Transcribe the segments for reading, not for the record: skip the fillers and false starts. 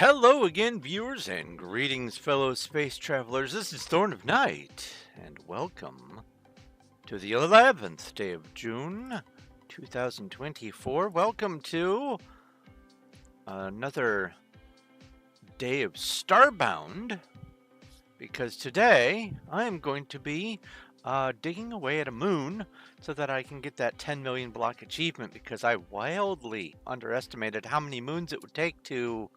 Hello again, viewers, and greetings, fellow space travelers. This is Thorn of Night, and welcome to the 11th day of June, 2024. Welcome to another day of Starbound, because today I am going to be digging away at a moon so that I can get that 10 million block achievement, because I wildly underestimated how many moons it would take to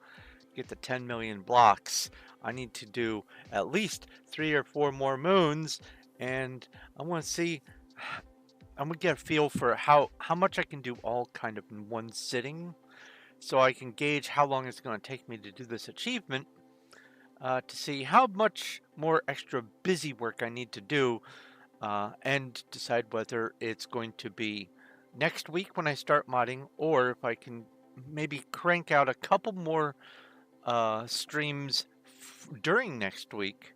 get the 10 million blocks. I need to do at least 3 or 4 more moons, and I want to see, I'm gonna get a feel for how much I can do all kind of in one sitting, so I can gauge how long it's going to take me to do this achievement, to see how much more extra busy work I need to do, and decide whether it's going to be next week when I start modding, or if I can maybe crank out a couple more streams during next week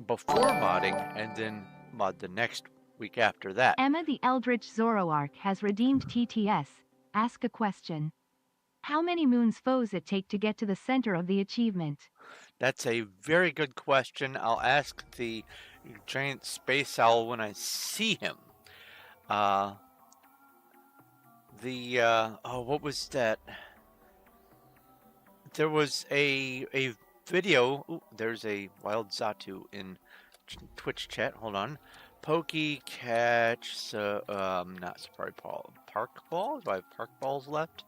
before modding, and then mod the next week after that. Emma the Eldritch Zoroark has redeemed TTS. Ask a question. How many moons foes it take to get to the center of the achievement? That's a very good question. I'll ask the giant space owl when I see him. What was that? There was a video. Ooh, there's a wild Zatu in Twitch chat. Hold on. Pokey catch. Not Safari Ball. Park Ball? Do I have Park Balls left?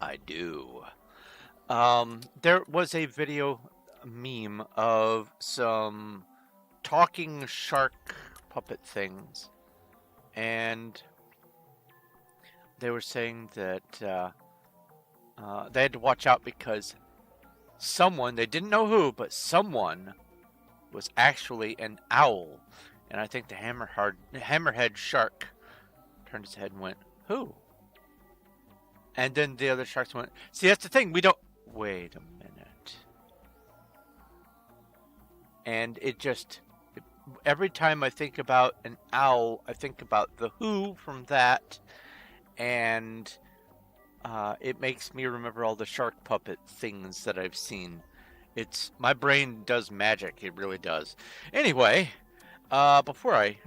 I do. There was a video meme of some talking shark puppet things, and they were saying that they had to watch out because someone, they didn't know who, but someone was actually an owl. And I think the hammerhead shark turned his head and went, "Who?" And then the other sharks went, "See, that's the thing, we don't..." Wait a minute. And every time I think about an owl, I think about the Who from that, and it makes me remember all the shark puppet things that I've seen. My brain does magic, it really does. Anyway, before I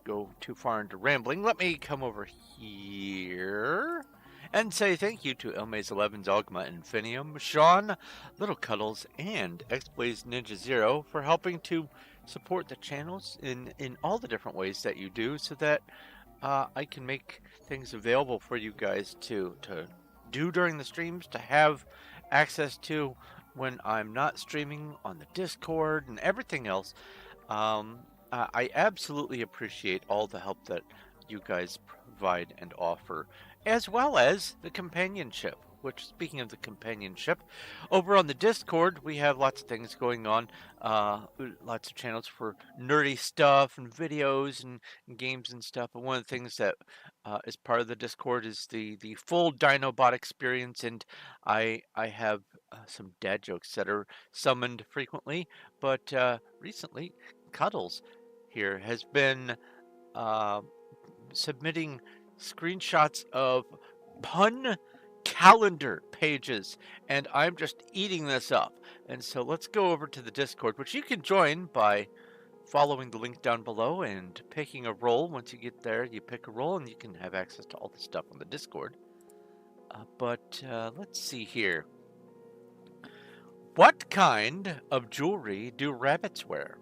go too far into rambling, let me come over here and say thank you to Elmaze11, Dogma, Infinium, Sean, Little Cuddles, and X-Blaze Ninja Zero for helping to support the channels in all the different ways that you do, so that I can make things available for you guys to do during the streams, to have access to when I'm not streaming on the Discord and everything else. I absolutely appreciate all the help that you guys provide and offer, as well as the companionship. Which, speaking of the companionship, over on the Discord, we have lots of things going on. Lots of channels for nerdy stuff and videos and games and stuff. And one of the things that is part of the Discord is the full Dinobot experience. And I have some dad jokes that are summoned frequently. But recently, Cuddles here has been submitting screenshots of pun calendar pages, and I'm just eating this up. And so let's go over to the Discord, which you can join by following the link down below and picking a role. Once you get there, you pick a role and you can have access to all the stuff on the Discord. But let's see here. What kind of jewelry do rabbits wear?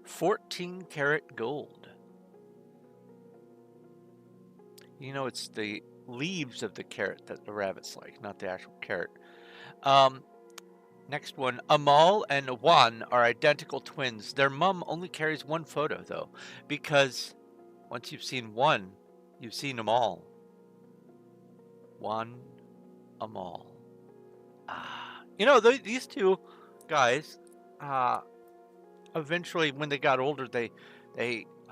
14 karat gold. You know, it's the leaves of the carrot that the rabbits like, not the actual carrot. Next one. Amal and Juan are identical twins. Their mom only carries one photo, though, because once you've seen one, you've seen them all. Juan, Amal. You know, these two guys, eventually, when they got older, they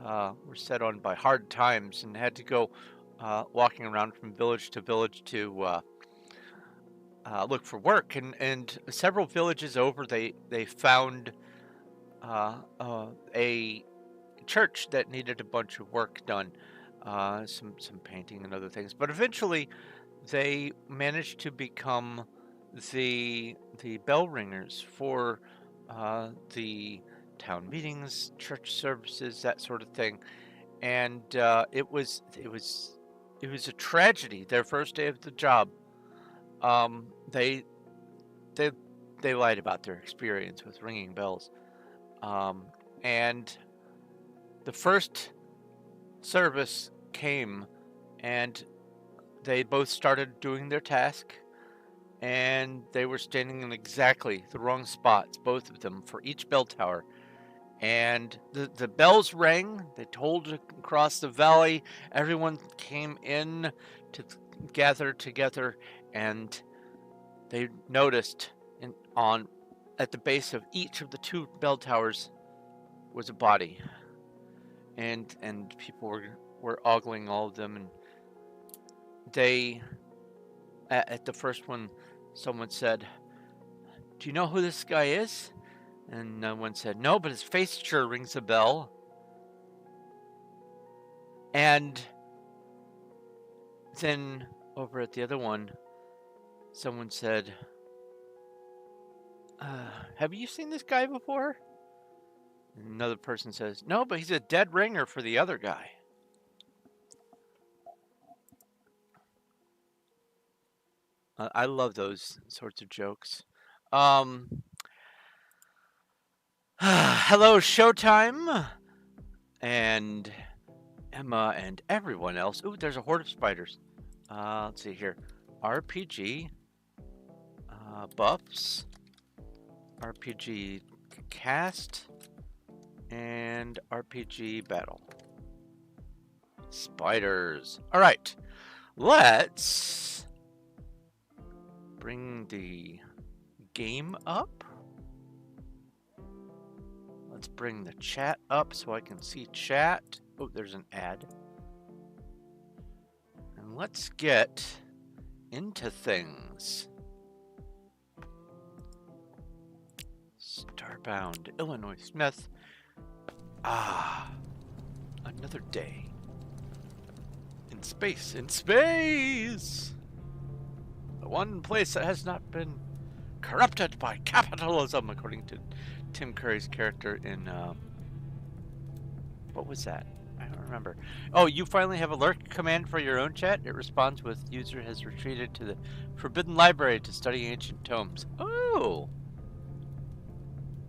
were set on by hard times and had to go walking around from village to village to look for work, and several villages over, they found a church that needed a bunch of work done, some painting and other things. But eventually, they managed to become the bell ringers for the town meetings, church services, that sort of thing, and it was a tragedy. Their first day of the job, um, they they they lied about their experience with ringing bells, um, and the first service came, and they both started doing their task, and they were standing in exactly the wrong spots, both of them, for each bell tower. And the bells rang. They tolled across the valley. Everyone came in to gather together, and they noticed at the base of each of the two bell towers was a body, and people were ogling all of them, and they at the first one, someone said, "Do you know who this guy is?" And no one said, "No, but his face sure rings a bell." And then over at the other one, someone said, "Have you seen this guy before?" And another person says, "No, but he's a dead ringer for the other guy." I love those sorts of jokes. Hello, Showtime, and Emma, and everyone else. Ooh, there's a horde of spiders. Let's see here. RPG, buffs, RPG cast, and RPG battle. Spiders. All right, let's bring the game up. Let's bring the chat up so I can see chat. Oh, there's an ad. And let's get into things. Starbound, Illinois Smith. Another day. In space, in space! The one place that has not been corrupted by capitalism, according to Tim Curry's character in, what was that? I don't remember. Oh, you finally have a lurk command for your own chat? It responds with, "User has retreated to the Forbidden Library to study ancient tomes." Oh!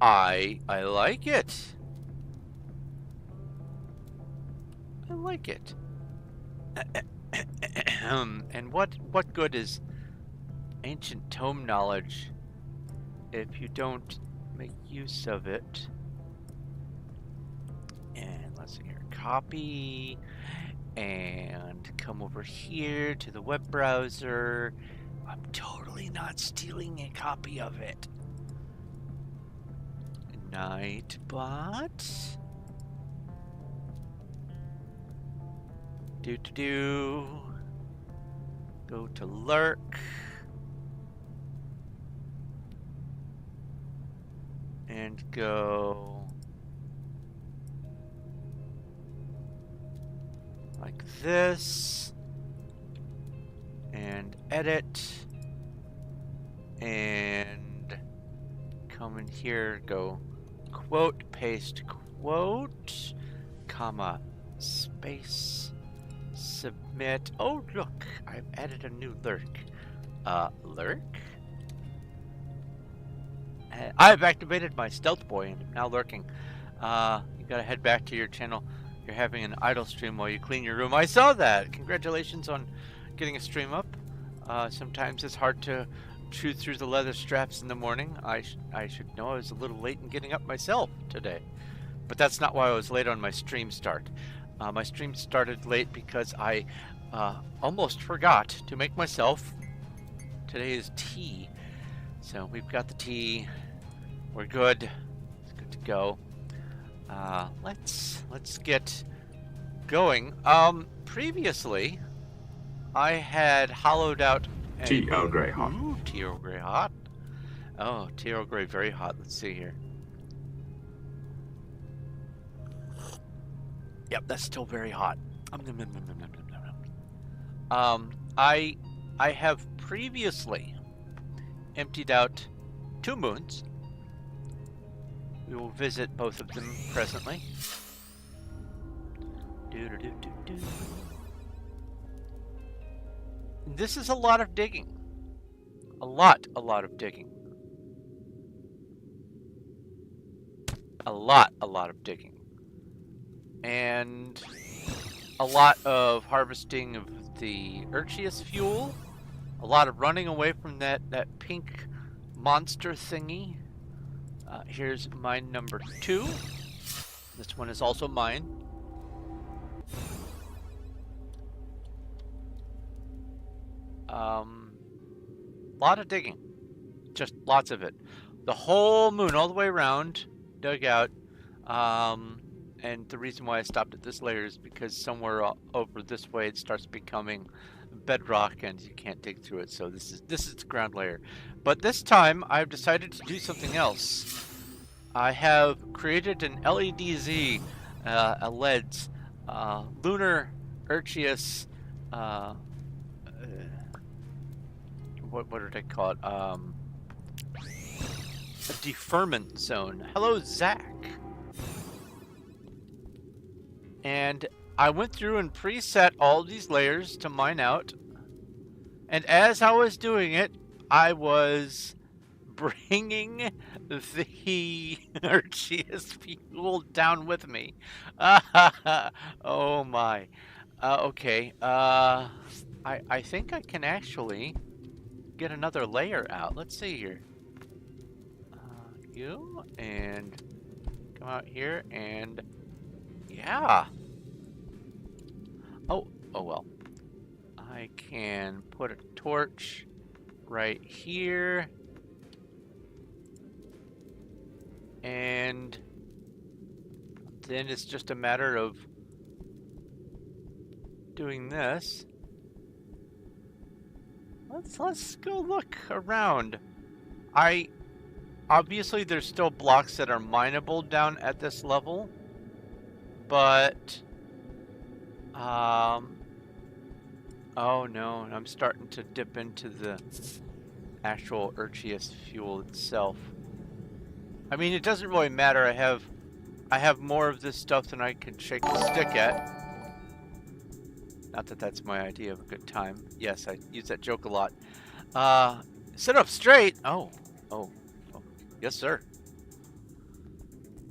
I like it. I like it. And what good is ancient tome knowledge if you don't make use of it? And let's see here. Copy. And come over here to the web browser. I'm totally not stealing a copy of it. Nightbot. Go to lurk. And go like this. And edit. And come in here, go quote, paste quote, comma, space, submit. Oh, look, I've added a new lurk. Lurk? I've activated my stealth boy and am now lurking. You gotta head back to your channel. You're having an idle stream while you clean your room. I saw that. Congratulations on getting a stream up. Sometimes it's hard to chew through the leather straps in the morning. I should know I was a little late in getting up myself today. But that's not why I was late on my stream start. My stream started late because I almost forgot to make myself today's tea. So we've got the tea. We're good. It's good to go. Let's get going. Previously, I had hollowed out Tea Earl Grey hot. Ooh, tea Earl Grey hot. Oh, tea Earl Grey very hot. Let's see here. Yep, that's still very hot. I have previously emptied out 2 moons. We will visit both of them presently. This is a lot of digging. A lot of digging. A lot of digging. And a lot of harvesting of the Urchius fuel. A lot of running away from that pink monster thingy. Here's mine number 2. This one is also mine. Lot of digging. Just lots of it. The whole moon all the way around dug out. And the reason why I stopped at this layer is because somewhere over this way it starts becoming bedrock and you can't dig through it. So this is the ground layer. But this time I've decided to do something else. I have created an LEDZ, a LEDs, Lunar Urchius, what did I call it? A deferment zone. Hello, Zach. And I went through and preset all these layers to mine out. And as I was doing it, I was bringing the Urchius fuel down with me. Oh my. Okay. I think I can actually get another layer out. Let's see here. You and come out here and yeah. Oh well. I can put a torch right here. And then it's just a matter of doing this. Let's go look around. Obviously there's still blocks that are mineable down at this level, but oh no, I'm starting to dip into the actual Urchius fuel itself. I mean, it doesn't really matter. I have more of this stuff than I can shake a stick at. Not that that's my idea of a good time. Yes, I use that joke a lot. Sit up straight. Oh, yes, sir.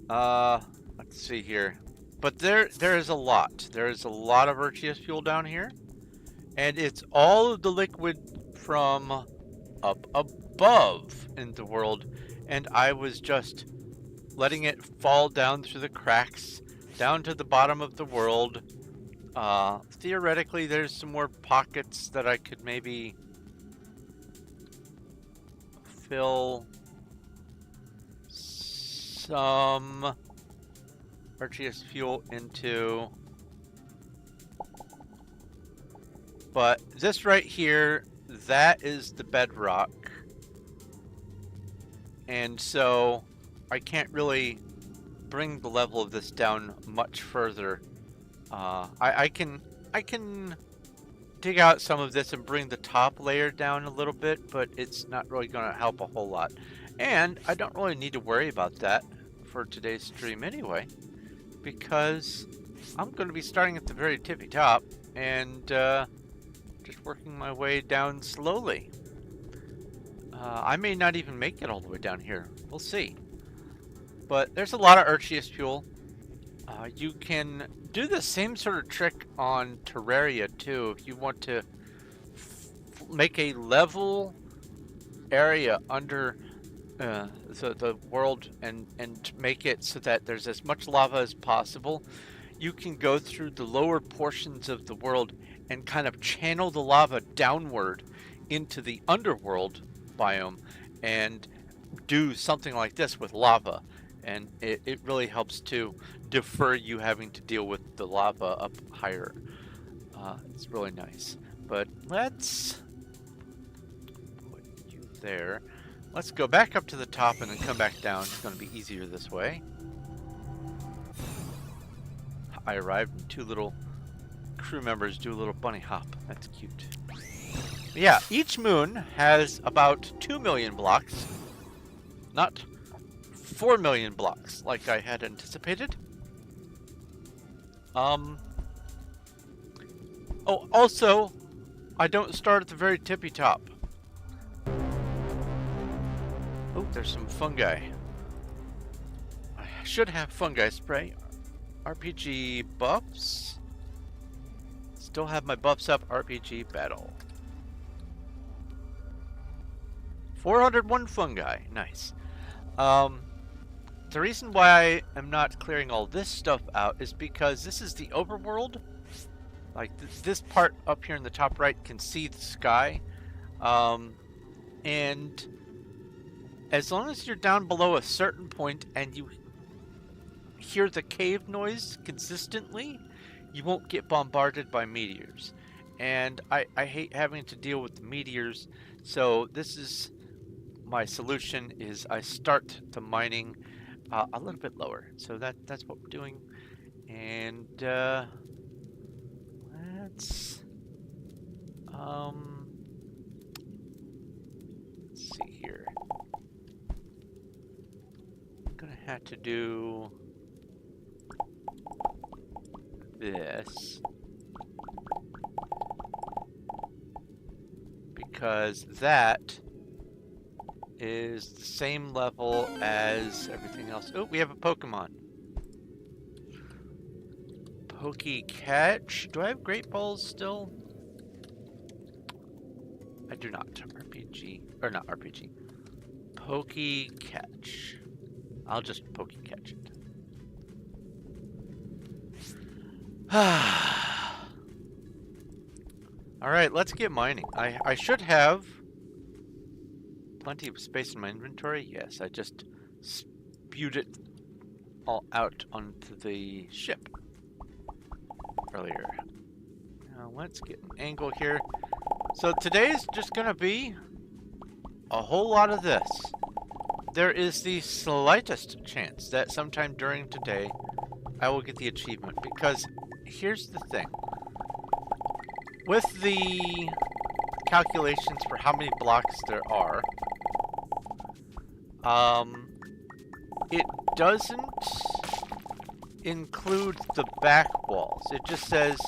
Let's see here. But there is a lot. There is a lot of Urchius fuel down here, and it's all of the liquid from up above in the world, and I was just letting it fall down through the cracks down to the bottom of the world. Theoretically, there's some more pockets that I could maybe fill some Urchius fuel into. But this right here, that is the bedrock. And so I can't really bring the level of this down much further. I can dig out some of this and bring the top layer down a little bit, but it's not really going to help a whole lot. And I don't really need to worry about that for today's stream anyway, because I'm going to be starting at the very tippy top and just working my way down slowly. I may not even make it all the way down here. We'll see. But there's a lot of Urchius fuel. You can do the same sort of trick on Terraria too. If you want to make a level area under the world and make it so that there's as much lava as possible, you can go through the lower portions of the world and kind of channel the lava downward into the underworld biome and do something like this with lava. And it really helps to defer you having to deal with the lava up higher. It's really nice. But let's put you there. Let's go back up to the top and then come back down. It's going to be easier this way. I arrived and 2 little crew members do a little bunny hop. That's cute. Yeah, each moon has about 2 million blocks, not 4 million blocks like I had anticipated. Oh, also, I don't start at the very tippy top. Oh, there's some fungi. I should have fungi spray. RPG buffs. Still have my buffs up. RPG battle. 401 fungi. Nice. The reason why I am not clearing all this stuff out is because this is the overworld. Like this part up here in the top right can see the sky. And as long as you're down below a certain point and you hear the cave noise consistently, you won't get bombarded by meteors. And I hate having to deal with the meteors, so this is my solution is I start the mining a little bit lower. So that's what we're doing. And let's see here. I'm gonna have to do this because that is the same level as everything else. Oh, we have a Pokemon. Catch. Do I have Great Balls still? I do not. RPG. Or not RPG. Catch. I'll just Catch it. Alright, let's get mining. I should have plenty of space in my inventory. Yes, I just spewed it all out onto the ship earlier. Now let's get an angle here. So today's just gonna be a whole lot of this. There is the slightest chance that sometime during today I will get the achievement, because here's the thing. With the calculations for how many blocks there are, it doesn't include the back walls. It just says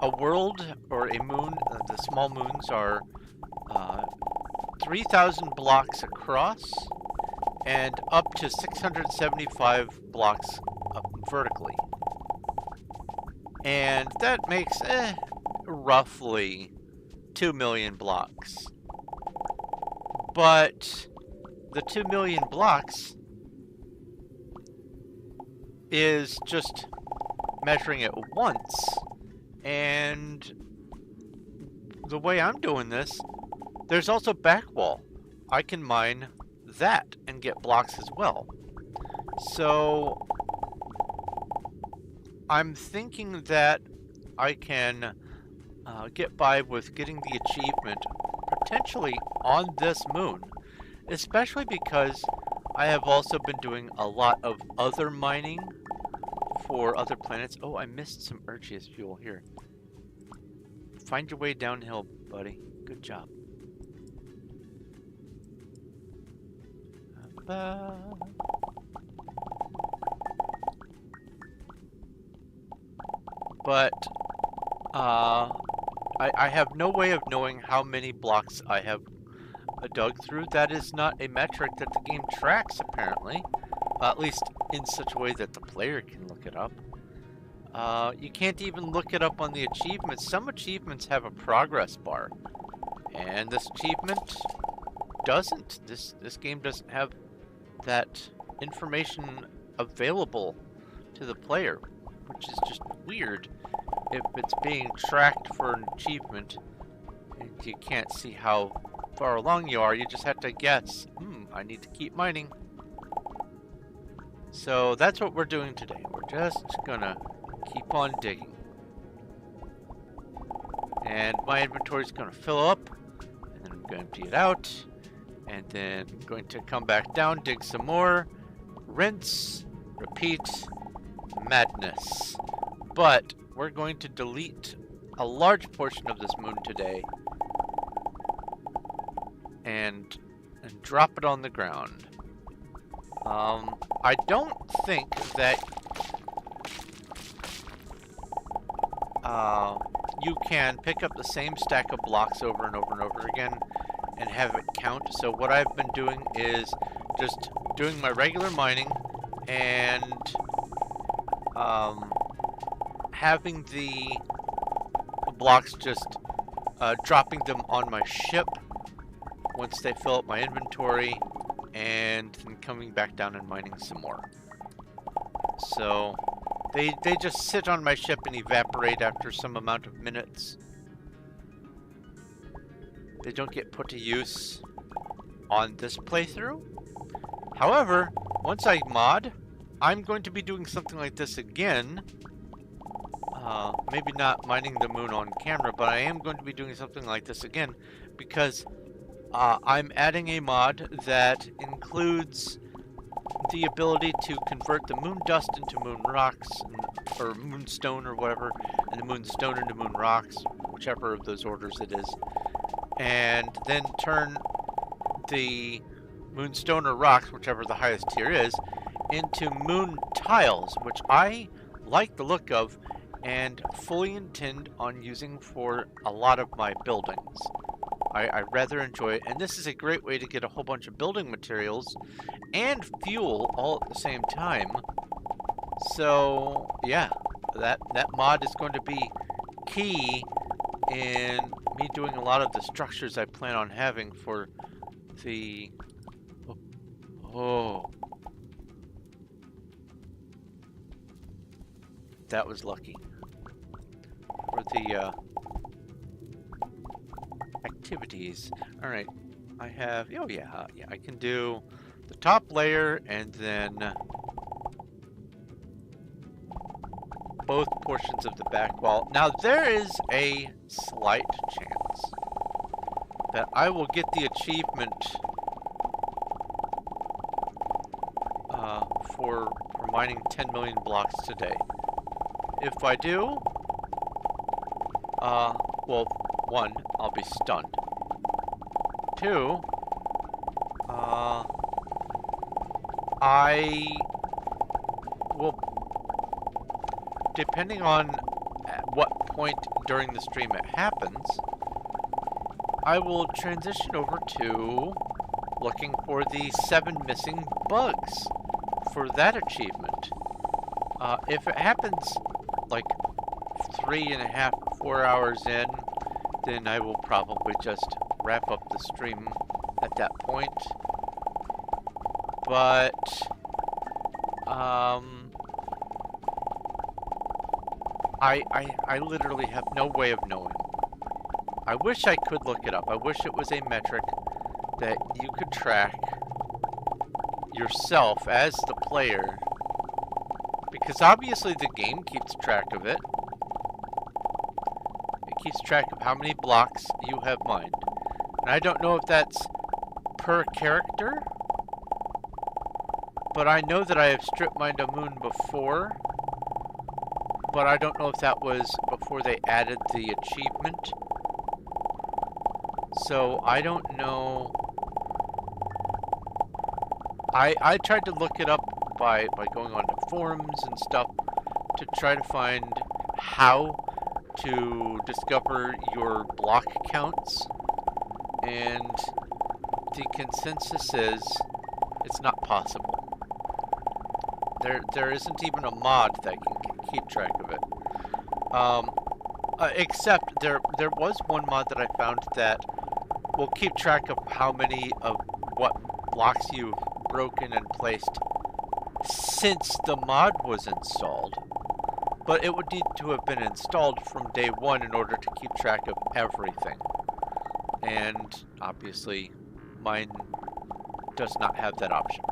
a world or a moon, the small moons are 3,000 blocks across and up to 675 blocks up vertically. And that makes roughly 2 million blocks. But the 2 million blocks is just measuring it once, and the way I'm doing this, there's also back wall. I can mine that and get blocks as well. So I'm thinking that I can get by with getting the achievement potentially on this moon, especially because I have also been doing a lot of other mining for other planets. Oh, I missed some Urchius fuel here. Find your way downhill, buddy. Good job. But I have no way of knowing how many blocks I have dug through. That is not a metric that the game tracks, apparently. At least in such a way that the player can look it up. You can't even look it up on the achievements. Some achievements have a progress bar, and this achievement doesn't. This game doesn't have that information available to the player, which is just weird. If it's being tracked for an achievement and you can't see how far along you are, you just have to guess, I need to keep mining. So that's what we're doing today. We're just gonna keep on digging. And my inventory's gonna fill up, and then I'm gonna empty it out, and then I'm going to come back down, dig some more, rinse, repeat, madness. But we're going to delete a large portion of this moon today and drop it on the ground. I don't think that you can pick up the same stack of blocks over and over and over again and have it count. So what I've been doing is just doing my regular mining and having the blocks, just dropping them on my ship once they fill up my inventory, and then coming back down and mining some more. So they just sit on my ship and evaporate after some amount of minutes. They don't get put to use on this playthrough. However, once I mod, I'm going to be doing something like this again. Maybe not mining the moon on camera, but I am going to be doing something like this again because I'm adding a mod that includes the ability to convert the moon dust into moon rocks, or moonstone or whatever, and the moonstone into moon rocks, whichever of those orders it is, and then turn the moonstone or rocks, whichever the highest tier is, into moon tiles, which I like the look of and fully intend on using for a lot of my buildings. I rather enjoy it, and this is a great way to get a whole bunch of building materials and fuel all at the same time. So yeah, that mod is going to be key in me doing a lot of the structures I plan on having for the... Oh. That was lucky. For the activities. Alright, I have... Oh yeah, I can do the top layer and then both portions of the back wall. Now there is a slight chance that I will get the achievement for mining 10 million blocks today. If I do, well, one, I'll be stunned. Two, I will, depending on at what point during the stream it happens, I will transition over to looking for the 7 missing bugs for that achievement. If it happens like 3.5 or 4 hours in, then I will probably just wrap up the stream at that point. But I literally have no way of knowing. I wish I could look it up. I wish it was a metric that you could track yourself as the player, because obviously the game keeps track of it. It keeps track of how many blocks you have mined. And I don't know if that's per character, but I know that I have strip mined a moon before, but I don't know if that was before they added the achievement. So I don't know. I tried to look it up by going on to forums and stuff to try to find how to discover your block counts, and the consensus is it's not possible. There isn't even a mod that can keep track of it. Except there was one mod that I found that will keep track of how many of what blocks you've broken and placed since the mod was installed. But it would need to have been installed from day one in order to keep track of everything. And obviously mine does not have that option.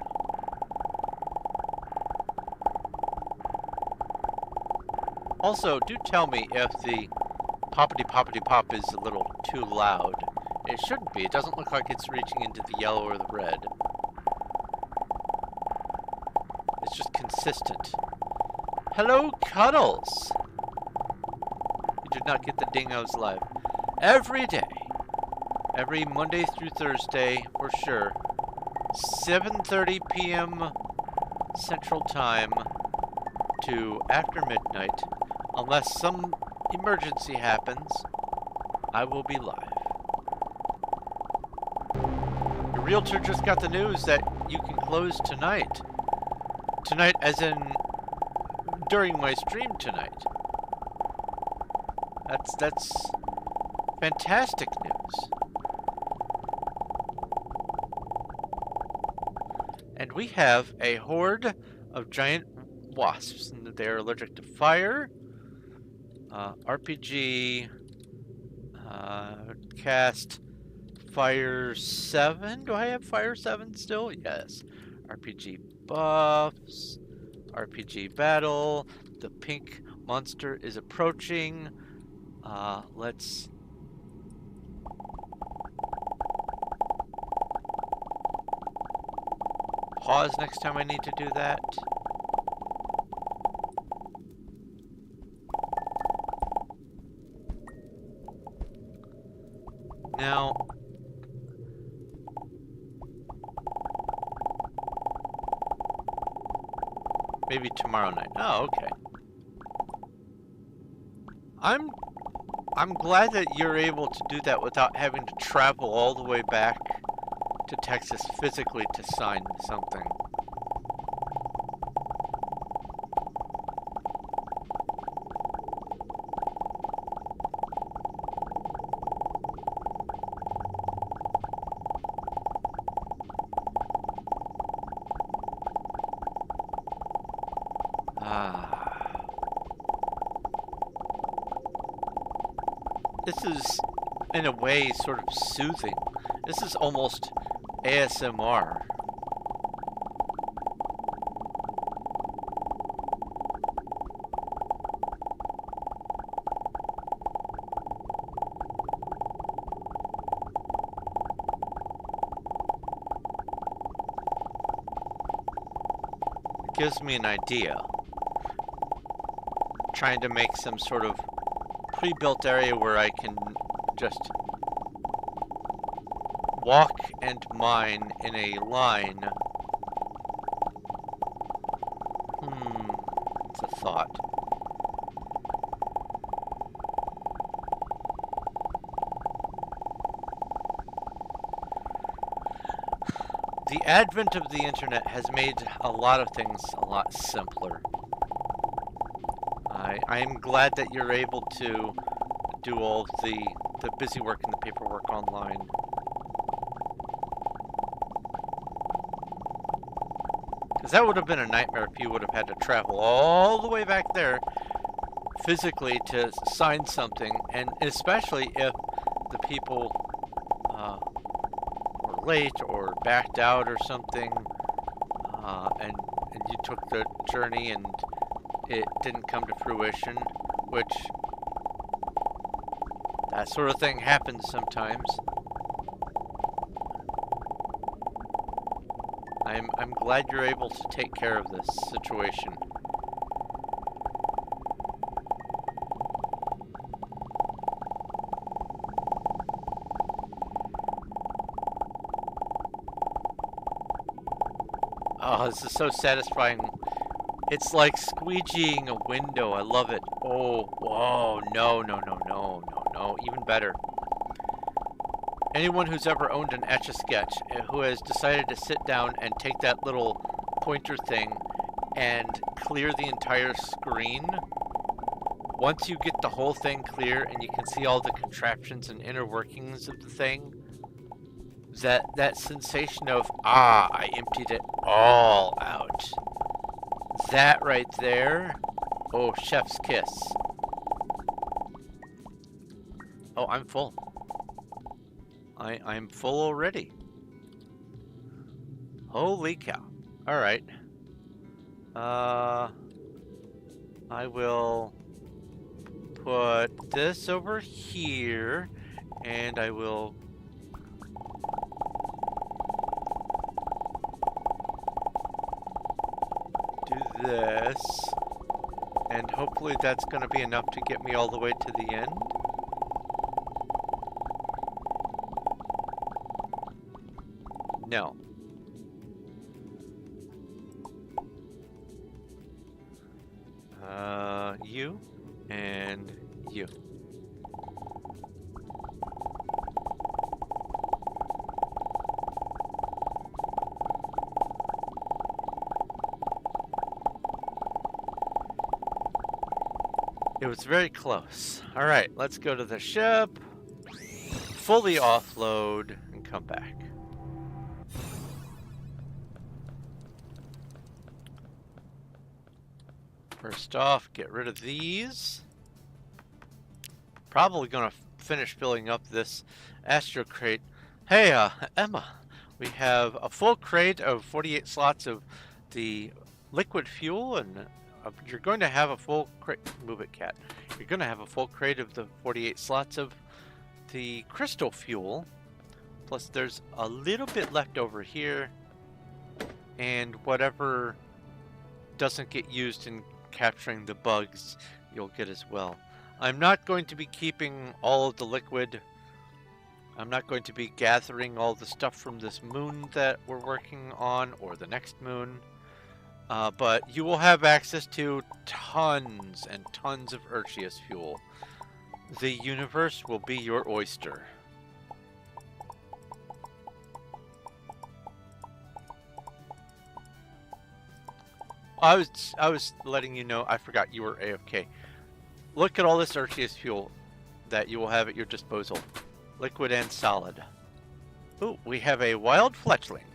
Also, do tell me if the poppity poppity pop is a little too loud. It shouldn't be. It doesn't look like it's reaching into the yellow or the red. It's just consistent. Hello, Cuddles! You did not get the dingoes live. Every day, Every Monday through Thursday, for sure. 7:30 p.m. Central Time to after midnight. Unless some emergency happens, I will be live. The realtor just got the news that you can close tonight. Tonight as in during my stream tonight. That's fantastic news. And we have a horde of giant wasps. They are allergic to fire. RPG cast Fire 7. Do I have Fire 7 still? Yes. RPG buffs. RPG battle. The pink monster is approaching. Let's... pause next time I need to do that. Now, maybe tomorrow night. Oh, okay. I'm glad that you're able to do that without having to travel all the way back to Texas physically to sign something. This is, in a way, sort of soothing. This is almost ASMR. It gives me an idea. Trying to make some sort of pre-built area where I can just walk and mine in a line. It's a thought. The advent of the internet has made a lot of things a lot simpler. I'm glad that you're able to do all the busy work and the paperwork online. Because that would have been a nightmare if you would have had to travel all the way back there physically to sign something, and especially if the people were late or backed out or something, and you took the journey and it didn't come to fruition, which that sort of thing happens sometimes. I'm glad you're able to take care of this situation. Oh, this is so satisfying. It's like squeegeeing a window. I love it. Oh, whoa, no, even better. Anyone who's ever owned an Etch-a-Sketch who has decided to sit down and take that little pointer thing and clear the entire screen, once you get the whole thing clear and you can see all the contraptions and inner workings of the thing, that sensation of, I emptied it all out. That right there, oh, chef's kiss. Oh, I'm full. I'm full already. Holy cow. Alright. I will put this over here, and I will do this, and hopefully that's going to be enough to get me all the way to the end. No. You and you. It was very close. All right, let's go to the ship, fully offload, and come back. First off, get rid of these. Probably gonna finish filling up this Astro crate. Hey, Emma, we have a full crate of 48 slots of the liquid fuel, and you're going to have a full crate. Move it, cat. You're going to have a full crate of the 48 slots of the crystal fuel. Plus, there's a little bit left over here, and whatever doesn't get used in capturing the bugs, you'll get as well. I'm not going to be keeping all of the liquid. I'm not going to be gathering all the stuff from this moon that we're working on, or the next moon. But you will have access to tons and tons of Urchius fuel. The universe will be your oyster. I was letting you know, I forgot you were AFK. Look at all this Urchius fuel that you will have at your disposal. Liquid and solid. Ooh, we have a wild fletchling.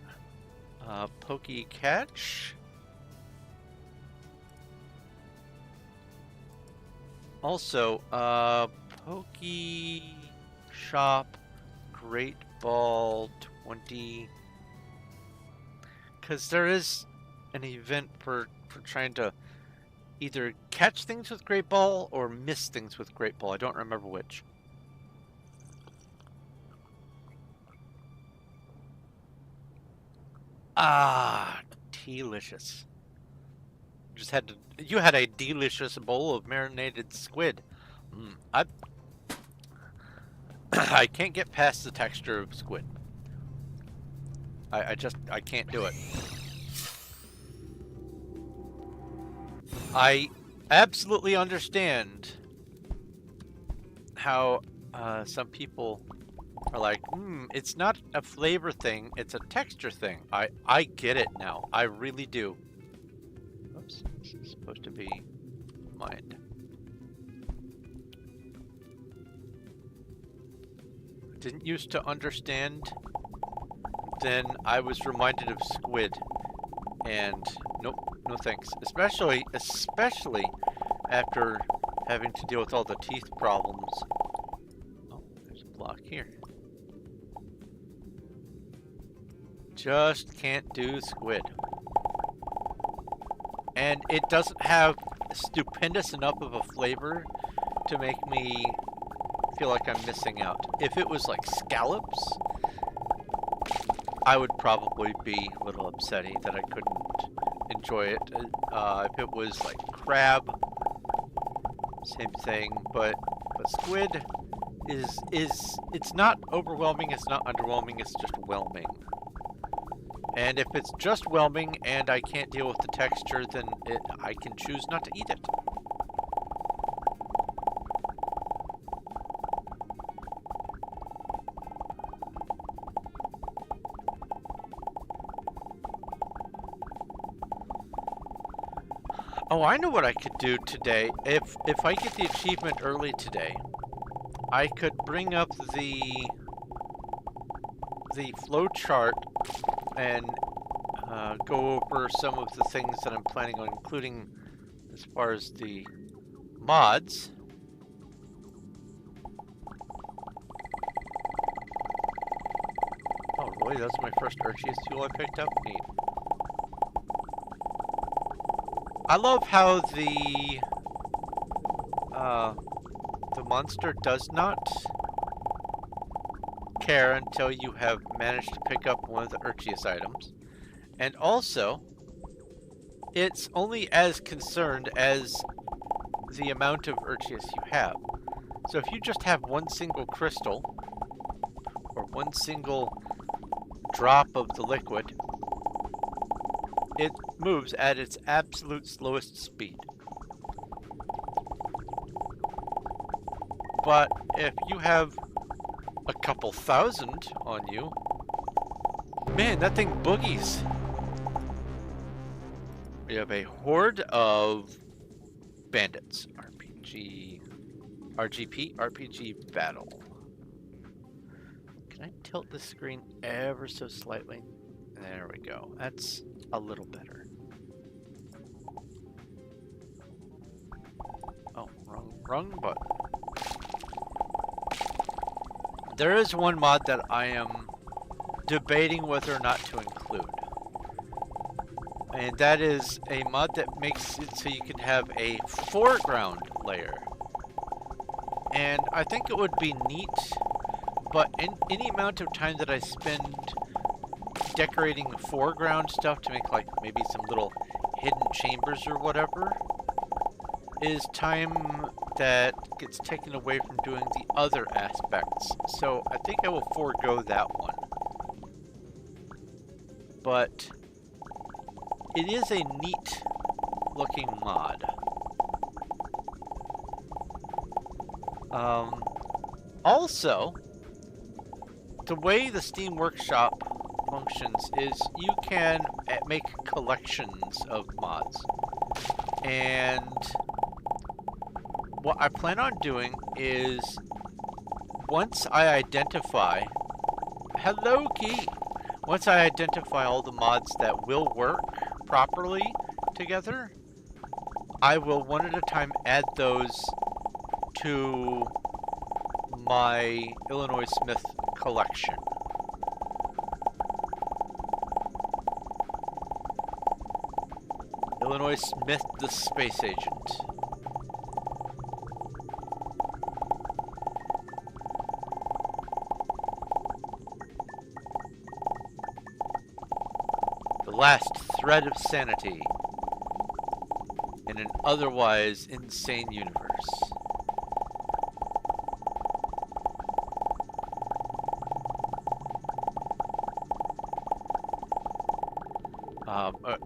Pokey catch. Also, Pokey Shop, Great Ball 20. Because there is an event for trying to either catch things with Great Ball or miss things with Great Ball. I don't remember which. Ah, delicious. Just had to. You had a delicious bowl of marinated squid. I can't get past the texture of squid. I can't do it. I absolutely understand how some people are like, it's not a flavor thing, it's a texture thing. I get it now. I really do. Oops, this is supposed to be mined. Didn't used to understand. Then I was reminded of squid. And nope, no thanks. Especially after having to deal with all the teeth problems. Oh, there's a block here. Just can't do squid. And it doesn't have stupendous enough of a flavor to make me feel like I'm missing out. If it was like scallops, I would probably be a little upsetty that I couldn't enjoy it. If it was like crab, same thing. But squid is it's not overwhelming. It's not underwhelming. It's just whelming. And if it's just whelming and I can't deal with the texture, then I can choose not to eat it. Oh, I know what I could do today. If I get the achievement early today, I could bring up the flow chart and go over some of the things that I'm planning on including as far as the mods. Oh, really? That's my first Urchius tool I picked up? Neat. I love how the monster does not care until you have managed to pick up one of the Urchius items. And also, it's only as concerned as the amount of Urchius you have. So if you just have one single crystal, or one single drop of the liquid, it moves at its absolute slowest speed. But if you have a couple thousand on you, man, that thing boogies. We have a horde of bandits. RPG battle. Can I tilt the screen ever so slightly? There we go. That's a little better. Oh, wrong button. There is one mod that I am debating whether or not to include. And that is a mod that makes it so you can have a foreground layer. And I think it would be neat, but in any amount of time that I spend decorating the foreground stuff to make like maybe some little hidden chambers or whatever is time that gets taken away from doing the other aspects. So I think I will forego that one. But it is a neat looking mod. Also, the way the Steam Workshop functions is you can make collections of mods. And what I plan on doing is once I identify, hello key, once I identify all the mods that will work properly together, I will one at a time add those to my Illinois Smith collection. Illinois Smith the Space Agent. The last thread of sanity in an otherwise insane universe.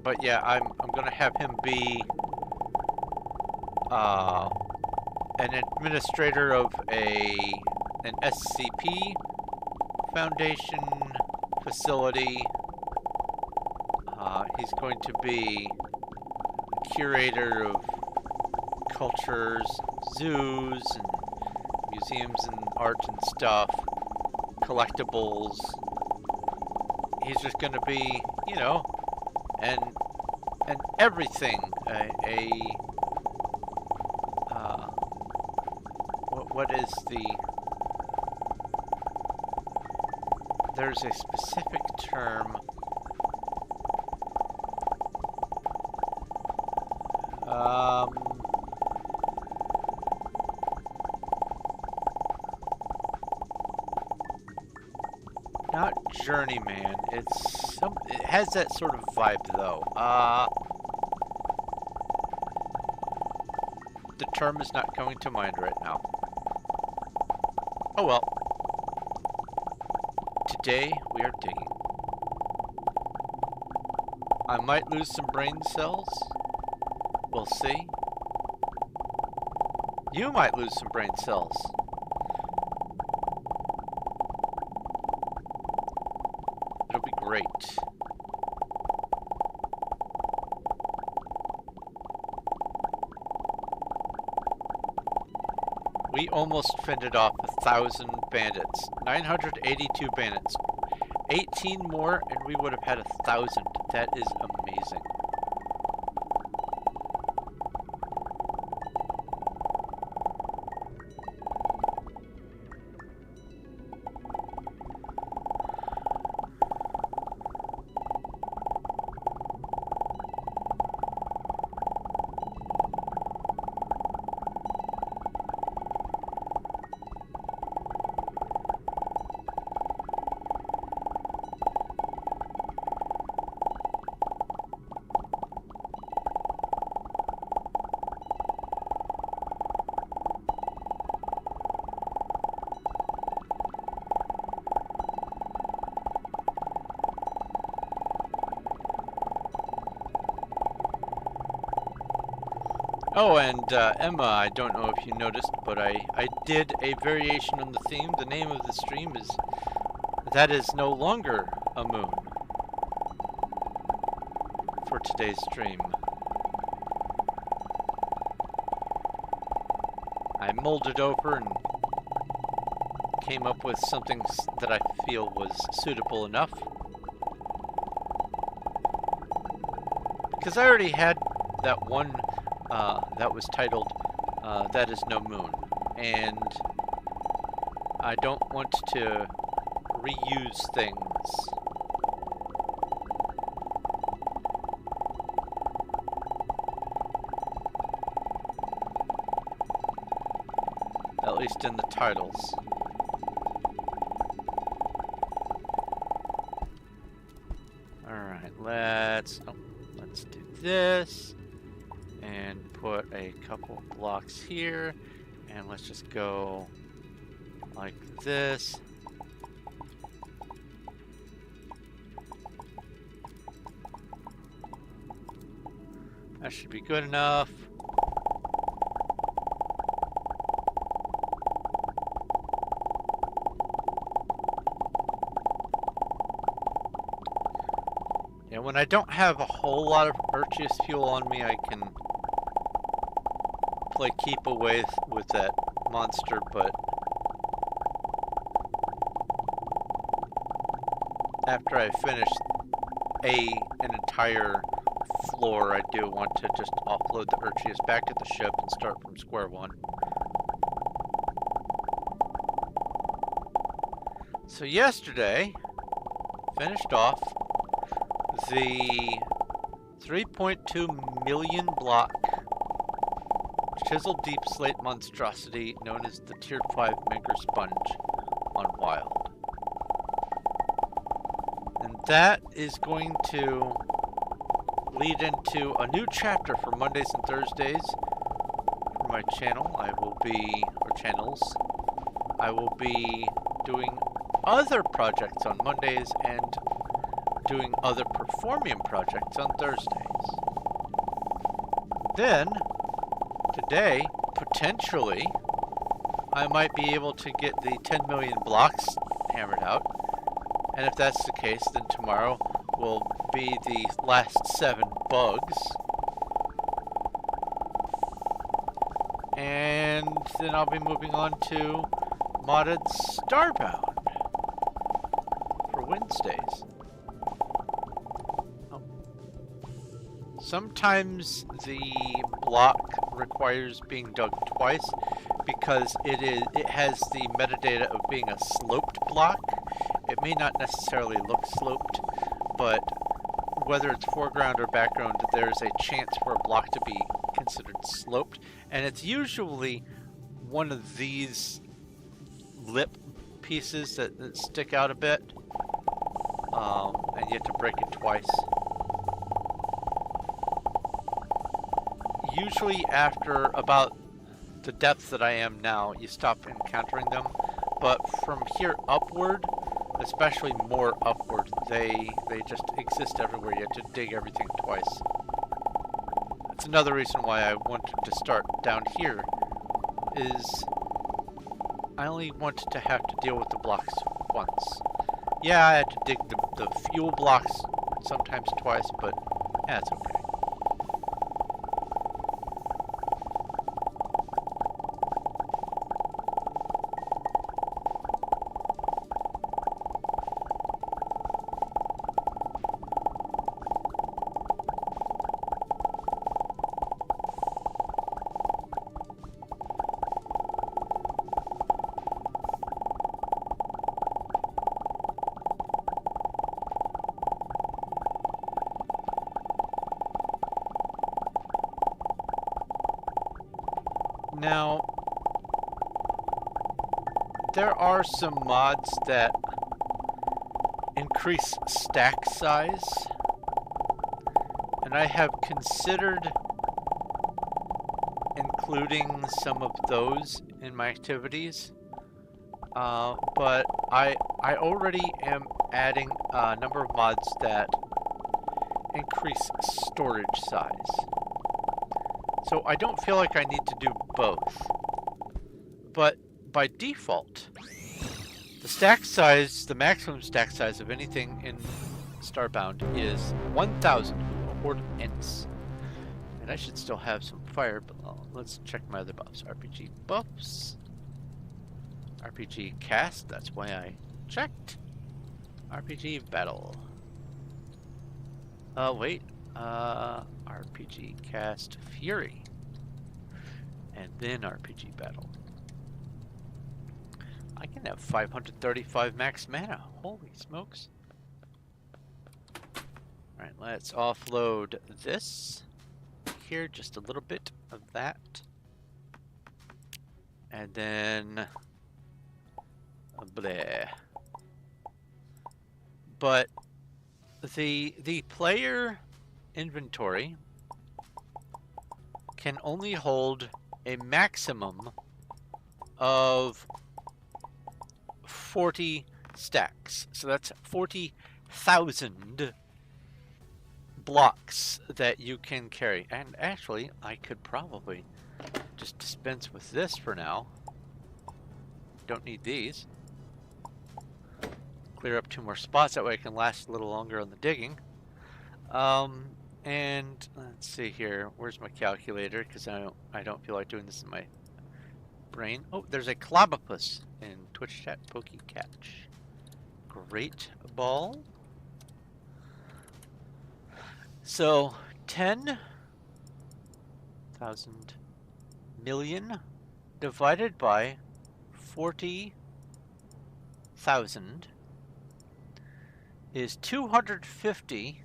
But yeah, I'm gonna have him be an administrator of an SCP Foundation facility. He's going to be a curator of cultures, zoos, and museums and art and stuff, collectibles. He's just going to be, you know, and everything. What is the? There's a specific term. Not journeyman. It has that sort of vibe though. The term is not coming to mind right now. Oh well. Today we are digging. I might lose some brain cells. We'll see. You might lose some brain cells. It'll be great. We almost fended off 1,000 bandits. 982 bandits. 18 more and we would have had 1,000. That is amazing. Oh, and Emma, I don't know if you noticed, but I did a variation on the theme. The name of the stream is That Is No Longer a Moon for today's stream. I molded over and came up with something that I feel was suitable enough. Because I already had that one that was titled That Is No Moon, and I don't want to reuse things. At least in the titles. Alright, let's do this and put a couple blocks here, and let's just go like this. That should be good enough. Yeah, when I don't have a whole lot of Urchius fuel on me, I can play keep away with that monster, but after I finish an entire floor, I do want to just offload the Urchius back at the ship and start from square one. So yesterday, finished off the 3.2 million block chiseled deep slate monstrosity known as the Tier 5 Minker Sponge on Wild. And that is going to lead into a new chapter for Mondays and Thursdays for my channel. I will be doing other projects on Mondays and doing other Performium projects on Thursdays. Then, today, potentially, I might be able to get the 10 million blocks hammered out. And if that's the case, then tomorrow will be the last 7 bugs. And then I'll be moving on to modded Starbound for Wednesdays. Sometimes the block requires being dug twice because it has the metadata of being a sloped block. It may not necessarily look sloped, but whether it's foreground or background, there's a chance for a block to be considered sloped, and it's usually one of these lip pieces that stick out a bit, and you have to break it twice. Usually after about the depth that I am now, you stop encountering them, but from here upward, especially more upward, they just exist everywhere. You have to dig everything twice. That's another reason why I wanted to start down here, is I only wanted to have to deal with the blocks once. Yeah, I had to dig the fuel blocks sometimes twice, but that's okay. Now, there are some mods that increase stack size, and I have considered including some of those in my activities, but I already am adding a number of mods that increase storage size. So I don't feel like I need to do both. But by default, the stack size, the maximum stack size of anything in Starbound is 1,000 ordnance. And I should still have some fire, but let's check my other buffs. RPG buffs. RPG cast, that's why I checked. RPG battle. Wait. RPG cast fury. And then RPG battle. I can have 535 max mana. Holy smokes. Alright, let's offload this. Here, just a little bit of that. And then... bleh. But the player inventory can only hold a maximum of 40 stacks. So that's 40,000 blocks that you can carry. And actually, I could probably just dispense with this for now. Don't need these. Clear up 2 more spots, that way I can last a little longer on the digging. And let's see here. Where's my calculator? Because I don't feel like doing this in my brain. Oh, there's a Clobopus in Twitch chat. Pokey catch. Great ball. So 10,000 million divided by 40,000 is 250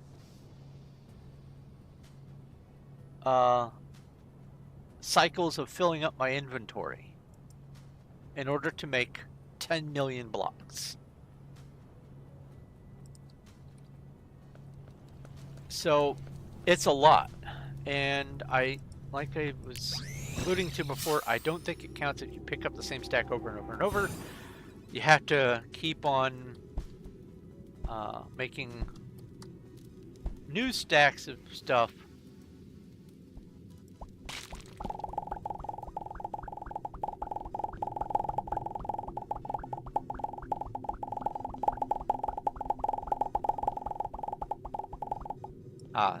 cycles of filling up my inventory in order to make 10 million blocks. So it's a lot, and like I was alluding to before, I don't think it counts if you pick up the same stack over and over and over. You have to keep on making new stacks of stuff.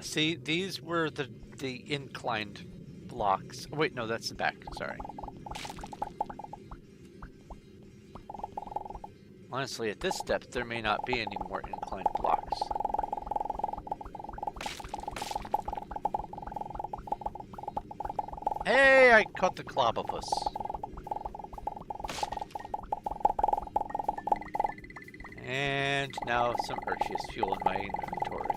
See, these were the inclined blocks. Oh, wait, no, that's the back. Sorry. Honestly, at this step, there may not be any more inclined blocks. Hey, I caught the Clobopus. And now some Arceus fuel in my inventory.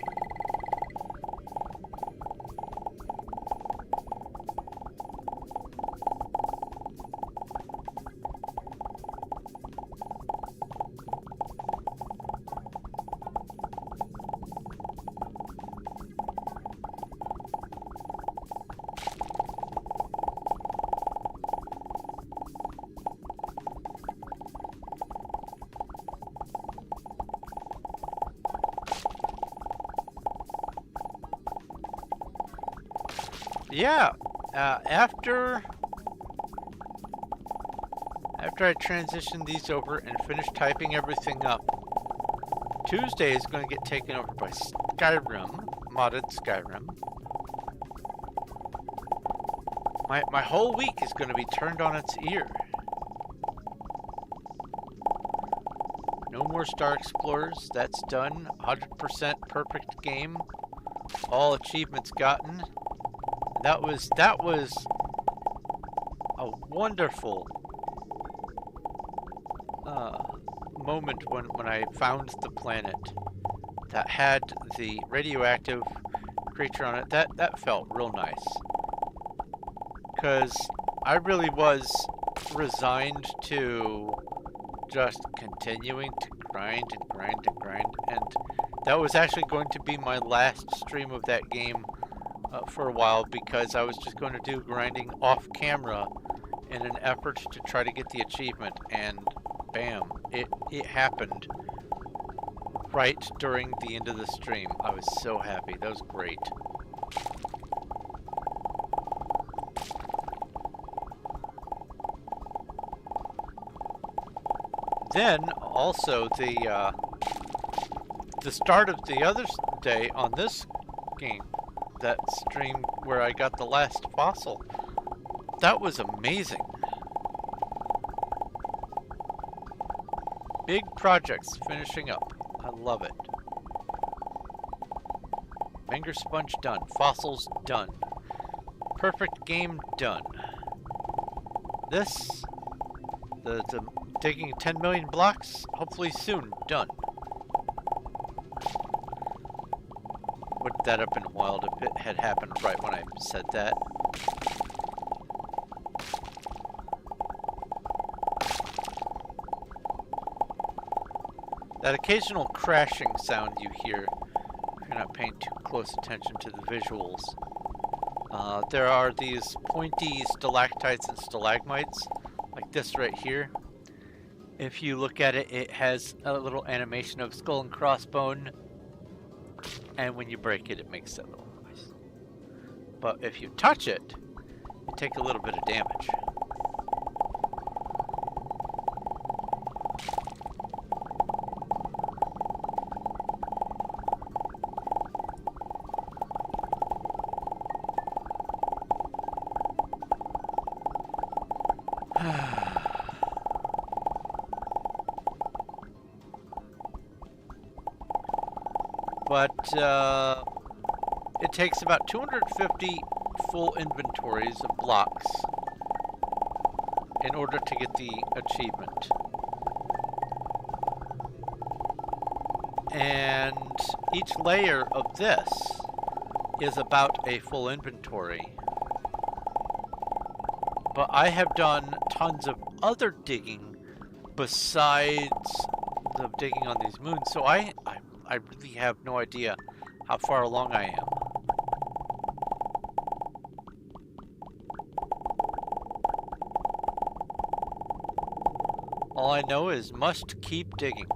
Yeah, after I transition these over and finish typing everything up, Tuesday is going to get taken over by Skyrim, modded Skyrim. My whole week is going to be turned on its ear. No more Star Explorers, that's done. 100% perfect game. All achievements gotten. That was a wonderful moment when I found the planet that had the radioactive creature on it. That felt real nice, because I really was resigned to just continuing to grind and grind and grind, and that was actually going to be my last stream of that game for a while, because I was just going to do grinding off camera in an effort to try to get the achievement, and bam, it happened right during the end of the stream. I was so happy. That was great. then also the start of the other day on this game, that stream where I got the last fossil, that was amazing. Big projects finishing up. I love it. Manger sponge done. Fossils done. Perfect game done. This, the digging 10 million blocks, hopefully soon done. Wouldn't that have been wild if it had happened right when I said that? That occasional crashing sound you hear, if you're not paying too close attention to the visuals. There are these pointy stalactites and stalagmites, like this right here. If you look at it, it has a little animation of skull and crossbone, and when you break it, it makes that little noise. But if you touch it, you take a little bit of damage. But it takes about 250 full inventories of blocks in order to get the achievement. And each layer of this is about a full inventory. But I have done tons of other digging besides the digging on these moons, so I really have no idea how far along I am. All I know is must keep digging.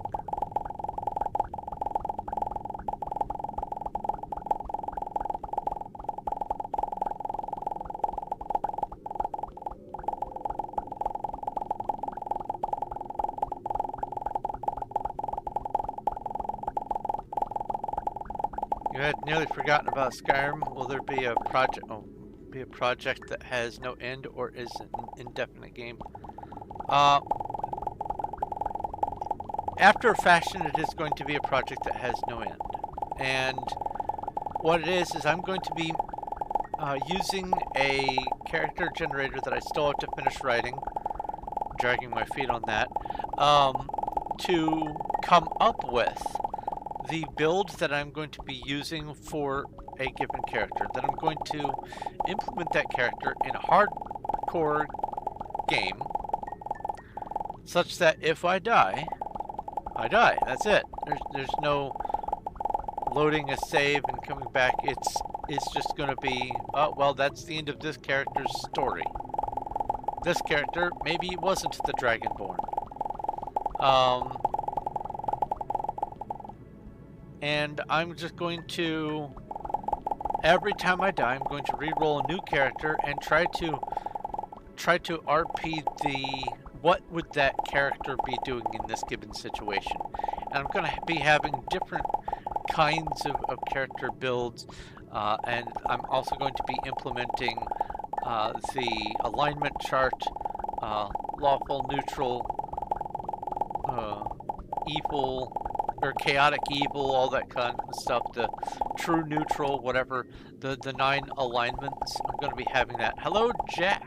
You had nearly forgotten about Skyrim. Will there be a project? Oh, be a project that has no end, or is it an indefinite game? After a fashion, it is going to be a project that has no end. And what it is I'm going to be using a character generator that I still have to finish writing. I'm dragging my feet on that. To come up with the build that I'm going to be using for a given character. Then I'm going to implement that character in a hardcore game, such that if I die, I die. That's it. There's no loading a save and coming back. It's just going to be, oh, well, that's the end of this character's story. This character maybe wasn't the Dragonborn. And I'm just going to, every time I die, I'm going to re-roll a new character and try to RP what would that character be doing in this given situation. And I'm going to be having different kinds of character builds, and I'm also going to be implementing the alignment chart, lawful, neutral, evil, or chaotic evil, all that kind of stuff, the true neutral, whatever, the 9 alignments. I'm going to be having that. Hello, Jack.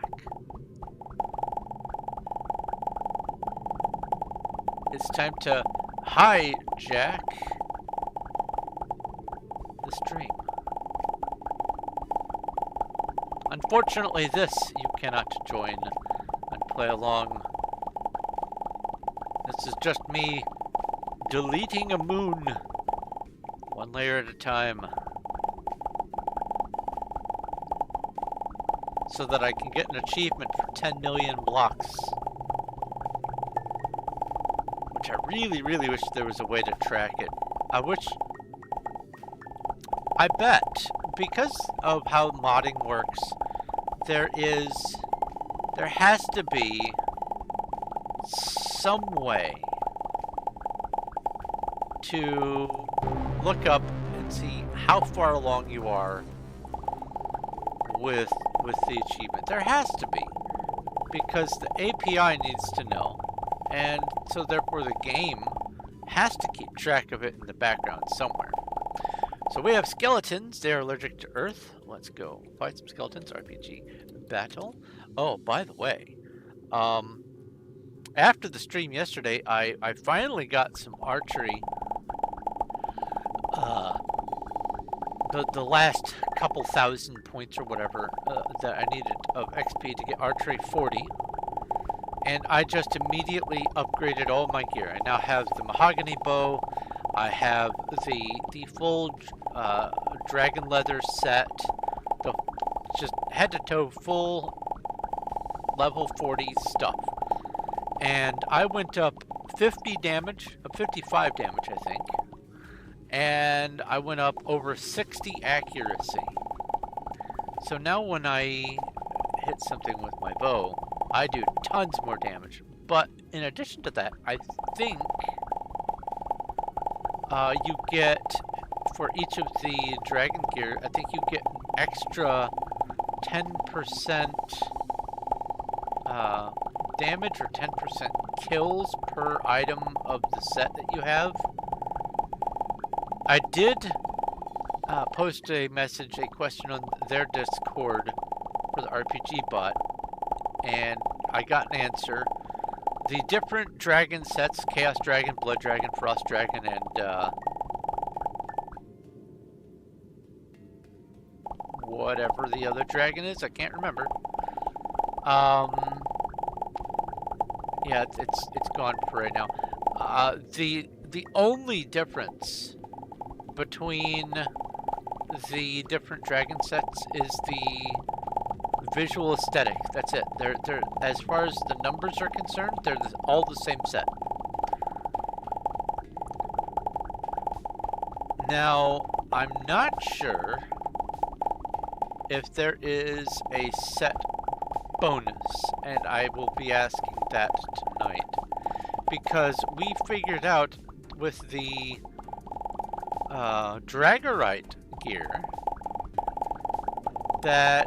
It's time to hijack the stream. Unfortunately, this you cannot join and play along. This is just me deleting a moon, one layer at a time, so that I can get an achievement for 10 million blocks. Which I really, really wish there was a way to track it. I bet, because of how modding works, there has to be some way to look up and see how far along you are with the achievement. There has to be, because the API needs to know, and so therefore the game has to keep track of it in the background somewhere. So we have skeletons. They're allergic to earth. Let's go fight some skeletons. RPG battle. Oh, by the way, after the stream yesterday, I finally got some archery. The last couple thousand points or whatever that I needed of XP to get archery 40. And I just immediately upgraded all my gear. I now have the mahogany bow. I have the full dragon leather set. The just head to toe full level 40 stuff. And I went up 50 damage, 55 damage I think. And I went up over 60 accuracy. So now when I hit something with my bow, I do tons more damage. But in addition to that, I think you get, for each of the dragon gear, I think you get an extra 10% damage or 10% kills per item of the set that you have. I did post a question on their Discord for the RPG bot, and I got an answer. The different dragon sets, Chaos Dragon, Blood Dragon, Frost Dragon, and whatever the other dragon is, I can't remember. Yeah, it's gone for right now. The only difference between the different dragon sets is the visual aesthetic. That's it. They're as far as the numbers are concerned, they're all the same set. Now, I'm not sure if there is a set bonus, and I will be asking that tonight, because we figured out with the Dragorite gear that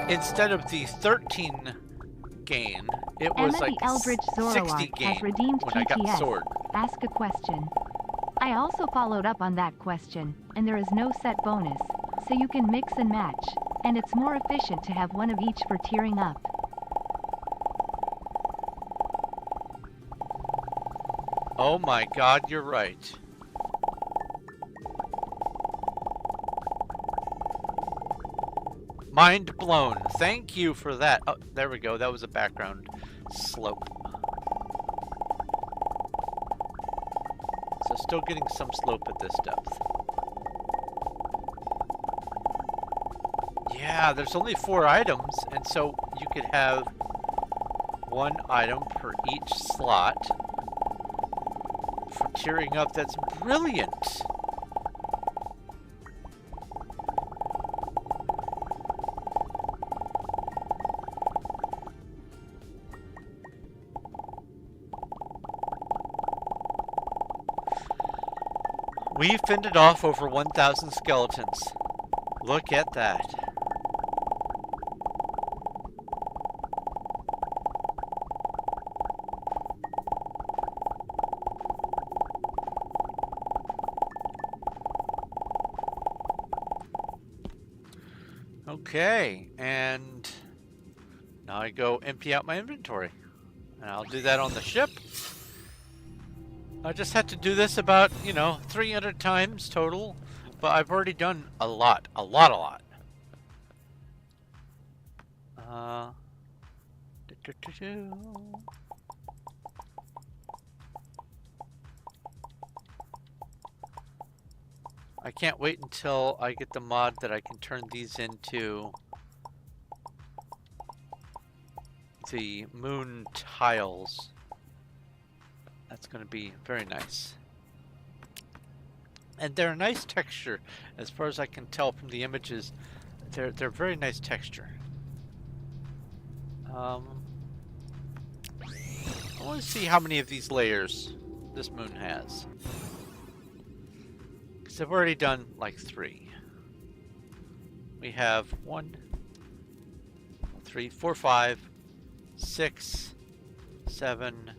instead of the 13 gain, it was like 60 gain has redeemed when I got the TTS. sword. Ask a question. I also followed up on that question, and there is no set bonus, so you can mix and match, and it's more efficient to have one of each for tiering up. Oh my god, you're right. Mind blown. Thank you for that. Oh, there we go. That was a background slope. So still getting some slope at this depth. Yeah, there's only 4 items, and so you could have 1 item per each slot for tiering up. That's brilliant. We fended off over 1,000 skeletons. Look at that. Okay, and now I go empty out my inventory. And I'll do that on the ship. I just had to do this about, 300 times total, but I've already done a lot. I can't wait until I get the mod that I can turn these into the moon tiles. That's going to be very nice. And they're a nice texture, as far as I can tell from the images. They're very nice texture. I want to see how many of these layers this moon has. Because I've already done like 3. We have 1, 3, 4, 5, 6, 7,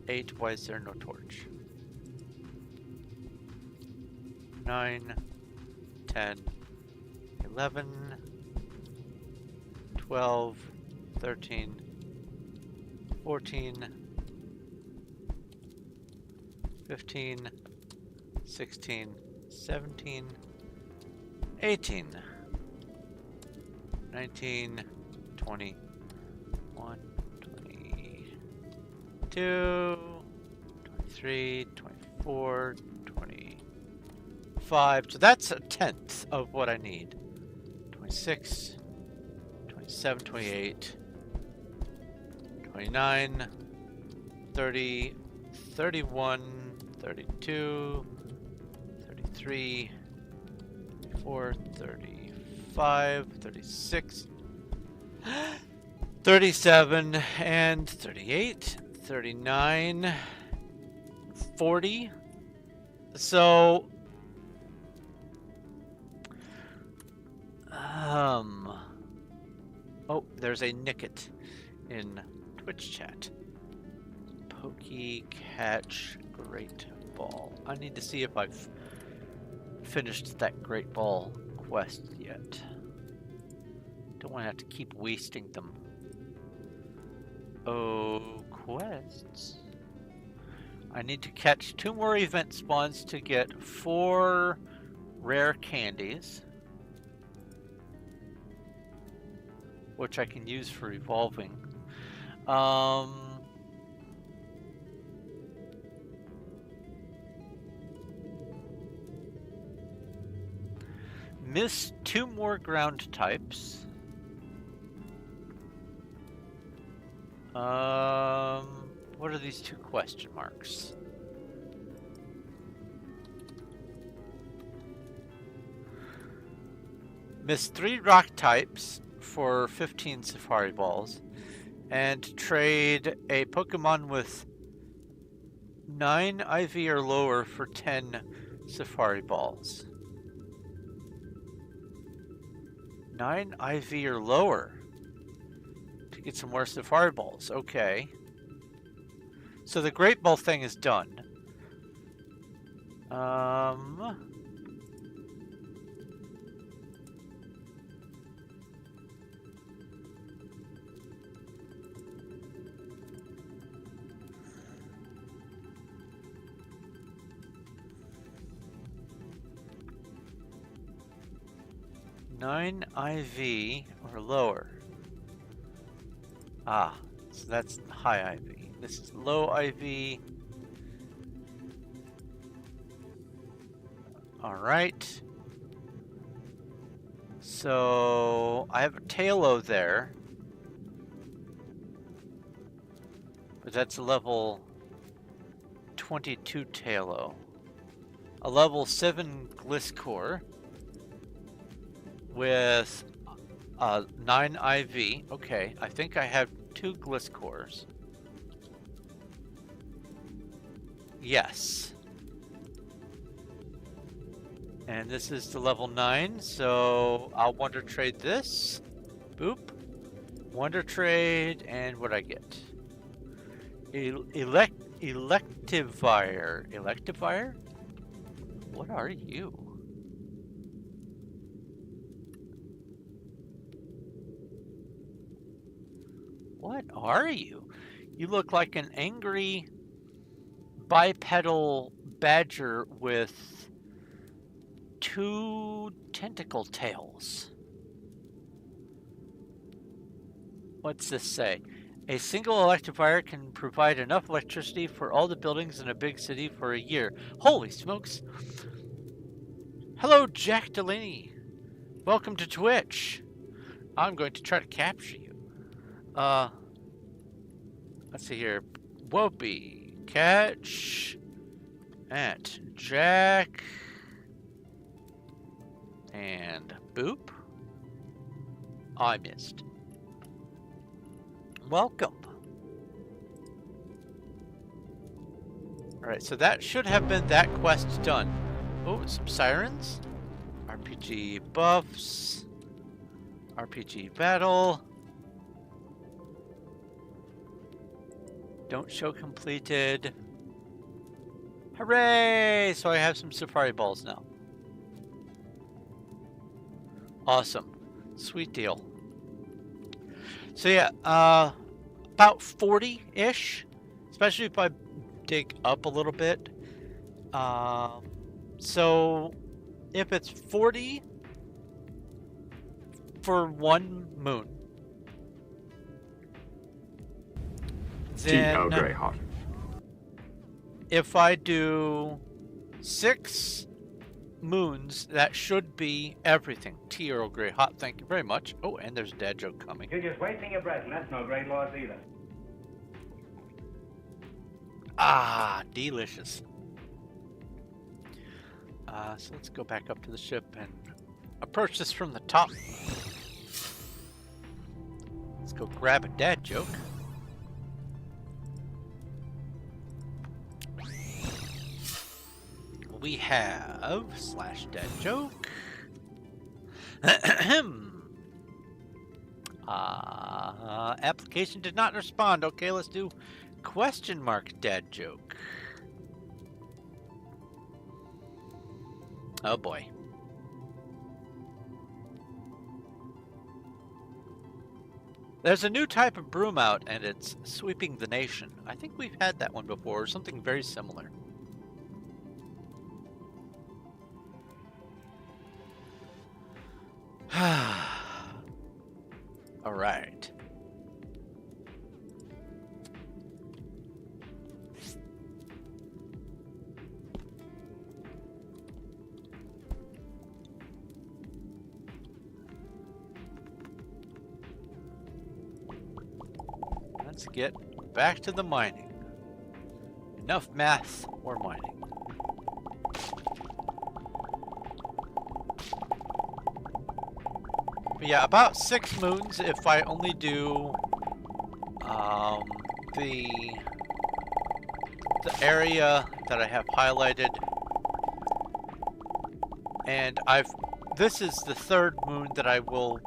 8. Why is there no torch? 9, 10, 11, 12, 13, 14, 15, 16, 17, 18, 19, 20, 21, 22, 23, 24, 25. So that's 1/10 of what I need. 26, 27, 28, 29, 30, 31, 32, 33, 34, 35, 36, 37, and 38, 39, 40. So, oh, there's a Nicket in Twitch chat. Pokey catch great ball. I need to see if I've finished that great ball quest yet. Don't want to have to keep wasting them. Oh, quests. I need to catch 2 more event spawns to get 4 rare candies, which I can use for evolving. Miss 2 more ground types. What are these 2 question marks? Miss 3 rock types for 15 safari balls, and trade a Pokemon with 9 IV or lower for 10 safari balls. 9 IV or lower to get some more safari balls. Okay. So the great ball thing is done. 9 IV or lower. Ah, so that's high IV. This is low IV. Alright. So I have a Tailo there. But that's a level 22 Tailo. A level 7 Gliscor with 9 IV. Okay, I think I have 2 Gliscors. Yes. And this is the level 9, so I'll Wonder Trade this. Boop. Wonder Trade, and what I get? Electivire. Electivire? What are you? What are you? You look like an angry bipedal badger with 2 tentacle tails. What's this say? A single Electivire can provide enough electricity for all the buildings in a big city for a year. Holy smokes! Hello, Jack Delaney. Welcome to Twitch. I'm going to try to capture you. Let's see here. Whoopi, catch, at Jack, and boop. I missed. Welcome. Alright, so that should have been that quest done. Oh, some sirens. RPG buffs. RPG battle. Don't show completed. Hooray! So I have some safari balls now. Awesome. Sweet deal. So yeah, about 40-ish. Especially if I dig up a little bit. So if it's 40 for one moon, then if I do 6 moons, that should be everything. Tea Earl Grey hot, thank you very much. Oh, and there's a dad joke coming. You're just wasting your breath, and that's no great loss either. Ah, delicious. So let's go back up to the ship and approach this from the top. Let's go grab a dad joke. We have slash dad joke. Application did not respond. Okay, let's do question mark dad joke. Oh boy. There's a new type of broom out and it's sweeping the nation. I think we've had that one before, or something very similar. All right. Let's get back to the mining. Enough math or mining. But yeah, about 6 moons if I only do the area that I have highlighted. And this is the 3rd moon that I will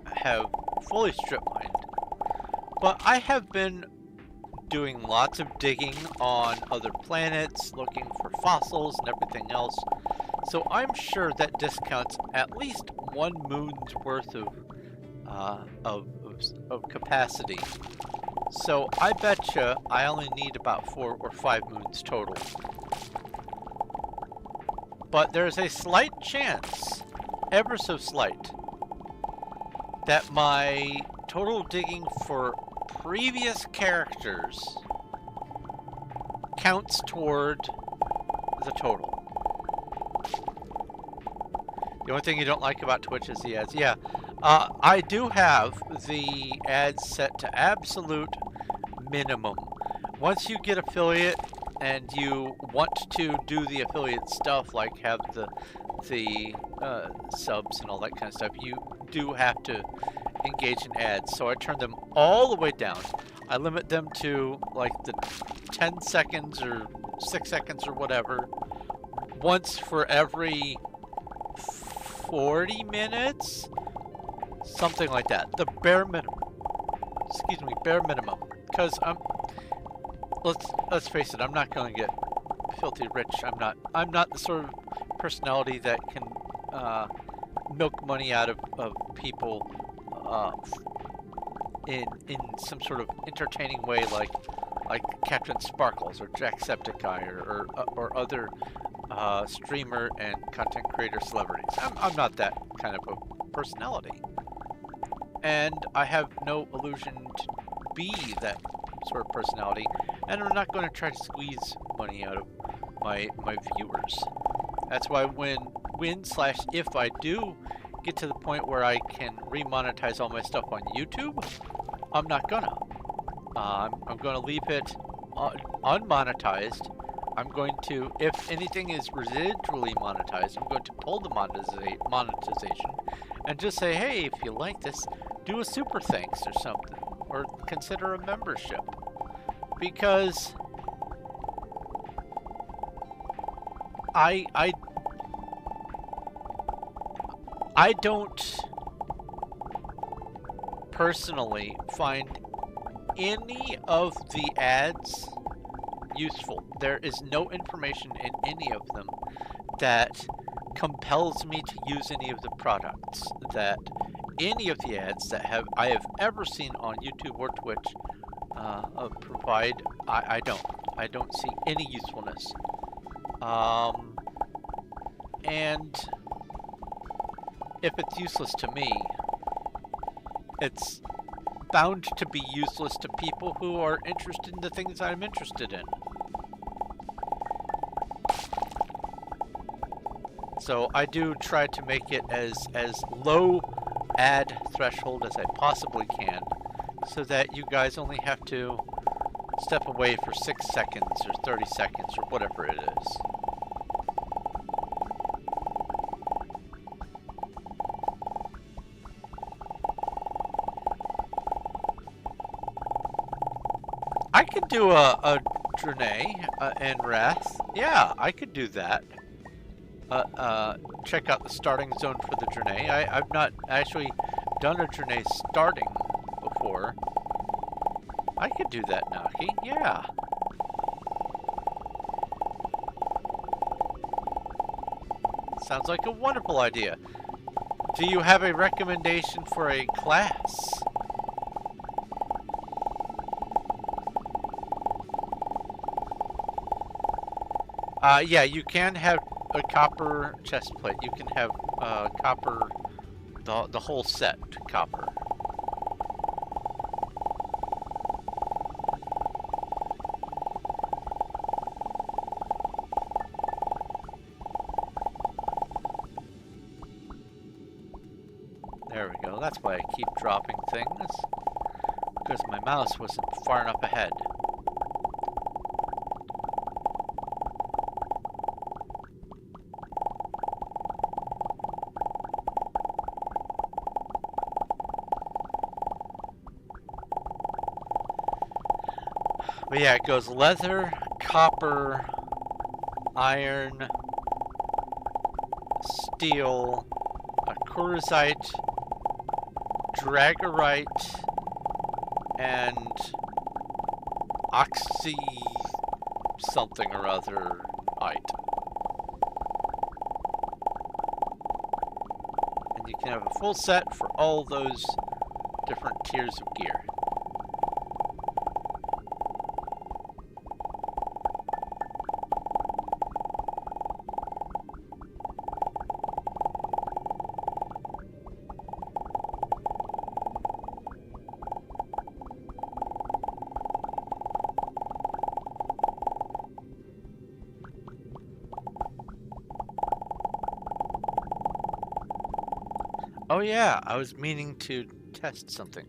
have fully strip mined. But I have been doing lots of digging on other planets, looking for fossils and everything else. So I'm sure that discounts at least 1 moon's worth of capacity. So I betcha I only need about 4 or 5 moons total. But there's a slight chance, ever so slight, that my total digging for previous characters counts toward the total. The only thing you don't like about Twitch is the ads. Yeah, I do have the ads set to absolute minimum. Once you get affiliate and you want to do the affiliate stuff, like have the subs and all that kind of stuff, you do have to engage in ads. So I turn them all the way down. I limit them to like the 10 seconds or 6 seconds or whatever. Once for every 40 minutes? Something like that. The bare minimum. Excuse me, bare minimum. Because let's face it, I'm not going to get filthy rich. I'm not the sort of personality that can milk money out of people in some sort of entertaining way, like Captain Sparkles or Jacksepticeye or other streamer and content creator celebrities. I'm not that kind of a personality, and I have no illusion to be that sort of personality, and I'm not going to try to squeeze money out of my viewers. That's why if I do get to the point where I can remonetize all my stuff on YouTube, I'm not gonna. I'm gonna leave it unmonetized. I'm going to, if anything is residually monetized, I'm going to pull the monetization and just say, hey, if you like this, do a super thanks or something, or consider a membership. Because I don't personally find any of the ads useful. There is no information in any of them that compels me to use any of the products. That any of the ads that I have ever seen on YouTube or Twitch provide. I don't see any usefulness. And if it's useless to me, it's bound to be useless to people who are interested in the things I'm interested in. So I do try to make it as low ad threshold as I possibly can, so that you guys only have to step away for 6 seconds or 30 seconds or whatever it is. I could do a Drenay and Wrath. Yeah, I could do that. Check out the starting zone for the Drenay. I've not actually done a Drenay starting before. I could do that, Naki. Yeah. Sounds like a wonderful idea. Do you have a recommendation for a class? Yeah, you can have a copper chest plate. You can have copper, the whole set copper. There we go. That's why I keep dropping things, because my mouse wasn't far enough ahead. But yeah, it goes leather, copper, iron, steel, kurzite, dragarite, and oxy something or other-ite. And you can have a full set for all those different tiers of gear. Oh yeah, I was meaning to test something.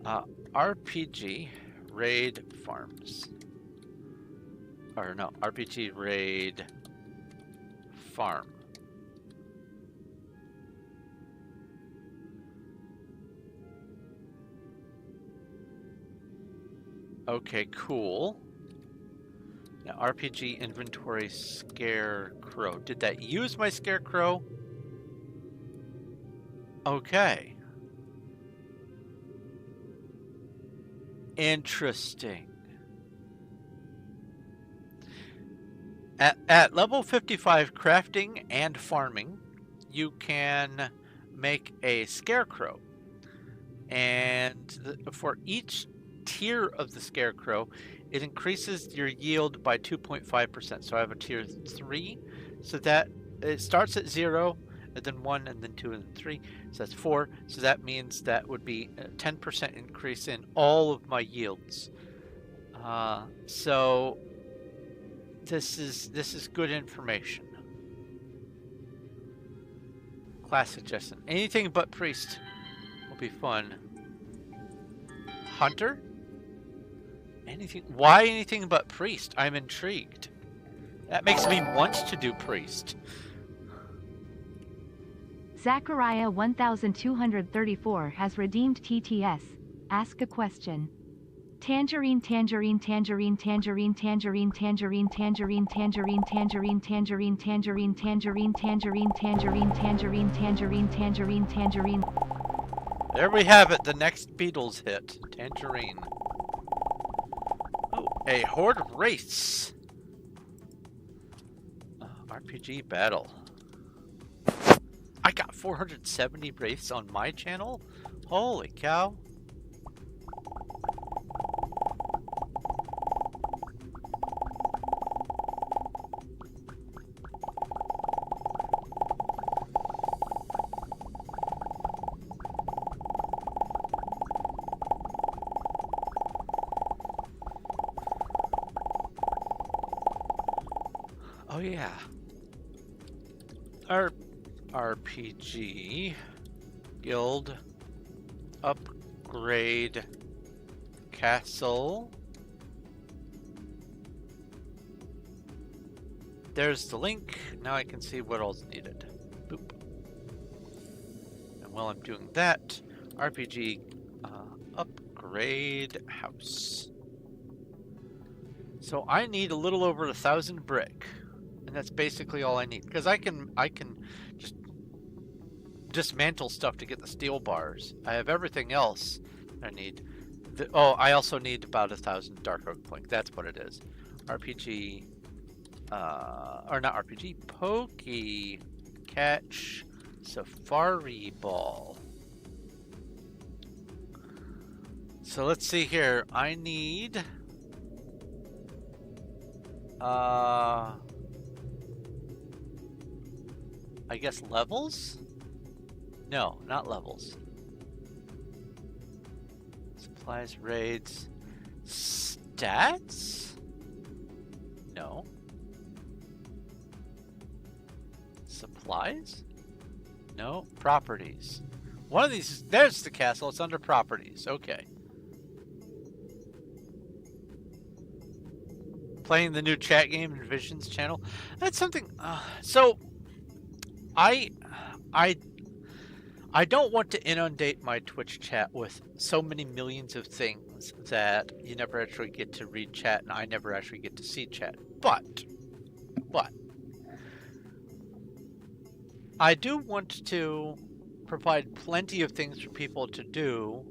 RPG Raid Farms. Or no, RPG Raid Farm. Okay, cool. Now RPG Inventory Scarecrow. Did that use my Scarecrow? Okay. Interesting. At level 55 crafting and farming, you can make a scarecrow. And for each tier of the scarecrow, it increases your yield by 2.5%. So I have a tier 3, so that it starts at 0, and then 1, and then 2, and then 3. So that's 4. So that means that would be a 10% increase in all of my yields. So this is good information. Class suggestion. Anything but priest will be fun. Hunter? Anything? Why anything but priest? I'm intrigued. That makes me want to do priest. Zachariah 1234 has redeemed TTS. Ask a question. Tangerine, tangerine, tangerine, tangerine, tangerine, tangerine, tangerine, tangerine, tangerine, tangerine, tangerine, tangerine, tangerine, tangerine, tangerine, tangerine, tangerine, tangerine. There we have it, the next Beatles hit. Tangerine. Oh, a horde race. RPG battle. I got 470 wraiths on my channel? Holy cow. Oh yeah. Our RPG guild upgrade castle. There's the link. Now I can see what all's needed. Boop. And while I'm doing that, RPG upgrade house. So I need a little over 1,000 brick. And that's basically all I need, because I can just dismantle stuff to get the steel bars. I have everything else I need. I also need about 1,000 dark oak plank. That's what it is. RPG, or not RPG, Pokey Catch Safari Ball. So let's see here. I need I guess levels? No, not levels. Supplies, raids, stats? No. Supplies? No. Properties. One of these, there's the castle, it's under properties, okay. Playing the new chat game in Visions channel. That's something, so I don't want to inundate my Twitch chat with so many millions of things that you never actually get to read chat and I never actually get to see chat. But I do want to provide plenty of things for people to do.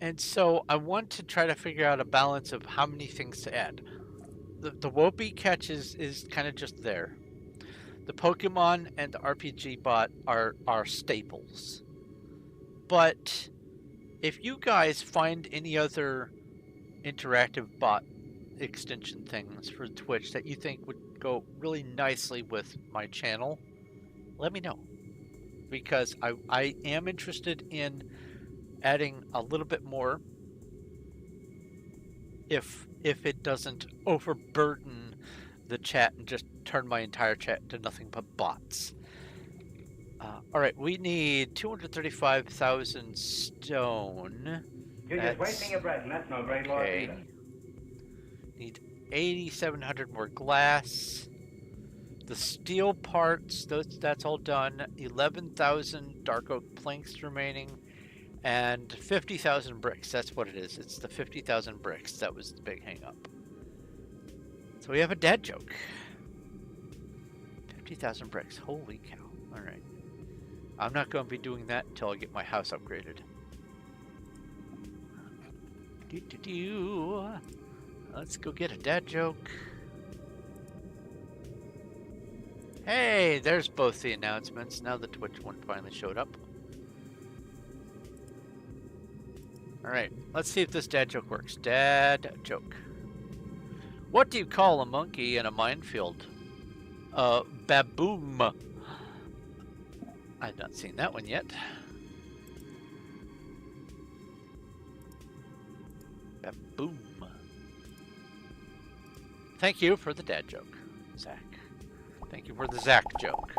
And so I want to try to figure out a balance of how many things to add. The Wopey catch is kind of just there. The Pokemon and the RPG bot are staples. But if you guys find any other interactive bot extension things for Twitch that you think would go really nicely with my channel, let me know. Because I am interested in adding a little bit more if it doesn't overburden the chat and just turn my entire chat to nothing but bots. Alright, we need 235,000 stone. You're just wasting your breath, and that's no great loss either. Need 8,700 more glass. The steel parts, that's all done. 11,000 dark oak planks remaining. And 50,000 bricks. That's what it is. It's the 50,000 bricks. That was the big hang up. So we have a dad joke. 50,000 bricks. Holy cow. Alright. I'm not going to be doing that until I get my house upgraded. Let's go get a dad joke. Hey, there's both the announcements. Now the Twitch one finally showed up. Alright, let's see if this dad joke works. Dad joke. What do you call a monkey in a minefield? Baboom. I've not seen that one yet. Baboom. Thank you for the dad joke, Zach. Thank you for the Zach joke.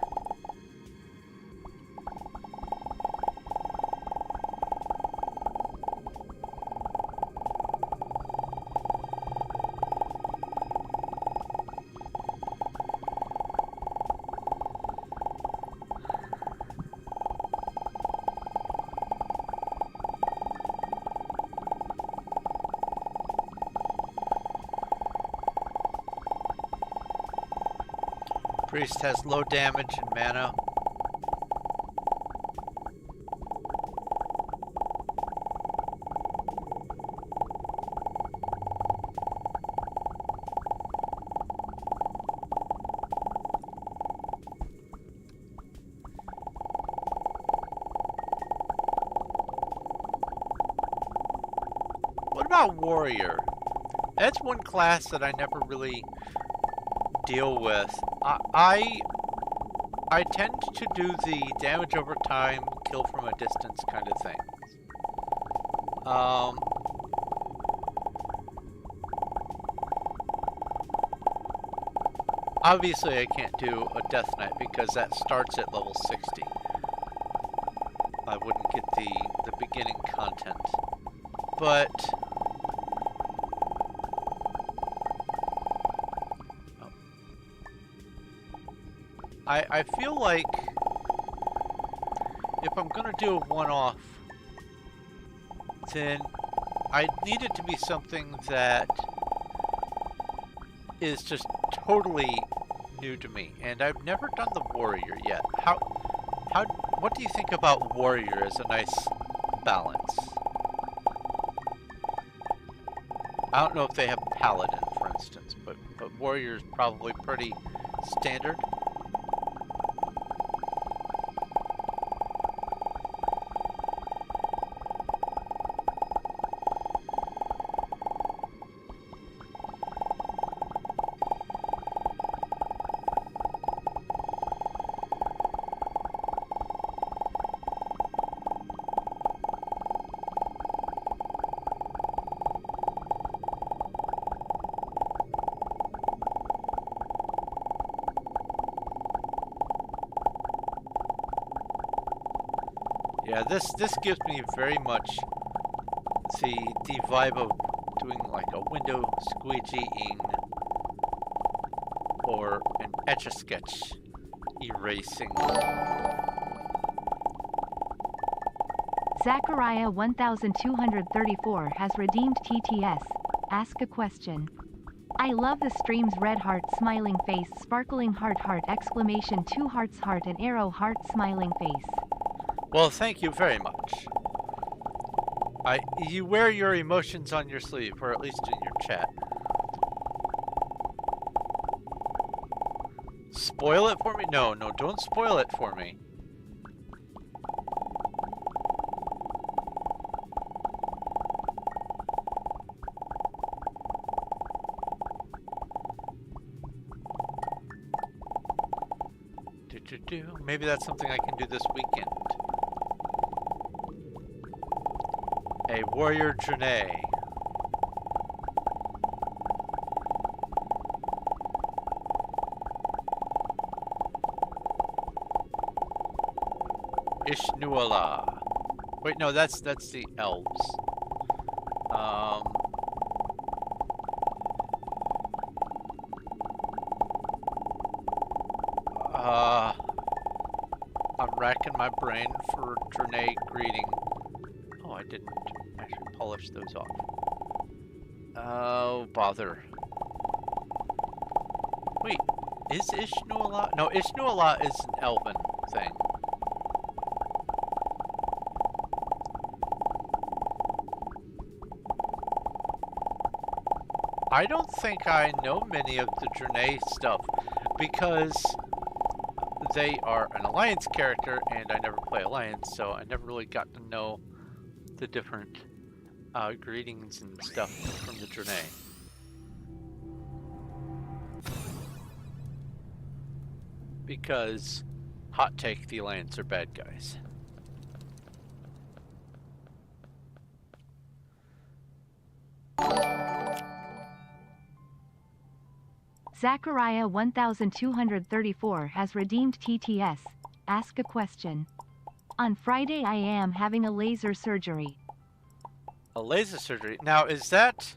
Priest has low damage and mana. What about Warrior? That's one class that I never really deal with. I tend to do the damage over time, kill from a distance kind of thing. Obviously I can't do a Death Knight because that starts at level 60. I wouldn't get the beginning content. But I feel like if I'm gonna do a one-off, then I need it to be something that is just totally new to me, and I've never done the Warrior yet. What do you think about Warrior as a nice balance? I don't know if they have Paladin, for instance, but Warrior is probably pretty standard. Yeah, this gives me very much the vibe of doing like a window squeegeeing or an Etch-a-Sketch erasing. Zachariah 1234 has redeemed TTS. Ask a question. I love the stream's red heart smiling face sparkling heart exclamation 2 hearts heart and arrow heart smiling face. Well, thank you very much. You wear your emotions on your sleeve, or at least in your chat. Spoil it for me? No, don't spoil it for me. Maybe that's something I can do this weekend. A warrior journey. Ishnuala. Wait, no, that's the elves. I'm racking my brain for journey greeting. Oh, I didn't actually polish those off. Oh, bother. Wait, is Ishnuala? No, Ishnuala is an elven thing. I don't think I know many of the journey stuff because they are an Alliance character and I never play Alliance, so I never really got to know the different greetings and stuff from the journey. Because, hot take, the Alliance are bad guys. Zachariah 1234 has redeemed TTS. Ask a question. On Friday I am having a laser surgery. A laser surgery? Now, is that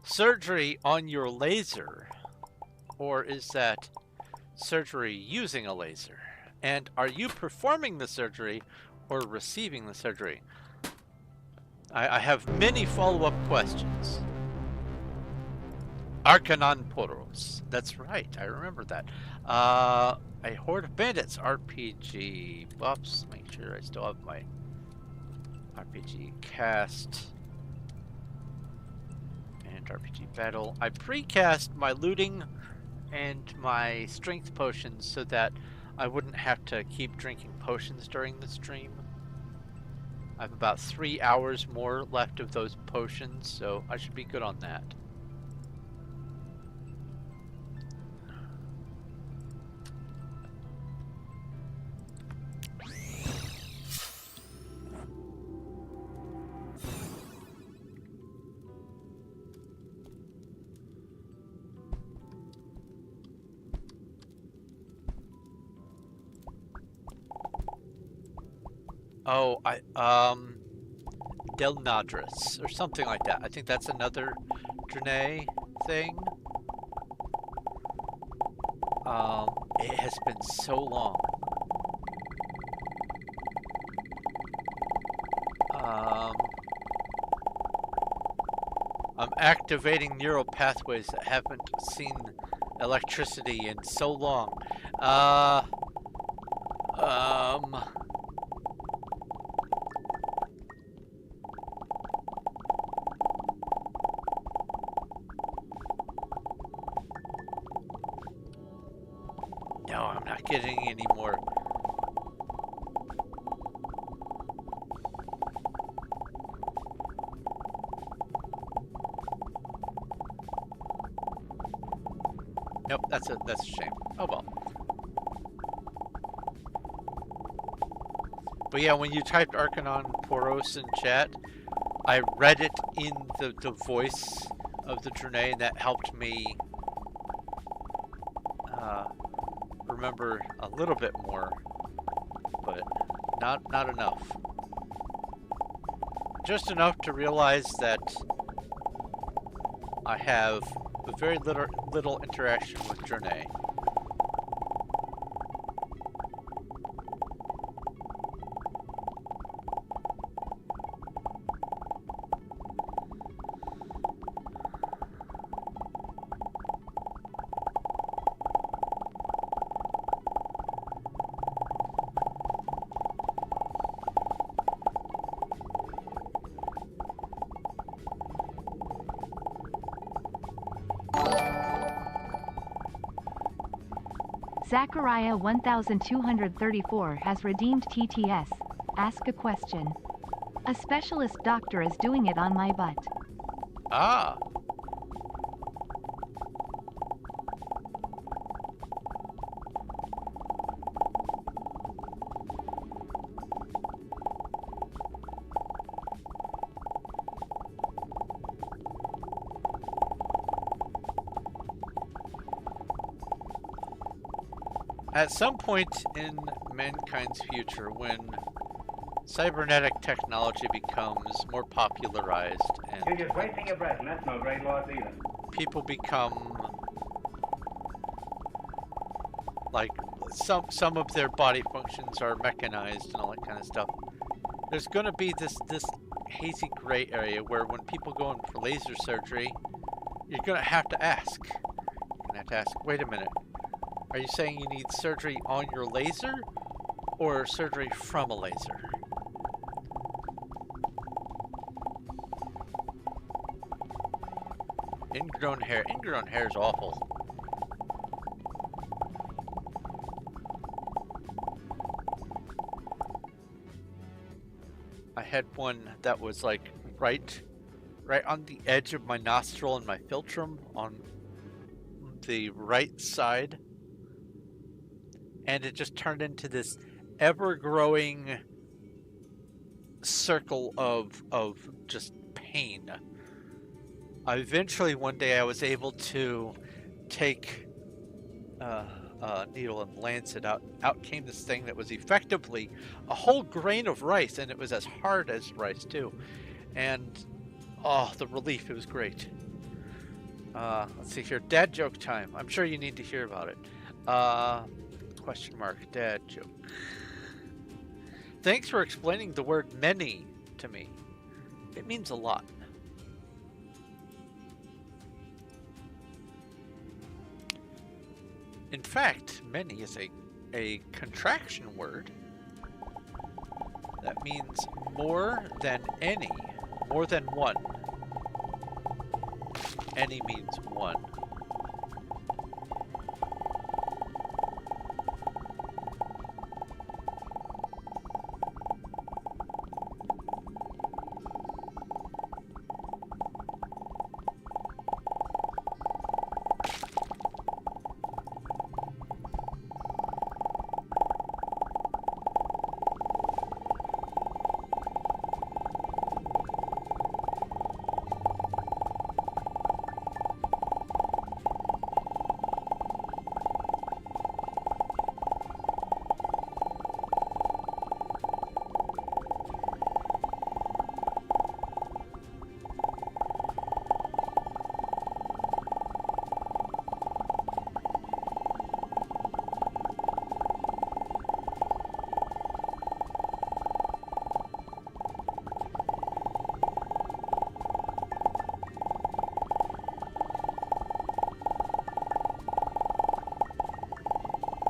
surgery on your laser? Or is that surgery using a laser? And are you performing the surgery or receiving the surgery? I have many follow-up questions. Arcanon Poros. That's right. I remember that. A Horde of Bandits RPG. Whoops. Make sure I still have my RPG cast and RPG battle. I precast my looting and my strength potions so that I wouldn't have to keep drinking potions during the stream. I have about 3 hours more left of those potions, so I should be good on that. Oh, Del Nadris, or something like that. I think that's another Draenei thing. It has been so long. I'm activating neural pathways that haven't seen electricity in so long. No, I'm not getting any more. Nope, that's a shame. Oh well. But yeah, when you typed Arcanon Poros in chat, I read it in the voice of the Draenei, and that helped me remember a little bit more, but not enough. Just enough to realize that I have very little interaction with Draenei. Zachariah 1234 has redeemed TTS. Ask a question. A specialist doctor is doing it on my butt. Ah. At some point in mankind's future, when cybernetic technology becomes more popularized and You're just wasting your breath, and that's no great loss either. people become like some of their body functions are mechanized and all that kind of stuff, there's going to be this hazy gray area where when people go in for laser surgery, you're going to have to ask. You're going to have to ask, wait a minute. Are you saying you need surgery on your laser or surgery from a laser? Ingrown hair. Ingrown hair is awful. I had one that was like right on the edge of my nostril and my philtrum on the right side. And it just turned into this ever-growing circle of just pain. Eventually, one day, I was able to take a needle and lance it out. Out came this thing that was effectively a whole grain of rice, and it was as hard as rice, too. And, oh, the relief, it was great. Let's see here. Dad joke time. I'm sure you need to hear about it. Question mark, dad joke. Thanks for explaining the word many to me. It means a lot. In fact, many is a contraction word that means more than any, more than one. Any means one.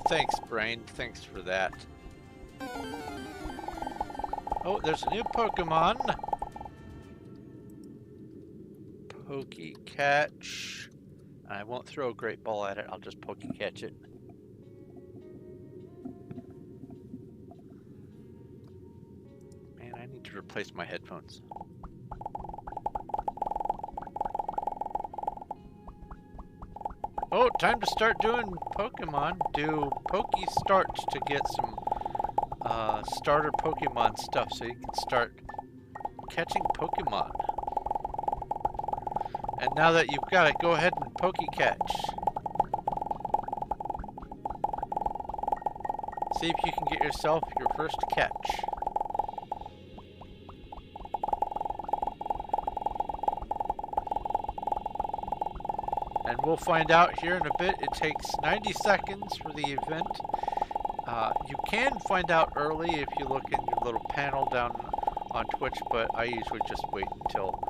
Thanks, Brain. Thanks for that. Oh, there's a new Pokemon. Catch. I won't throw a great ball at it. I'll just catch it. Man, I need to replace my headphones. Oh, time to start doing Pokemon. Do Starts to get some starter Pokemon stuff so you can start catching Pokemon. And now that you've got it, go ahead and catch. See if you can get yourself your first catch. And we'll find out here in a bit. It takes 90 seconds for the event. You can find out early if you look in your little panel down on Twitch, but I usually just wait until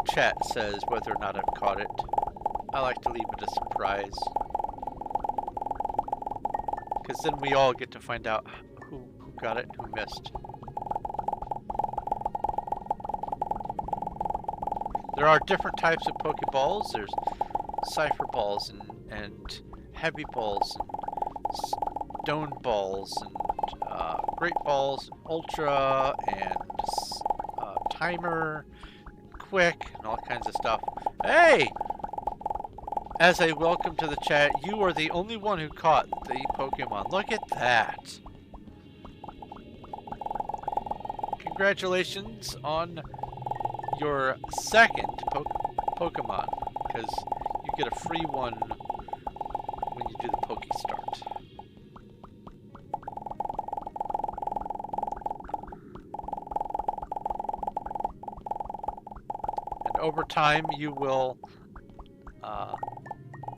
chat says whether or not I've caught it. I like to leave it a surprise. Because then we all get to find out who got it and who missed. There are different types of Pokeballs. There's Cipher Balls and Heavy Balls and Stone Balls and Great Balls and Ultra and Timer and Quick and all kinds of stuff. Hey! As a welcome to the chat, you are the only one who caught the Pokemon. Look at that! Congratulations on your second Pokemon, because you get a free one when you do the Start. And over time you will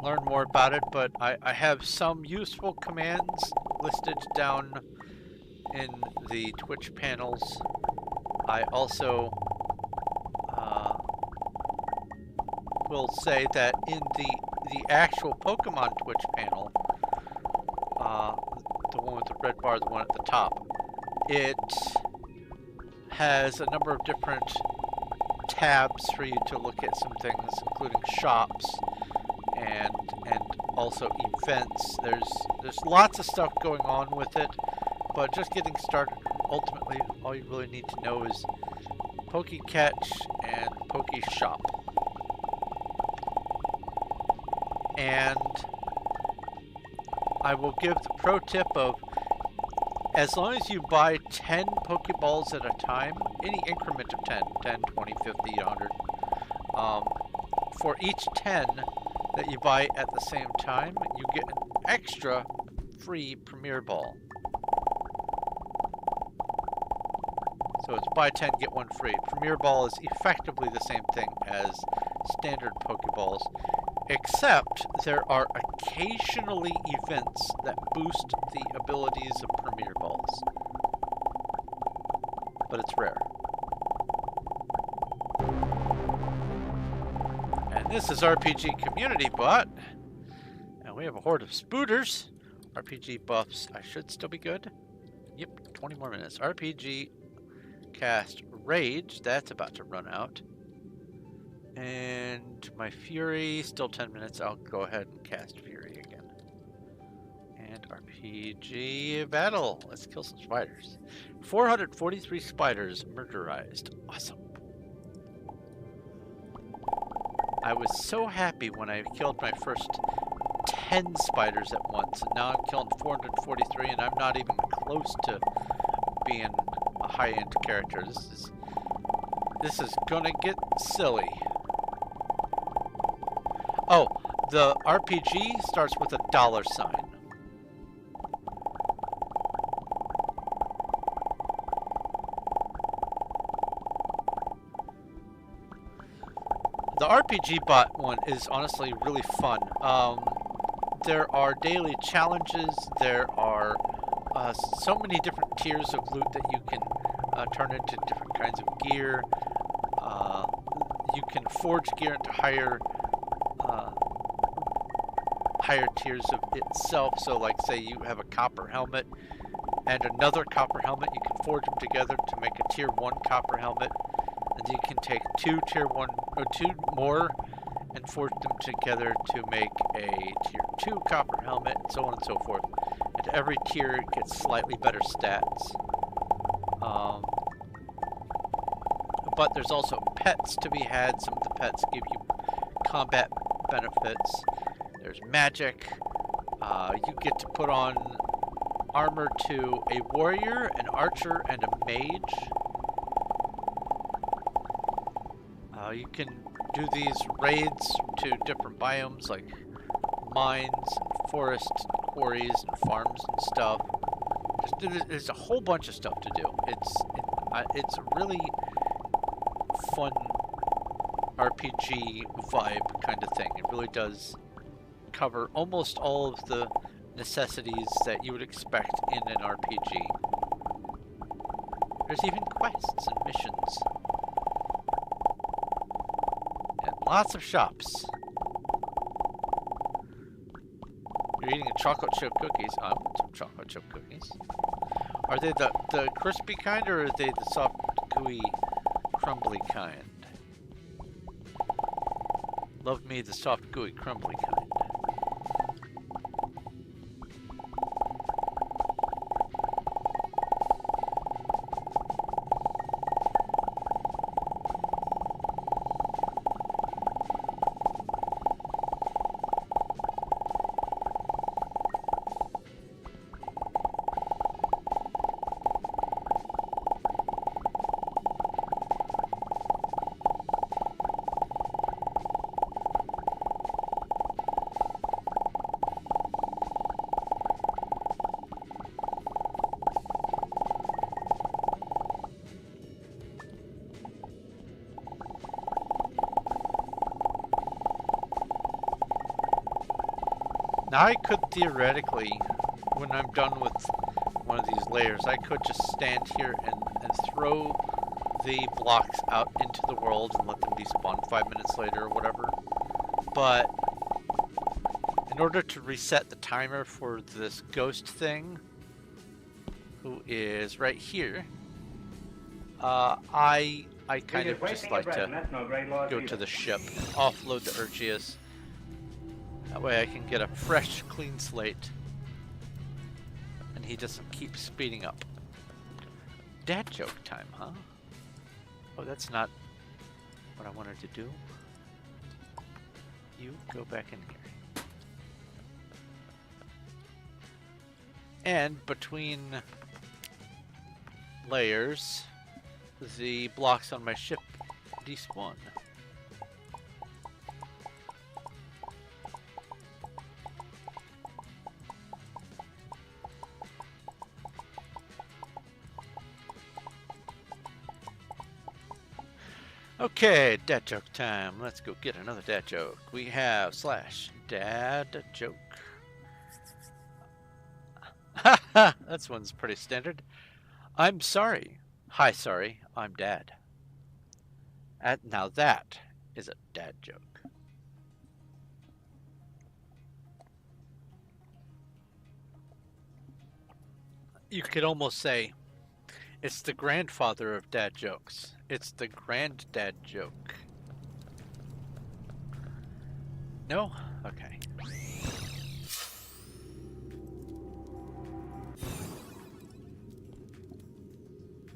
learn more about it, but I have some useful commands listed down in the Twitch panels. I also will say that in the actual Pokemon Twitch panel, the one with the red bar, the one at the top, it has a number of different tabs for you to look at some things, including shops and also events. There's lots of stuff going on with it, but just getting started, ultimately all you really need to know is Catch and Shop. And I will give the pro tip of, as long as you buy 10 Pokeballs at a time, any increment of 10, 20, 50, 100, for each 10 that you buy at the same time, you get an extra free Premier Ball. So it's buy 10, get one free. Premier Ball is effectively the same thing as standard Pokeballs, except there are occasionally events that boost the abilities of Premier Balls. But it's rare. And this is RPG Community Bot, and And we have a horde of spooters. RPG buffs. I should still be good. Yep, 20 more minutes. RPG cast Rage. That's about to run out. And my Fury, still 10 minutes. I'll go ahead and cast Fury again. And RPG Battle. Let's kill some spiders. 443 spiders murderized. Awesome. I was so happy when I killed my first 10 spiders at once, and now I'm killing 443, and I'm not even close to being a high-end character. This is gonna get silly. Oh, the RPG starts with a $sign. The RPG bot one is honestly really fun. There are daily challenges. There are so many different tiers of loot that you can turn into different kinds of gear. You can forge gear into higher tiers of itself. So like say you have a copper helmet and another copper helmet, you can forge them together to make a tier 1 copper helmet. And you can take two tier 1 or 2 more and forge them together to make a tier 2 copper helmet, and so on and so forth. And every tier gets slightly better stats. But there's also pets to be had. Some of the pets give you combat benefits. There's magic. You get to put on armor to a warrior, an archer, and a mage. You can do these raids to different biomes like mines, and forests, and quarries, and farms and stuff. There's a whole bunch of stuff to do. It's a really fun RPG vibe kind of thing. It really does cover almost all of the necessities that you would expect in an RPG. There's even quests and missions. And lots of shops. You're eating a chocolate chip cookies. I want some chocolate chip cookies. Are they the crispy kind, or are they the soft, gooey, crumbly kind? Love me the soft, gooey, crumbly kind. Now I could theoretically, when I'm done with one of these layers, I could just stand here and throw the blocks out into the world and let them despawn 5 minutes later or whatever. But in order to reset the timer for this ghost thing, who is right here, I kind of just like to go to the ship and offload the Urchius. That way I can get a fresh, clean slate. And he doesn't keep speeding up. Dad joke time, huh? Oh, that's not what I wanted to do. You go back in here. And between layers, the blocks on my ship despawn. Okay, dad joke time. Let's go get another dad joke. We have / dad joke. Haha, that one's pretty standard. I'm sorry. Hi, sorry. I'm dad. Now that is a dad joke. You could almost say it's the grandfather of dad jokes. It's the granddad joke. No? Okay.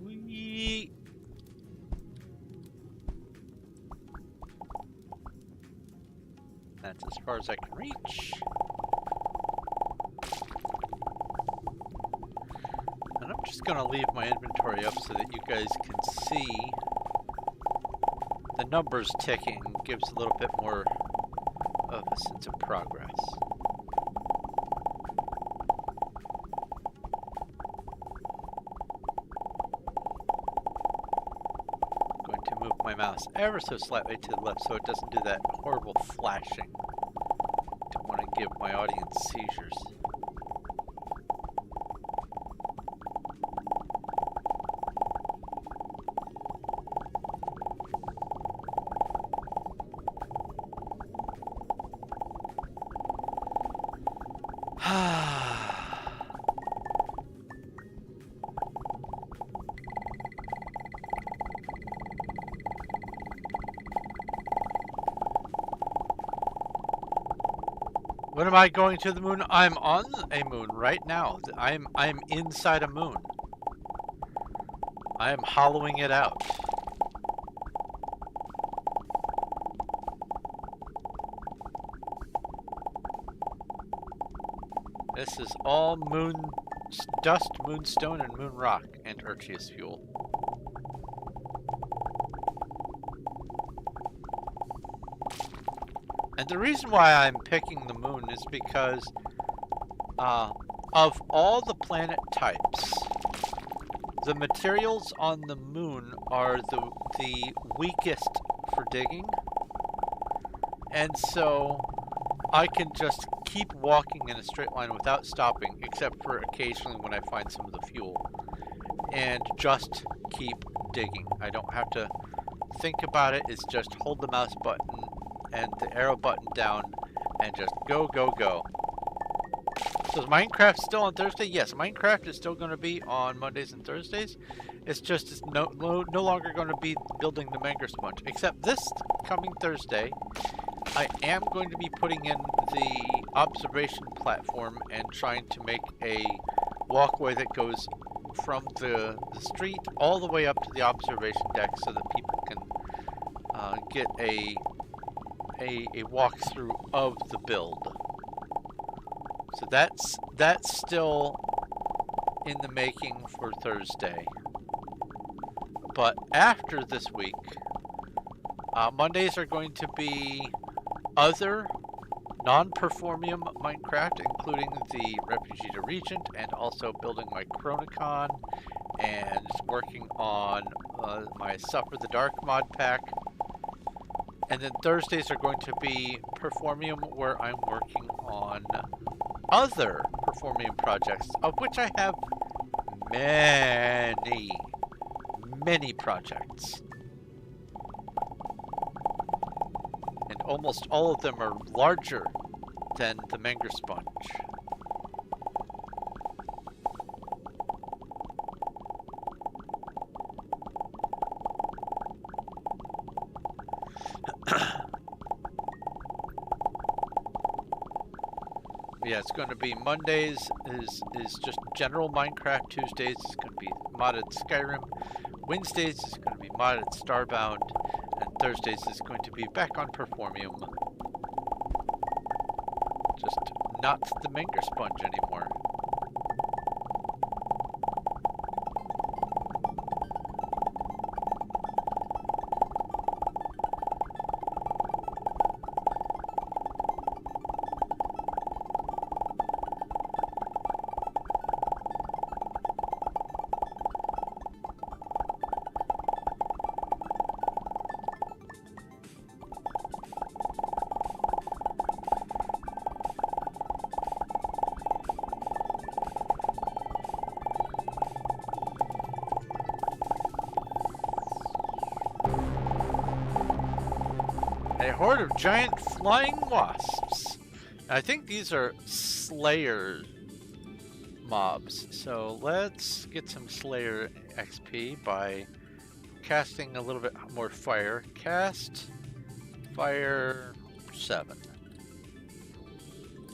Whee! That's as far as I can reach. And I'm just gonna leave my inventory up so that you guys can see the numbers ticking. Gives a little bit more of a sense of progress. I'm going to move my mouse ever so slightly to the left so it doesn't do that horrible flashing. Don't want to give my audience seizures. When am I going to the moon? I'm on a moon right now. I'm inside a moon. I am hollowing it out. This is all moon dust, moonstone, and moon rock, and Urchius fuel. And the reason why I'm picking the moon is because of all the planet types, the materials on the moon are the weakest for digging. And so I can just keep walking in a straight line without stopping, except for occasionally when I find some of the fuel. And just keep digging. I don't have to think about it. It's just hold the mouse button and the arrow button down and just go, go, go. So is Minecraft still on Thursday? Yes, Minecraft is still going to be on Mondays and Thursdays. It's just it's no longer going to be building the Mango Sponge. Except this coming Thursday, I am going to be putting in the observation platform and trying to make a walkway that goes from the street all the way up to the observation deck so that people can get a walkthrough of the build. So that's still in the making for Thursday. But after this week, Mondays are going to be other non-performium Minecraft, including the Refugee to Regent, and also building my Chronicon, and working on my Suffer the Dark mod pack. And then Thursdays are going to be Performium, where I'm working on other Performium projects, of which I have many projects. And almost all of them are larger than the Mango Sponge. Yeah, it's going to be Mondays is just general Minecraft. Tuesdays is going to be modded Skyrim. Wednesdays is going to be modded Starbound. And Thursdays is going to be back on Performium. Just not the Mango Sponge anymore. A horde of giant flying wasps. I think these are Slayer mobs. So let's get some Slayer XP by casting a little bit more fire. Cast fire 7.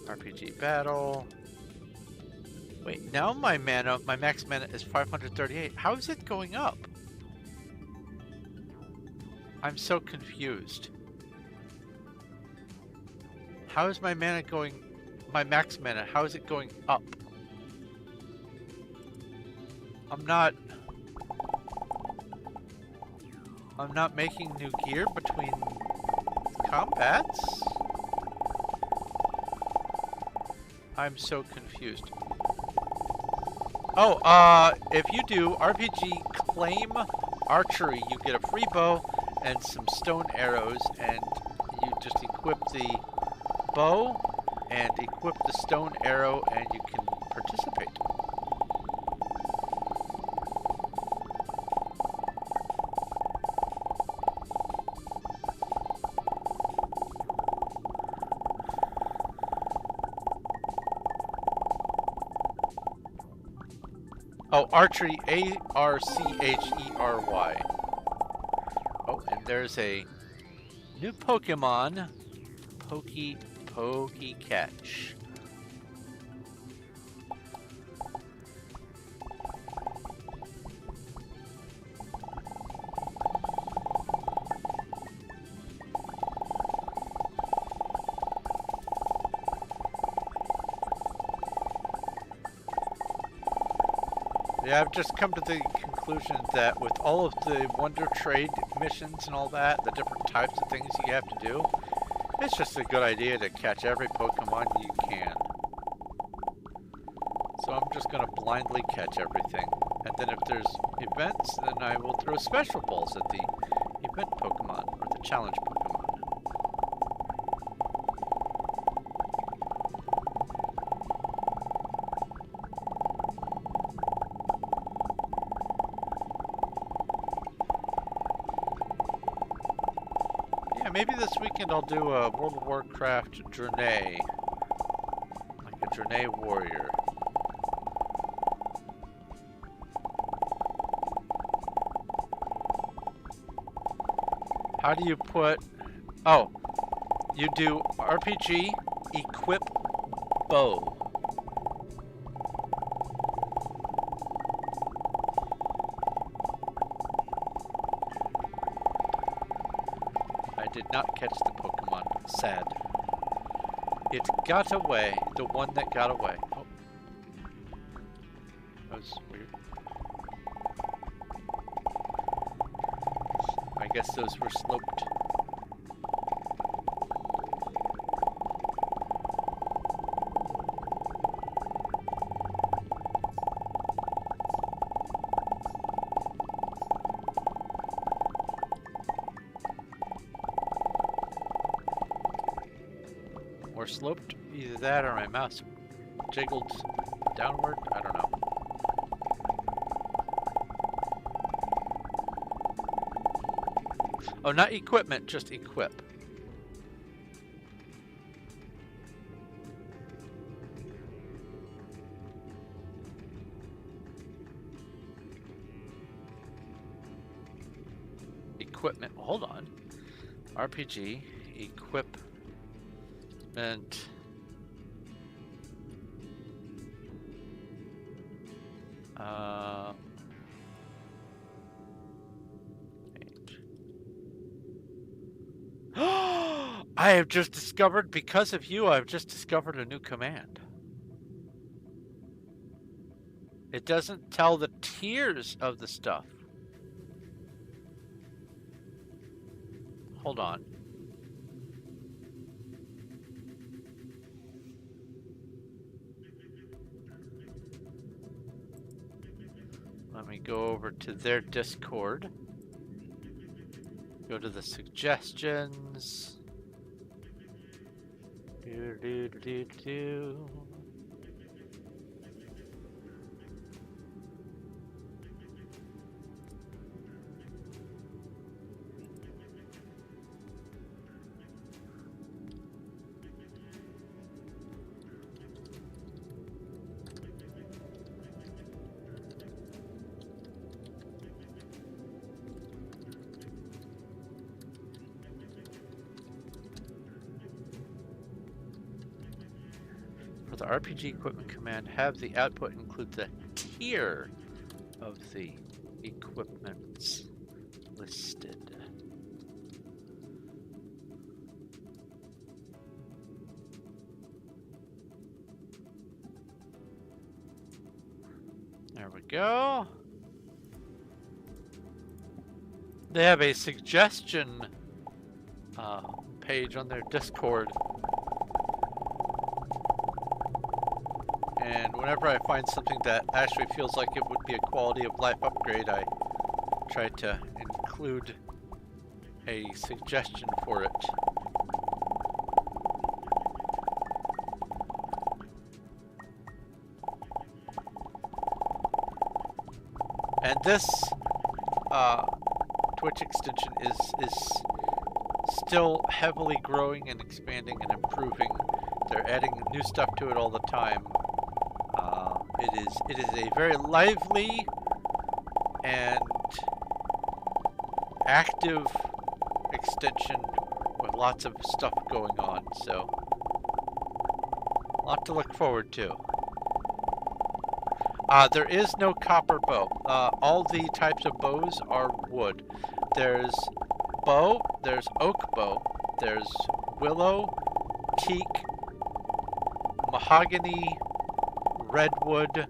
RPG battle. Wait, now my mana, my max mana is 538. How is it going up? I'm so confused. How is my mana going, my max mana, how is it going up? I'm not making new gear between combats? I'm so confused. Oh, if you do RPG claim archery, you get a free bow and some stone arrows, and you just equip the bow and equip the stone arrow and you can participate. Oh, archery, A-R-C-H-E-R-Y. Oh, and there's a new Pokemon, Catch. Yeah, I've just come to the conclusion that with all of the Wonder Trade missions and all that, the different types of things you have to do, it's just a good idea to catch every Pokemon you can. So I'm just going to blindly catch everything. And then if there's events, then I will throw special balls at the event Pokemon, or the challenge Pokemon. Yeah, maybe this weekend I'll do a World of Warcraft Draenei. Like a Draenei warrior. How do you put... Oh, you do RPG, equip, bow. I did not catch the Pokemon. Sad. It got away. The one that got away. Oh. That was weird. I guess those were sloped. Or sloped? Either that or my mouse jiggled downward? I don't know. Oh, not equipment, just equip. Equipment, hold on. RPG, equipment. I have just discovered, because of you, I've just discovered a new command. It doesn't tell the tiers of the stuff. Hold on. Let me go over to their Discord. Go to the suggestions. Do. For the RPG equipment command, have the output include the tier of the equipments listed. There we go. They have a suggestion page on their Discord. And whenever I find something that actually feels like it would be a quality of life upgrade, I try to include a suggestion for it. And this Twitch extension is still heavily growing and expanding and improving. They're adding new stuff to it all the time. It is a very lively and active extension with lots of stuff going on, so a lot to look forward to. There is no copper bow. All the types of bows are wood. There's bow, there's oak bow, there's willow, teak, mahogany, redwood,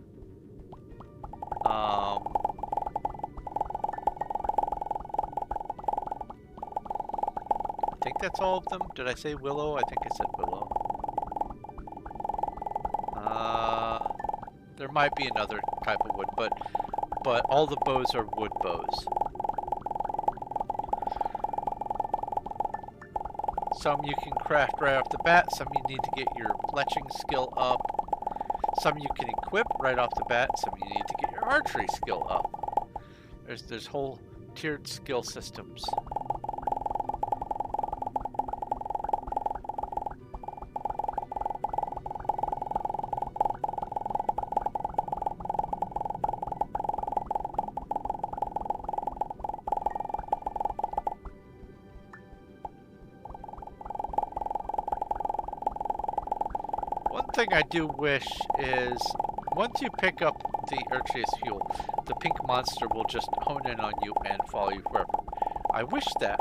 I think that's all of them. Did I say willow? I think I said willow. There might be another type of wood, but all the bows are wood bows. Some you can craft right off the bat, some you need to get your fletching skill up. Some you can equip right off the bat, some you need to get your archery skill up. There's whole tiered skill systems. One thing I do wish is, once you pick up the Urchius fuel, the pink monster will just hone in on you and follow you forever. I wish that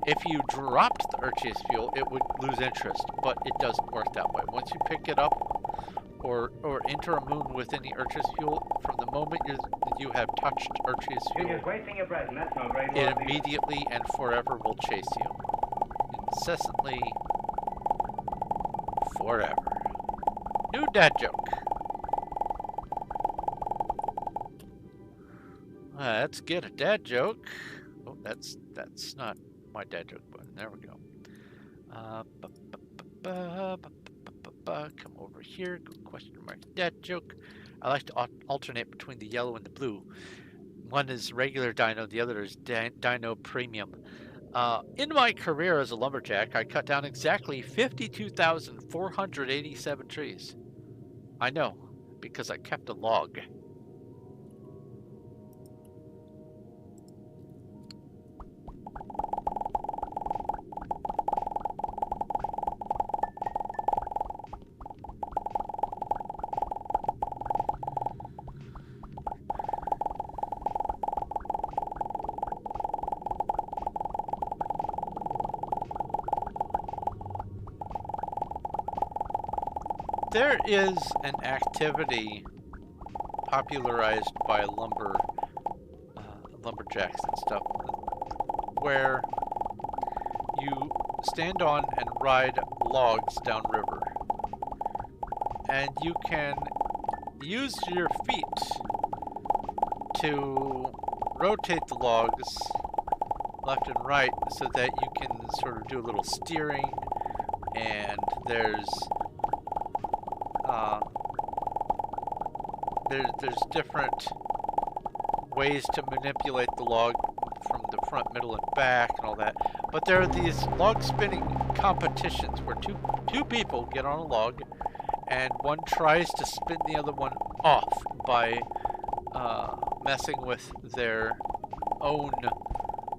if you dropped the Urchius fuel, it would lose interest, but it doesn't work that way. Once you pick it up, or enter a moon with any Urchius fuel, from the moment you have touched Urchius You're fuel, just wasting your breath, and that's no great it loss either. immediately and forever will chase you. Incessantly, forever. New dad joke. Let's get a dad joke. Oh, that's not my dad joke button. There we go. Come over here. Go question mark dad joke. I like to alternate between the yellow and the blue. One is regular dino, the other is dino premium. In my career as a lumberjack, I cut down exactly 52,487 trees. I know, because I kept a log. There is an activity popularized by lumberjacks and stuff, where you stand on and ride logs downriver, and you can use your feet to rotate the logs left and right so that you can sort of do a little steering, and there's different ways to manipulate the log from the front, middle, and back and all that. But there are these log spinning competitions where two people get on a log and one tries to spin the other one off by messing with their own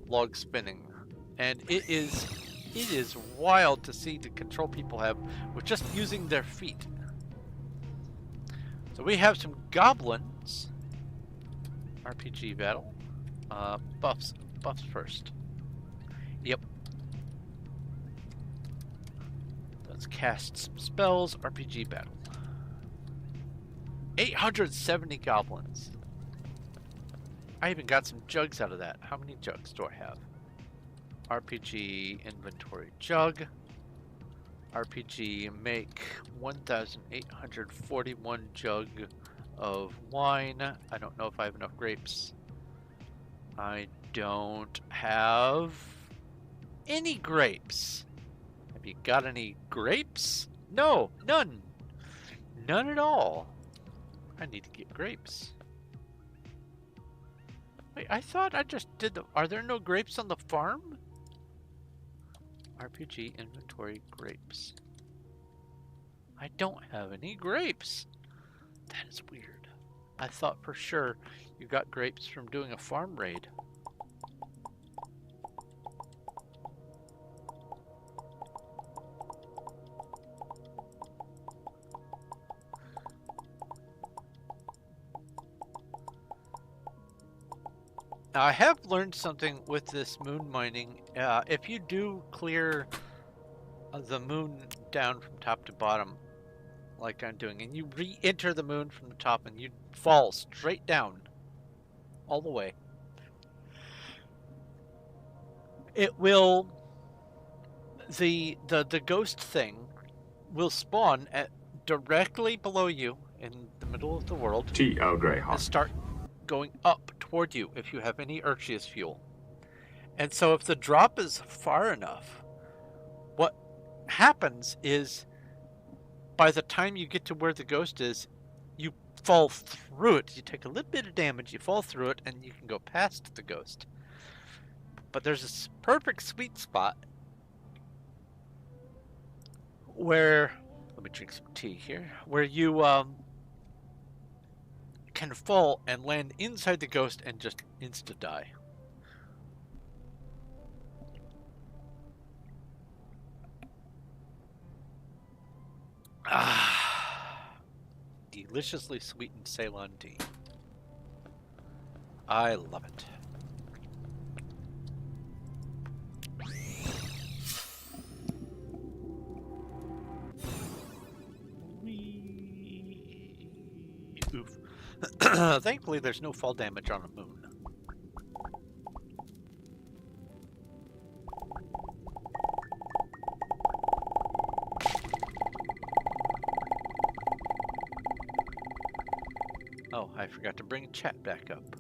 log spinning. And it is wild to see the control people have with just using their feet. So we have some goblins. RPG battle. Buffs first. Yep. Let's cast some spells. RPG battle. 870 goblins. I even got some jugs out of that. How many jugs do I have? RPG inventory jug. RPG make 1,841 jug of wine. I don't know if I have enough grapes. I don't have any grapes. Have you got any grapes? No, none. None at all. I need to get grapes. Wait, I thought I just did the... Are there no grapes on the farm? RPG inventory grapes. I don't have any grapes. That is weird. I thought for sure you got grapes from doing a farm raid. Now, I have learned something with this moon mining. If you do clear the moon down from top to bottom, like I'm doing, and you re-enter the moon from the top and you fall straight down all the way, it will... The ghost thing will spawn at directly below you in the middle of the world and start going up toward you if you have any Arceus fuel. And so if the drop is far enough, what happens is by the time you get to where the ghost is, you fall through it. You take a little bit of damage, you fall through it, and you can go past the ghost. But there's this perfect sweet spot where, let me drink some tea here, where you can fall and land inside the ghost and just insta die. Ah, deliciously sweetened Ceylon tea. I love it. Oof. Thankfully, there's no fall damage on the moon. Oh, I forgot to bring chat back up.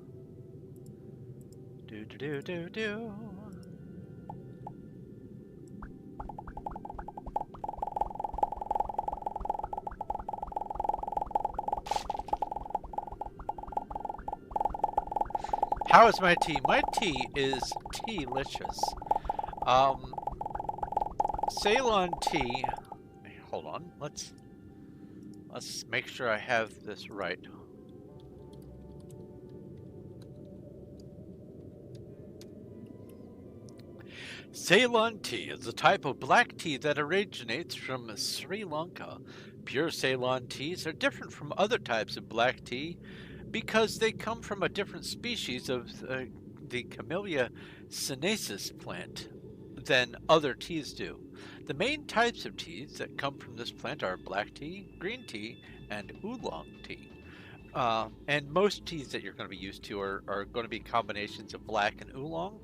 Do do do do do. How is my tea? My tea is tea-licious. Ceylon tea. Hold on. Let's make sure I have this right. Ceylon tea is a type of black tea that originates from Sri Lanka. Pure Ceylon teas are different from other types of black tea because they come from a different species of the Camellia sinensis plant than other teas do. The main types of teas that come from this plant are black tea, green tea, and oolong tea. And most teas that you're going to be used to are going to be combinations of black and oolong,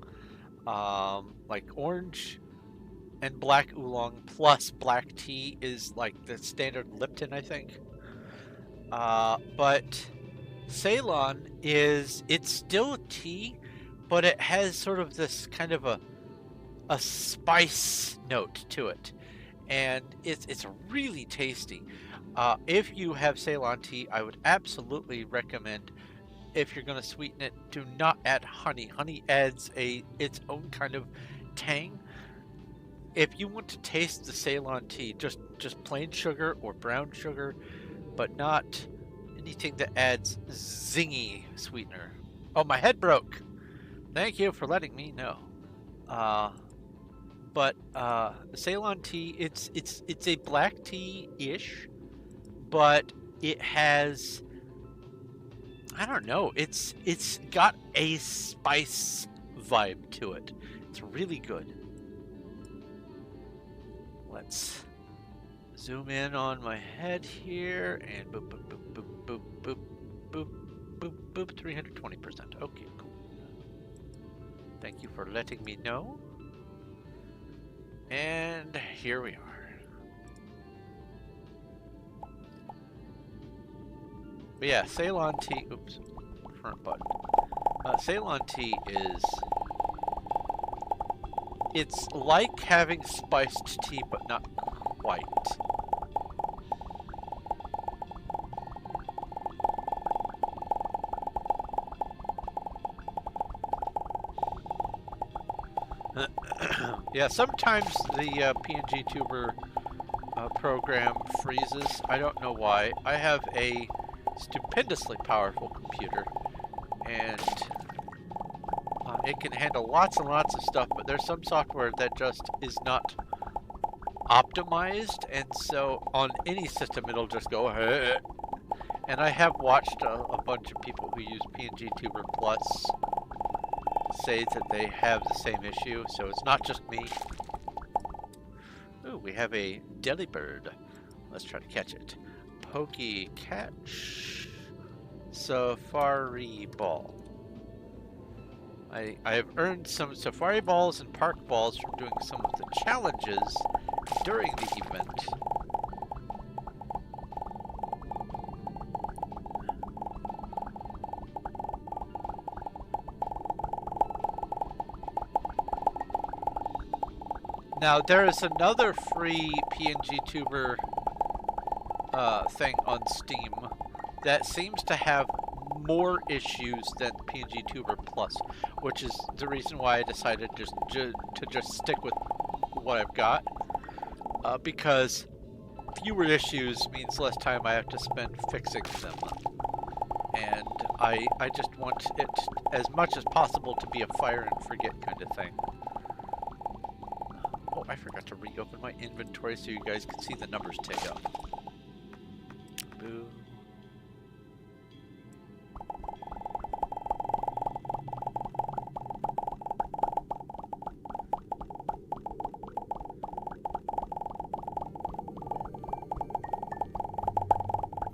like orange and black oolong plus black tea is like the standard Lipton, I think. But Ceylon it's still tea, but it has sort of this kind of a spice note to it, and it's really tasty. If you have Ceylon tea, I would absolutely recommend, if you're going to sweeten it, do not add honey. Honey adds its own kind of tang. If you want to taste the Ceylon tea, just plain sugar or brown sugar, but not anything that adds zingy sweetener. Oh, my head broke. Thank you for letting me know. But Ceylon tea, it's a black tea-ish, but it has, I don't know, it's got a spice vibe to it. It's really good. Let's zoom in on my head here and boop, boop, boop, boop, boop, boop, boop, boop, boop, 320%. Okay, cool. Thank you for letting me know. And here we are. But yeah, Ceylon tea, oops, front button. Ceylon tea is, it's like having spiced tea, but not quite. Yeah, sometimes the PNG Tuber program freezes. I don't know why. I have a stupendously powerful computer, and it can handle lots and lots of stuff, but there's some software that just is not optimized, and so on any system it'll just go "Hey." And I have watched a bunch of people who use PNG Tuber Plus say that they have the same issue, so it's not just me. Ooh, we have a delibird. Let's try to catch it. Pokey catch. Safari ball. I have earned some safari balls and park balls from doing some of the challenges during the event. Now, there is another free PNG Tuber thing on Steam that seems to have more issues than PNG Tuber Plus, which is the reason why I decided to just stick with what I've got, because fewer issues means less time I have to spend fixing them, and I just want it as much as possible to be a fire and forget kind of thing. Oh, I forgot to reopen my inventory so you guys can see the numbers tick up. Boo.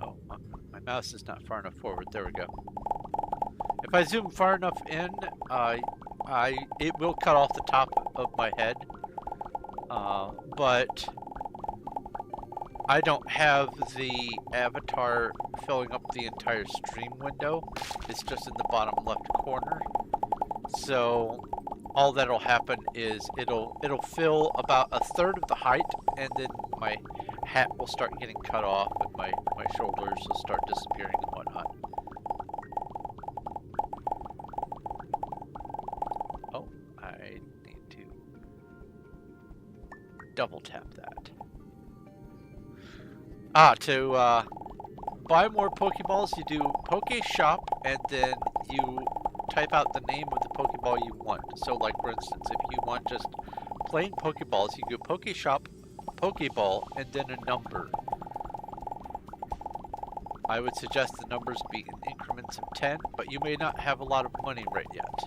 Oh, my mouse is not far enough forward. There we go. If I zoom far enough in, it will cut off the top of my head. But I don't have the avatar filling up the entire stream window. It's just in the bottom left corner. So all that'll happen is it'll fill about a third of the height, and then my hat will start getting cut off and my shoulders will start disappearing and whatnot. Oh, I need to double tap that. To buy more Pokeballs, you do Poke Shop, and then you type out the name of the Pokeball you want. So, like, for instance, if you want just plain Pokeballs, you go Poke Shop, Pokeball, and then a number. I would suggest the numbers be in increments of 10, but you may not have a lot of money right yet.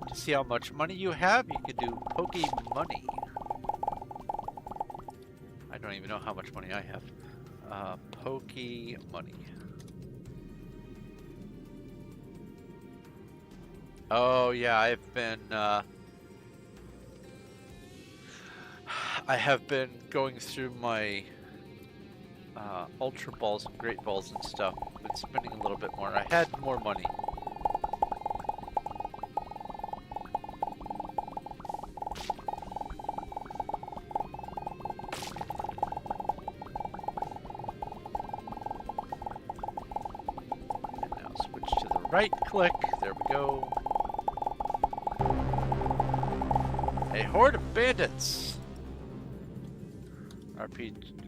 To see how much money you have, you can do Poke Money. I don't even know how much money I have. Poke Money. Oh yeah, I have been going through my Ultra Balls and Great Balls and stuff. Been spending a little bit more. I had more money. Right click, there we go. A horde of bandits.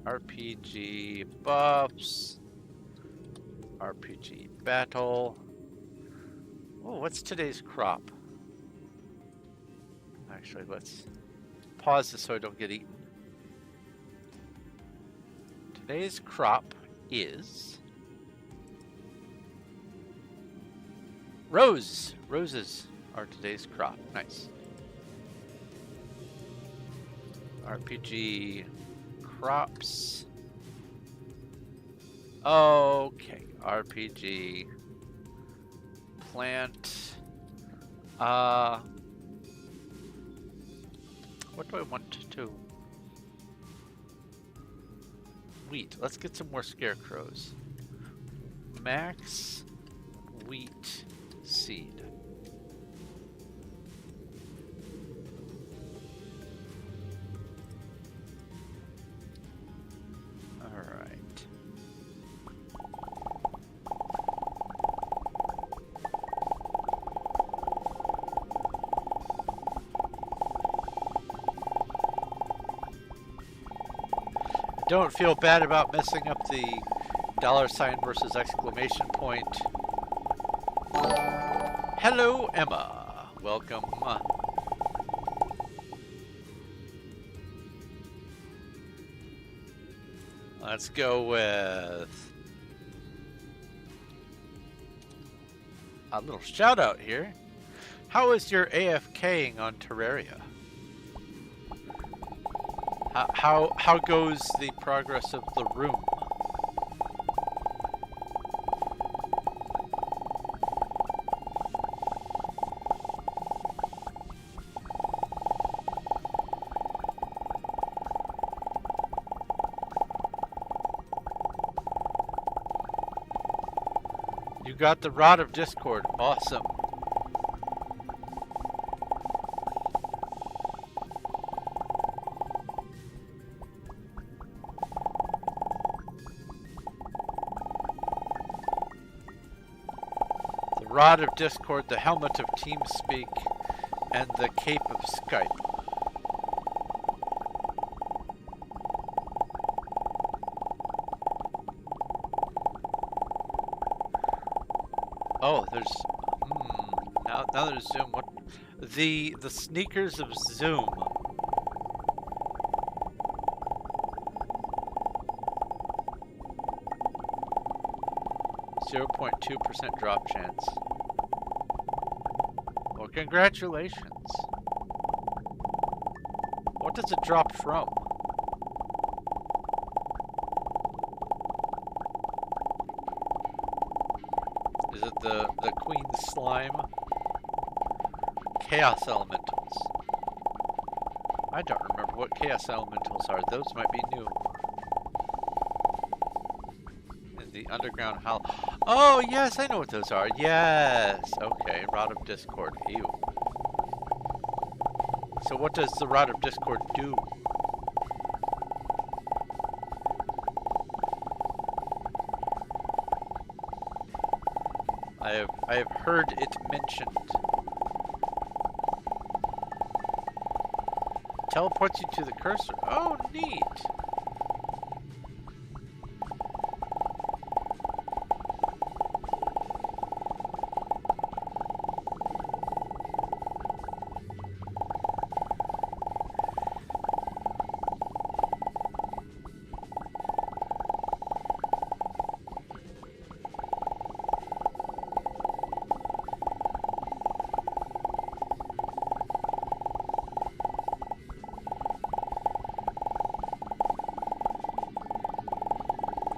RPG buffs. RPG battle. Oh, what's today's crop? Actually, let's pause this so I don't get eaten. Today's crop is rose. Roses are today's crop. Nice. RPG crops. Okay, RPG plant. What do I want to do? Wheat. Let's get some more scarecrows. Max wheat seed. All right. Don't feel bad about messing up the $ versus exclamation point. Hello, Emma. Welcome. Let's go with a little shout out here. How is your AFKing on Terraria? How goes the progress of the room? You got the Rod of Discord. Awesome. Rod of Discord, the helmet of TeamSpeak, and the cape of Skype. Oh, there's now there's Zoom. What the sneakers of Zoom? .2% drop chance. Well, congratulations. What does it drop from? Is it the Queen Slime? Chaos Elementals. I don't remember what Chaos Elementals are. Those might be new. The underground howl. Oh, yes, I know what those are. Yes. Okay, Rod of Discord. Ew. So what does the Rod of Discord do? I have heard it mentioned. Teleports you to the cursor. Oh, neat.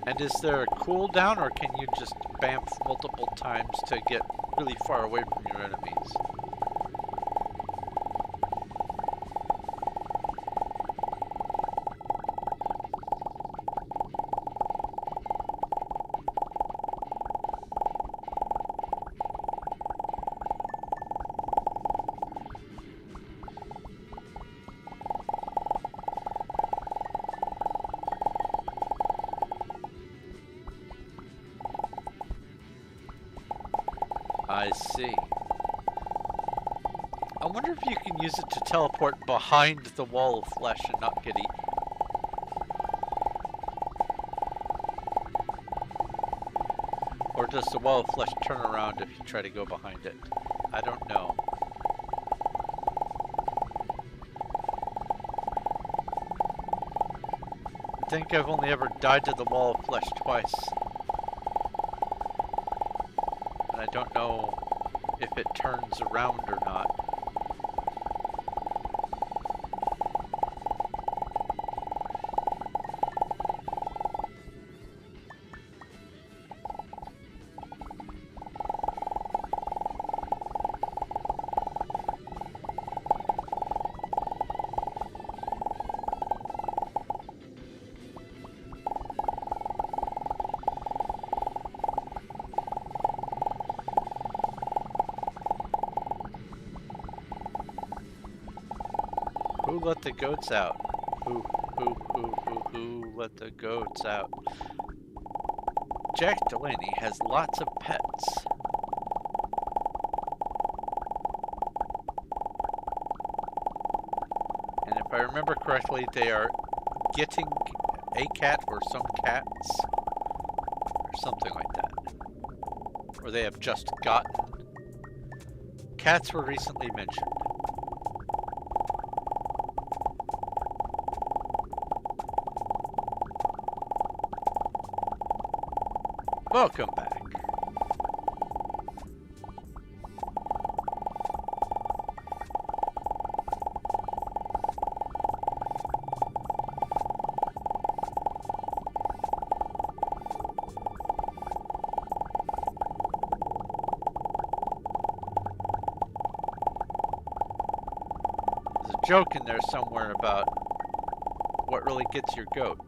And is there a cooldown, or can you just bamf multiple times to get really far away from your enemies? I see. I wonder if you can use it to teleport behind the wall of flesh and not get eaten. Or does the wall of flesh turn around if you try to go behind it? I don't know. think I've only ever died to the wall of flesh twice. And I don't know if it turns around or not. Who let the goats out? Who let the goats out? Jack Delaney has lots of pets. And if I remember correctly, they are getting a cat or some cats. Or something like that. Or they have just gotten. Cats were recently mentioned. Welcome back. There's a joke in there somewhere about what really gets your goat.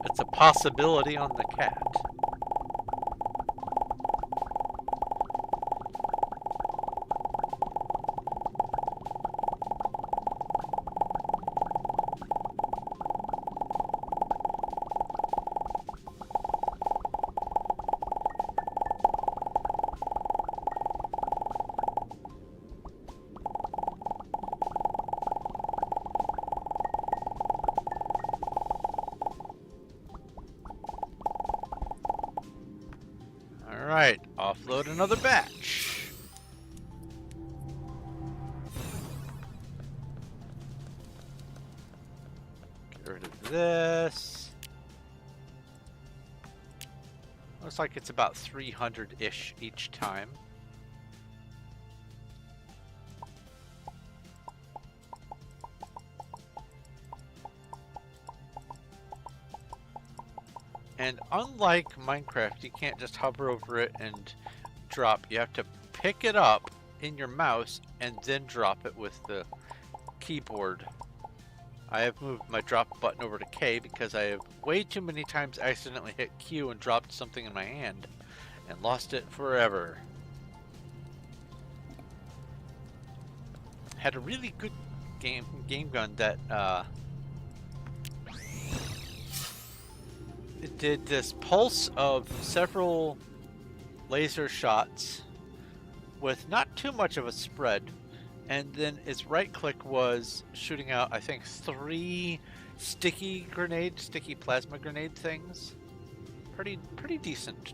It's a possibility on the cat. Alright, offload another batch. Get rid of this. Looks like it's about 300-ish each time. And unlike Minecraft, you can't just hover over it and drop. You have to pick it up in your mouse and then drop it with the keyboard. I have moved my drop button over to K because I have way too many times accidentally hit Q and dropped something in my hand and lost it forever. Had a really good game gun that it did this pulse of several laser shots with not too much of a spread, and then its right click was shooting out, I think, 3 sticky plasma grenade things. Pretty decent.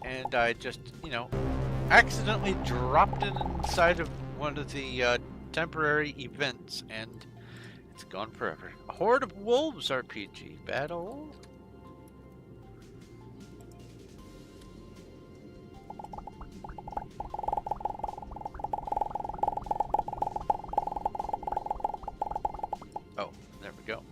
And I just, accidentally dropped it inside of one of the temporary events, and it's gone forever. A Horde of Wolves RPG battle. Oh, there we go.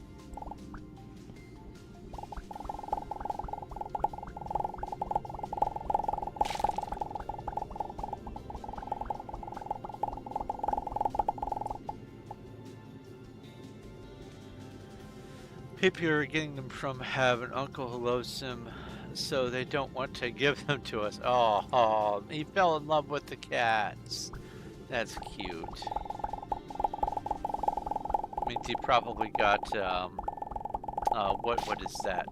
People are getting them from have an uncle who loves him, so they don't want to give them to us. Oh, he fell in love with the cats. That's cute. Means he probably got what is that?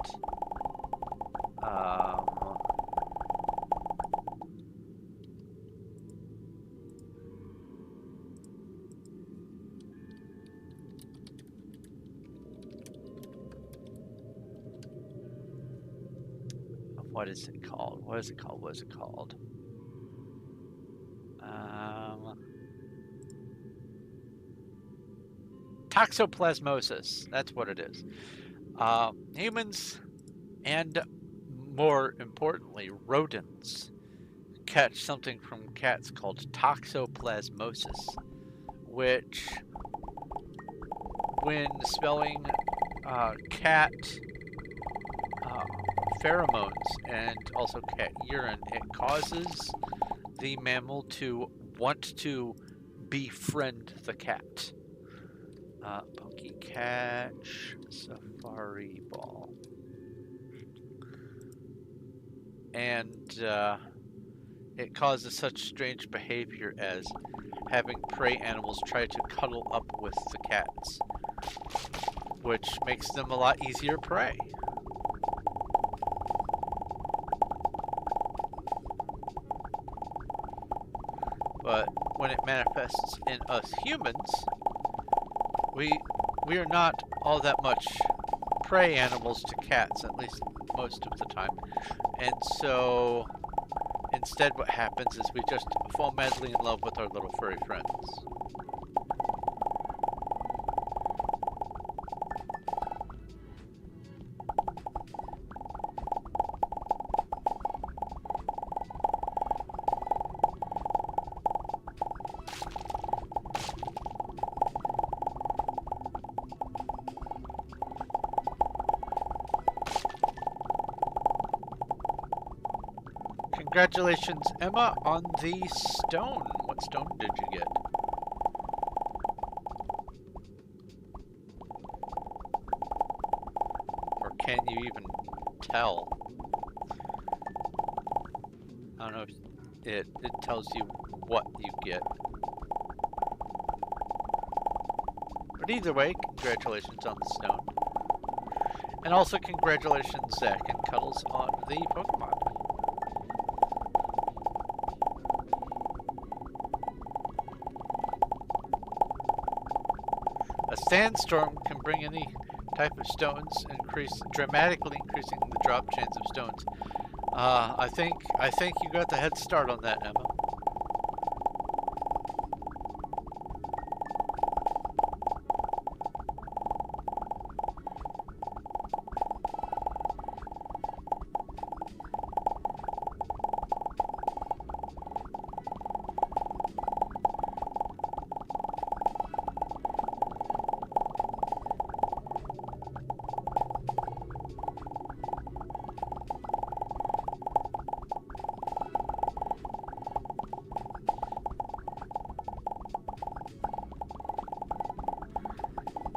What is it called? What is it called? What is it called? Toxoplasmosis. That's what it is. Humans and, more importantly, rodents catch something from cats called toxoplasmosis, which, when smelling cat pheromones and also cat urine, it causes the mammal to want to befriend the cat. Pokey catch, safari ball. And it causes such strange behavior as having prey animals try to cuddle up with the cats, which makes them a lot easier prey. But when it manifests in us humans, we are not all that much prey animals to cats, at least most of the time. And so instead what happens is we just fall madly in love with our little furry friends. Congratulations, Emma, on the stone. What stone did you get? Or can you even tell? I don't know if it tells you what you get. But either way, congratulations on the stone. And also congratulations, Zach and Cuddles, on the Pokemon. A sandstorm can bring any type of stones, dramatically increasing the drop chance of stones. I think you got the head start on that, Emma.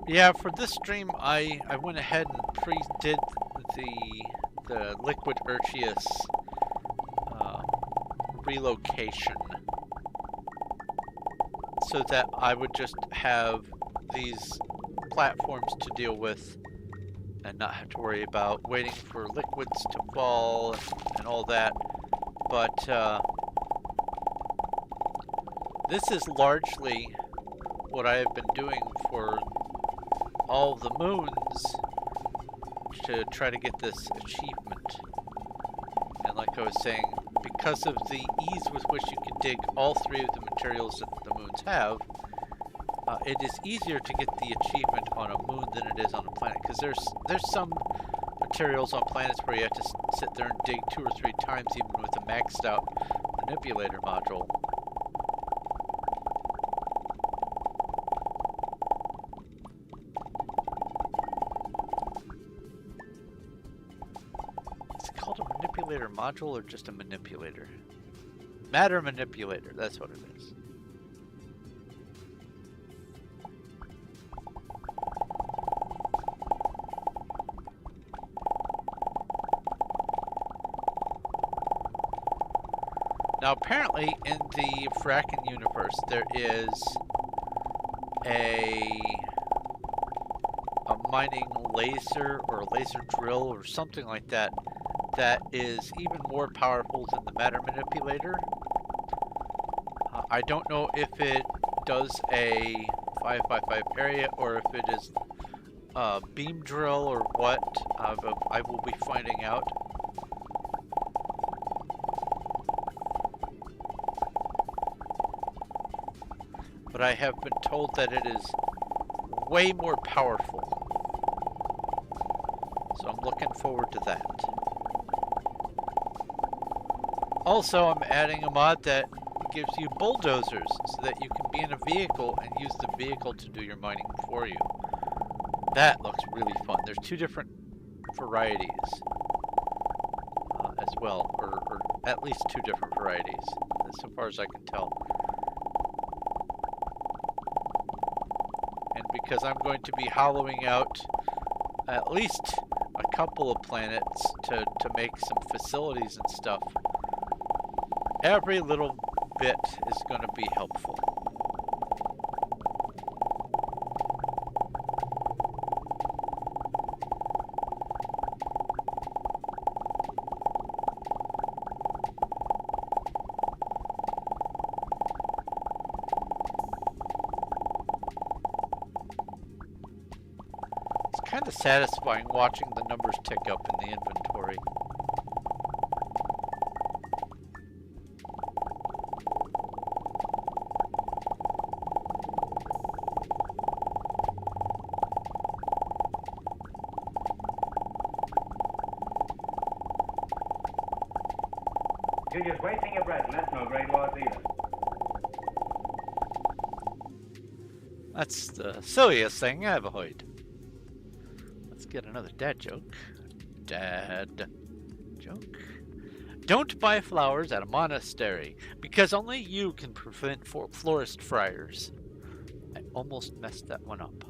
Yeah, for this stream, I went ahead and pre-did the Liquid Urchius relocation, so that I would just have these platforms to deal with and not have to worry about waiting for liquids to fall and all that. But this is largely what I have been doing for all the moons to try to get this achievement. And like I was saying, because of the ease with which you can dig all three of the materials that the moons have, it is easier to get the achievement on a moon than it is on a planet. Because there's some materials on planets where you have to sit there and dig 2 or 3 times, even with a maxed out manipulator module. manipulator module or just a manipulator? Matter manipulator, that's what it is. Now apparently in the Frackin universe there is a mining laser or a laser drill or something like that that is even more powerful than the matter manipulator. I don't know if it does a 5x5 area or if it is a beam drill or what. I will be finding out. But I have been told that it is way more powerful. So I'm looking forward to that. Also, I'm adding a mod that gives you bulldozers so that you can be in a vehicle and use the vehicle to do your mining for you. That looks really fun. There's two different varieties as well, or at least two different varieties, so far as I can tell. And because I'm going to be hollowing out at least a couple of planets to make some facilities and stuff, every little bit is going to be helpful. It's kind of satisfying watching the numbers tick up in the inventory. You're just wasting your breath, and that's no great loss either. That's the silliest thing I've heard. Let's get another dad joke. Dad joke. Don't buy flowers at a monastery, because only you can prevent florist friars. I almost messed that one up.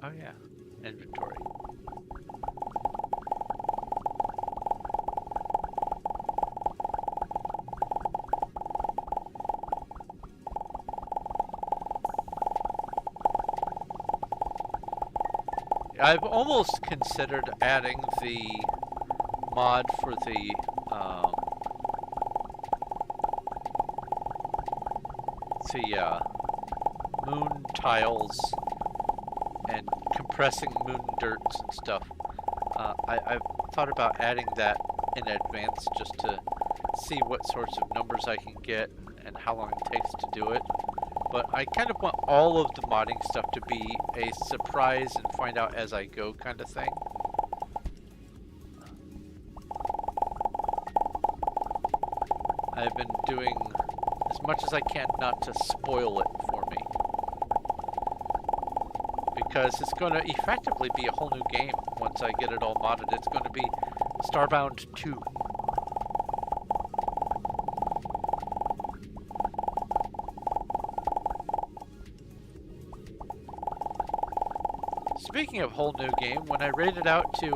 Oh yeah, inventory. I've almost considered adding the mod for the moon tiles and compressing moon dirts and stuff. I've thought about adding that in advance just to see what sorts of numbers I can get and how long it takes to do it. But I kind of want all of the modding stuff to be a surprise and find out as I go kind of thing. I've been doing as much as I can not to spoil it for me. Because it's going to effectively be a whole new game once I get it all modded. It's going to be Starbound 2. Speaking of whole new game, when I raided out to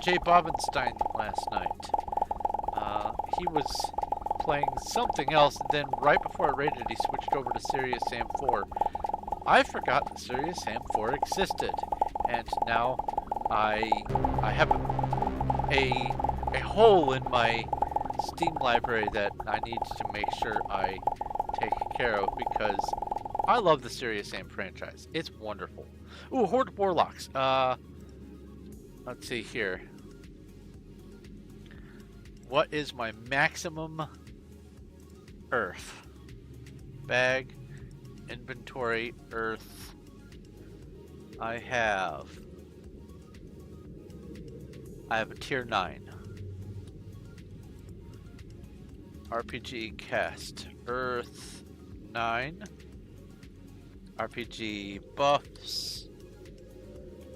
Jay Bobenstein last night, he was playing something else, and then right before I raided, he switched over to Serious Sam 4. I forgot that Serious Sam 4 existed, and now I have a hole in my Steam library that I need to make sure I take care of because I love the Serious Sam franchise. It's wonderful. Ooh, Horde Warlocks. Let's see here. What is my maximum earth? Bag, inventory, earth. I have a tier 9. RPG cast Earth 9. RPG buffs.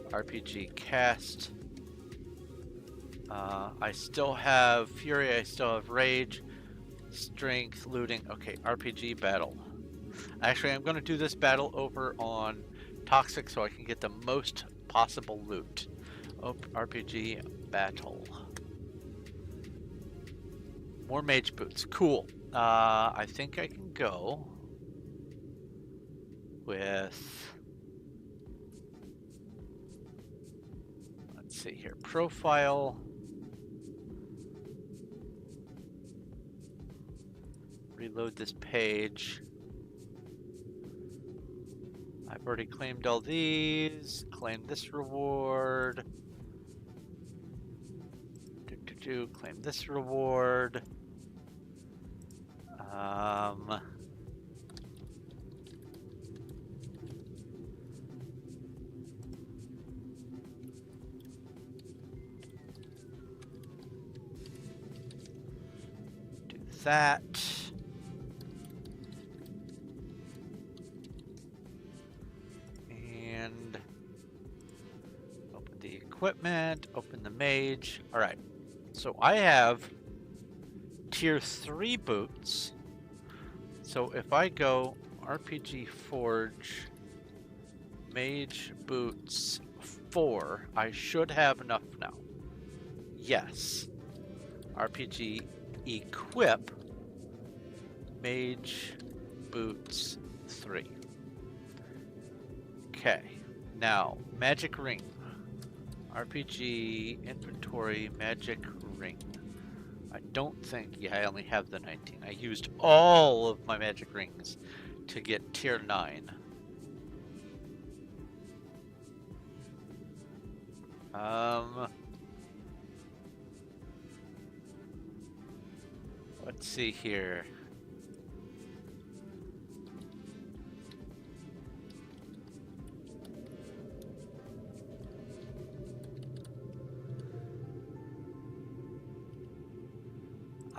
RPG cast. I still have Fury, I still have Rage, Strength, Looting. Okay, RPG battle. Actually, I'm going to do this battle over on Toxic so I can get the most possible loot. RPG battle. More mage boots. Cool. I think I can go with... Let's see here. Profile. Reload this page. I've already claimed all these. Claim this reward. Claim this reward. Do that. And open the equipment, open the mage. All right. So I have tier 3 boots. So if I go RPG Forge, Mage Boots 4, I should have enough now. Yes. RPG Equip, Mage Boots 3. Okay. Now, Magic Ring. RPG Inventory Magic Ring. I don't think, yeah, I only have the 19. I used all of my magic rings to get tier 9. Let's see here.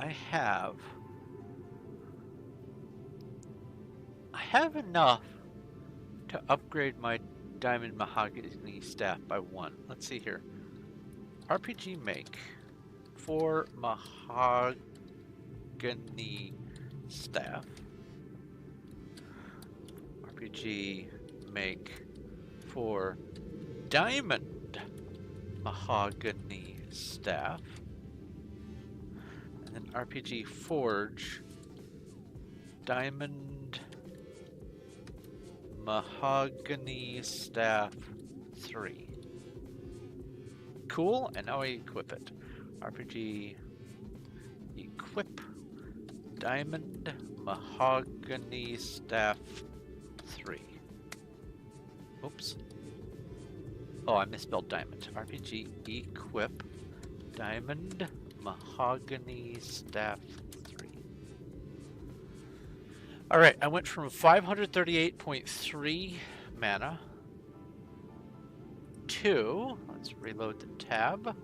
I have enough to upgrade my diamond mahogany staff by 1. Let's see here. RPG make 4 mahogany staff. RPG make 4 diamond mahogany staff. And then RPG forge diamond mahogany staff 3. Cool, and now I equip it. RPG equip diamond mahogany staff 3. Oops. Oh, I misspelled diamond. RPG equip diamond mahogany staff 3. Alright, I went from 538.3 mana to, let's reload the tab.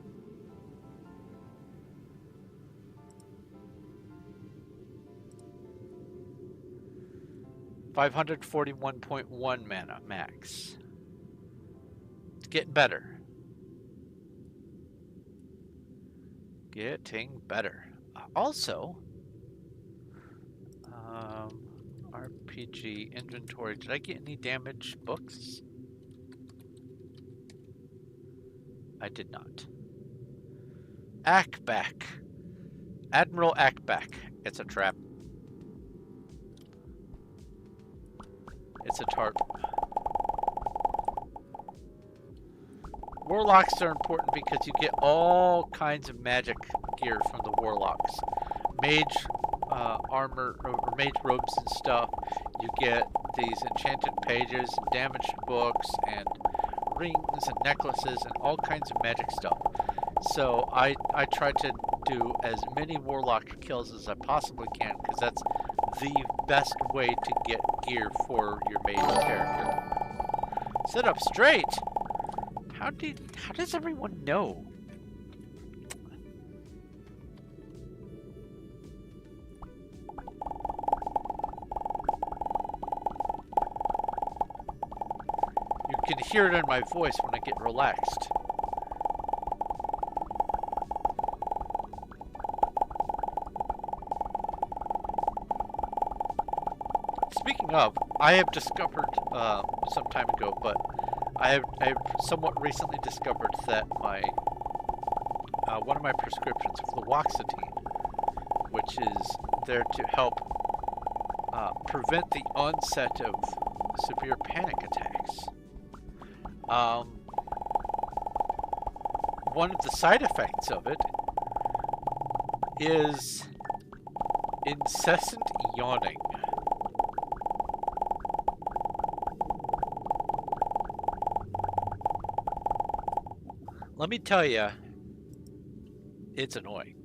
$541.1 mana max. It's getting better. Getting better. Also, RPG inventory. Did I get any damage books? I did not. Ackback. Admiral Ackback. It's a trap. It's a tarp. Warlocks are important because you get all kinds of magic gear from the warlocks. Mage armor or mage robes and stuff. You get these enchanted pages and damaged books and rings and necklaces and all kinds of magic stuff. So I try to do as many warlock kills as I possibly can because that's the best way to get gear for your mage character. Sit up straight. How does everyone know? You can hear it in my voice when I get relaxed. Speaking of, I have discovered some time ago, but I've somewhat recently discovered that my one of my prescriptions for fluoxetine, which is there to help prevent the onset of severe panic attacks. One of the side effects of it is incessant yawning. Let me tell you, it's annoying.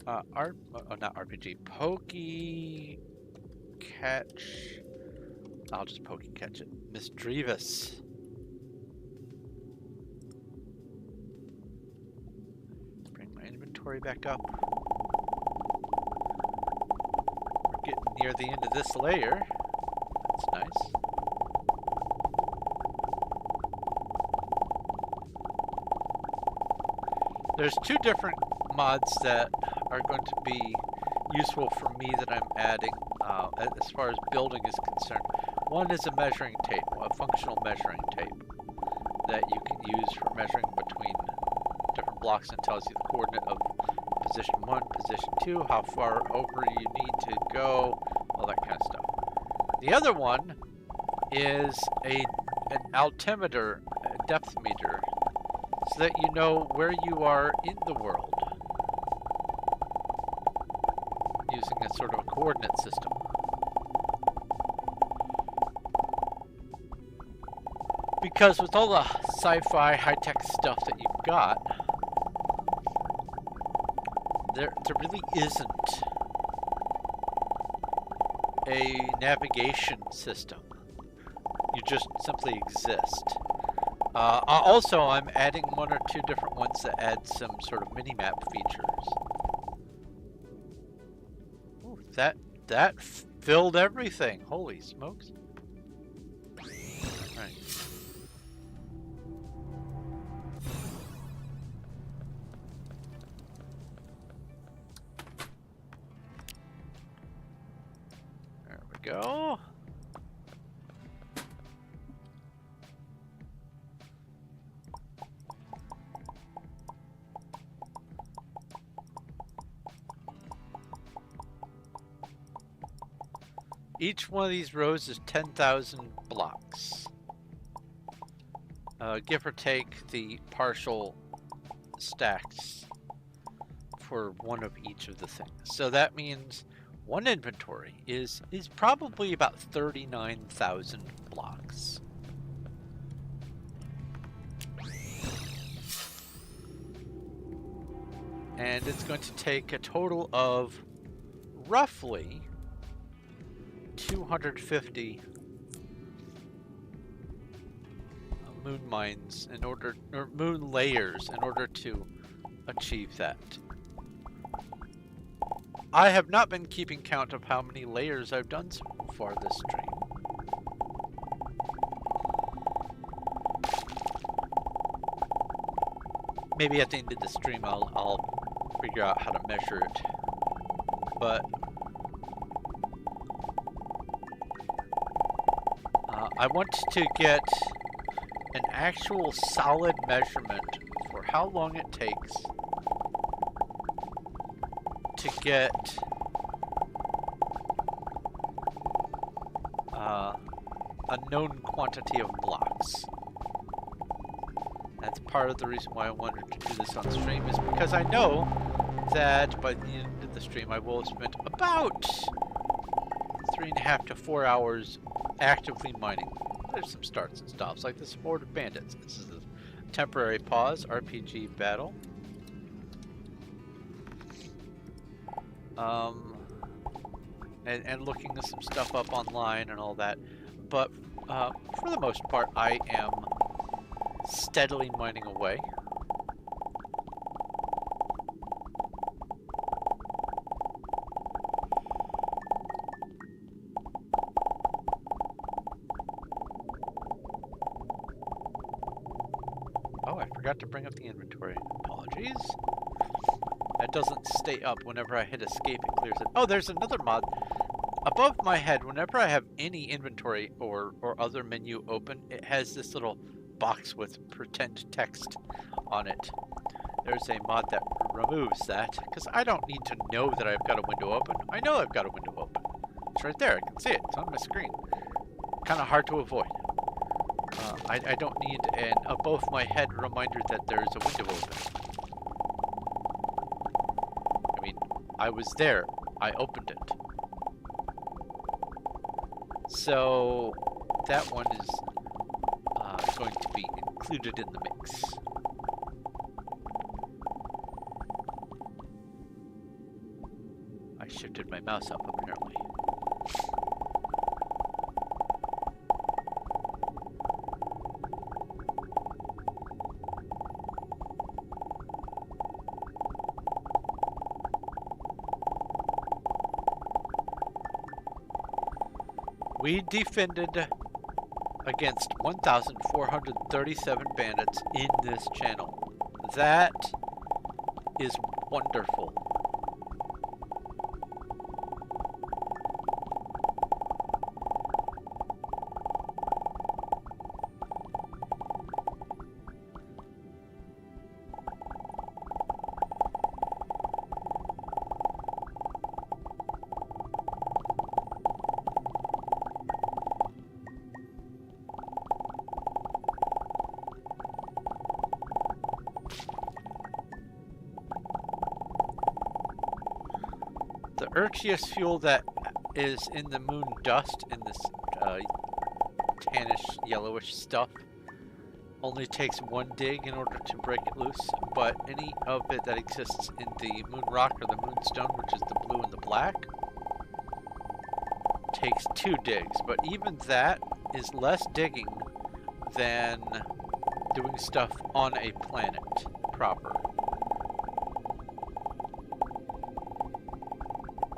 Not RPG. Pokey catch. I'll just pokey catch it. Miss Drevis. Bring my inventory back up. We're getting near the end of this layer. That's nice. There's two different mods that are going to be useful for me that I'm adding as far as building is concerned. One is a measuring tape, a functional measuring tape that you can use for measuring between different blocks and tells you the coordinate of position 1, position 2, how far over you need to go, all that kind of stuff. The other one is an altimeter, a depth meter, so that you know where you are in the world, using a sort of a coordinate system. Because with all the sci-fi high-tech stuff that you've got, there really isn't a navigation system. You just simply exist. Also, I'm adding one or two different ones that add some sort of mini-map features. Ooh, that filled everything. Holy smokes. Alright. There we go. Each one of these rows is 10,000 blocks. Give or take the partial stacks for one of each of the things. So that means one inventory is probably about 39,000 blocks. And it's going to take a total of roughly 250 moon mines in order, or moon layers in order to achieve that. I have not been keeping count of how many layers I've done so far this stream. Maybe at the end of the stream I'll figure out how to measure it. But I want to get an actual solid measurement for how long it takes to get a known quantity of blocks. That's part of the reason why I wanted to do this on stream, is because I know that by the end of the stream I will have spent about 3.5 to 4 hours actively mining. There's some starts and stops, like this horde of bandits. This is a temporary pause, RPG battle. And looking at some stuff up online and all that. but for the most part, I am steadily mining away. Oh, I forgot to bring up the inventory. Apologies. That doesn't stay up whenever I hit escape, it clears it. Oh, there's another mod. Above my head, whenever I have any inventory or other menu open, it has this little box with pretend text on it. There's a mod that removes that, because I don't need to know that I've got a window open. I know I've got a window open. It's right there, I can see it, it's on my screen. Kind of hard to avoid. I don't need an above my head reminder that there's a window open. I mean, I was there, I opened it. So that one is going to be included in the mix. I shifted my mouse up apparently. We defended against 1,437 bandits in this channel. That is wonderful. The earthiest fuel that is in the moon dust, in this tannish, yellowish stuff, only takes one dig in order to break it loose, but any of it that exists in the moon rock or the moonstone, which is the blue and the black, takes 2 digs. But even that is less digging than doing stuff on a planet proper.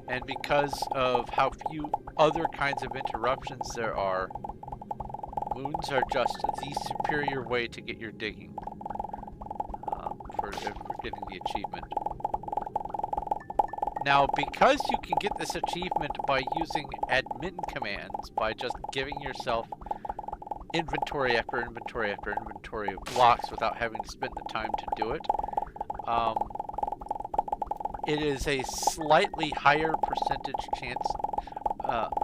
And because of how few other kinds of interruptions there are, moons are just the superior way to get your digging for getting the achievement. Now, because you can get this achievement by using admin commands, by just giving yourself inventory after inventory after inventory of blocks without having to spend the time to do it, it is a slightly higher percentage chance,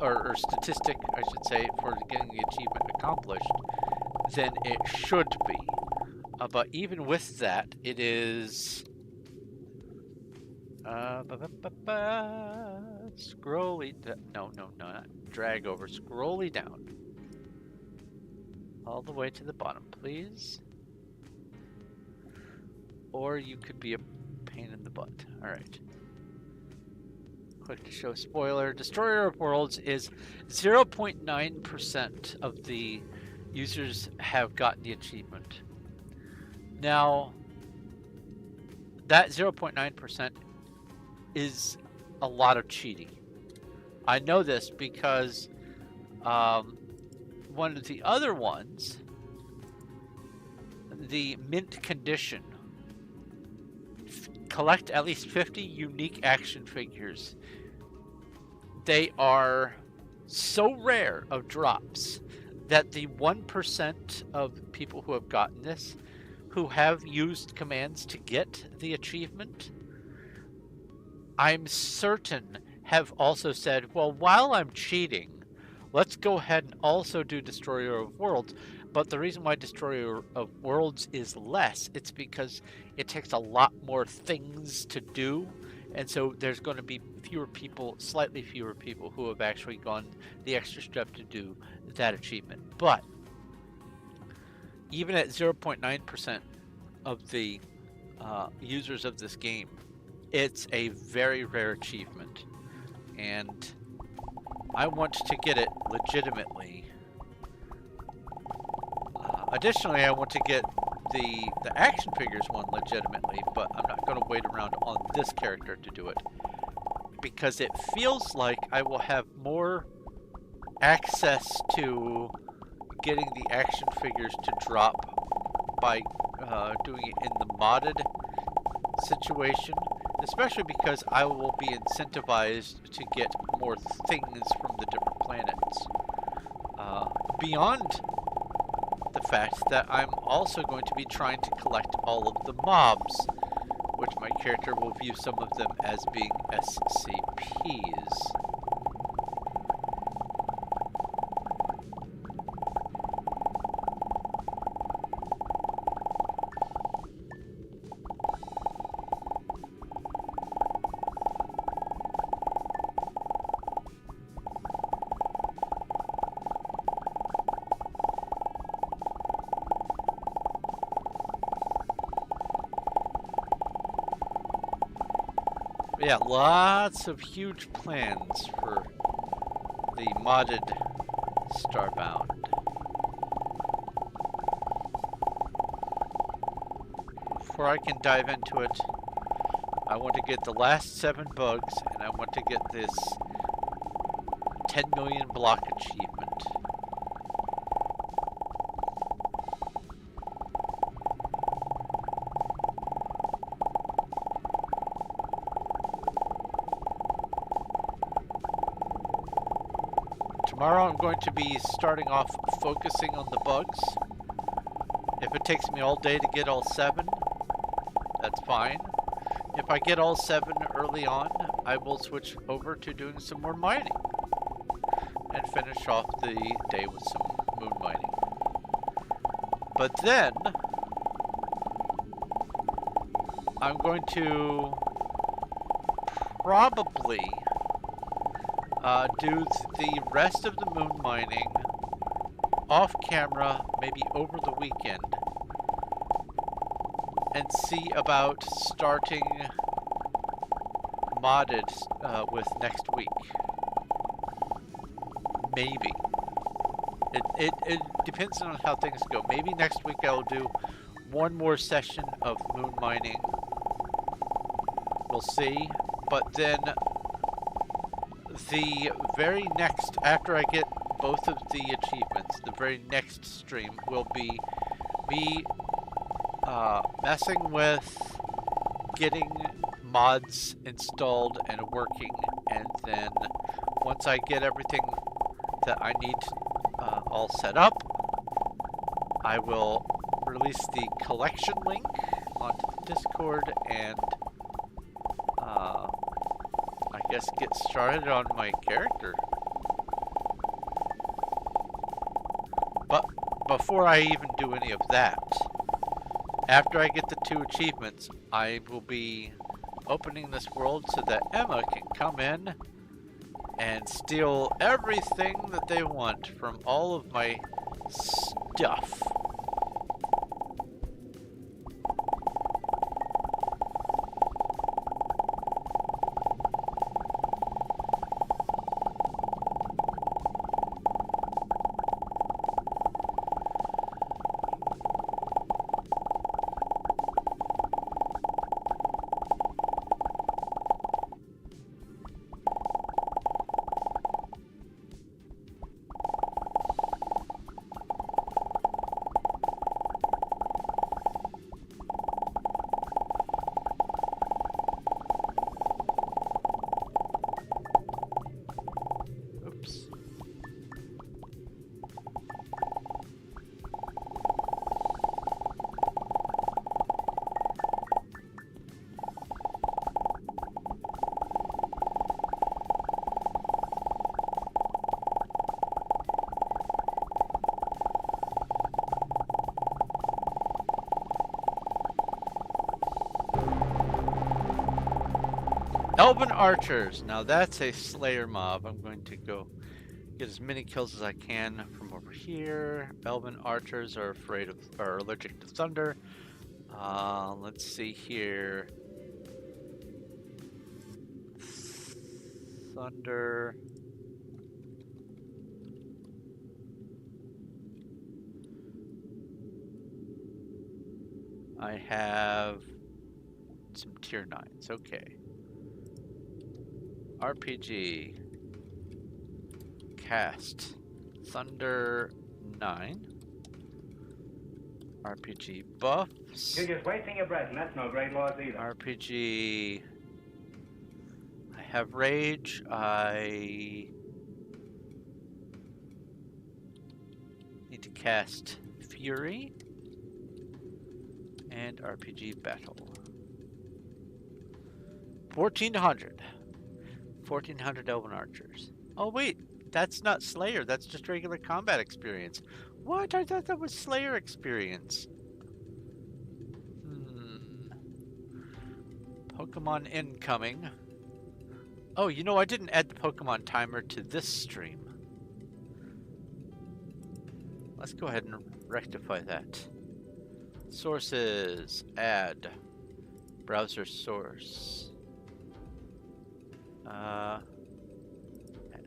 or statistic, I should say, for getting the achievement accomplished than it should be. But even with that, it is... scrolly... No, not drag over. Scrolly down. All the way to the bottom, please. Or you could be a pain in the butt. Alright. Click to show spoiler. Destroyer of Worlds is 0.9% of the users have gotten the achievement. Now, that 0.9% is a lot of cheating. I know this because one of the other ones, the mint condition, collect at least 50 unique action figures. They are so rare of drops that the 1% of people who have gotten this, who have used commands to get the achievement, I'm certain have also said, well, while I'm cheating, let's go ahead and also do Destroyer of Worlds. But the reason why Destroyer of Worlds is less, it's because it takes a lot more things to do. And so there's going to be fewer people, slightly fewer people who have actually gone the extra step to do that achievement. But even at 0.9% of the users of this game, it's a very rare achievement. And I want to get it legitimately Additionally, I want to get the action figures one legitimately, but I'm not going to wait around on this character to do it. Because it feels like I will have more access to getting the action figures to drop by doing it in the modded situation, especially because I will be incentivized to get more things from the different planets. Beyond the fact that I'm also going to be trying to collect all of the mobs, which my character will view some of them as being SCPs. Yeah, lots of huge plans for the modded Starbound. Before I can dive into it, I want to get the last 7 bugs, and I want to get this 10 million block achievement. Tomorrow I'm going to be starting off focusing on the bugs. If it takes me all day to get all 7, that's fine. If I get all 7 early on, I will switch over to doing some more mining and finish off the day with some moon mining. But then I'm going to probably do the rest of the moon mining off camera, maybe over the weekend, and see about starting modded with next week. Maybe. It depends on how things go. Maybe next week I'll do one more session of moon mining. We'll see. But then the very next, after I get both of the achievements, the very next stream will be me messing with getting mods installed and working, and then once I get everything that I need all set up, I will release the collection link onto the Discord and I guess get started on my character. But before I even do any of that, after I get the 2 achievements, I will be opening this world so that Emma can come in and steal everything that they want from all of my stuff. Elven Archers. Now that's a Slayer mob. I'm going to go get as many kills as I can from over here. Elven Archers are allergic to thunder. Let's see here. Thunder. I have some tier 9s. Okay. RPG. Cast. Thunder 9. RPG buffs. You're just wasting your breath, and that's no great loss either. RPG. I have rage. I need to cast fury. And RPG battle. 1400. 1400 elven archers. Oh wait, that's not Slayer. That's just regular combat experience. What? I thought that was Slayer experience. Pokemon incoming. Oh, you know, I didn't add the Pokemon timer to this stream. Let's go ahead and rectify that. Sources. Add. Browser source. Add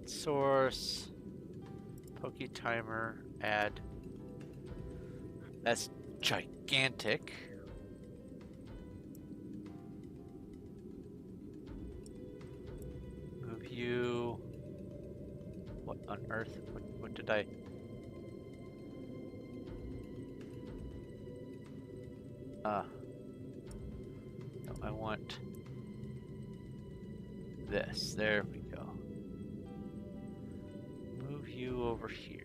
source. Poke timer. Add. That's gigantic. Move you. What on earth? What did I? No, I want this. There we go. Move you over here.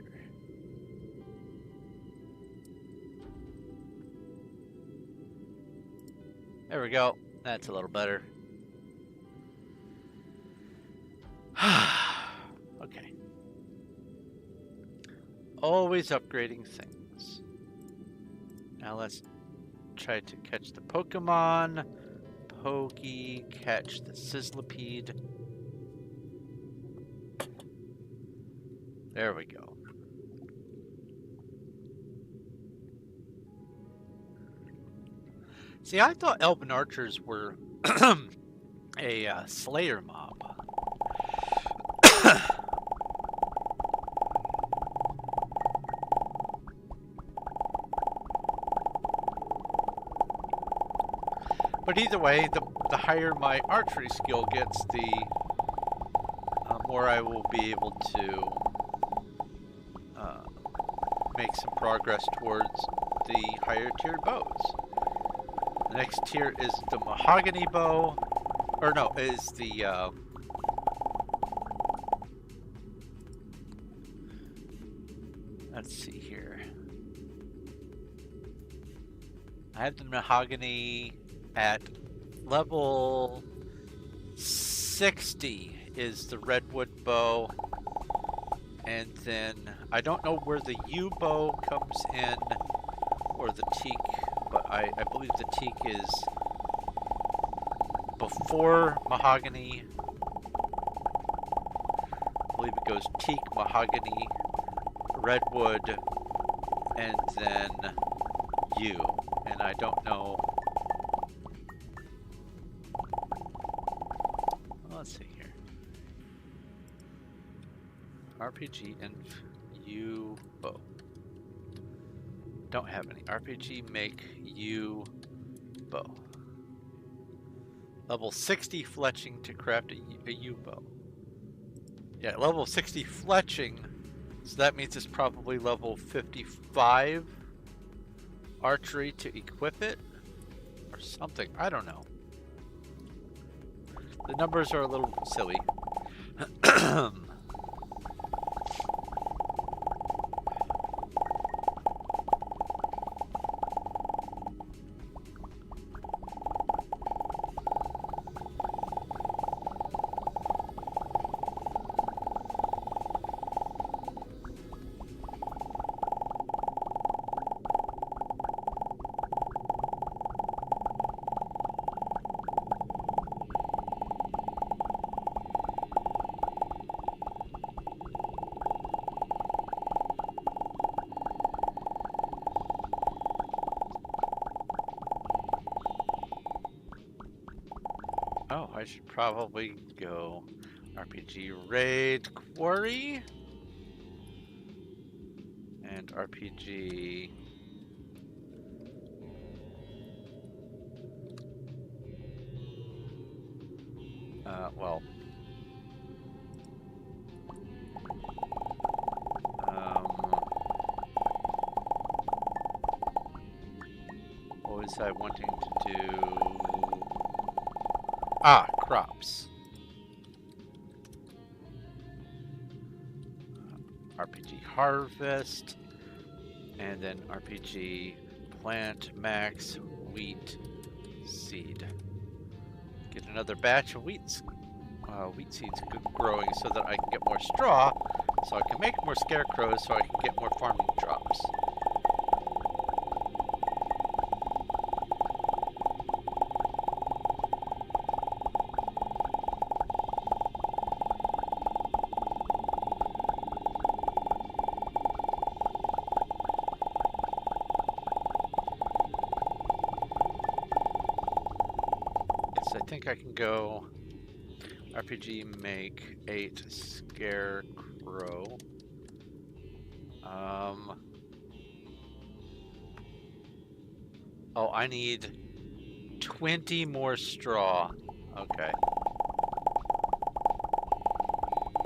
There we go. That's a little better. Okay. Always upgrading things. Now let's try to catch the Pokemon. Pokey, catch the Sizzlipede. There we go. See, I thought Elven Archers were a Slayer mob. But either way, the higher my archery skill gets, the more I will be able to make some progress towards the higher tiered bows. The next tier is the mahogany bow, or no, is the let's see here. I have the mahogany at level 60 is the redwood bow, and then I don't know where the yew bow comes in or the teak, but I believe the teak is before mahogany. I believe it goes teak, mahogany, redwood, and then yew, and I don't know. Let's see here. RPG and yew bow. Don't have any. RPG make yew bow. Level 60 fletching to craft a yew bow. Yeah, level 60 fletching. So that means it's probably level 55 archery to equip it or something. I don't know. The numbers are a little silly. Oh, I should probably go RPG Raid Quarry and RPG Well. What was I wanting to do? Ah, crops. RPG harvest, and then RPG plant max wheat seed. Get another batch of wheat seeds growing so that I can get more straw, so I can make more scarecrows, so I can get more farming drops. I think I can go RPG make 8 scarecrow. Oh, I need 20 more straw. Okay.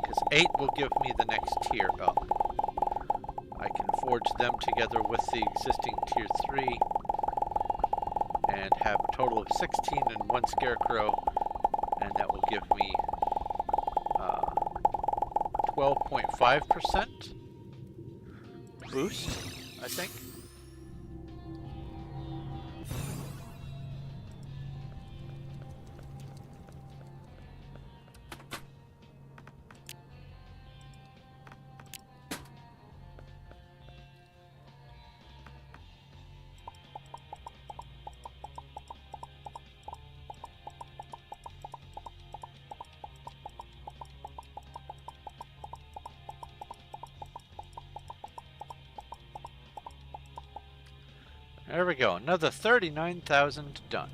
Because 8 will give me the next tier up. I can forge them together with the existing tier 3 and have a total of 16 and 1 scarecrow, and that will give me 12.5% boost, I think. There we go, another 39,000 done.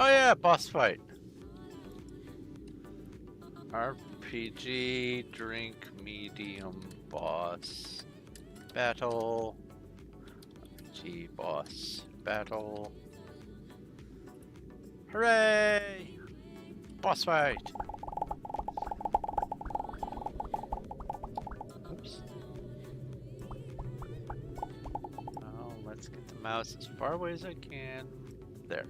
Oh yeah, boss fight. RPG, drink, medium, boss, battle, RPG, boss, battle. Hooray! Boss fight! Oops. Oh, let's get the mouse as far away as I can. There.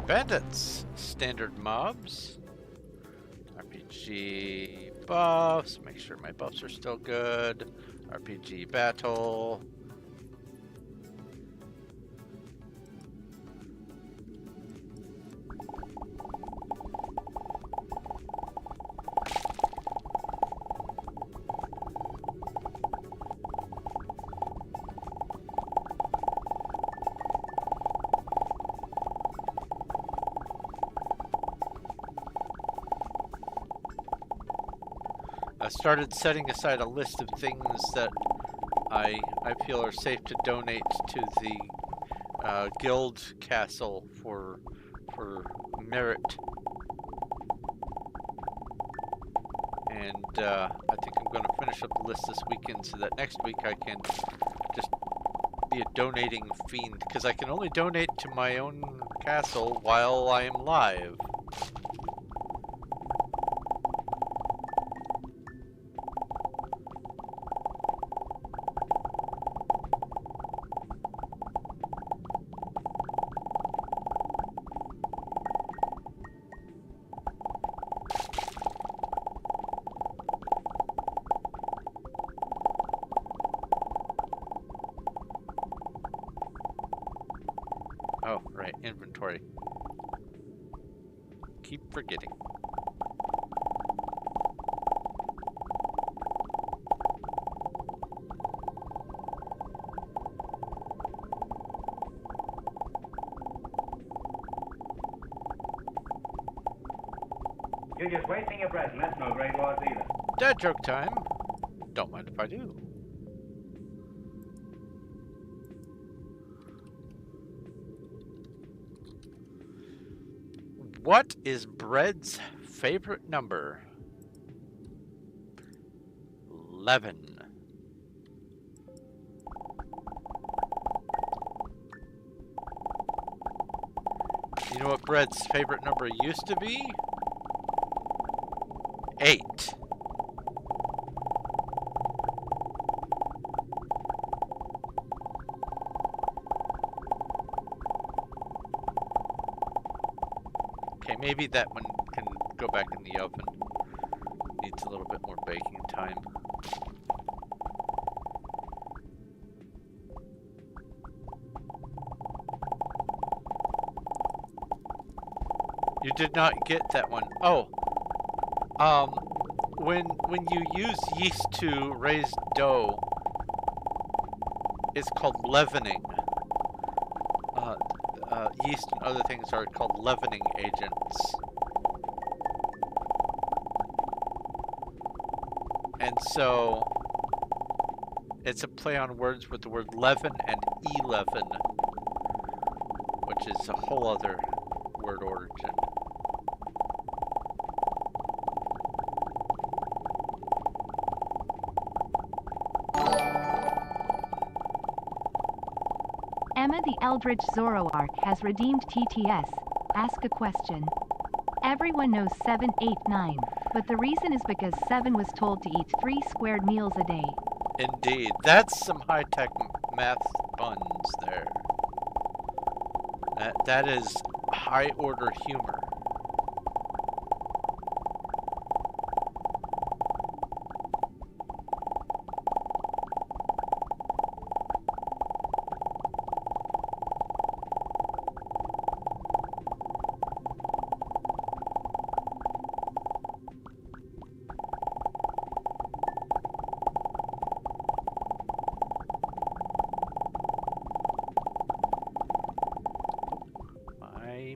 Bandits, standard mobs, RPG buffs, make sure my buffs are still good, RPG battle, I started setting aside a list of things that I feel are safe to donate to the guild castle for merit. And I think I'm going to finish up the list this weekend so that next week I can just be a donating fiend, because I can only donate to my own castle while I am live. Oh, right, inventory. Keep forgetting. You're just wasting your breath, and that's no great loss either. Dad joke time. Don't mind if I do. What is Bread's favorite number? 11. You know what Bread's favorite number used to be? 8. Okay, maybe that one can go back in the oven. Needs a little bit more baking time. You did not get that one. Oh, when you use yeast to raise dough, it's called leavening. Yeast and other things are called leavening agents. And so it's a play on words with the word leaven and eleven, which is a whole other word origin. Emma the Eldritch Zoroark has redeemed TTS. Ask a question. Everyone knows 7, 8, 9, but the reason is because 7 was told to eat 3 squared meals a day. Indeed, that's some high-tech math puns there. That is high-order humor.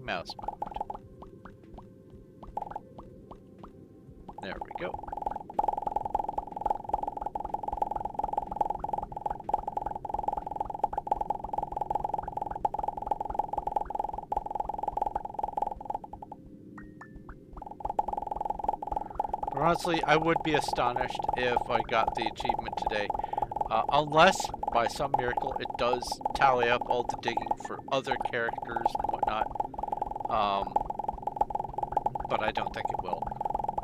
Mouse moved. There we go. Honestly, I would be astonished if I got the achievement today. Unless, by some miracle, it does tally up all the digging for other characters and whatnot. But I don't think it will,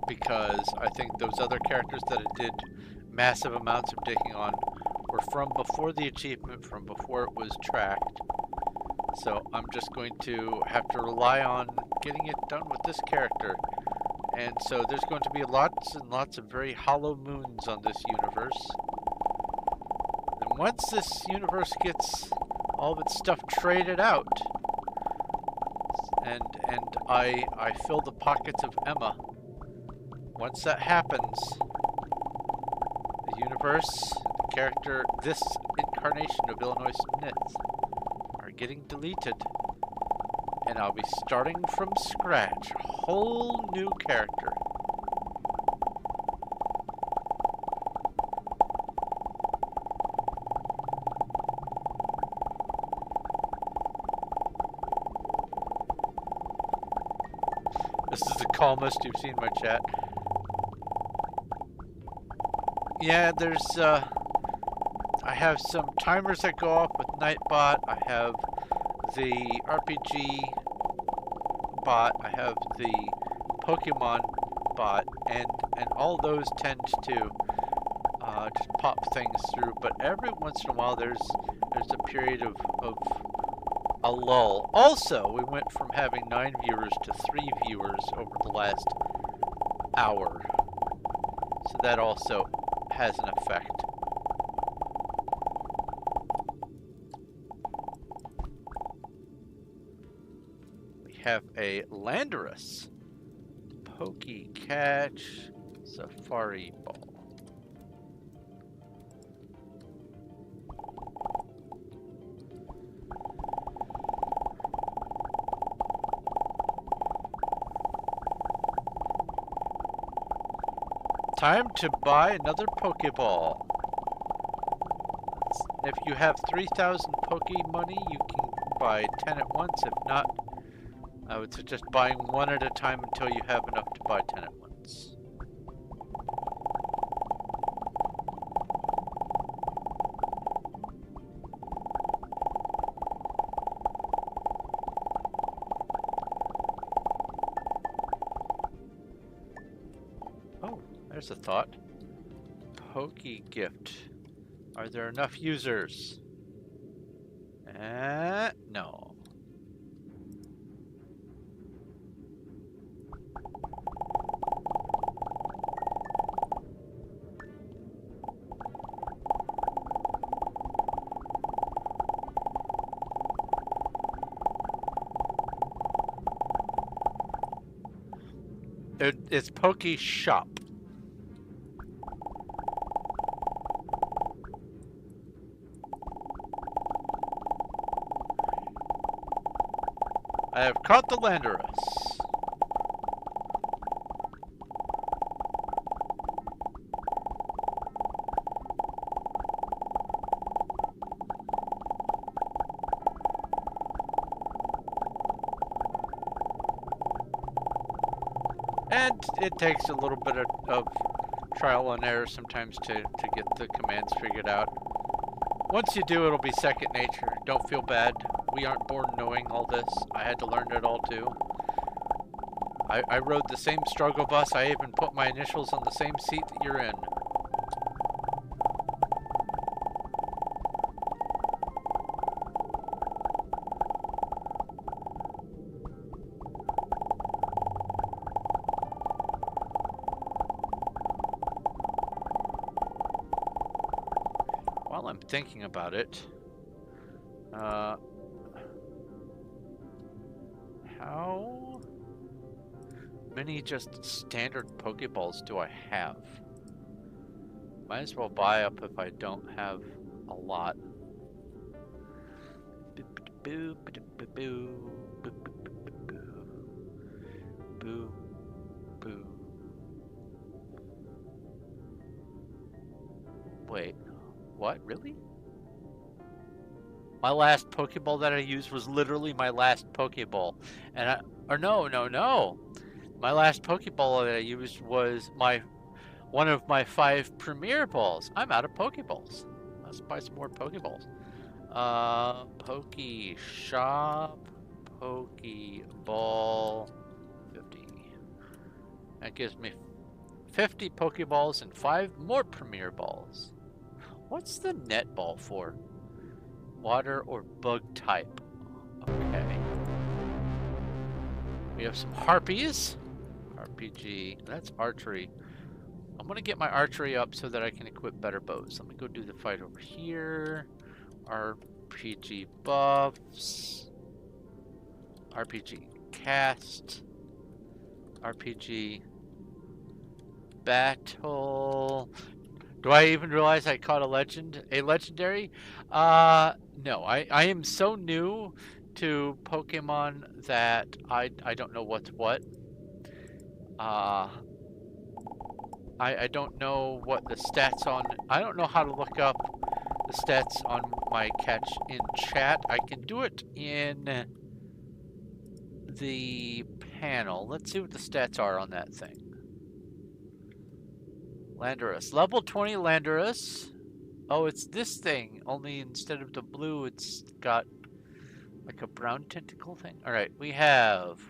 because I think those other characters that it did massive amounts of digging on were from before the achievement, from before it was tracked. So I'm just going to have to rely on getting it done with this character. And so there's going to be lots and lots of very hollow moons on this universe. And once this universe gets all of its stuff traded out, and I fill the pockets of Emma, once that happens, the universe, the character, this incarnation of Illinois Smith are getting deleted, and I'll be starting from scratch, a whole new character. This is the calmest you've seen my chat. Yeah, there's I have some timers that go off with Nightbot. I have the RPG bot. I have the Pokemon bot, and all those tend to just pop things through. But every once in a while, there's a period of a lull. Also, we went from having 9 viewers to 3 viewers over the last hour, so that also has an effect. We have a Landorus, Pokey Catch, Safari Ball. Time to buy another Pokeball. If you have 3,000 Poke money, you can buy 10 at once. If not, I would suggest buying one at a time until you have enough to buy 10 at once. Oh, there's a thought. Poke gift. Are there enough users? No. It's Poke Shop. I have caught the Landorus. And it takes a little bit of trial and error sometimes to get the commands figured out. Once you do, it'll be second nature. Don't feel bad. We aren't born knowing all this. I had to learn it all too. I rode the same struggle bus. I even put my initials on the same seat that you're in. While I'm thinking about it, how many just standard Pokeballs do I have? Might as well buy up if I don't have a lot. Wait, what? Really? My last Pokeball that I used was literally my last Pokeball. And no. My last Pokeball that I used was one of my 5 Premier Balls. I'm out of Pokeballs. Let's buy some more Pokeballs. Poke Shop, Pokeball, 50. That gives me 50 Pokeballs and 5 more Premier Balls. What's the net ball for? Water or bug type. Okay. We have some harpies. RPG. That's archery. I'm gonna get my archery up so that I can equip better bows. Let me go do the fight over here. RPG buffs. RPG cast. RPG battle. Do I even realize I caught a legendary? No, I am so new to Pokemon that I don't know what's what. I don't know what the stats on, I don't know how to look up the stats on my catch in chat. I can do it in the panel. Let's see what the stats are on that thing. Landorus. Level 20 Landorus. Oh, it's this thing. Only instead of the blue, it's got like a brown tentacle thing. Alright, we have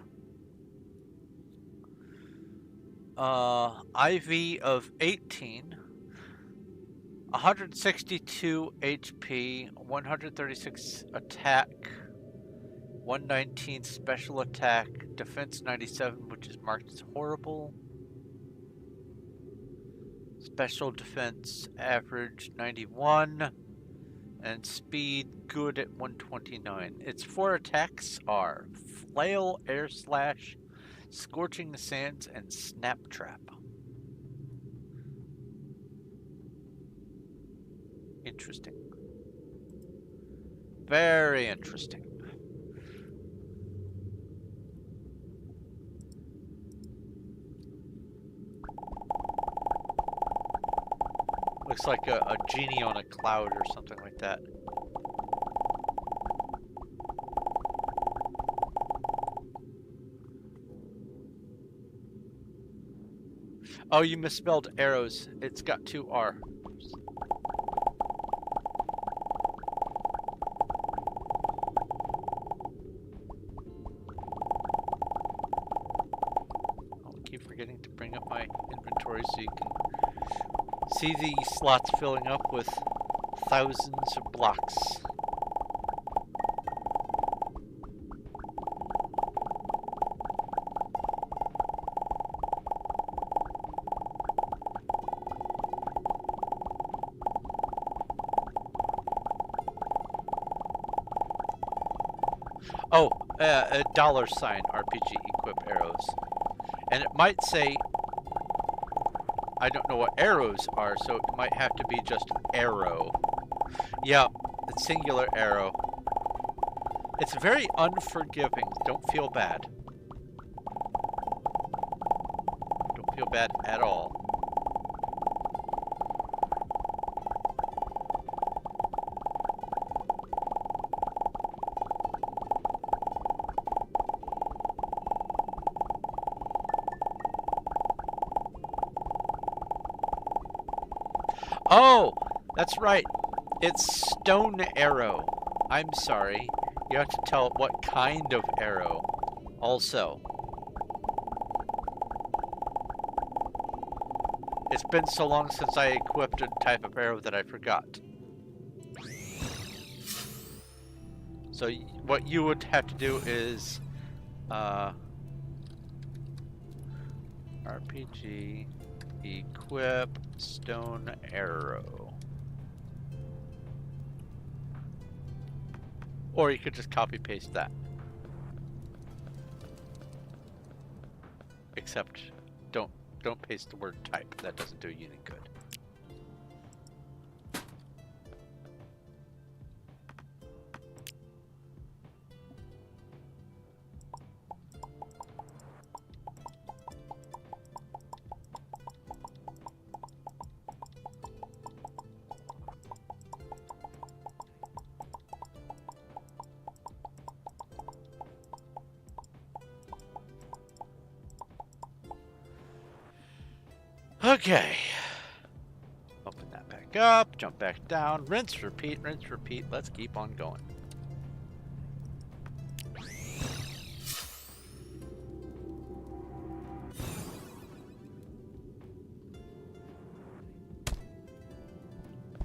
IV of 18, 162 HP, 136 attack, 119 special attack, defense 97, which is marked as horrible. Special defense average 91, and speed good at 129. Its 4 attacks are Flail, Air Slash, Scorching the Sands, and Snap Trap. Interesting. Very interesting. Looks like a genie on a cloud or something like that. Oh, you misspelled arrows. It's got 2 R. I'll keep forgetting to bring up my inventory so you can see the slots filling up with thousands of blocks. Oh, a $sign RPG equip arrows. And it might say, I don't know what arrows are, so it might have to be just arrow. Yeah, it's singular arrow. It's very unforgiving. Don't feel bad. Don't feel bad at all. Oh, that's right. It's stone arrow. I'm sorry. You have to tell it what kind of arrow. Also, it's been so long since I equipped a type of arrow that I forgot. So what you would have to do is RPG equip stone arrow. Or you could just copy paste that. Except don't paste the word type. That doesn't do you any good. Okay. Open that back up, jump back down, rinse, repeat, rinse, repeat. Let's keep on going.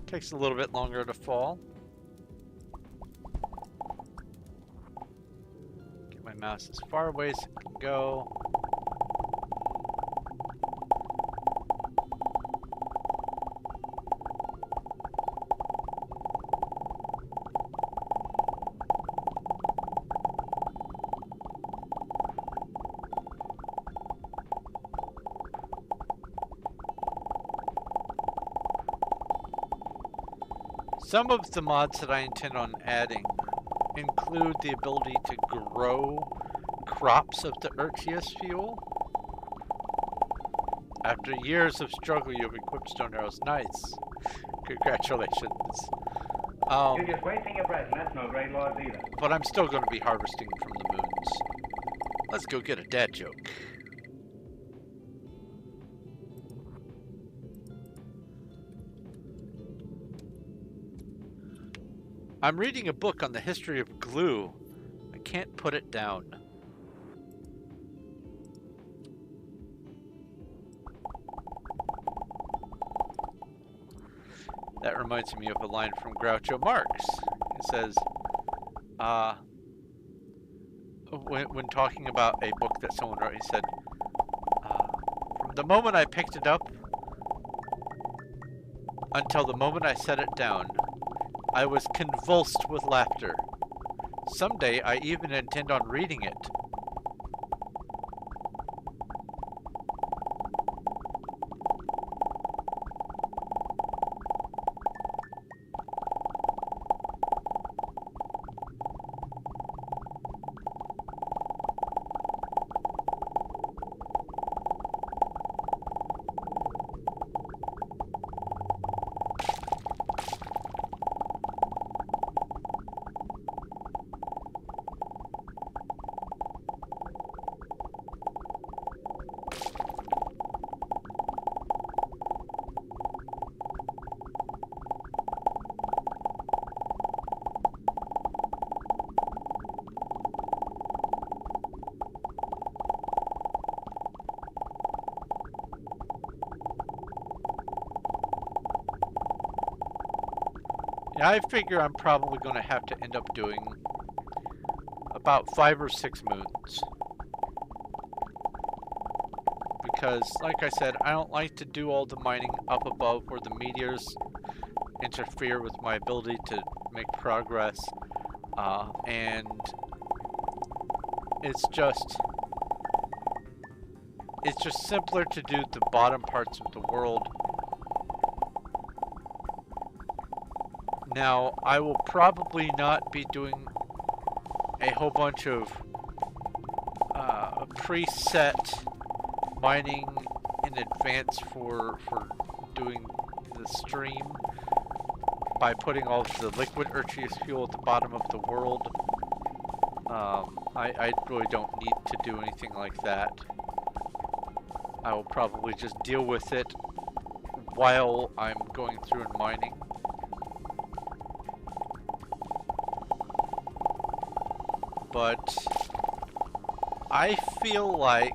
Takes a little bit longer to fall. Get my mouse as far away as it can go. Some of the mods that I intend on adding include the ability to grow crops of the Urtius fuel. After years of struggle, you've equipped stone arrows. Nice. Congratulations. You're just wasting your breath, and that's no great loss either. But I'm still going to be harvesting from the moons. Let's go get a dad joke. I'm reading a book on the history of glue. I can't put it down. That reminds me of a line from Groucho Marx. It says, when talking about a book that someone wrote, he said, from the moment I picked it up until the moment I set it down, I was convulsed with laughter. Someday I even intend on reading it. I figure I'm probably going to have to end up doing about 5 or 6 moons. Because, like I said, I don't like to do all the mining up above where the meteors interfere with my ability to make progress. And it's just simpler to do the bottom parts of the world. Now, I will probably not be doing a whole bunch of preset mining in advance for doing the stream by putting all of the liquid earthious fuel at the bottom of the world. I really don't need to do anything like that. I will probably just deal with it while I'm going through and mining. But I feel like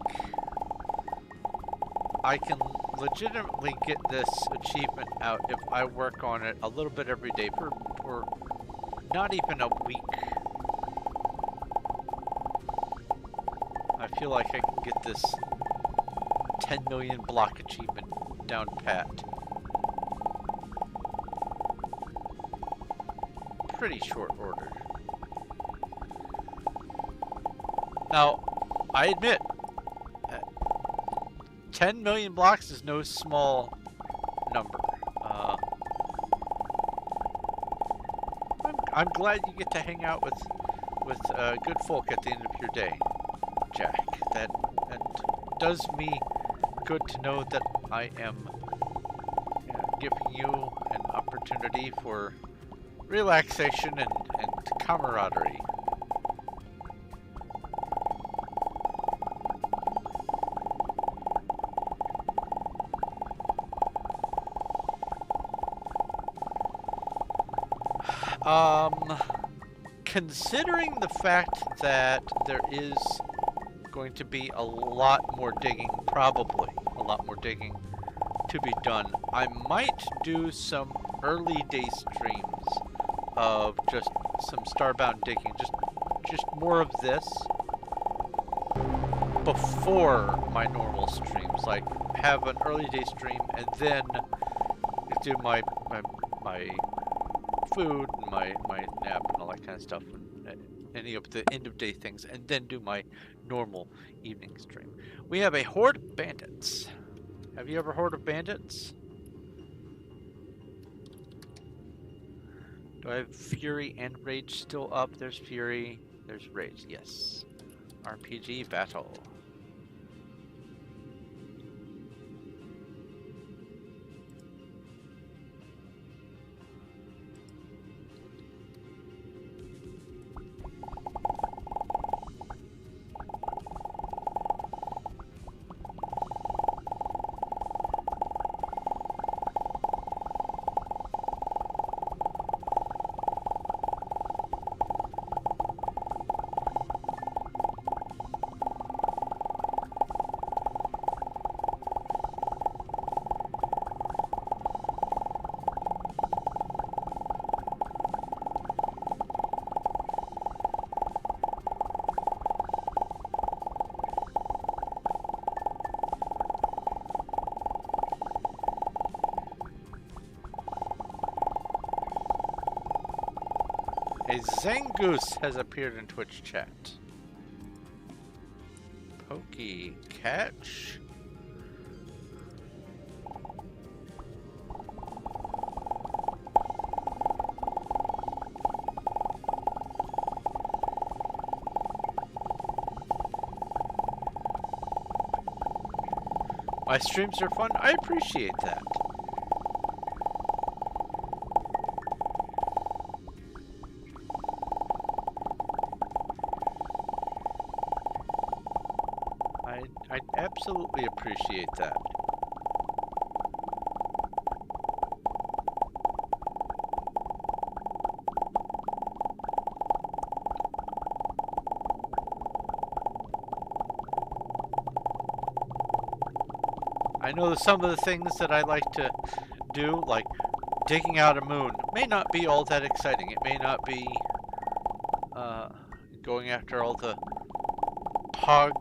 I can legitimately get this achievement out if I work on it a little bit every day for not even a week. I feel like I can get this 10 million block achievement down pat. Pretty short order. Now, I admit, 10 million blocks is no small number. I'm glad you get to hang out with good folk at the end of your day, Jack. That does me good to know that I am giving you an opportunity for relaxation and camaraderie. Considering the fact that there is going to be a lot more digging, probably a lot more digging to be done, I might do some early day streams of just some Starbound digging, just more of this before my normal streams, like have an early day stream and then do my food and my nap and all that kind of stuff, and any of the end of day things, and then do my normal evening stream. We have a horde of bandits. Have you ever heard of bandits? Do I have Fury and Rage still up? There's Fury, there's Rage, yes. RPG battle. A Zangoose has appeared in Twitch chat. Pokey catch. My streams are fun. I appreciate that. I absolutely appreciate that. I know some of the things that I like to do, like digging out a moon, may not be all that exciting. It may not be going after all the pog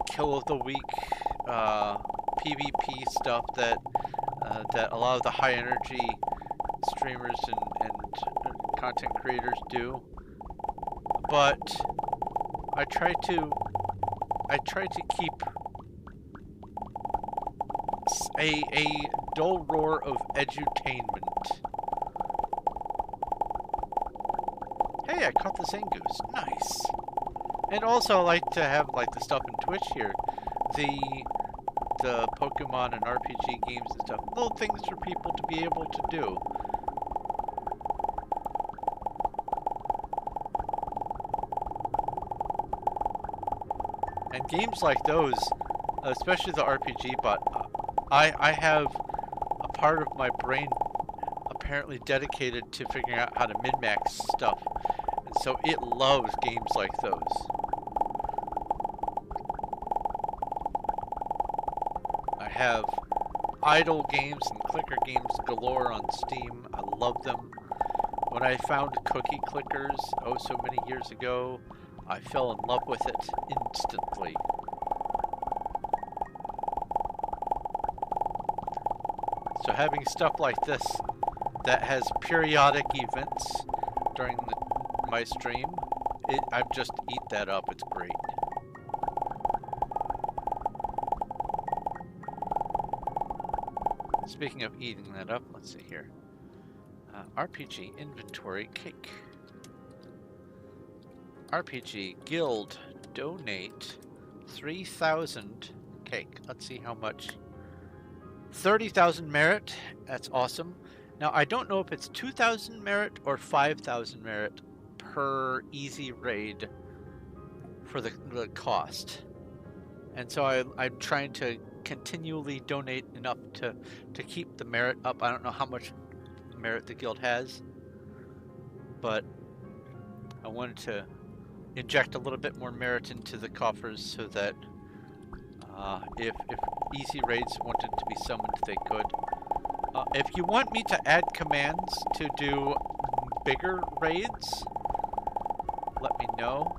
kill of the week PvP stuff that that a lot of the high energy streamers and content creators do, but I try to keep a dull roar of edutainment. Hey, I caught the Zangoose. Nice. And also I like to have like the stuff in Twitch here, the Pokemon and RPG games and stuff, little things for people to be able to do. And games like those, especially the RPG, but I have a part of my brain apparently dedicated to figuring out how to min-max stuff, and so it loves games like those. I have idle games and clicker games galore on Steam. I love them. When I found cookie clickers oh so many years ago, I fell in love with it instantly. So having stuff like this that has periodic events during my stream, I just eat that up. It's great. Speaking of eating that up, let's see here. RPG inventory cake. RPG guild donate 3,000 cake. Let's see how much. 30,000 merit. That's awesome. Now I don't know if it's 2,000 merit or 5,000 merit per easy raid for the cost. And so I'm trying to continually donate enough to keep the merit up. I don't know how much merit the guild has, but I wanted to inject a little bit more merit into the coffers so that if easy raids wanted to be summoned, they could. If you want me to add commands to do bigger raids, let me know.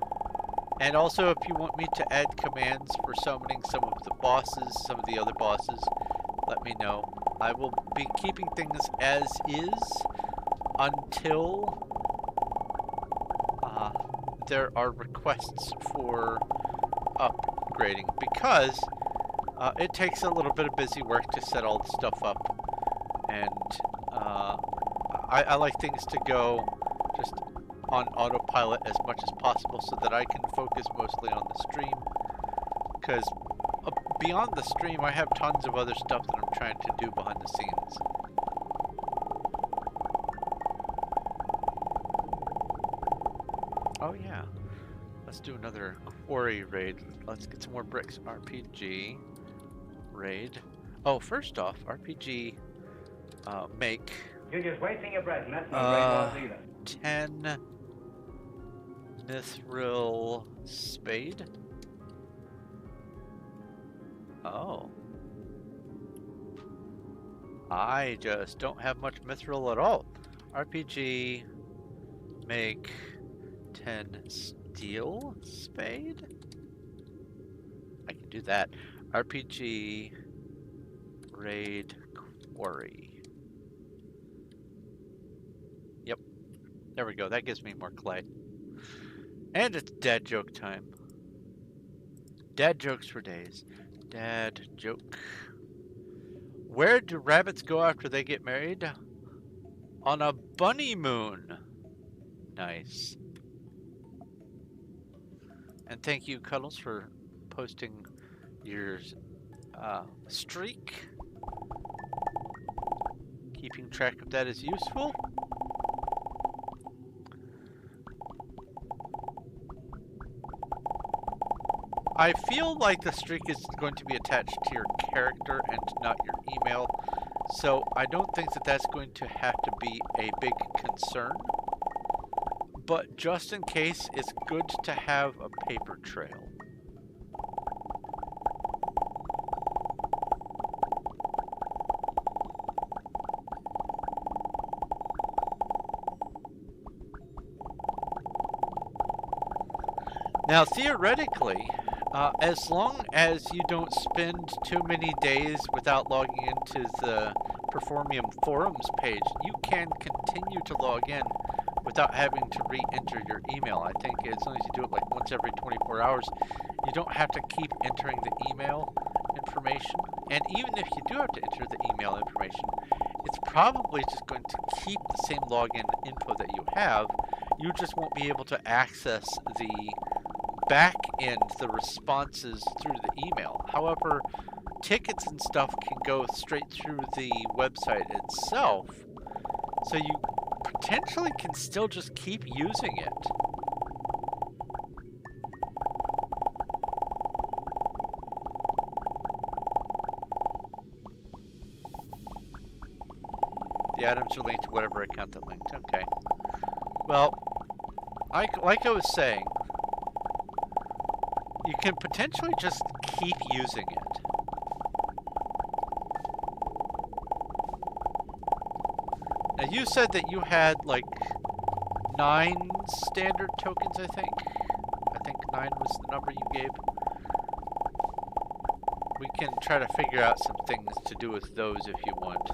And also, if you want me to add commands for summoning some of the bosses, some of the other bosses, let me know. I will be keeping things as is until there are requests for upgrading, because it takes a little bit of busy work to set all the stuff up, and I like things to go just on autopilot as much as possible so that I can focus mostly on the stream, because beyond the stream I have tons of other stuff that I'm trying to do behind the scenes. Oh yeah, let's do another quarry raid. Let's get some more bricks. RPG raid. Oh, first off, RPG make You're just wasting your breath, and that's not raid either. 10 mithril spade. Oh. I just don't have much mithril at all. RPG make 10 steel spade? I can do that. RPG raid quarry. Yep. There we go. That gives me more clay. And it's dad joke time. Dad jokes for days. Dad joke. Where do rabbits go after they get married? On a bunny moon. Nice. And thank you, Cuddles, for posting your streak. Keeping track of that is useful. I feel like the streak is going to be attached to your character and not your email, so I don't think that that's going to have to be a big concern. But just in case, it's good to have a paper trail. Now, theoretically, as long as you don't spend too many days without logging into the Performium forums page, you can continue to log in without having to re-enter your email. I think as long as you do it like once every 24 hours, you don't have to keep entering the email information. And even if you do have to enter the email information, it's probably just going to keep the same login info that you have. You just won't be able to access the back end, the responses through the email. However, tickets and stuff can go straight through the website itself, so you potentially can still just keep using it. The items are linked to whatever account that linked. Okay. Well, like I was saying, you can potentially just keep using it. Now, you said that you had like 9 standard tokens, I think. I think 9 was the number you gave. We can try to figure out some things to do with those if you want.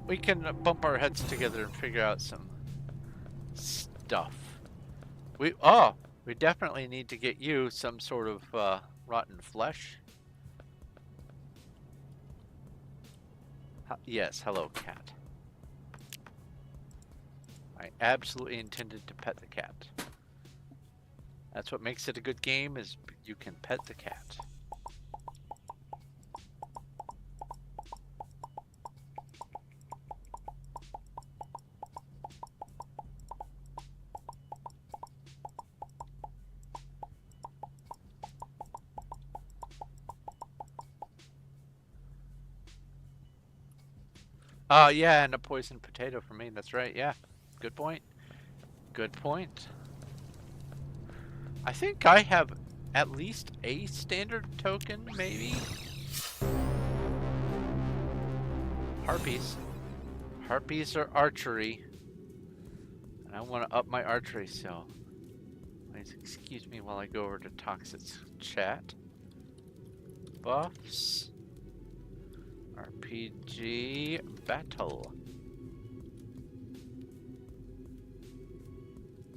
We can bump our heads together and figure out some stuff. We definitely need to get you some sort of rotten flesh. Yes, hello, cat. I absolutely intended to pet the cat. That's what makes it a good game, is you can pet the cat. Yeah, and a poisoned potato for me. That's right. Yeah, good point. Good point. I think I have at least a standard token, maybe. Harpies. Harpies are archery. And I want to up my archery, so please excuse me while I go over to Toxic's chat. Buffs. RPG battle.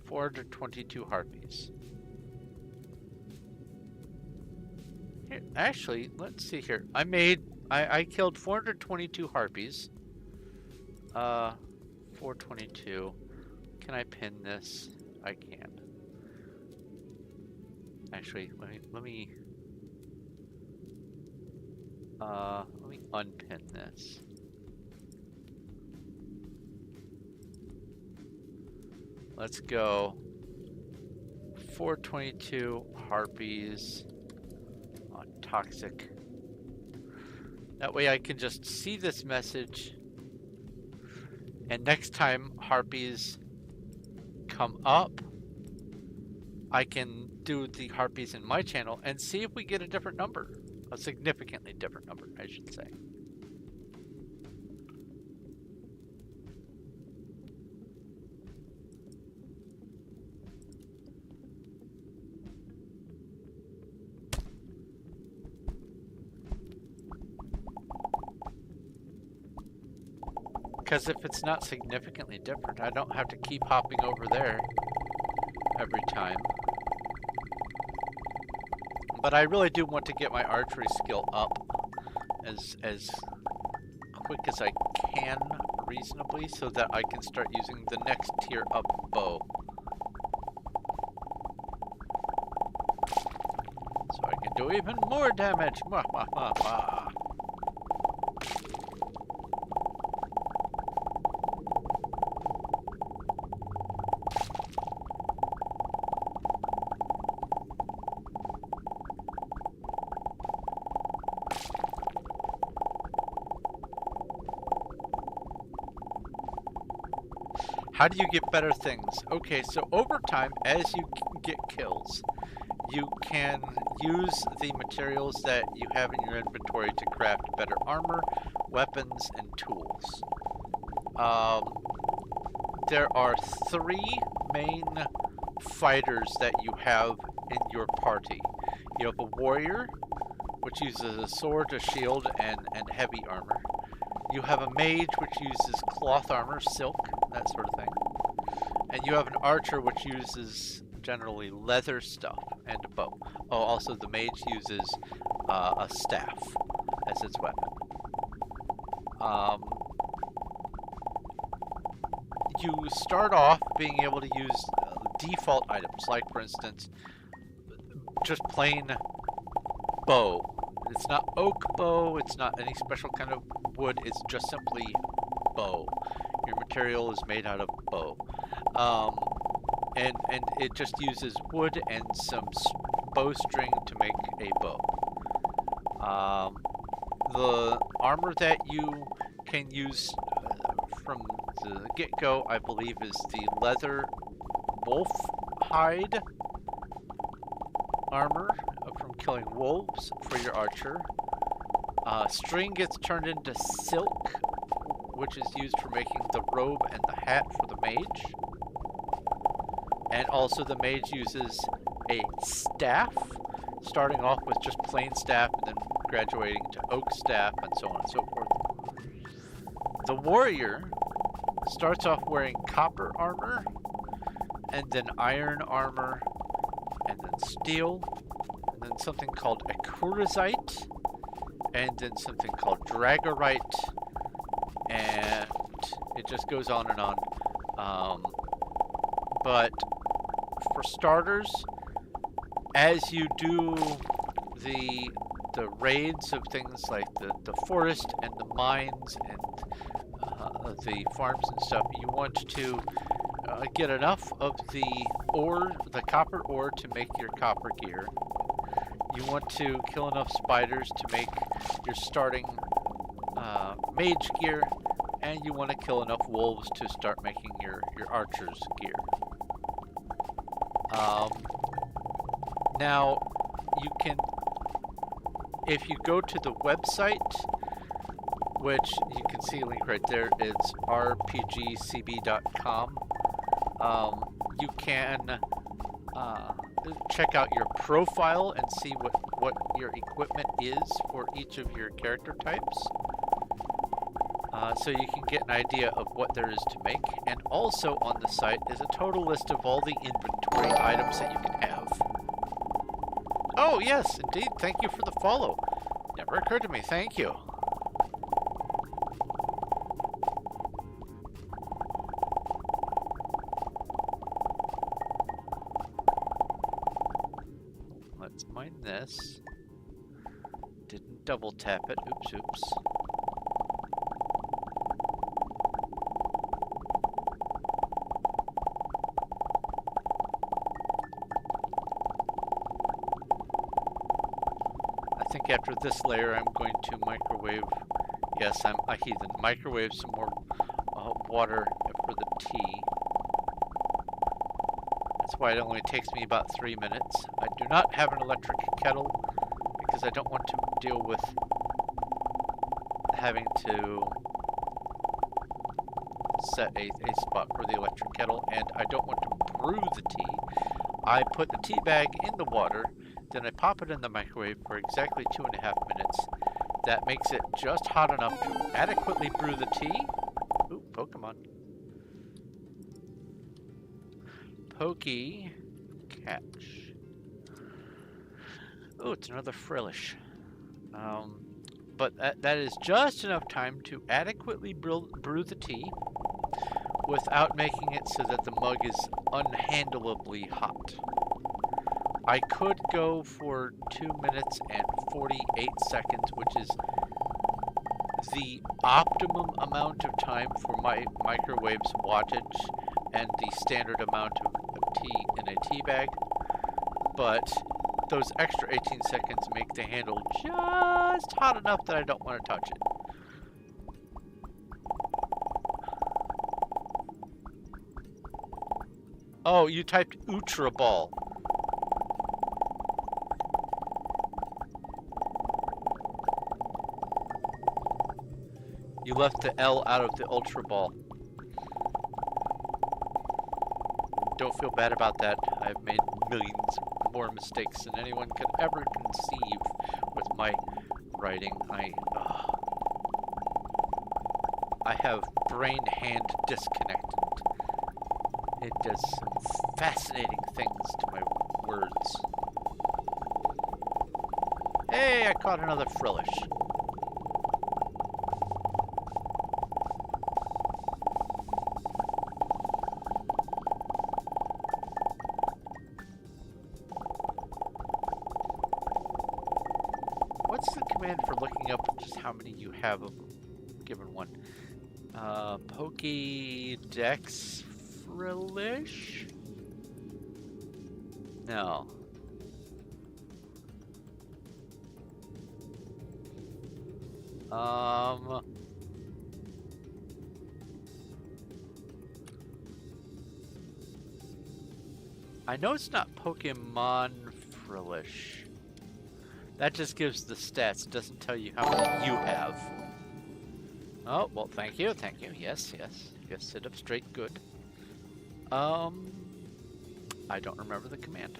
422 harpies. Here, actually, let's see here. I killed 422 harpies. 422. Can I pin this? I can. Actually, let me unpin this. Let's go 422 harpies on toxic. That way I can just see this message, and next time harpies come up, I can do the harpies in my channel and see if we get a different number. A significantly different number, I should say. Because if it's not significantly different, I don't have to keep hopping over there every time. But I really do want to get my archery skill up as quick as I can reasonably so that I can start using the next tier up bow. So I can do even more damage. Mwah, mwah, mwah, mwah. How do you get better things? Okay, so over time, as you get kills, you can use the materials that you have in your inventory to craft better armor, weapons, and tools. There are 3 main fighters that you have in your party. You have a warrior, which uses a sword, a shield, and heavy armor. You have a mage, which uses cloth armor, silk, that sort of thing. And you have an archer, which uses generally leather stuff and a bow. Oh, also the mage uses a staff as its weapon. You start off being able to use default items, like for instance, just plain bow. It's not oak bow, it's not any special kind of wood, it's just simply bow. Your material is made out of bow. And it just uses wood and some bowstring to make a bow. The armor that you can use from the get-go, I believe, is the leather wolf hide armor from killing wolves for your archer. String gets turned into silk, which is used for making the robe and the hat for the mage. And also the mage uses a staff, starting off with just plain staff and then graduating to oak staff and so on and so forth. The warrior starts off wearing copper armor, and then iron armor, and then steel, and then something called acurazite, and then something called dragorite, and it just goes on and on. But for starters, as you do the raids of things like the forest and the mines and the farms and stuff, you want to get enough of the copper ore to make your copper gear. You want to kill enough spiders to make your starting mage gear, and you want to kill enough wolves to start making your archer's gear. Now, you can, if you go to the website, which you can see a link right there, it's rpgcb.com. You can check out your profile and see what your equipment is for each of your character types. So you can get an idea of what there is to make. And also on the site is a total list of all the inventory items that you can have. Oh, yes, indeed. Thank you for the follow. Never occurred to me. Thank you. Let's mine this. Didn't double tap it. Oops, oops. After this layer, I'm going to microwave. Yes, I'm a heathen. Microwave some more water for the tea. That's why it only takes me about 3 minutes. I do not have an electric kettle because I don't want to deal with having to set a spot for the electric kettle, and I don't want to brew the tea. I put the tea bag in the water, then I pop it in the microwave for exactly 2.5 minutes. That makes it just hot enough to adequately brew the tea. Ooh, Pokey. Catch. Oh, it's another frillish. But that is just enough time to adequately brew the tea without making it so that the mug is unhandleably hot. I could go for 2 minutes and 48 seconds, which is the optimum amount of time for my microwave's wattage and the standard amount of tea in a tea bag. But those extra 18 seconds make the handle just hot enough that I don't want to touch it. Oh, you typed Ultra Ball. You left the L out of the Ultra Ball. Don't feel bad about that. I've made millions more mistakes than anyone could ever conceive with my writing. I have brain-hand disconnect. It does some fascinating things to my words. Hey, I caught another frillish. What's the command for looking up just how many you have of a given one? Pokédex frillish? No. I know it's not Pokemon frillish. That just gives the stats. It doesn't tell you how many you have. Oh, well, thank you, thank you. Yes, yes. Yes, sit up straight, good. I don't remember the command.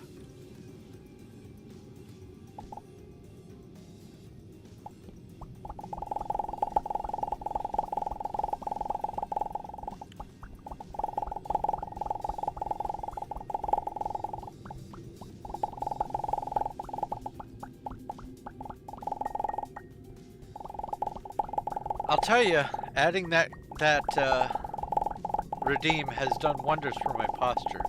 I'll tell you, adding that redeem has done wonders for my posture.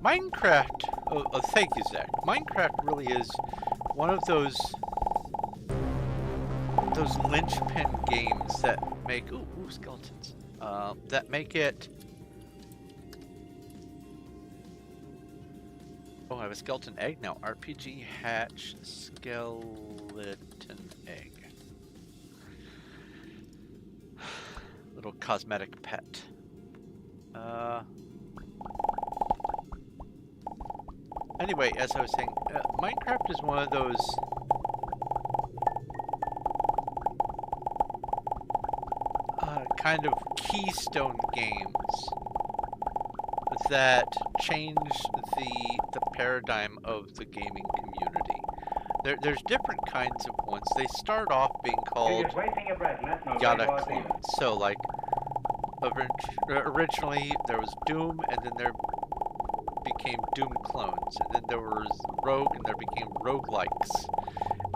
Minecraft, thank you, Zach. Minecraft really is one of those linchpin games that make ooh skeletons. That make it. Oh, I have a skeleton egg now. RPG hatch skeleton egg. Little cosmetic pet. Anyway, as I was saying, Minecraft is one of those kind of keystone games that changed the paradigm of the gaming community. There's different kinds of ones. They start off being called yada clones. So, like, originally there was Doom, and then there became Doom clones, and then there was Rogue, and there became roguelikes,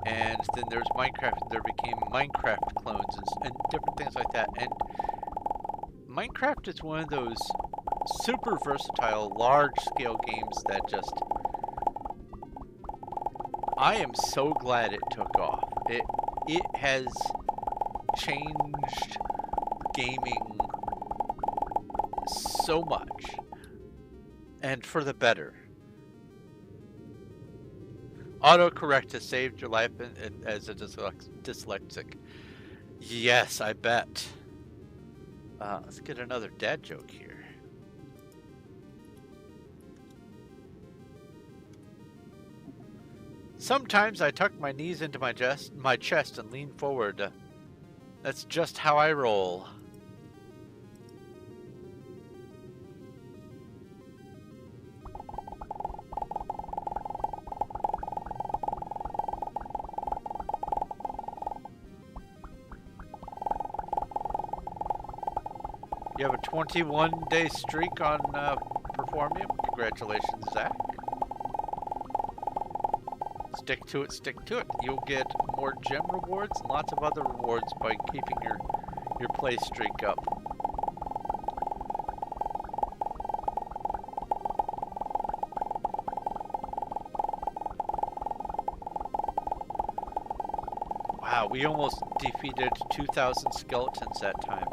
and then there's Minecraft, and there became Minecraft clones, and different things like that. And Minecraft is one of those super versatile, large-scale games that just... I am so glad it took off. It has changed gaming so much. And for the better. Autocorrect has saved your life as a dyslexic. Yes, I bet. Let's get another dad joke here. Sometimes I tuck my knees into my chest and lean forward. That's just how I roll. You have a 21-day streak on Performium. Congratulations, Zach. Stick to it, stick to it. You'll get more gem rewards and lots of other rewards by keeping your play streak up. Wow, we almost defeated 2,000 skeletons that time.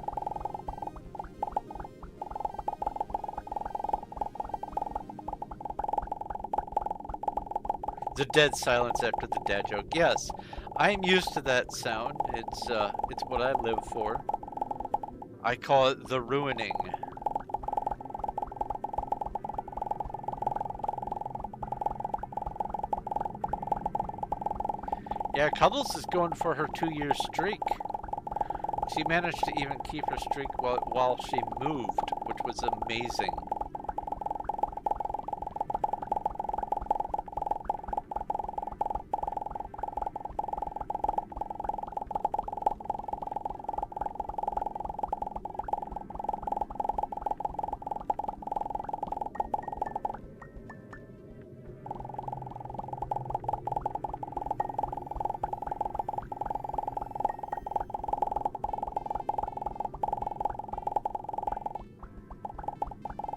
The dead silence after the dad joke. Yes, I'm used to that sound. It's what I live for. I call it the ruining. Yeah, Cuddles is going for her 2-year streak. She managed to even keep her streak while she moved, which was amazing.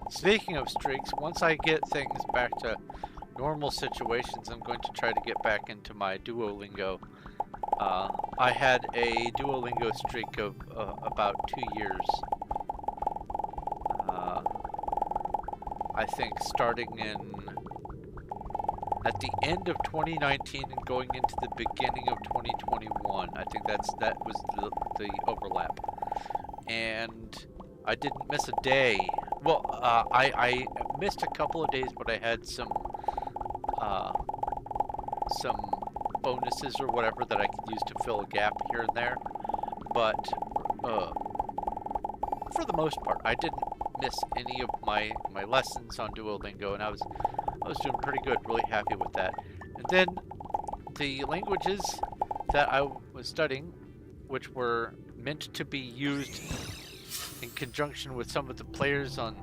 Speaking of streaks, once I get things back to normal situations, I'm going to try to get back into my Duolingo. I had a Duolingo streak of about 2 years. I think starting at the end of 2019 and going into the beginning of 2021. I think that was the overlap. And I didn't miss a day. Well, I missed a couple of days, but I had some bonuses or whatever that I could use to fill a gap here and there. But for the most part, I didn't miss any of my lessons on Duolingo, and I was doing pretty good, really happy with that. And then the languages that I was studying, which were meant to be used in conjunction with some of the players on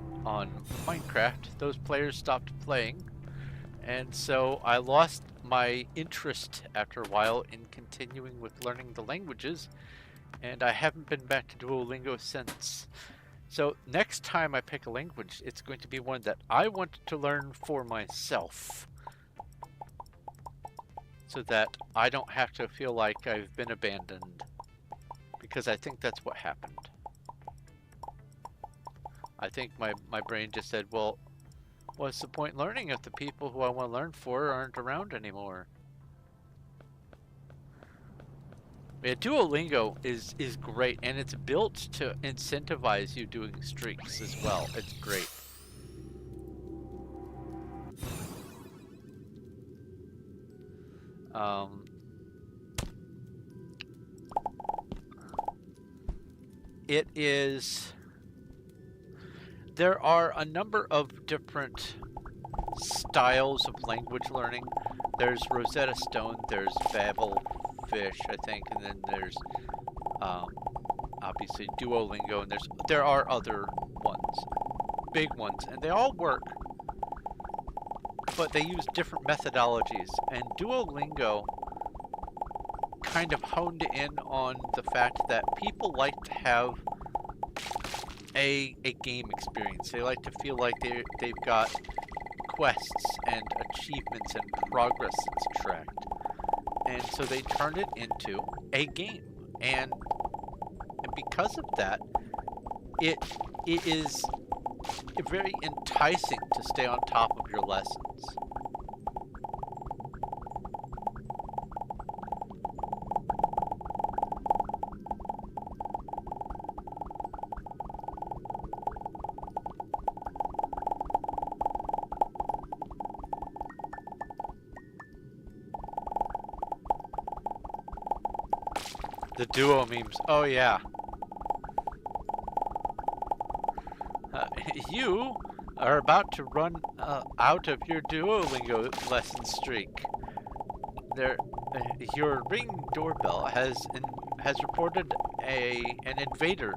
Minecraft, those players stopped playing, and so I lost my interest after a while in continuing with learning the languages, and I haven't been back to Duolingo since. So next time I pick a language, it's going to be one that I want to learn for myself, so that I don't have to feel like I've been abandoned, because I think that's what happened. I think my brain just said, well, what's the point learning if the people who I want to learn for aren't around anymore? Yeah, Duolingo is great, and it's built to incentivize you doing streaks as well. It's great. It is... There are a number of different styles of language learning. There's Rosetta Stone, there's Babelfish, I think, and then there's obviously Duolingo, and there are other ones, big ones, and they all work, but they use different methodologies. And Duolingo kind of honed in on the fact that people like to have a game experience. They like to feel like they've got quests and achievements and progress that's tracked, and so they turn it into a game. And because of that, it is very enticing to stay on top of your lessons. The duo memes. Oh yeah. You are about to run out of your Duolingo lesson streak. Your Ring doorbell has reported an invader.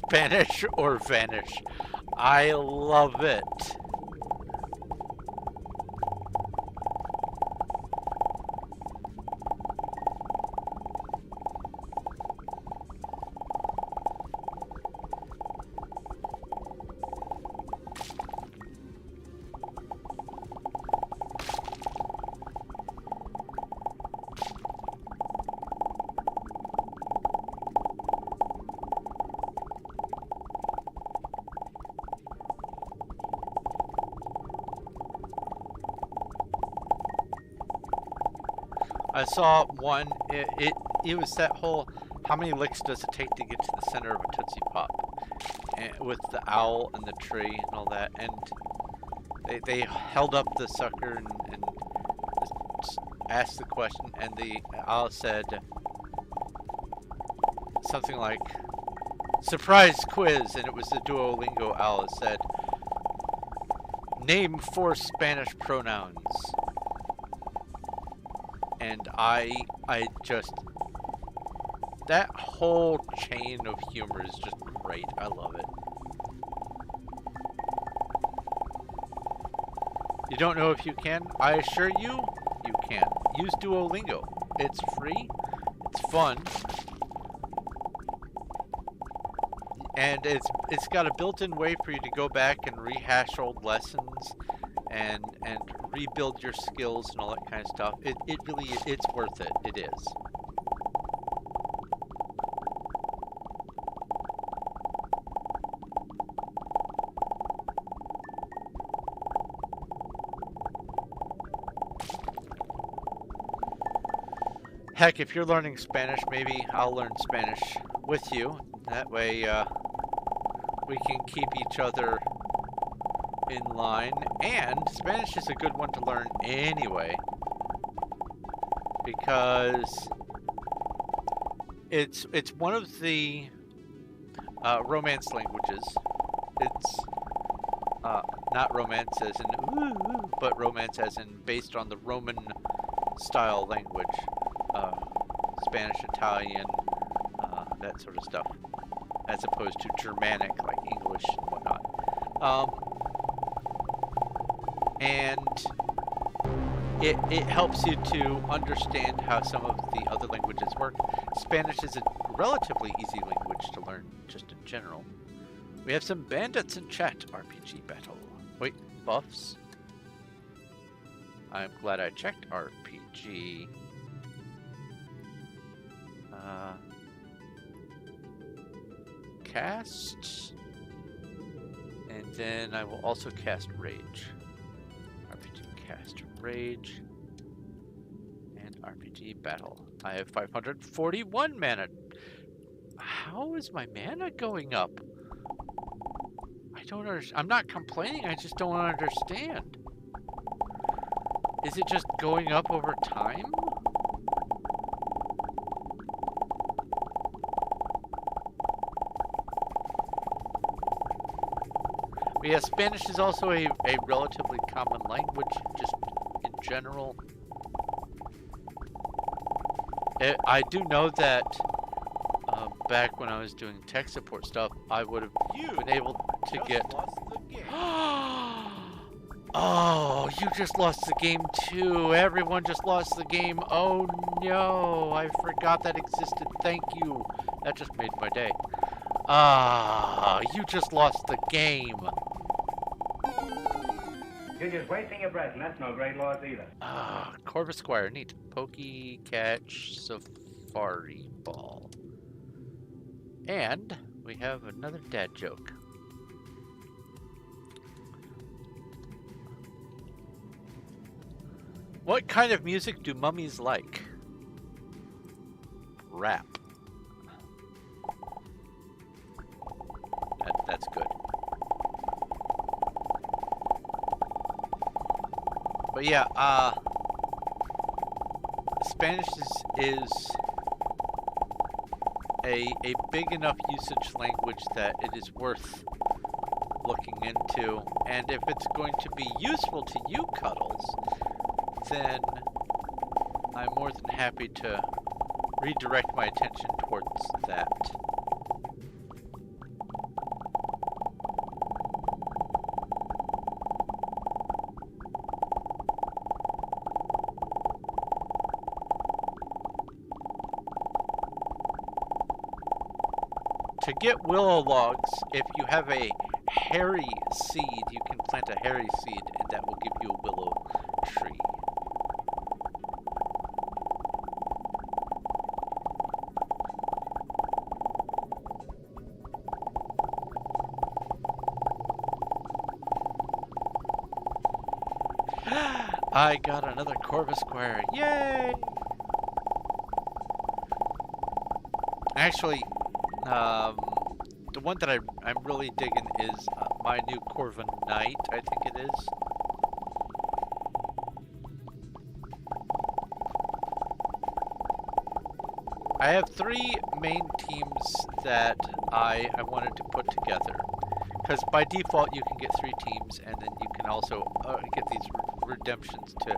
Spanish or vanish. I love it. I saw one, it was that whole, how many licks does it take to get to the center of a Tootsie Pop? And with the owl and the tree and all that, and they held up the sucker and asked the question, and the owl said something like, surprise quiz, and it was the Duolingo owl. It said, name 4 Spanish pronouns. And I just, that whole chain of humor is just great. I love it. You don't know if you can? I assure you, you can. Use Duolingo. It's free. It's fun. And it's got a built-in way for you to go back and rehash old lessons and rebuild your skills and all that kind of stuff. It really, it's worth it. It is. Heck, if you're learning Spanish, maybe I'll learn Spanish with you. That way, we can keep each other in line. And Spanish is a good one to learn anyway, because it's one of the Romance languages. It's not romance as in ooh, but romance as in based on the Roman style language, Spanish, Italian, that sort of stuff, as opposed to Germanic like English and whatnot. And it helps you to understand how some of the other languages work. Spanish is a relatively easy language to learn just in general. We have some bandits in chat. RPG battle. Wait, buffs? I'm glad I checked RPG. Cast. And then I will also cast Rage. RPG cast Rage. And RPG battle. I have 541 mana. How is my mana going up? I don't understand. I'm not complaining, I just don't understand. Is it just going up over time? But yeah, Spanish is also a relatively common language, just in general. I do know that back when I was doing tech support stuff, I would have been able to get... Lost the game. Oh, you just lost the game too. Everyone just lost the game. Oh no, I forgot that existed. Thank you. That just made my day. Ah, you just lost the game. You're just wasting your breath, and that's no great loss either. Ah, Corvus Squire, neat. Pokey Catch Safari Ball. And we have another dad joke. What kind of music do mummies like? Rap. That's good. But yeah, Spanish is a big enough usage language that it is worth looking into. And if it's going to be useful to you, Cuddles, then I'm more than happy to redirect my attention towards that. To get willow logs, if you have a hairy seed, you can plant a hairy seed, and that will give you a willow tree. I got another Corvus Square. Yay! Actually, the one that I'm really digging is my new Corvin Knight, I think it is. I have 3 main teams that I wanted to put together. Because by default you can get 3 teams, and then you can also get these redemptions to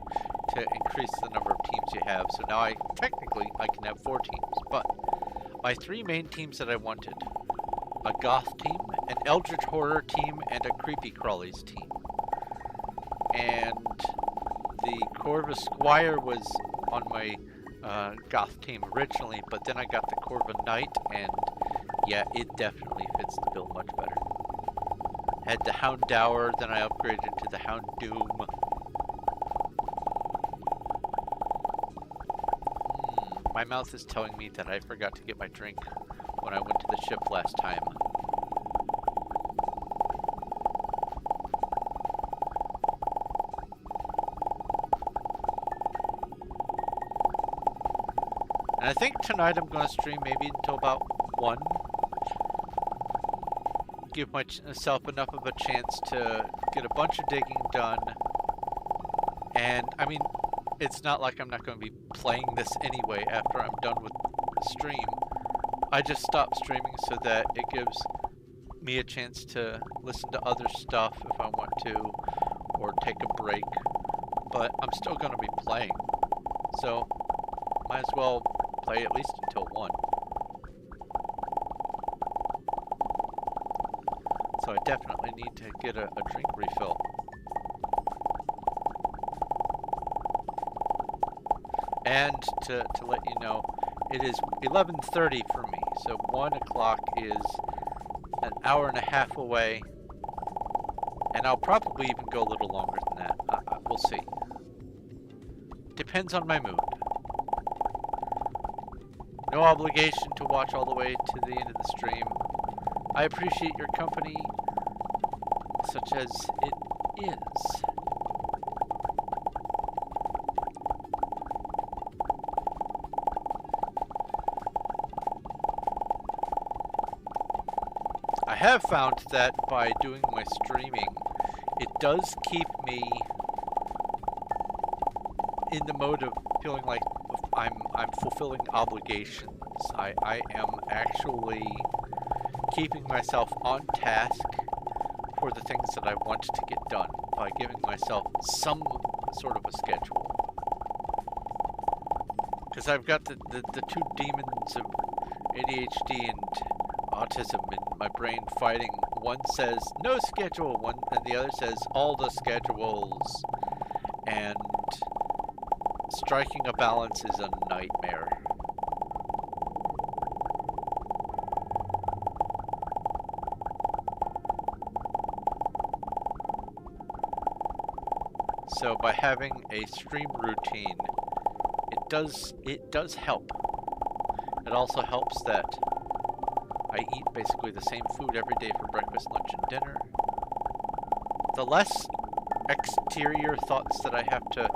increase the number of teams you have. So now technically I can have 4 teams, but my 3 main teams that I wanted: a goth team, an eldritch horror team, and a creepy crawlies team. And the Corvus Squire was on my goth team originally, but then I got the Corvin Knight, and yeah, it definitely fits the bill much better. Had the Hound Dower, then I upgraded to the Hound Doom. My mouth is telling me that I forgot to get my drink when I went to the ship last time. And I think tonight I'm going to stream maybe until about 1. Give myself enough of a chance to get a bunch of digging done. And, I mean, it's not like I'm not going to be playing this anyway after I'm done with the stream. I just stopped streaming so that it gives me a chance to listen to other stuff if I want to, or take a break. But I'm still going to be playing, so might as well play at least until 1. So I definitely need to get a drink refill. And to let you know, it is 11:30 for me, so 1 o'clock is an hour and a half away, and I'll probably even go a little longer than that. We'll see. Depends on my mood. No obligation to watch all the way to the end of the stream. I appreciate your company, such as it is. I have found that by doing my streaming, it does keep me in the mode of feeling like I'm fulfilling obligations. I am actually keeping myself on task for the things that I want to get done by giving myself some sort of a schedule. Because I've got the 2 demons of ADHD and autism in my brain fighting. One says no schedule, and the other says all the schedules. And striking a balance is a nightmare. So by having a stream routine, it does help. It also helps that I eat basically the same food every day for breakfast, lunch, and dinner. The less exterior thoughts that I have to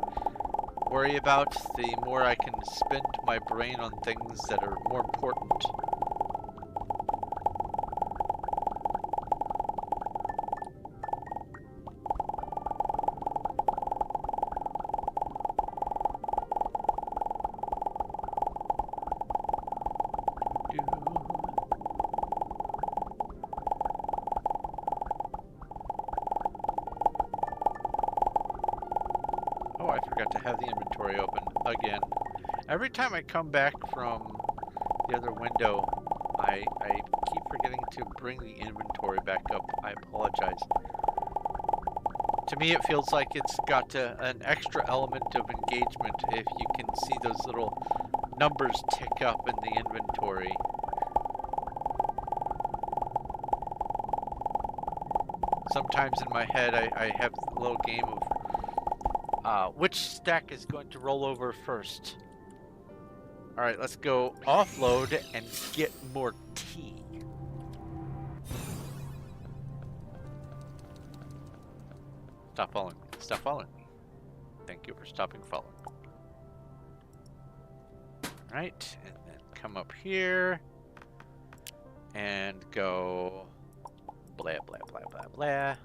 worry about, the more I can spend my brain on things that are more important. Oh, I forgot to have the inventory open again. Every time I come back from the other window, I keep forgetting to bring the inventory back up. I apologize. To me, it feels like it's got an extra element of engagement if you can see those little numbers tick up in the inventory. Sometimes in my head, I have a little game of which stack is going to roll over first. All right, let's go offload and get more tea. Stop following me. Stop following me. Thank you for stopping following me. All right, and then come up here and go blah, blah, blah, blah, blah.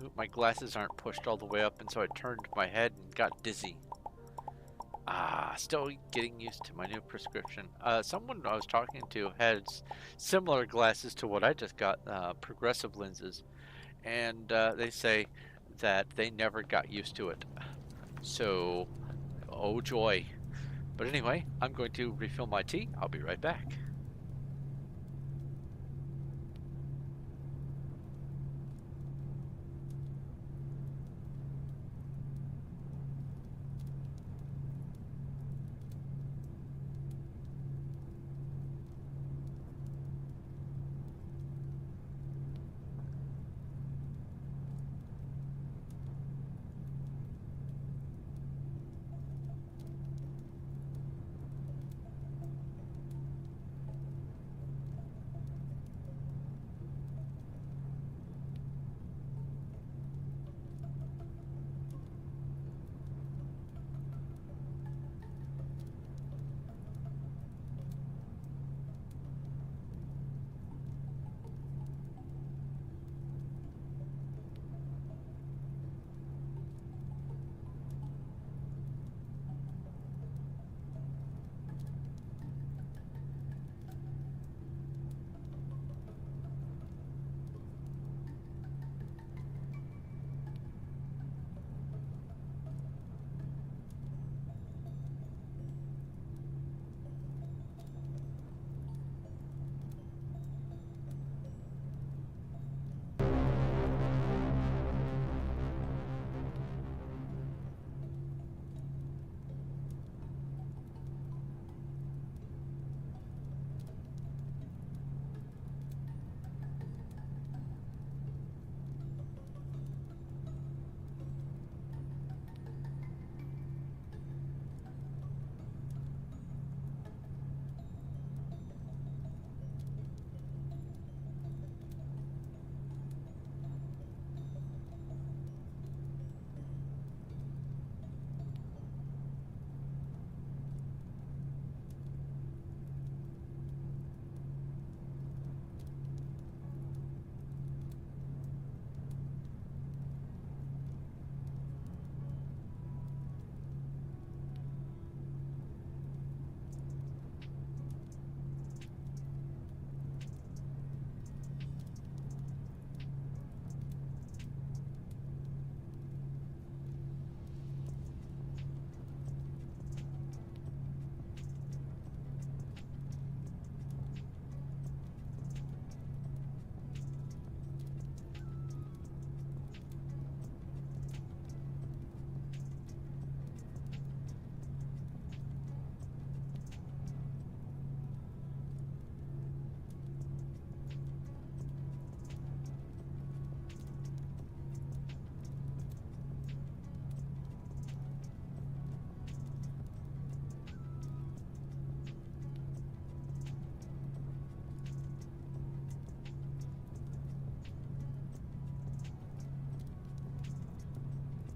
Ooh, my glasses aren't pushed all the way up, and so I turned my head and got dizzy. Still getting used to my new prescription. Someone I was talking to had similar glasses to what I just got, progressive lenses, and they say that they never got used to it. So, oh joy. But anyway, I'm going to refill my tea. I'll be right back.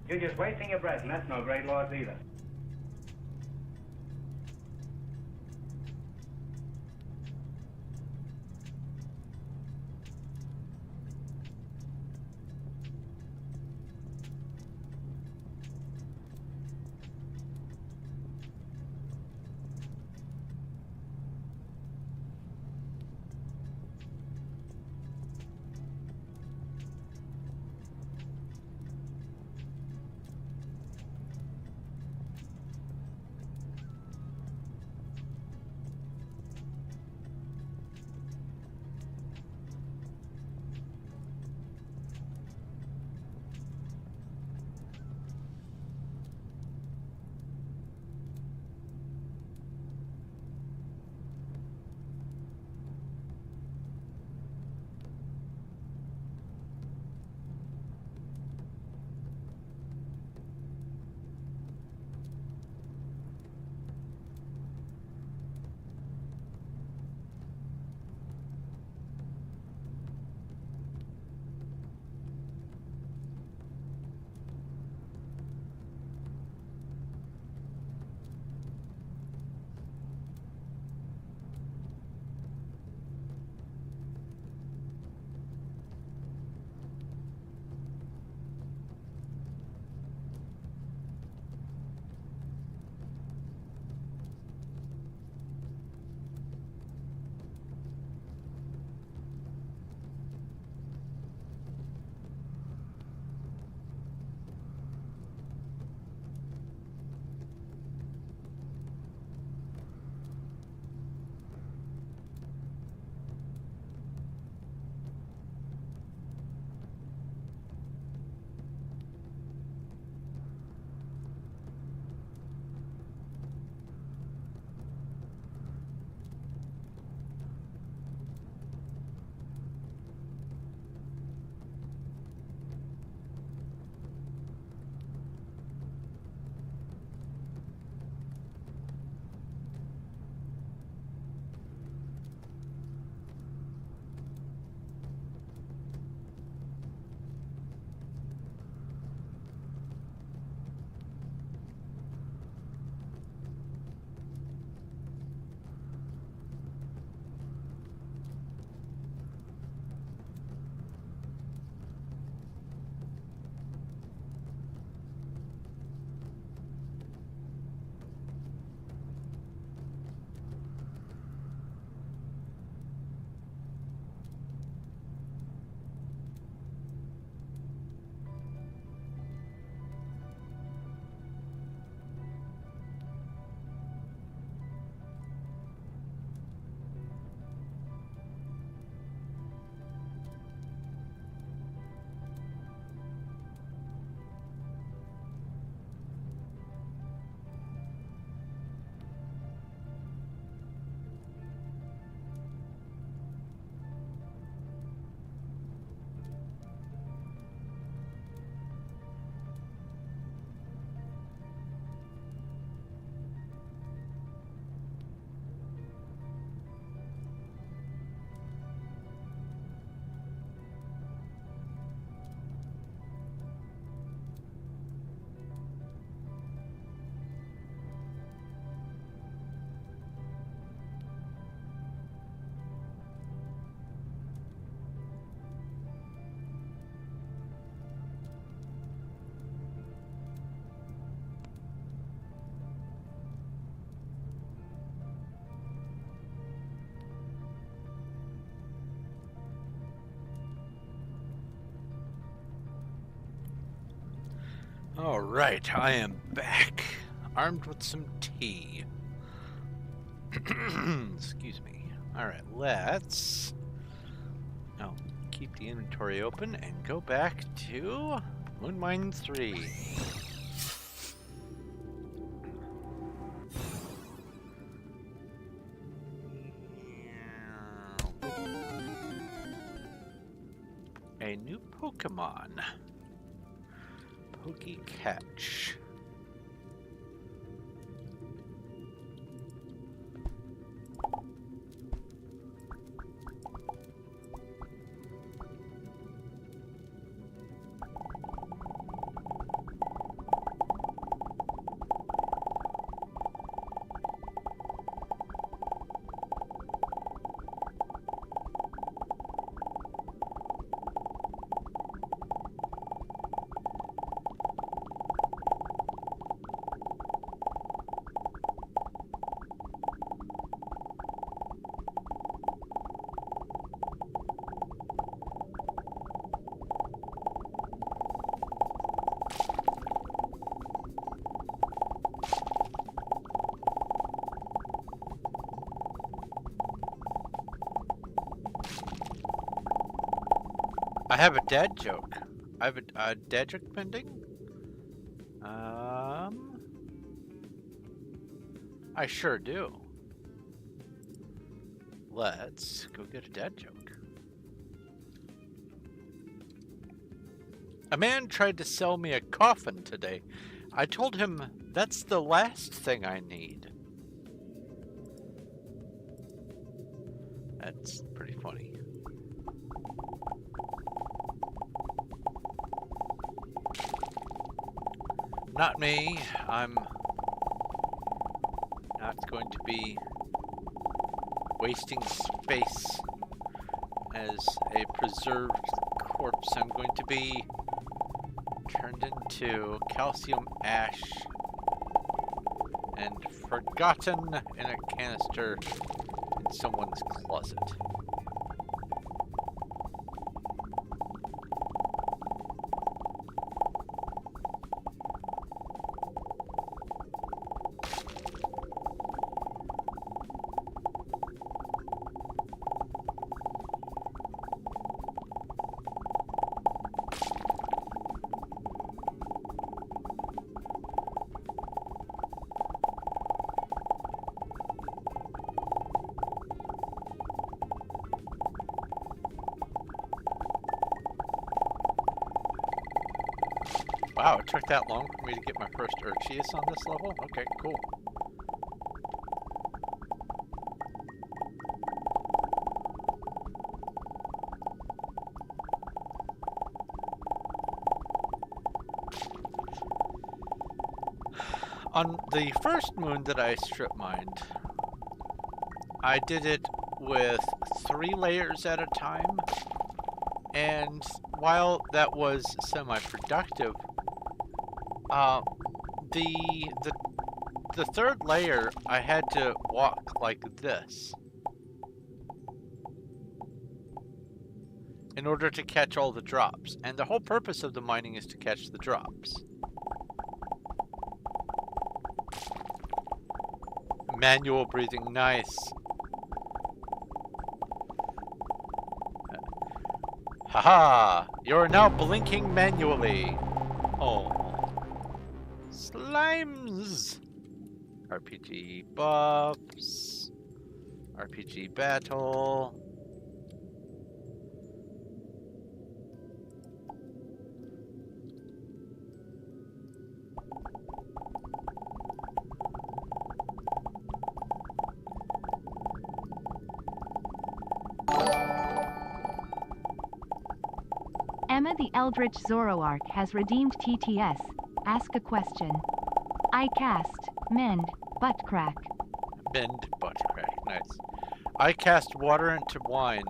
You're just wasting your breath, and that's no great loss either. All right, I am back, armed with some tea. Excuse me. All right, let's keep the inventory open and go back to Moon Mine 3. A new Pokemon. Catch. I have a dad joke. I have a dad joke pending. I sure do. Let's go get a dad joke. A man tried to sell me a coffin today. I told him that's the last thing I need. That's pretty funny. Not me. I'm not going to be wasting space as a preserved corpse. I'm going to be turned into calcium ash and forgotten in a canister in someone's closet. Wow, it took that long for me to get my first Urchius on this level? Okay, cool. On the first moon that I strip mined, I did it with 3 layers at a time, and while that was semi-productive, the third layer I had to walk like this in order to catch all the drops, and the whole purpose of the mining is to catch the drops. Manual breathing, nice. Haha! You're now blinking manually. Oh. Slimes! RPG buffs. RPG battle. Emma the Eldritch Zoroark has redeemed TTS. Ask a question. I cast Mend Butt Crack. Mend butt crack, nice. I cast water into wine.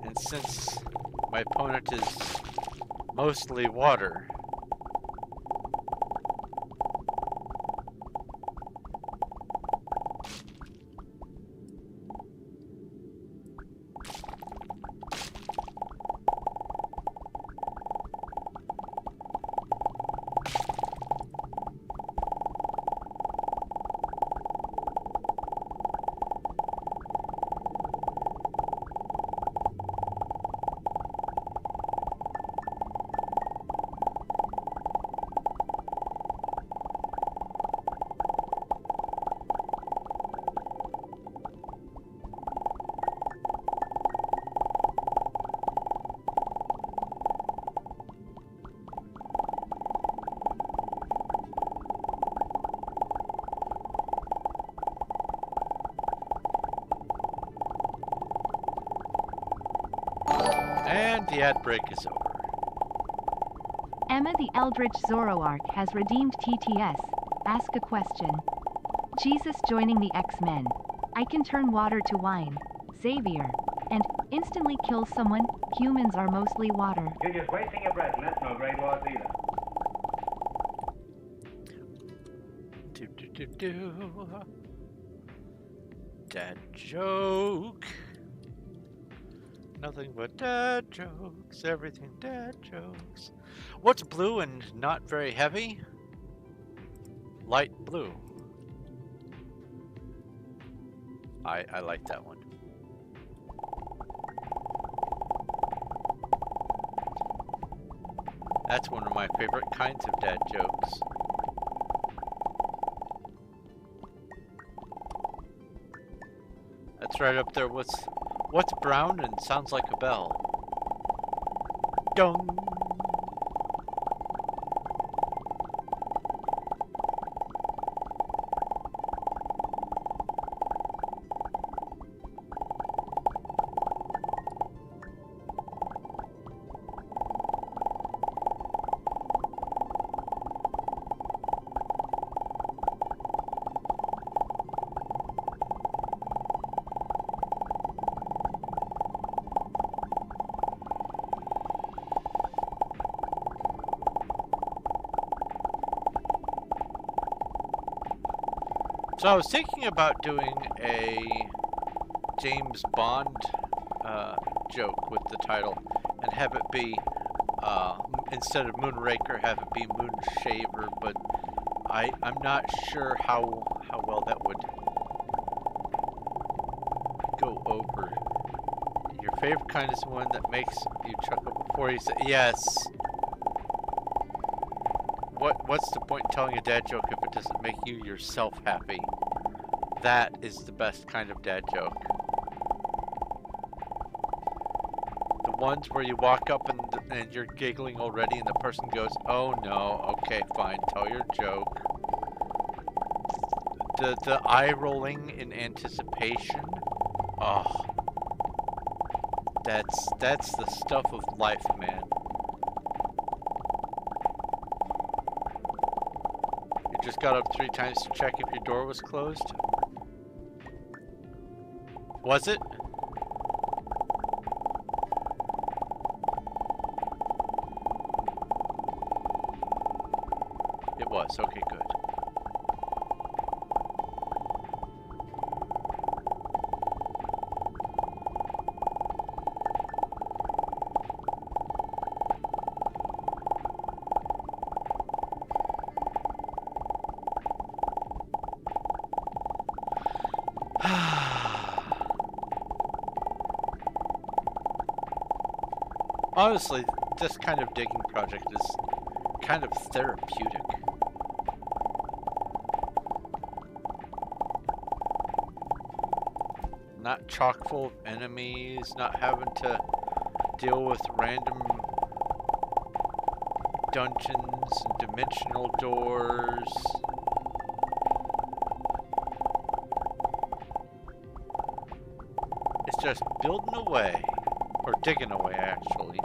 And since my opponent is mostly water, and the ad break is over. Emma the Eldritch Zoroark has redeemed TTS. Ask a question. Jesus joining the X-Men. I can turn water to wine. Xavier. And instantly kill someone. Humans are mostly water. You're just wasting your breath, and that's no great loss either. Dad joke. Nothing but dad jokes, everything dad jokes. What's blue and not very heavy? Light blue. I like that one. That's one of my favorite kinds of dad jokes. That's right up there. What's brown and sounds like a bell? Dung. So I was thinking about doing a James Bond joke with the title and have it be, instead of Moonraker, have it be Moonshaver, but I'm not sure how well that would go over. Your favorite kind is one that makes you chuckle before you say, yes. What's the point in telling a dad joke if it doesn't make you yourself happy? That is the best kind of dad joke. The ones where you walk up and you're giggling already and the person goes, oh no, okay, fine, tell your joke. The eye rolling in anticipation. Oh, that's the stuff of life, man. Just got up 3 times to check if your door was closed. Was it? It was. Okay, good. Honestly, this kind of digging project is kind of therapeutic. Not chock full of enemies, not having to deal with random dungeons and dimensional doors. It's just building away. Or digging away, actually.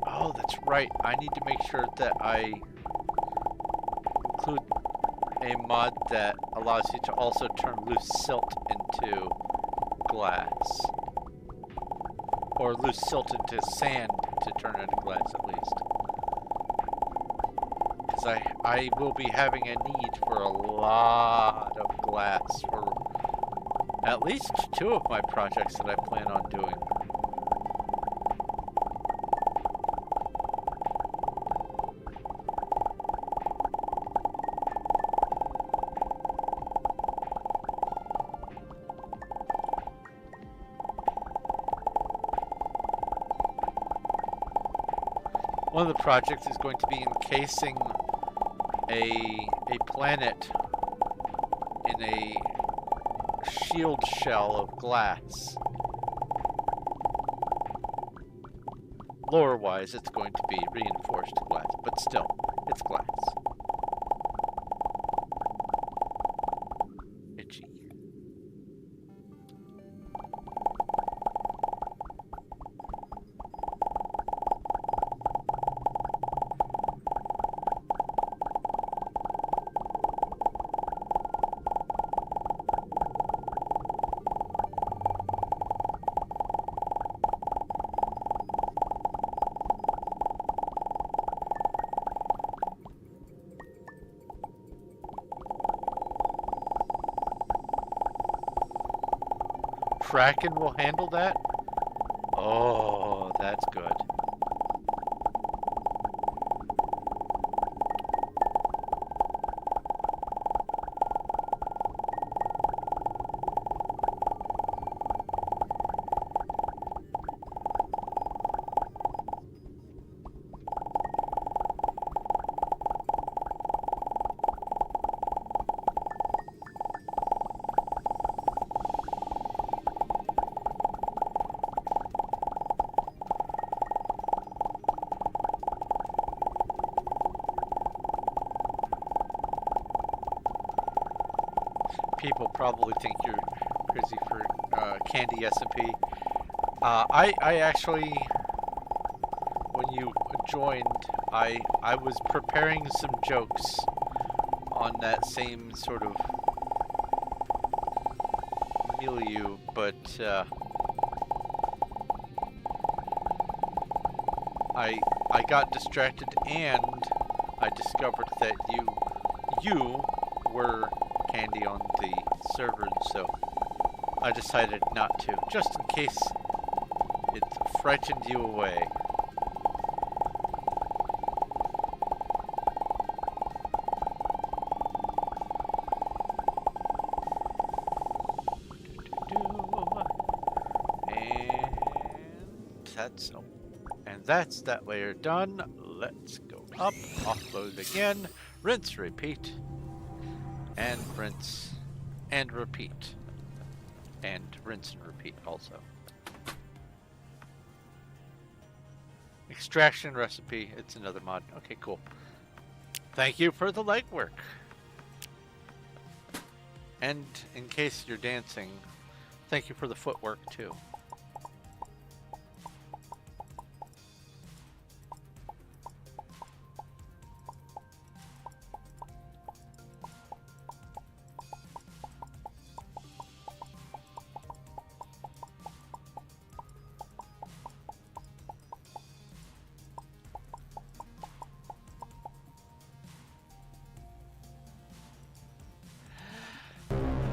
Oh, that's right. I need to make sure that I include a mod that allows you to also turn loose silt into glass. Or loose silt into sand to turn into glass, at least. Because I will be having a need for a lot of glass for at least 2 of my projects that I plan on doing. One of the projects is going to be encasing a planet in a shield shell of glass. Lore-wise, it's going to be reinforced glass, but still, it's glass. Itchy. Kraken will handle that? Oh, that's good. People probably think you're crazy for Candy SMP. I actually, when you joined, I was preparing some jokes on that same sort of milieu, but I got distracted and I discovered that you were Candy on the server, so I decided not to, just in case it frightened you away. And that's that layer done. Let's go up, offload again, rinse, repeat. And rinse and repeat. And rinse and repeat also. Extraction recipe, it's another mod. Okay, cool. Thank you for the legwork. And in case you're dancing, thank you for the footwork too.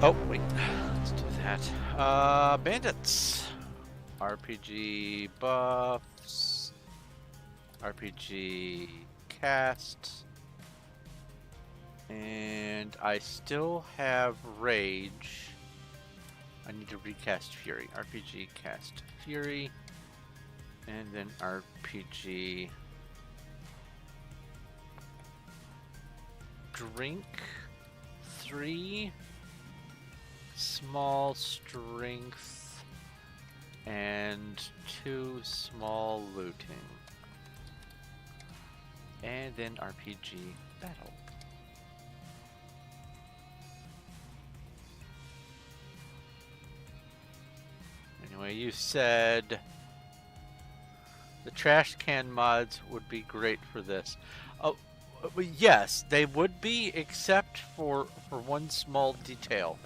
Oh, wait. Let's do that. Bandits. RPG buffs. RPG cast. And I still have Rage. I need to recast Fury. RPG cast Fury. And then RPG drink 3. Small strength and 2 small looting, and then RPG battle. Anyway, you said the trash can mods would be great for this. Oh, yes, they would be, except for one small detail.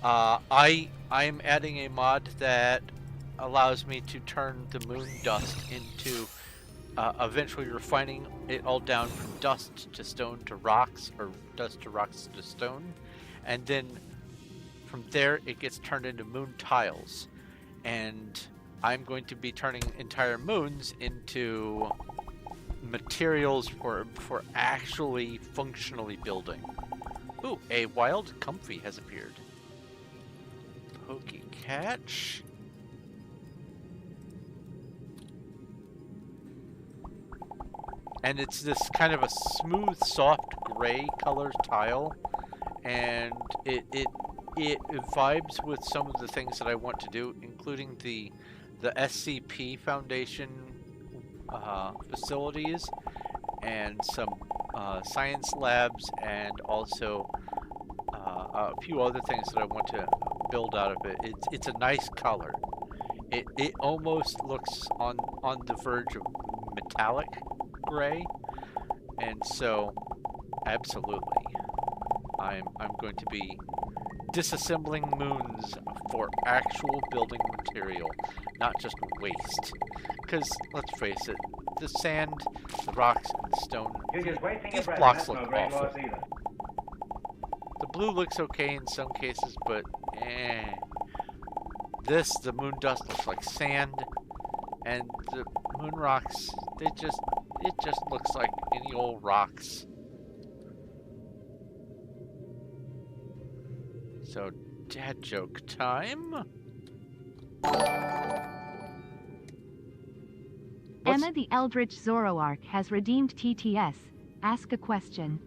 I'm adding a mod that allows me to turn the moon dust into eventually refining it all down from dust to stone to rocks, or dust to rocks to stone, and then from there it gets turned into moon tiles, and I'm going to be turning entire moons into materials for actually functionally building. Ooh, a wild comfy has appeared. Pokey catch. And it's this kind of a smooth, soft gray color tile, and it vibes with some of the things that I want to do, including the SCP Foundation facilities and some science labs, and also a few other things that I want to build out of it. It's a nice color. It almost looks on the verge of metallic gray, and so absolutely I'm going to be disassembling moons for actual building material, not just waste. Because let's face it, the sand, the rocks, and the stone, these blocks look awful. The blue looks okay in some cases, but the moon dust looks like sand, and the moon rocks, it just looks like any old rocks. So, dad joke time. Emma the Eldritch Zoroark has redeemed TTS. Ask a question.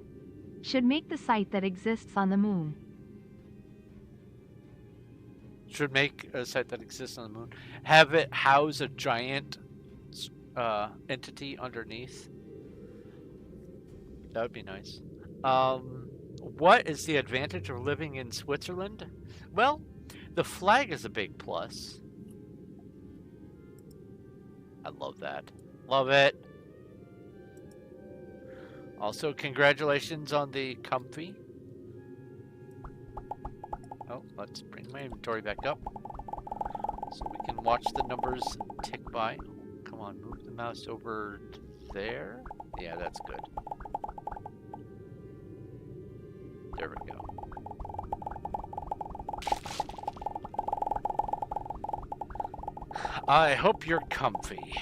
Should make the site that exists on the moon. Should make a site that exists on the moon. Have it house a giant entity underneath. That would be nice. What is the advantage of living in Switzerland? Well, the flag is a big plus. I love that. Love it. Also, congratulations on the comfy. Oh, let's bring my inventory back up so we can watch the numbers tick by. Come on, move the mouse over there. Yeah, that's good. There we go. I hope you're comfy.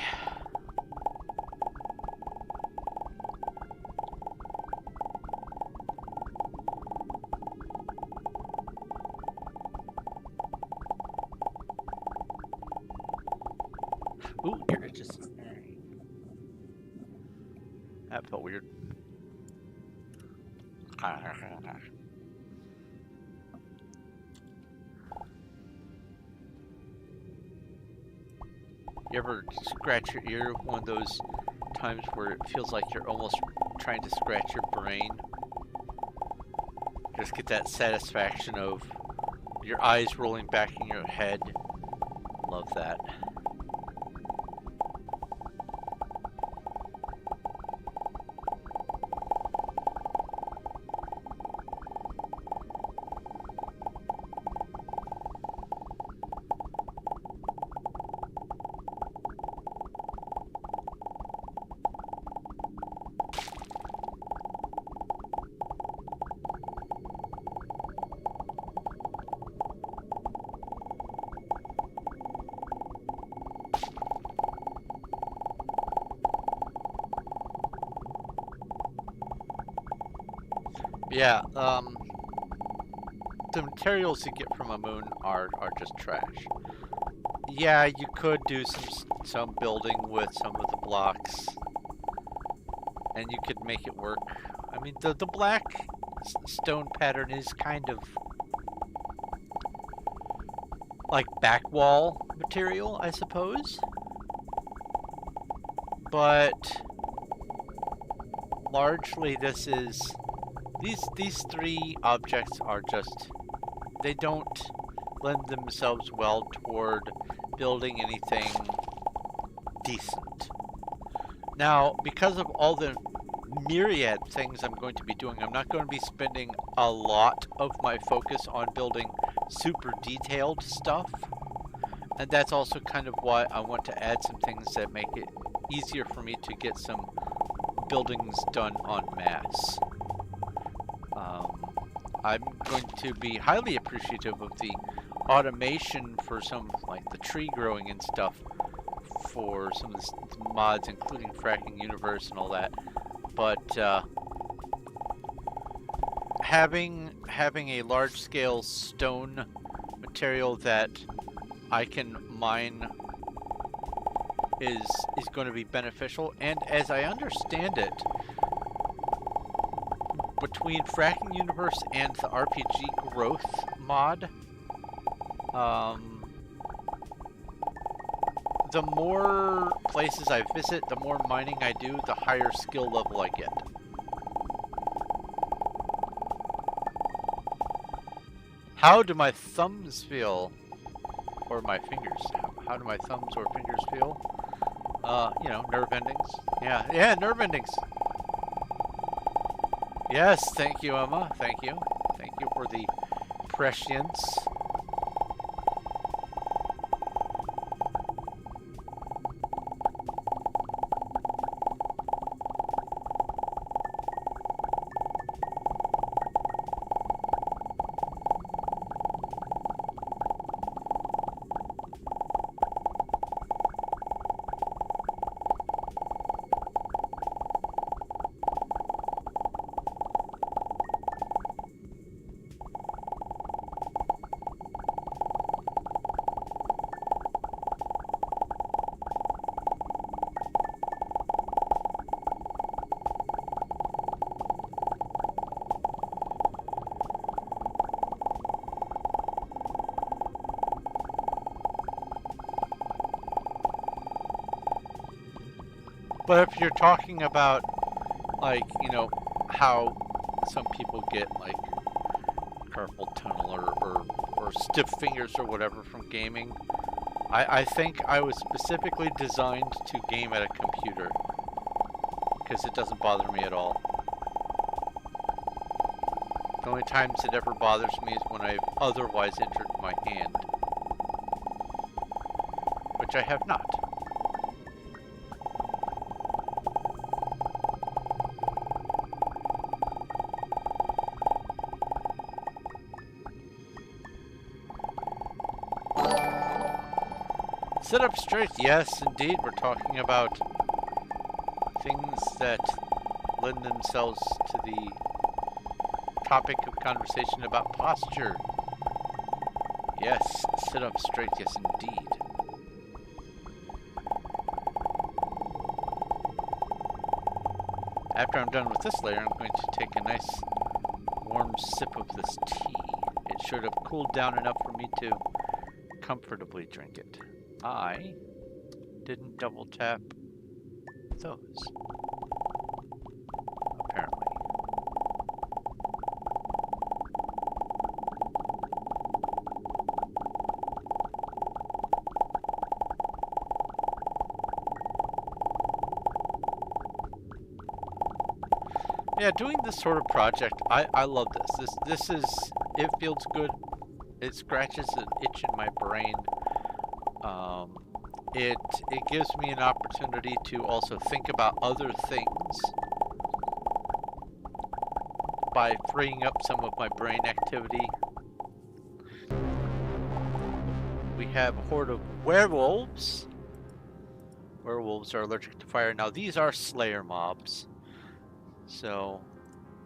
Ooh, you're just... That felt weird. You ever scratch your ear one of those times where it feels like you're almost trying to scratch your brain? Just get that satisfaction of your eyes rolling back in your head. Love that. Yeah, the materials you get from a moon are just trash. Yeah, you could do some building with some of the blocks, and you could make it work. I mean, the black stone pattern is kind of like back wall material, I suppose. But largely this is... These three objects are just... They don't lend themselves well toward building anything decent. Now, because of all the myriad things I'm going to be doing, I'm not going to be spending a lot of my focus on building super detailed stuff. And that's also kind of why I want to add some things that make it easier for me to get some buildings done en masse. I'm going to be highly appreciative of the automation for some, like the tree growing and stuff, for some of the mods, including Fracking Universe and all that. But having a large-scale stone material that I can mine is going to be beneficial. And as I understand it, between Fracking Universe and the RPG growth mod, the more places I visit, the more mining I do, the higher skill level I get. How do my thumbs feel? Or my fingers? How do my thumbs or fingers feel? You know, nerve endings. Yeah, nerve endings. Yes, thank you, Emma. Thank you. Thank you for the prescience. But if you're talking about, like, you know, how some people get, like, carpal tunnel or stiff fingers or whatever from gaming, I think I was specifically designed to game at a computer, because it doesn't bother me at all. The only times it ever bothers me is when I've otherwise injured my hand, which I have not. Sit up straight. Yes, indeed. We're talking about things that lend themselves to the topic of conversation about posture. Yes, sit up straight. Yes, indeed. After I'm done with this layer, I'm going to take a nice warm sip of this tea. It should have cooled down enough for me to comfortably drink it. I didn't double tap those, apparently. Yeah, doing this sort of project, I love this. This is, it feels good. It scratches an itch in my brain. It gives me an opportunity to also think about other things by freeing up some of my brain activity. We have a horde of werewolves. Werewolves are allergic to fire. Now these are slayer mobs, so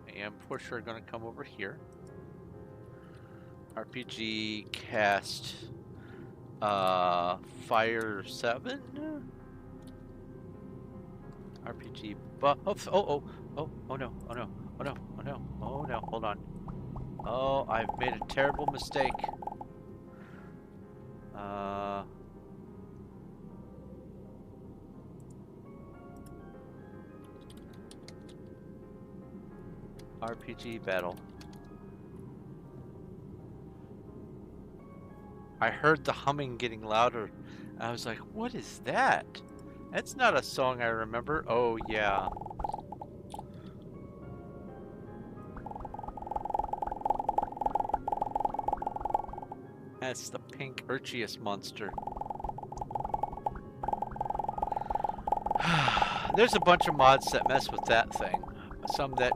I am for sure going to come over here. RPG cast Fire 7? RPG buff. Oh no, oh no, oh no, oh no, oh no, hold on. Oh, I've made a terrible mistake. RPG battle. I heard the humming getting louder. I was like, what is that? That's not a song I remember. Oh, yeah. That's the pink Urchius monster. There's a bunch of mods that mess with that thing. Some that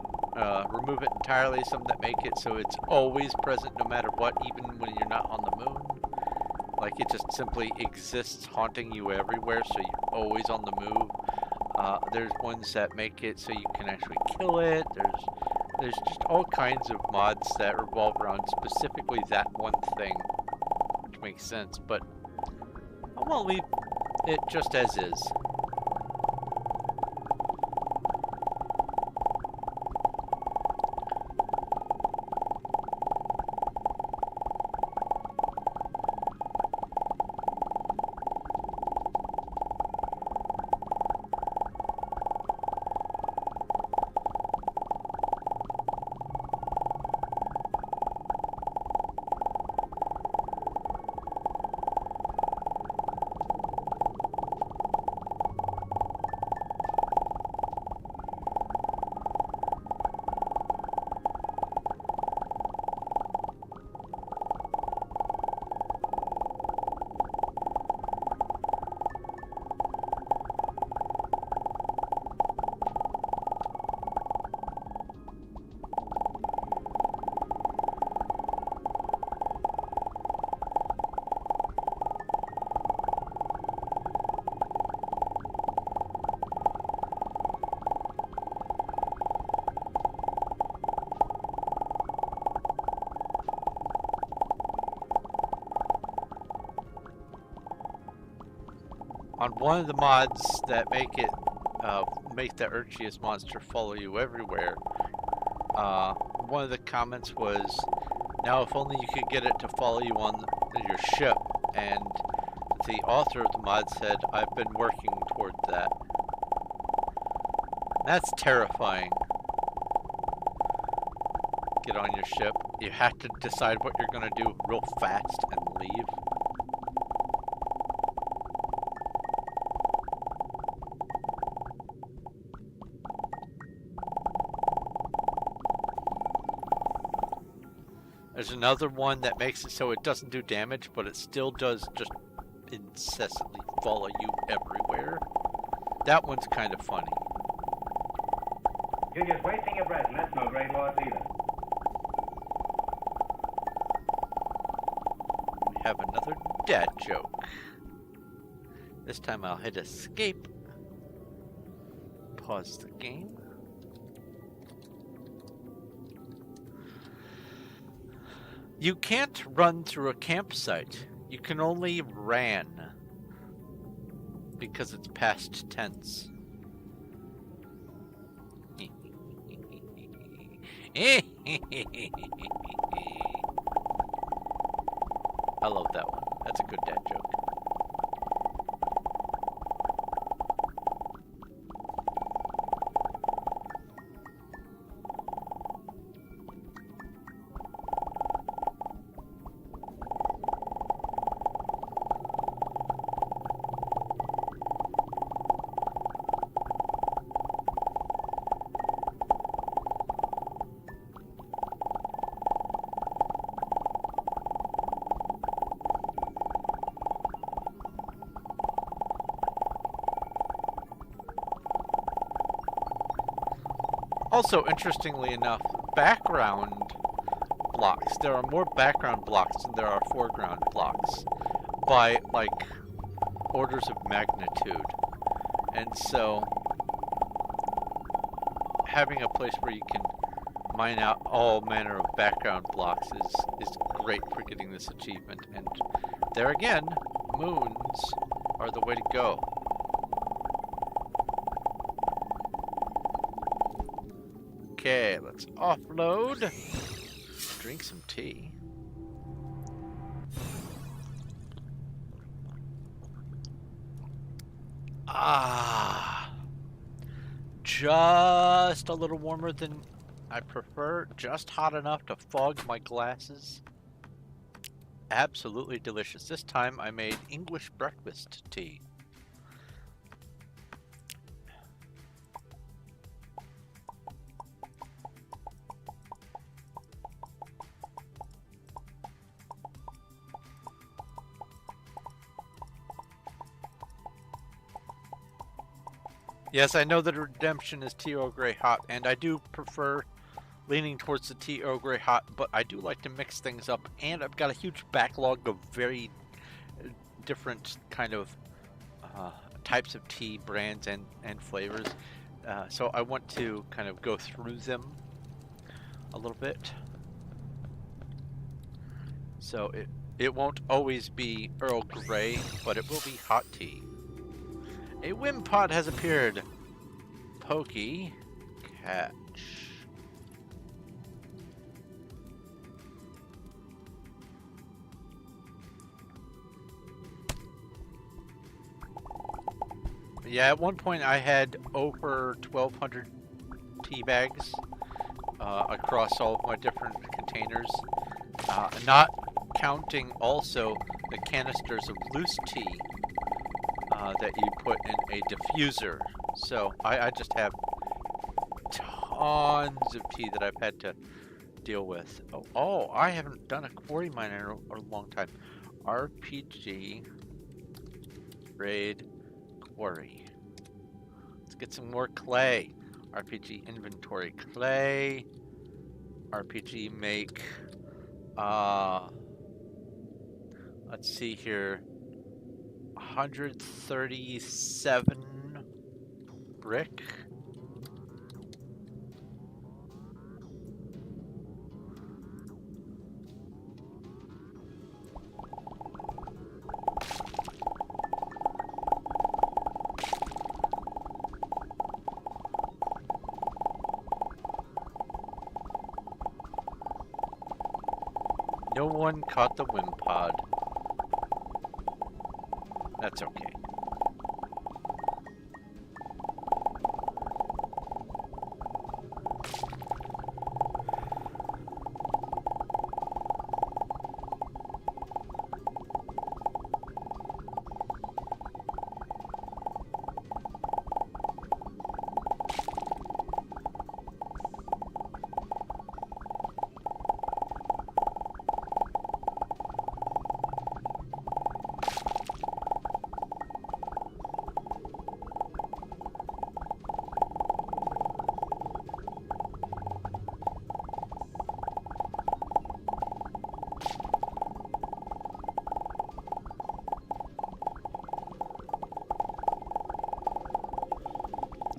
remove it entirely, some that make it so it's always present no matter what, even when you're not on the moon. Like it just simply exists haunting you everywhere, so you're always on the move. There's ones that make it so you can actually kill it. There's just all kinds of mods that revolve around specifically that one thing, which makes sense, but I won't leave it just as is. On one of the mods that make it make the Urchius monster follow you everywhere, one of the comments was, now if only you could get it to follow you on your ship, and the author of the mod said, I've been working toward that. That's terrifying. Get on your ship. You have to decide what you're gonna do real fast and leave. There's another one that makes it so it doesn't do damage, but it still does just incessantly follow you everywhere. That one's kind of funny. You're just wasting your breath, and that's no great loss either. We have another dad joke. This time I'll hit escape. Pause the game. You can't run through a campsite. You can only ran. Because it's past tense. I love that one. That's a good dad joke. Also, interestingly enough, background blocks, there are more background blocks than there are foreground blocks by, like, orders of magnitude. And so, having a place where you can mine out all manner of background blocks is great for getting this achievement. And there again, moons are the way to go. Okay, let's offload. Drink some tea. Just a little warmer than I prefer. Just hot enough to fog my glasses. Absolutely delicious. This time I made English breakfast tea. Yes, I know that Redemption is tea Earl Grey hot, and I do prefer leaning towards the tea Earl Grey hot, but I do like to mix things up, and I've got a huge backlog of very different kind of types of tea brands and flavors, so I want to kind of go through them a little bit. So it won't always be Earl Grey, but it will be hot tea. A Wimpod has appeared. Pokey. Catch. Yeah, at one point I had over 1,200 tea bags across all of my different containers. Not counting also the canisters of loose tea that you put in a diffuser. So I just have tons of tea that I've had to deal with. Oh, I haven't done a quarry mine in a long time. RPG raid quarry. Let's get some more clay. RPG inventory clay. RPG make. Let's see here. 137 brick. No one caught the Wimpod. That's okay.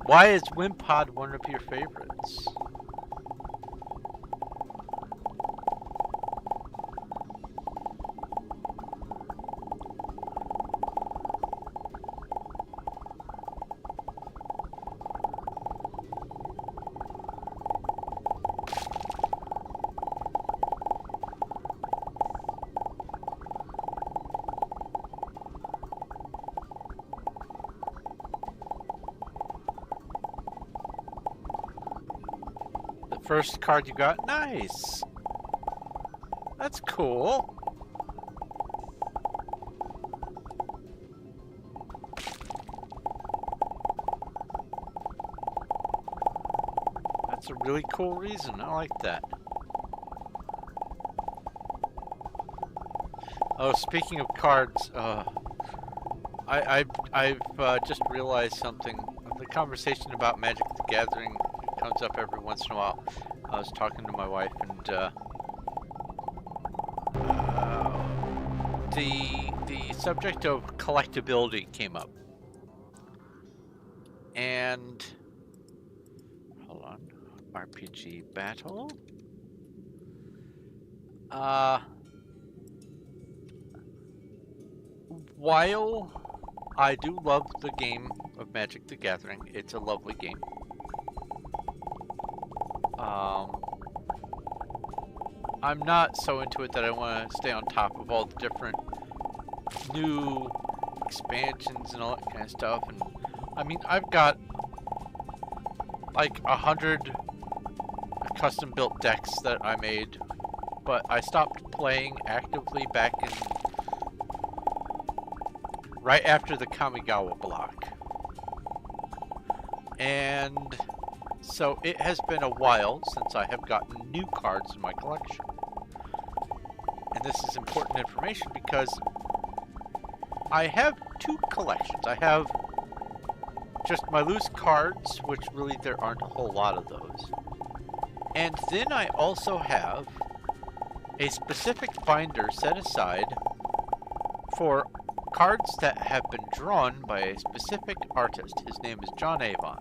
Why is Wimpod one of your favorites? First card you got? Nice! That's cool. That's a really cool reason. I like that. Oh, speaking of cards, I've just realized something. The conversation about Magic the Gathering comes up every once in a while. I was talking to my wife, and the subject of collectability came up. And hold on, RPG battle. While I do love the game of Magic the Gathering, it's a lovely game. I'm not so into it that I want to stay on top of all the different new expansions and all that kind of stuff. And I mean, I've got like 100 custom built decks that I made, but I stopped playing actively back in right after the Kamigawa block. And so it has been a while since I have gotten new cards in my collection. And this is important information because I have two collections. I have just my loose cards, which really there aren't a whole lot of those. And then I also have a specific binder set aside for cards that have been drawn by a specific artist. His name is John Avon.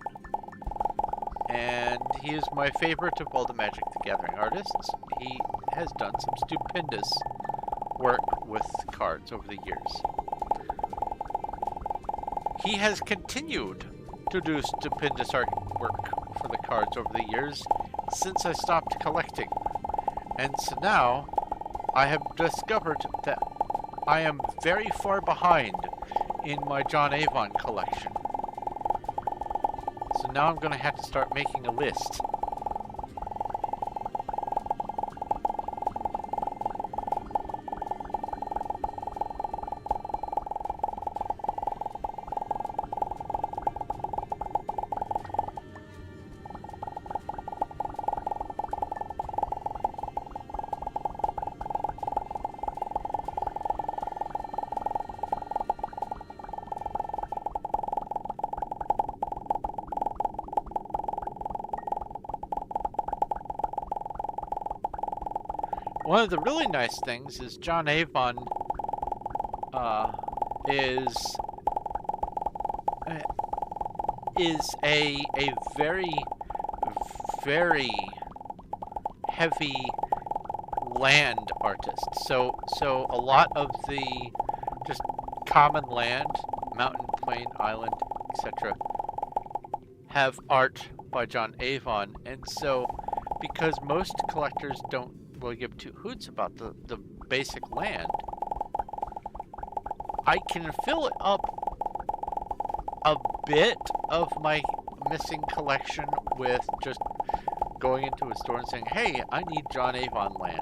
And he is my favorite of all the Magic the Gathering artists. He has done some stupendous work with cards over the years. He has continued to do stupendous artwork for the cards over the years since I stopped collecting. And so now I have discovered that I am very far behind in my John Avon collection. So now I'm going to have to start making a list. One of the really nice things is John Avon is a very, very heavy land artist. So a lot of the just common land, mountain, plain, island, etc., have art by John Avon. And so because most collectors don't really give two hoots about the basic land, I can fill up a bit of my missing collection with just going into a store and saying, hey, I need John Avon land.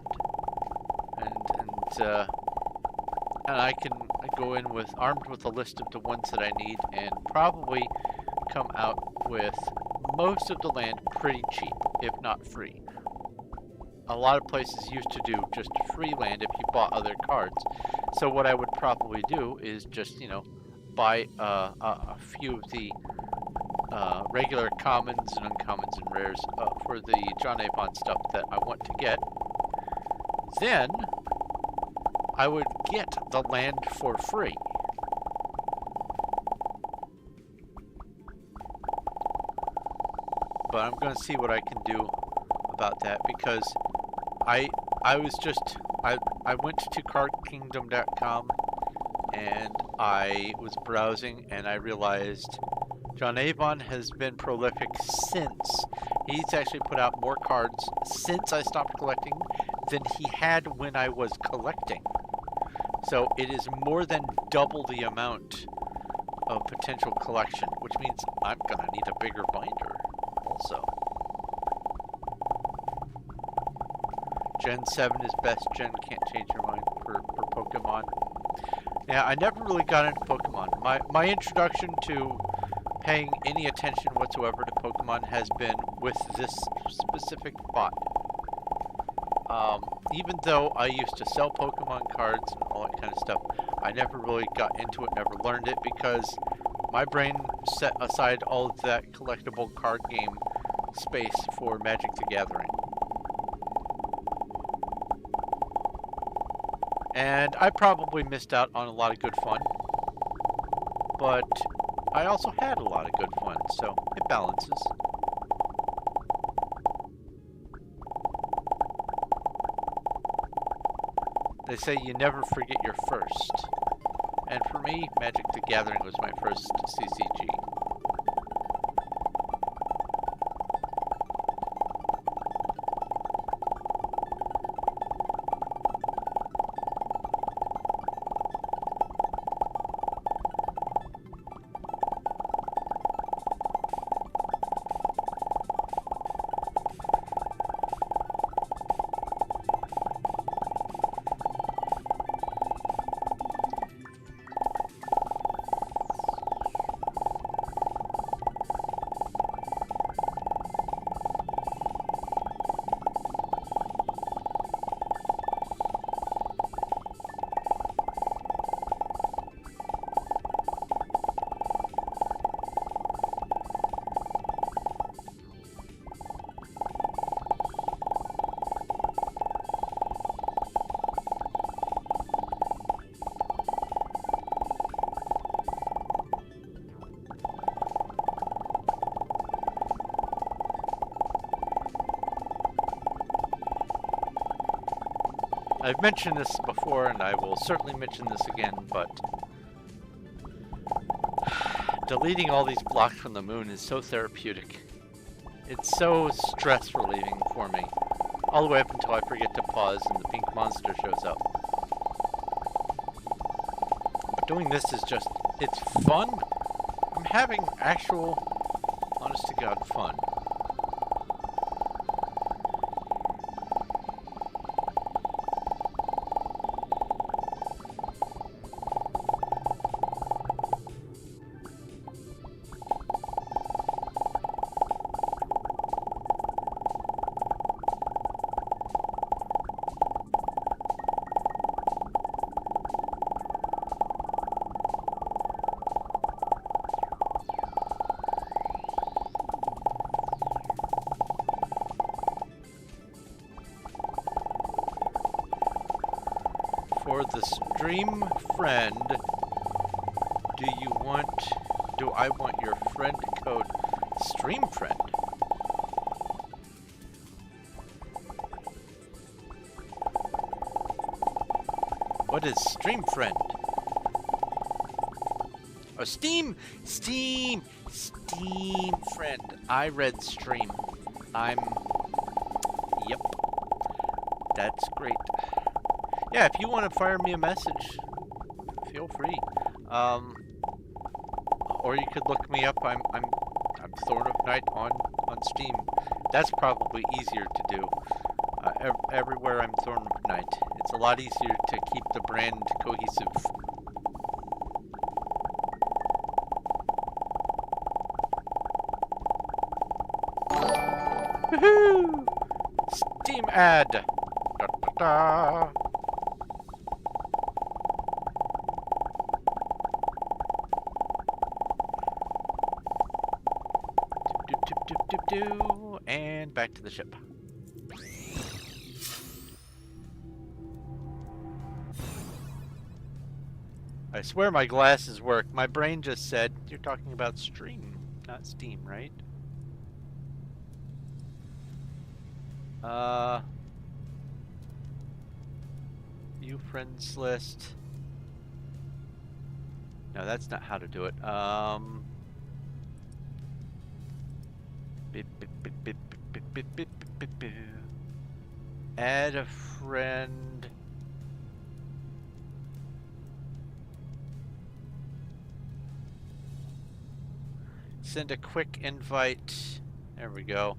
And I can go in with armed with a list of the ones that I need and probably come out with most of the land pretty cheap, if not free. A lot of places used to do just free land if you bought other cards. So what I would probably do is just, buy a few of the regular commons and uncommons and rares for the John Avon stuff that I want to get. Then I would get the land for free. but I'm going to see what I can do about that, because I was just I went to cardkingdom.com and I was browsing and I realized John Avon has been prolific since. He's actually put out more cards since I stopped collecting than he had when I was collecting. So it is more than double the amount of potential collection, which means I'm gonna need a bigger binder also. Gen 7 is best gen, can't change your mind for Pokemon. Yeah, I never really got into Pokemon. My introduction to paying any attention whatsoever to Pokemon has been with this specific bot. Even though I used to sell Pokemon cards and all that kind of stuff, I never really got into it, never learned it, because my brain set aside all of that collectible card game space for Magic the Gathering. And I probably missed out on a lot of good fun, but I also had a lot of good fun, so it balances. They say you never forget your first. And for me, Magic the Gathering was my first CCG. I've mentioned this before, and I will certainly mention this again, but deleting all these blocks from the moon is so therapeutic. It's so stress relieving for me. All the way up until I forget to pause and the pink monster shows up. But doing this is just, it's fun. I'm having actual, honest to God, fun. For the stream friend, do I want your friend code stream friend? What is stream friend? Oh, Steam friend. I read stream. Yep. That's great. Yeah, if you want to fire me a message, feel free. Or you could look me up. I'm Thorn of Night on Steam. That's probably easier to do. Everywhere I'm Thorn of Night. It's a lot easier to keep the brand cohesive. Woohoo! Steam ad. Da, da, da. And back to the ship. I swear my glasses work. My brain just said, you're talking about stream, not Steam, right? View friends list. No, that's not how to do it. Add a friend. Send a quick invite. There we go.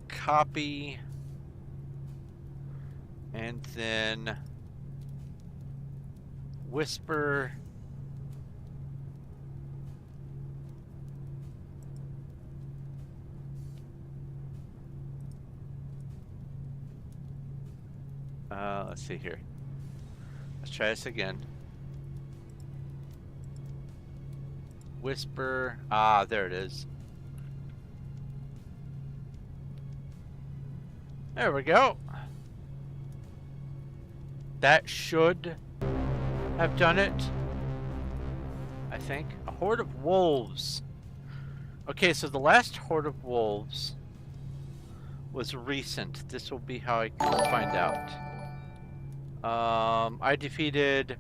Copy. And then whisper. Let's see here. Let's try this again. Whisper. Ah, there it is. There we go. That should have done it. I think. A horde of wolves. Okay, so the last horde of wolves was recent. This will be how I can find out. I defeated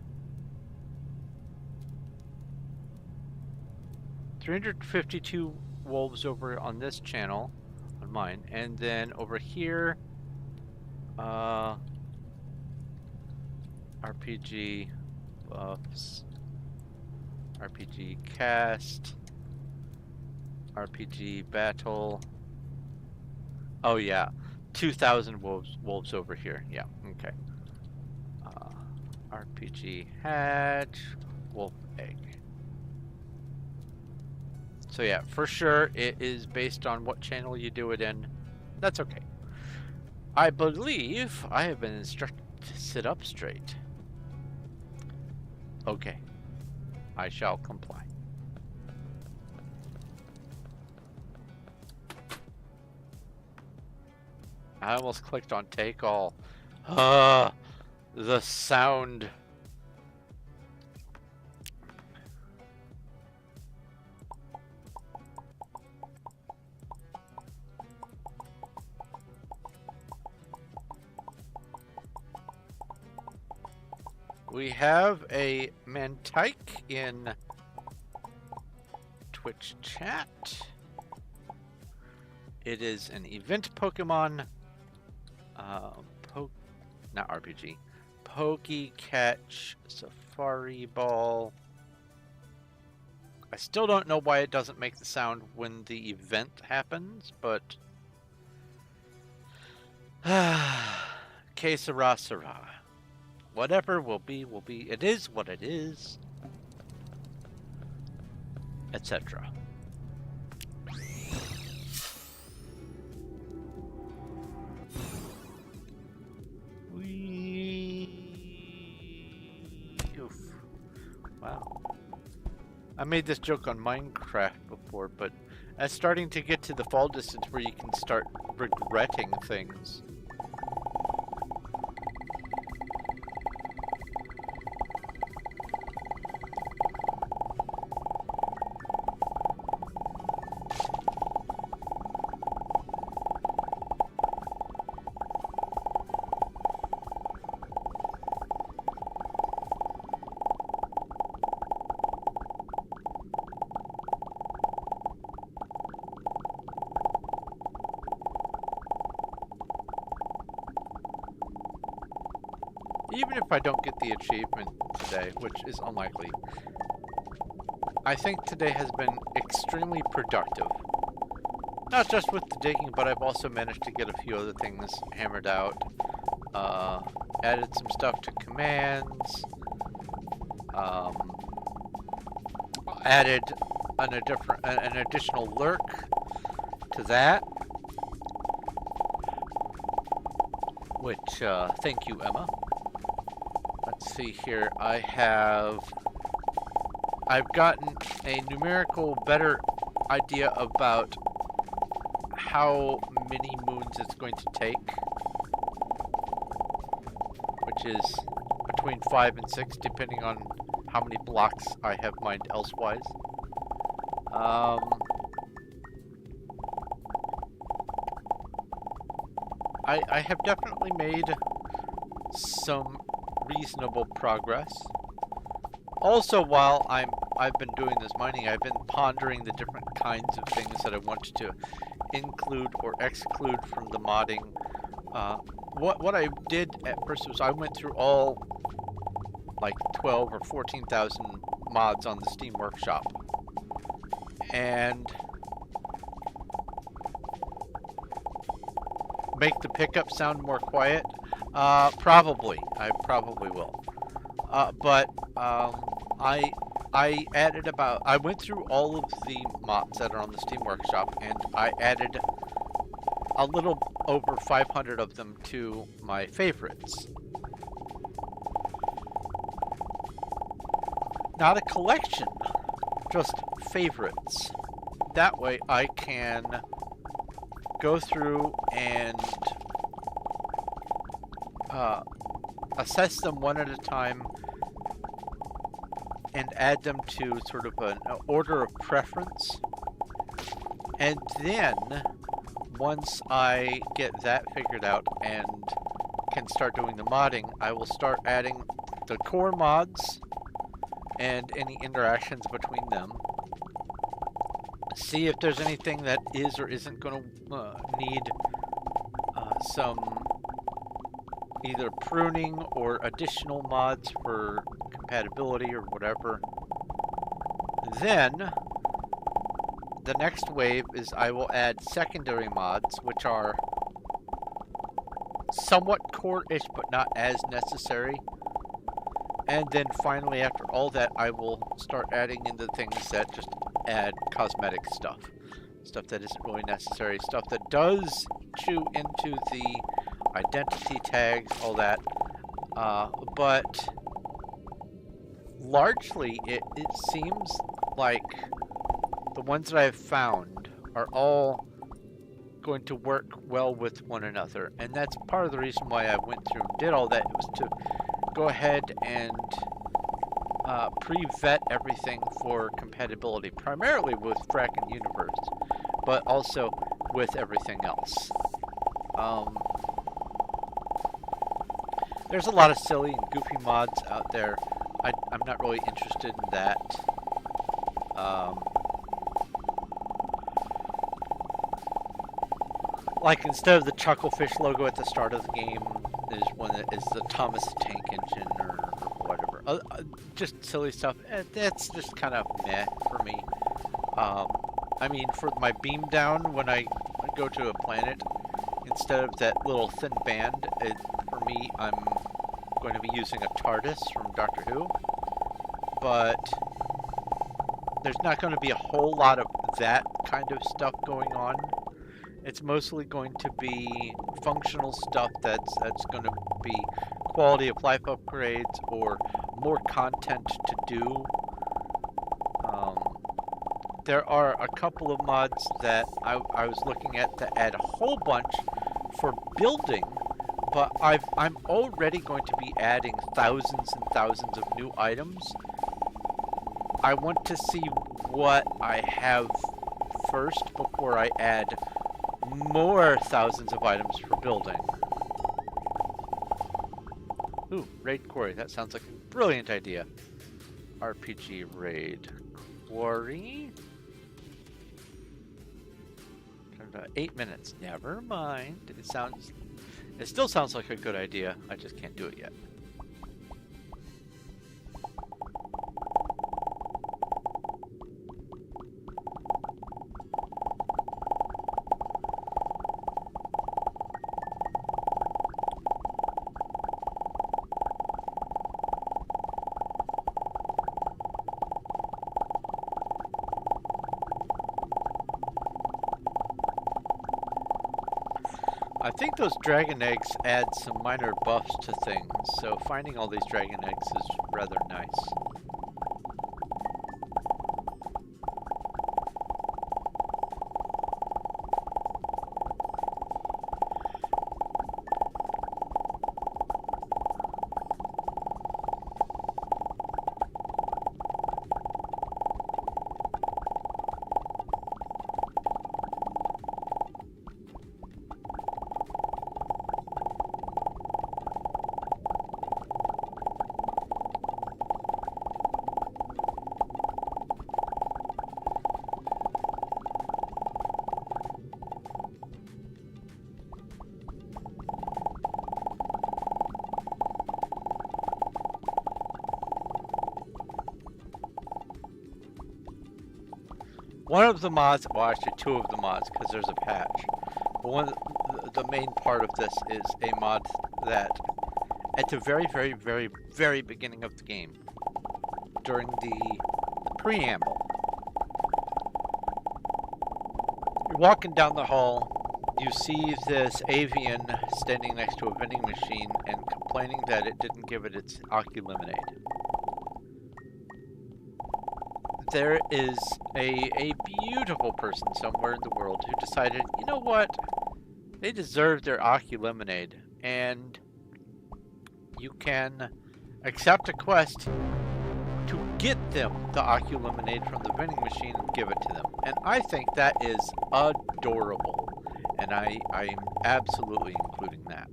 352 wolves over on this channel, on mine, and then over here, RPG buffs, RPG cast, RPG battle. Oh yeah, 2,000 wolves over here. Yeah, okay. RPG hatch, wolf egg. So yeah, for sure it is based on what channel you do it in. That's okay. I believe I have been instructed to sit up straight. Okay. I shall comply. I almost clicked on take all. The sound. We have a Mantike in Twitch chat. It is an event Pokemon. Not RPG. Pokey Catch Safari Ball. I still don't know why it doesn't make the sound when the event happens, but Que sera sera. Whatever will be, will be. It is what it is. Etc. Oof. Wow. I made this joke on Minecraft before, but it's starting to get to the fall distance where you can start regretting things. Even if I don't get the achievement today, which is unlikely, I think today has been extremely productive. Not just with the digging, but I've also managed to get a few other things hammered out. Added some stuff to commands. Added an additional lurk to that. Which, thank you, Emma. Let's see here. I've gotten a numerical better idea about how many moons it's going to take, which is between 5 and 6, depending on how many blocks I have mined elsewise. I have definitely made some reasonable progress. Also, while I've been doing this mining, I've been pondering the different kinds of things that I want to include or exclude from the modding. What I did at first was I went through all like 12 or 14,000 mods on the Steam Workshop, and make the pickup sound more quiet. Probably. I probably will. But I added about, I went through all of the mods that are on the Steam Workshop, and I added a little over 500 of them to my favorites. Not a collection, just favorites. That way I can go through and assess them one at a time and add them to sort of an order of preference. And then, once I get that figured out and can start doing the modding, I will start adding the core mods and any interactions between them. See if there's anything that is or isn't going to need some either pruning or additional mods for compatibility or whatever. Then, the next wave is I will add secondary mods, which are somewhat core-ish but not as necessary. And then finally, after all that, I will start adding in the things that just add cosmetic stuff. Stuff that isn't really necessary. Stuff that does chew into the identity tags, all that. But largely, it seems like the ones that I've found are all going to work well with one another. And that's part of the reason why I went through and did all that. It was to go ahead and pre-vet everything for compatibility, primarily with Frackin' Universe, but also with everything else. There's a lot of silly and goofy mods out there. I'm not really interested in that. Like, instead of the Chucklefish logo at the start of the game, there's one that is the Thomas the Tank Engine or whatever. Just silly stuff. That's just kind of meh for me. I mean, for my beam down when I go to a planet, instead of that little thin band, for me, I'm going to be using a TARDIS from Doctor Who. But there's not going to be a whole lot of that kind of stuff going on. It's mostly going to be functional stuff that's going to be quality of life upgrades or more content to do. There are a couple of mods that I was looking at to add a whole bunch for building, but I'm already going to be adding thousands and thousands of new items. I want to see what I have first before I add more thousands of items for building. Ooh, Raid Quarry. That sounds like a brilliant idea. RPG Raid Quarry. 8 minutes. Never mind. It still sounds like a good idea. I just can't do it yet. I think those dragon eggs add some minor buffs to things, so finding all these dragon eggs is rather nice. one of the mods, well, actually two of the mods, because there's a patch. But the main part of this is a mod that at the very, very, very, very beginning of the game, during the preamble, you're walking down the hall, you see this avian standing next to a vending machine and complaining that it didn't give it its Aki lemonade. There is a beautiful person somewhere in the world who decided, you know what, they deserve their Aki lemonade, and you can accept a quest to get them the Aki lemonade from the vending machine and give it to them. And I think that is adorable, and I'm absolutely including that.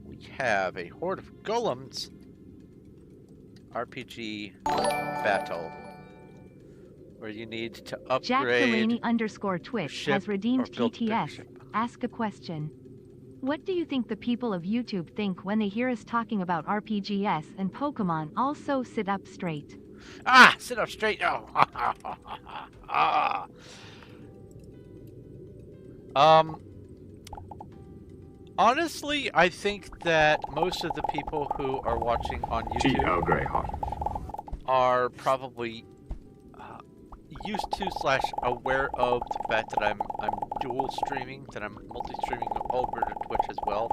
We have a horde of golems RPG battle where you need to upgrade. Jack Delaney _Twitch has redeemed TTS. Ask a question. What do you think the people of YouTube think when they hear us talking about RPGs and Pokemon? Also, sit up straight. Ah, sit up straight. Oh. Honestly, I think that most of the people who are watching on YouTube are probably used to / aware of the fact that I'm dual streaming, that I'm multi-streaming over to Twitch as well.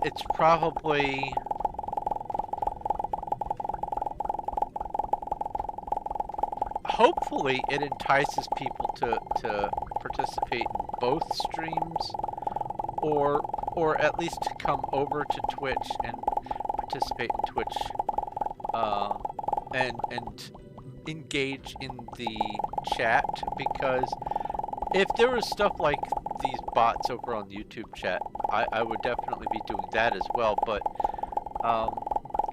It's probably hopefully it entices people to participate in both streams, or at least to come over to Twitch and participate in Twitch, and engage in the chat, because if there was stuff like these bots over on the YouTube chat, I would definitely be doing that as well, but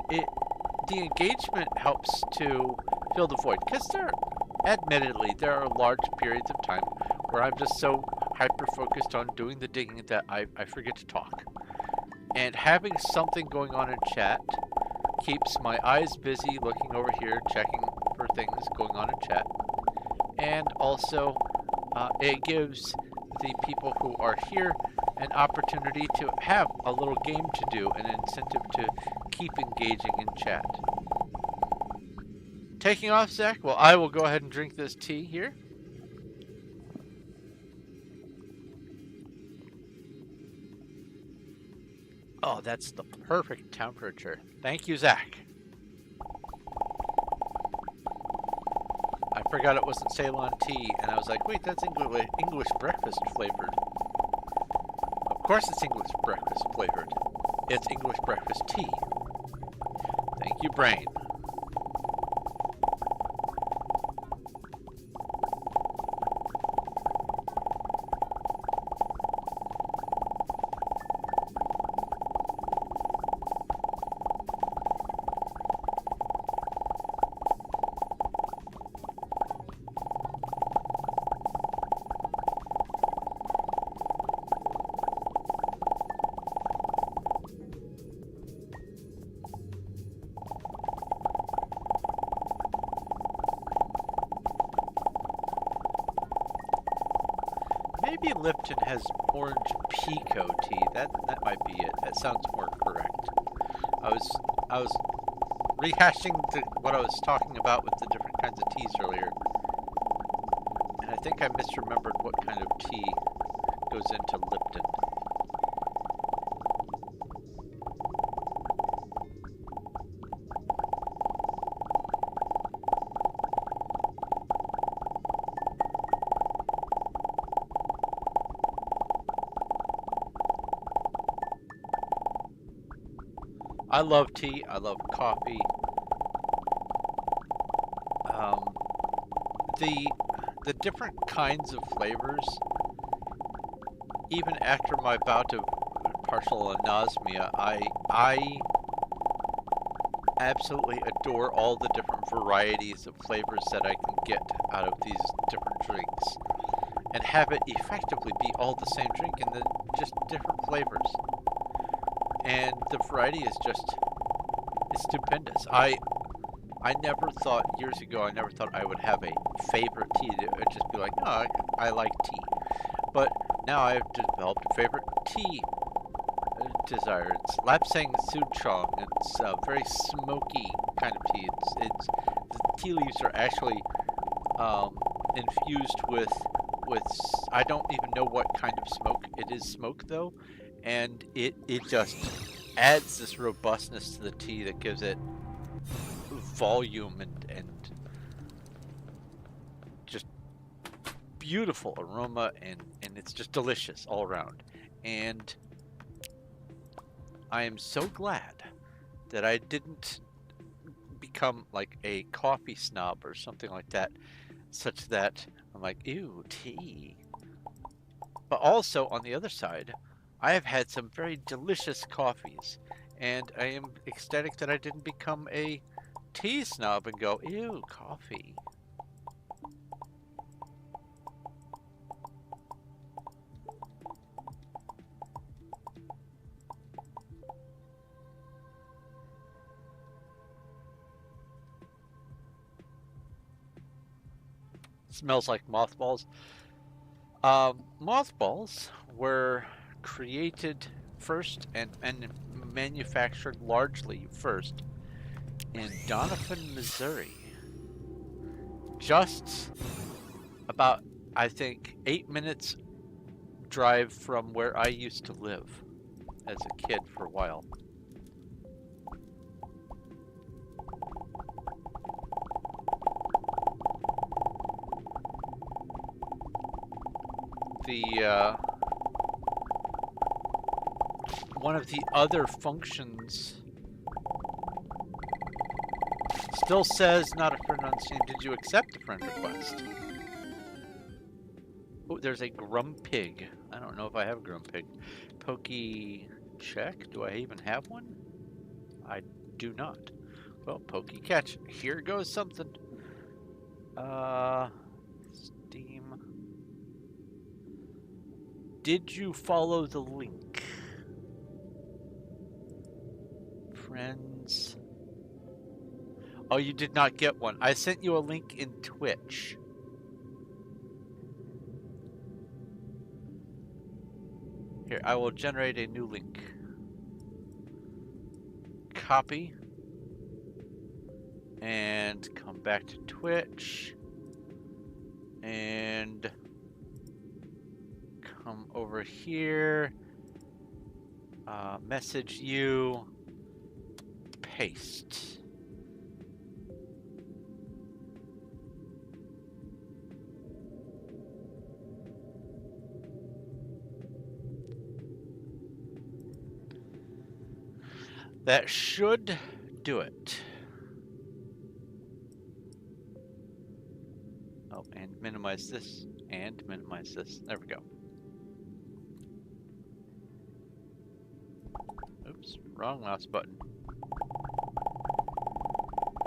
the engagement helps to fill the void, because admittedly, there are large periods of time where I'm just so hyper-focused on doing the digging that I forget to talk. And having something going on in chat keeps my eyes busy looking over here, checking for things going on in chat. And also, it gives the people who are here an opportunity to have a little game to do, an incentive to keep engaging in chat. Taking off, Zach? Well, I will go ahead and drink this tea here. Oh, that's the perfect temperature. Thank you, Zach. I forgot it wasn't Ceylon tea, and I was like, wait, that's English breakfast flavored. Of course it's English breakfast flavored. It's English breakfast tea. Thank you, brain. Maybe Lipton has orange pico tea. That might be it. That sounds more correct. I was rehashing what I was talking about with the different kinds of teas earlier, and I think I misremembered what kind of tea goes into Lipton. I love tea. I love coffee. The different kinds of flavors, even after my bout of partial anosmia, I absolutely adore all the different varieties of flavors that I can get out of these different drinks, and have it effectively be all the same drink in the just different flavors. and the variety is just stupendous. I never thought years ago. I never thought I would have a favorite tea. It would just be like, oh, I like tea. But now I've developed a favorite tea desire. It's Lapsang Souchong. It's a very smoky kind of tea. It's the tea leaves are actually infused with I don't even know what kind of smoke it is. Smoke though, and it just adds this robustness to the tea that gives it volume and just beautiful aroma, and it's just delicious all around. And I am so glad that I didn't become like a coffee snob or something like that, such that I'm like, ew, tea. But also on the other side, I have had some very delicious coffees, and I am ecstatic that I didn't become a tea snob and go, ew, coffee. Smells like mothballs. Mothballs were created first and manufactured largely first in Donovan, Missouri. Just about, I think, 8 minutes drive from where I used to live as a kid for a while. One of the other functions still says not a friend on Steam. Did you accept the friend request? Oh, there's a Grumpig. I don't know if I have a Grumpig. Pokey check. Do I even have one? I do not. Well, Pokey catch. Here goes something. Steam. Did you follow the link? Friends. Oh, you did not get one. I sent you a link in Twitch. Here, I will generate a new link. Copy. And come back to Twitch. And come over here. Message you. Paste. That should do it. Oh, and minimize this, and minimize this. There we go. Oops, wrong mouse button.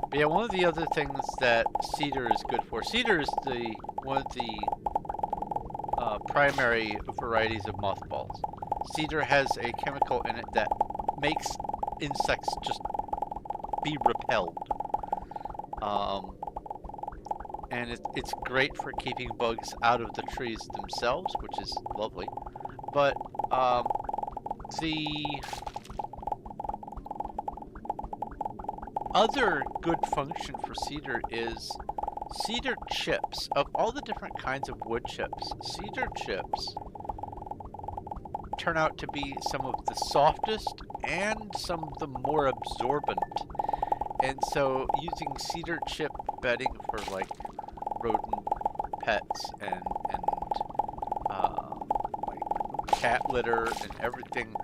But yeah, one of the other things that cedar is good for. Cedar is one of the primary varieties of mothballs. Cedar has a chemical in it that makes insects just be repelled. And it's great for keeping bugs out of the trees themselves, which is lovely. But the other good function for cedar is cedar chips. Of all the different kinds of wood chips, cedar chips turn out to be some of the softest and some of the more absorbent. And so using cedar chip bedding for like rodent pets and like cat litter and everything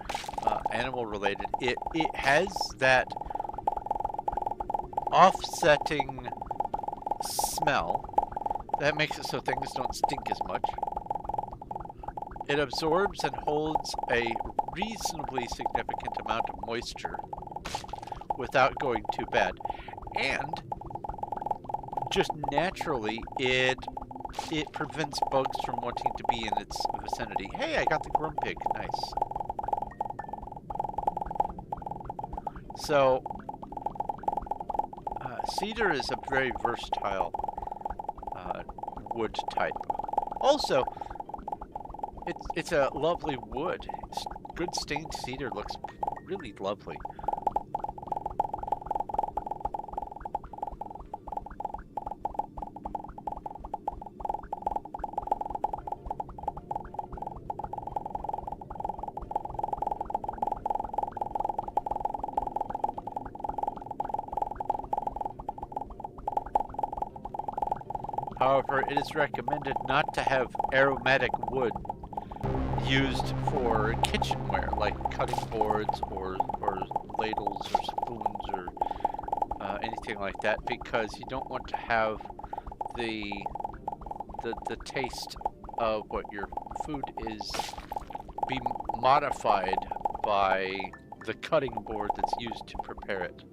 animal related, it has that offsetting smell that makes it so things don't stink as much. It absorbs and holds a reasonably significant amount of moisture without going too bad. And just naturally, it prevents bugs from wanting to be in its vicinity. Hey, I got the Grumpig. Nice. So, cedar is a very versatile wood type. Also, it's a lovely wood. Good stained cedar looks really lovely. However, it is recommended not to have aromatic wood used for kitchenware, like cutting boards or ladles or spoons or anything like that, because you don't want to have the taste of what your food is be modified by the cutting board that's used to prepare it,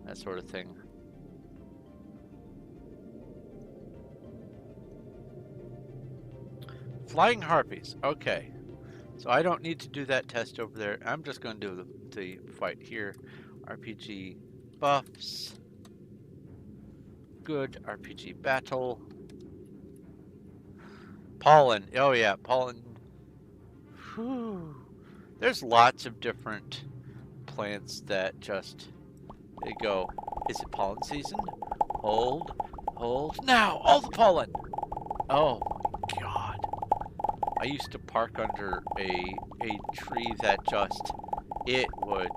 that sort of thing. Flying harpies. Okay. So I don't need to do that test over there. I'm just going to do the fight here. RPG buffs. Good RPG battle. Pollen. Oh yeah, pollen. Whew. There's lots of different plants that just, they go, is it pollen season? Hold. Now! All the pollen! Oh my god. I used to park under a tree that just, it would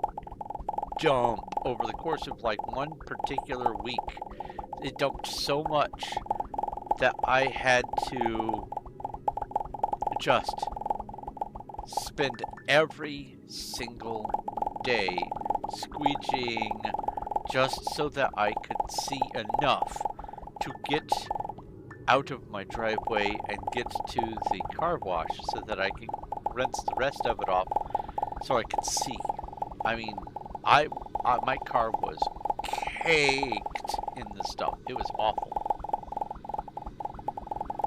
dump over the course of like one particular week. It dumped so much that I had to just spend every single day squeegeeing just so that I could see enough to get out of my driveway and get to the car wash so that I could rinse the rest of it off so I could see. I mean, my car was caked in the stuff. It was awful.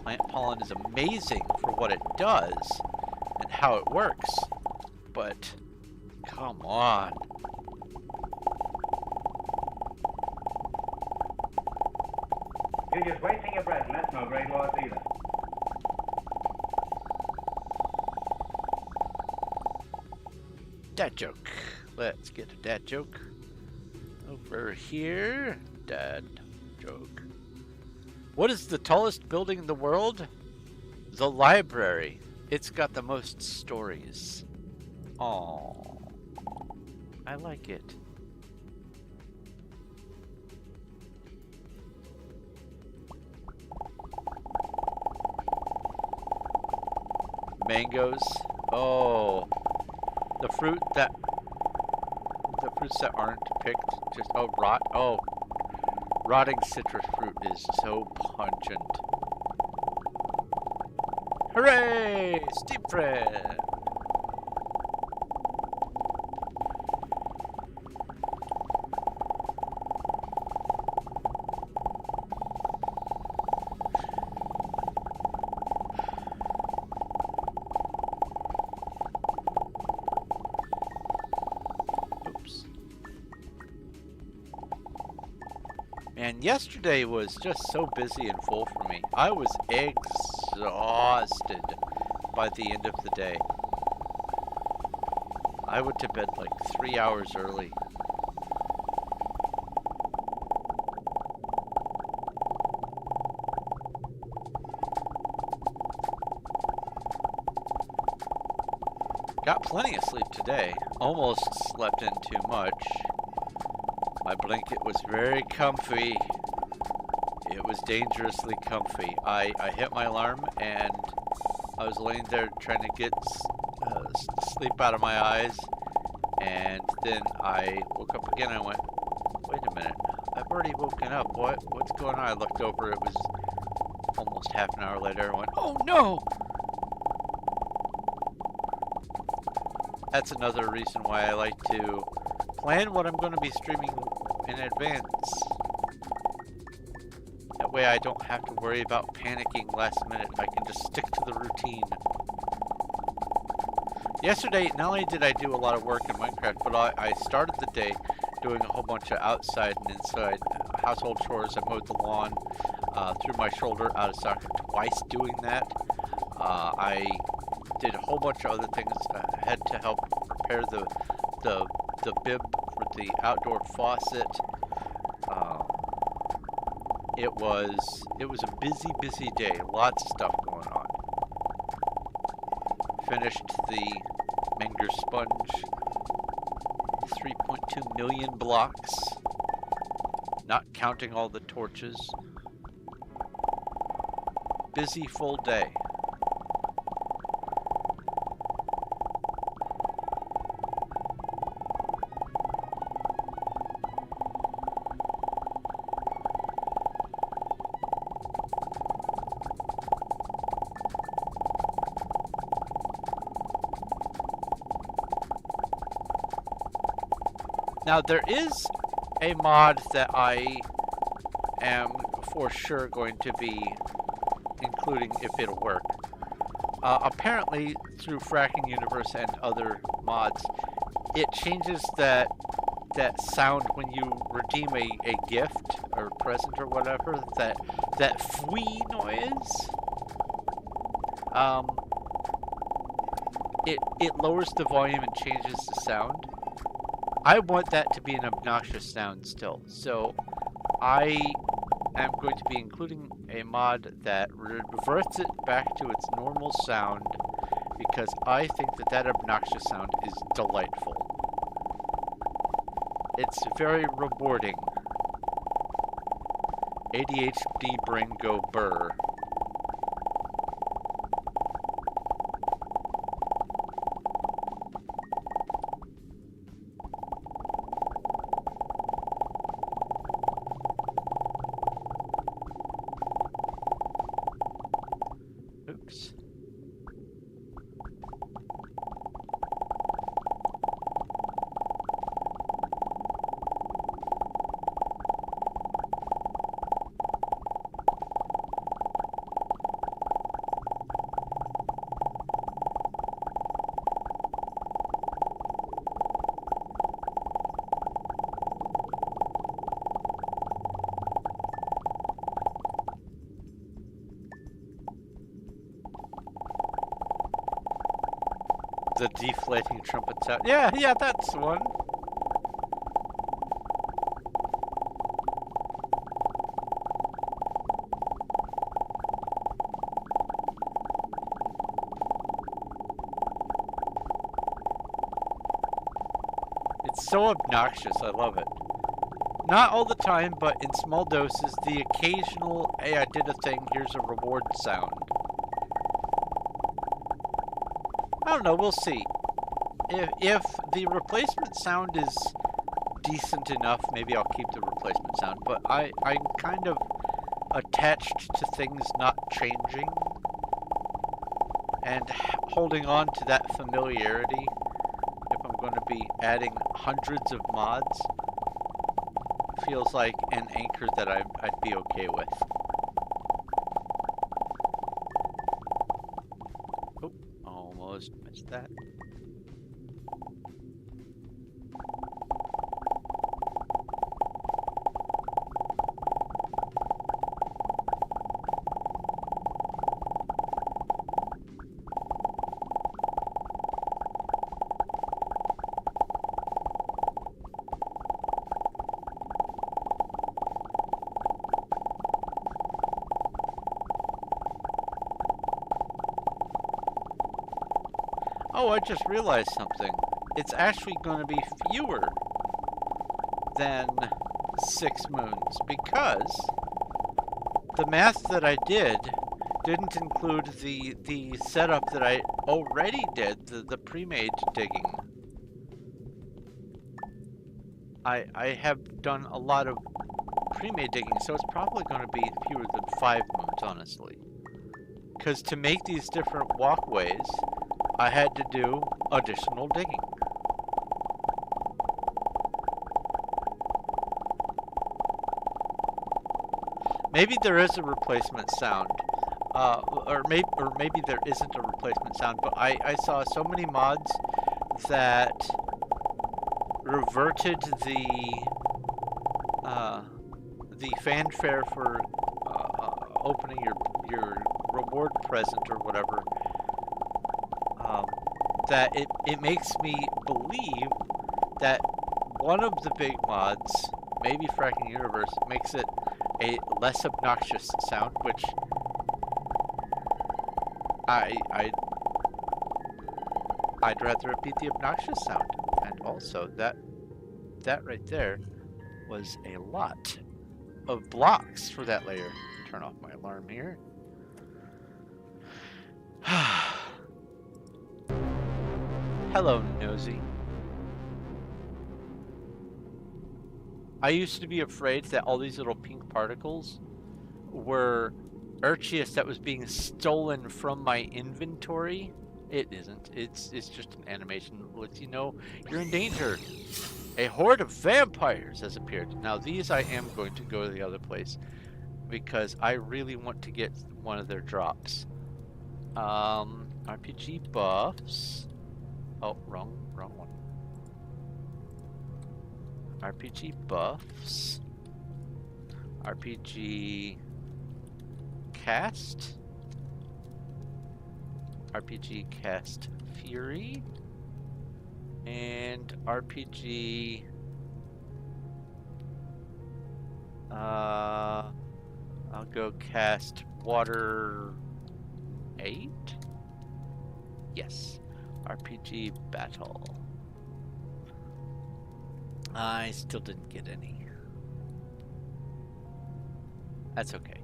Plant pollen is amazing for what it does and how it works, but come on. You're just wasting your breath, and that's no great loss either. Dad joke. Let's get a dad joke. Over here. Dad joke. What is the tallest building in the world? The library. It's got the most stories. Aww. I like it. Mangoes. Oh. The fruits that aren't picked just, oh, rot. Oh. Rotting citrus fruit is so pungent. Hooray! Steam friend! And yesterday was just so busy and full for me. I was exhausted by the end of the day. I went to bed like 3 hours early. Got plenty of sleep today. Almost slept in too much. My blanket was very comfy. It was dangerously comfy. I hit my alarm and I was laying there trying to get sleep out of my eyes, and then I woke up again and I went, wait a minute, I've already woken up. What's going on? I looked over, it was almost half an hour later. I went, oh no! That's another reason why I like to plan what I'm going to be streaming in advance. That way I don't have to worry about panicking last minute. I can just stick to the routine. Yesterday, not only did I do a lot of work in Minecraft, but I started the day doing a whole bunch of outside and inside household chores. I mowed the lawn, threw my shoulder out of socket twice doing that. I did a whole bunch of other things. I had to help repair the bib for the outdoor faucet. It was a busy day. Lots of stuff going on. Finished the Menger sponge, 3.2 million blocks, not counting all the torches. Busy full day. Now there is a mod that I am for sure going to be including if it'll work. Apparently through Fracking Universe and other mods, it changes that sound when you redeem a gift or present or whatever, that fwee noise. It lowers the volume and changes the sound. I want that to be an obnoxious sound still, so I am going to be including a mod that reverts it back to its normal sound, because I think that obnoxious sound is delightful. It's very rewarding. ADHD brain go burr. Oops. The deflating trumpet sound. Yeah, that's the one. It's so obnoxious, I love it. Not all the time, but in small doses, the occasional, hey, I did a thing, here's a reward sound. I don't know, we'll see. If the replacement sound is decent enough, maybe I'll keep the replacement sound, but I'm kind of attached to things not changing and holding on to that familiarity if I'm going to be adding hundreds of mods. Feels like an anchor that I'd be okay with. Oh, almost missed that. Oh, I just realized something. It's actually going to be fewer than 6 moons because the math that I did didn't include the setup that I already did, the pre-made digging. I have done a lot of pre-made digging, so it's probably going to be fewer than 5 moons, honestly. Because to make these different walkways, I had to do additional digging. Maybe there is a replacement sound, or maybe there isn't a replacement sound. But I saw so many mods that reverted the fanfare for opening your reward present or whatever, that it makes me believe that one of the big mods, maybe Fracking Universe, makes it a less obnoxious sound, which I'd rather it be the obnoxious sound. And also that right there was a lot of blocks for that layer. Turn off my alarm here. Hello, Nosy. I used to be afraid that all these little pink particles were Arceus that was being stolen from my inventory. It isn't. It's just an animation that lets you know you're in danger. A horde of vampires has appeared. Now these I am going to go to the other place because I really want to get one of their drops. RPG buffs. Oh, wrong one. RPG buffs. RPG cast. RPG cast fury. And RPG I'll go cast water 8. Yes. RPG battle. I still didn't get any. That's okay.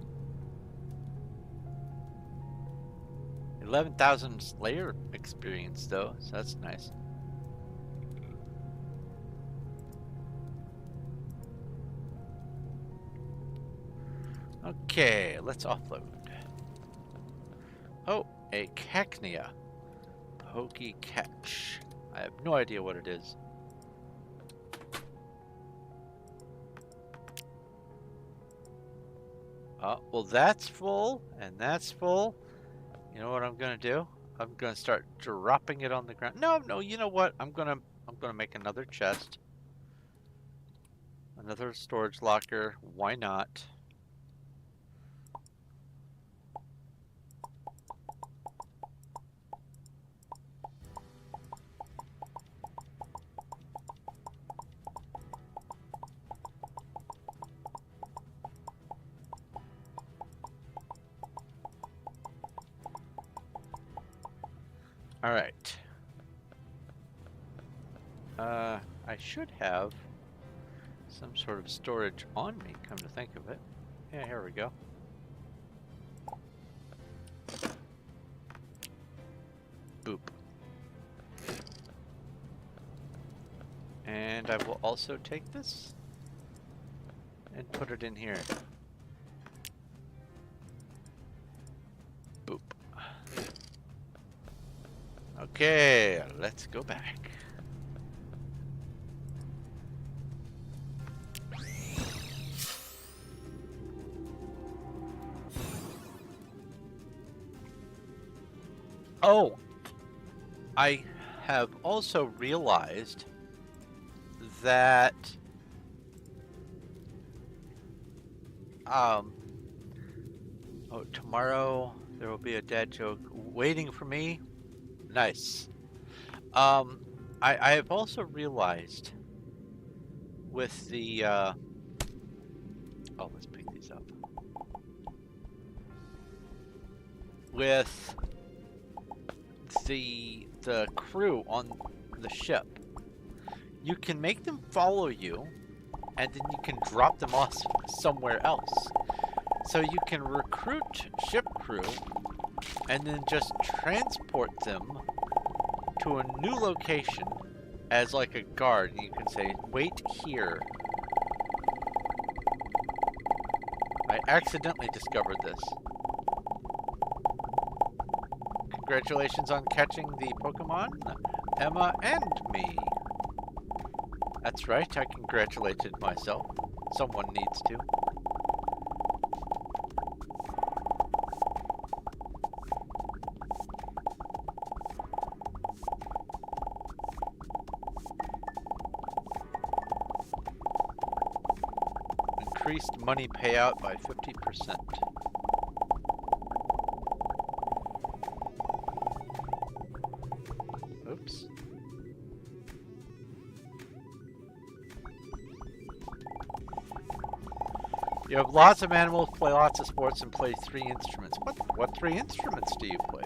11,000 Slayer experience though, so that's nice. Okay, let's offload. Oh, a Cacnea. Pokey catch. I have no idea what it is. Oh, well that's full, and that's full. You know what I'm gonna do? I'm gonna start dropping it on the ground. No, you know what? I'm gonna make another chest. Another storage locker. Why not? All right. I should have some sort of storage on me, come to think of it. Yeah, here we go. Boop. And I will also take this and put it in here. Boop. Okay, let's go back. Oh, I have also realized that oh, tomorrow there will be a dad joke waiting for me. Nice. I have also realized with the oh, let's pick these up. With the crew on the ship, you can make them follow you, and then you can drop them off somewhere else. So you can recruit ship crew and then just transport them to a new location as like a guard. You can say, wait here. I accidentally discovered this. Congratulations on catching the Pokemon, Emma and me. That's right, I congratulated myself. Someone needs to. increased money payout by 50%. Oops. You have lots of animals, play lots of sports, and play 3 instruments. What 3 instruments do you play?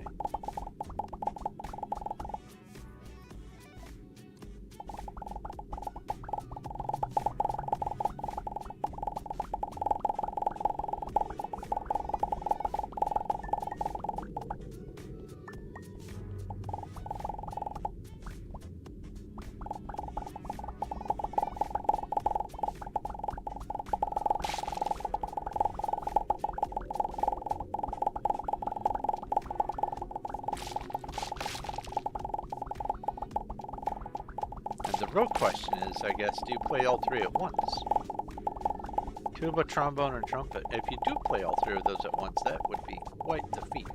The real question is, I guess, do you play all 3 at once? Tuba, trombone, or trumpet? If you do play all 3 of those at once, that would be quite the feat.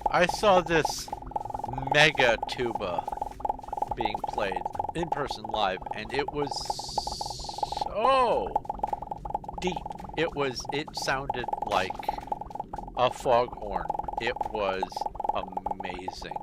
I saw this mega tuba being played in person live, and it was so deep. It sounded like a foghorn. It was amazing.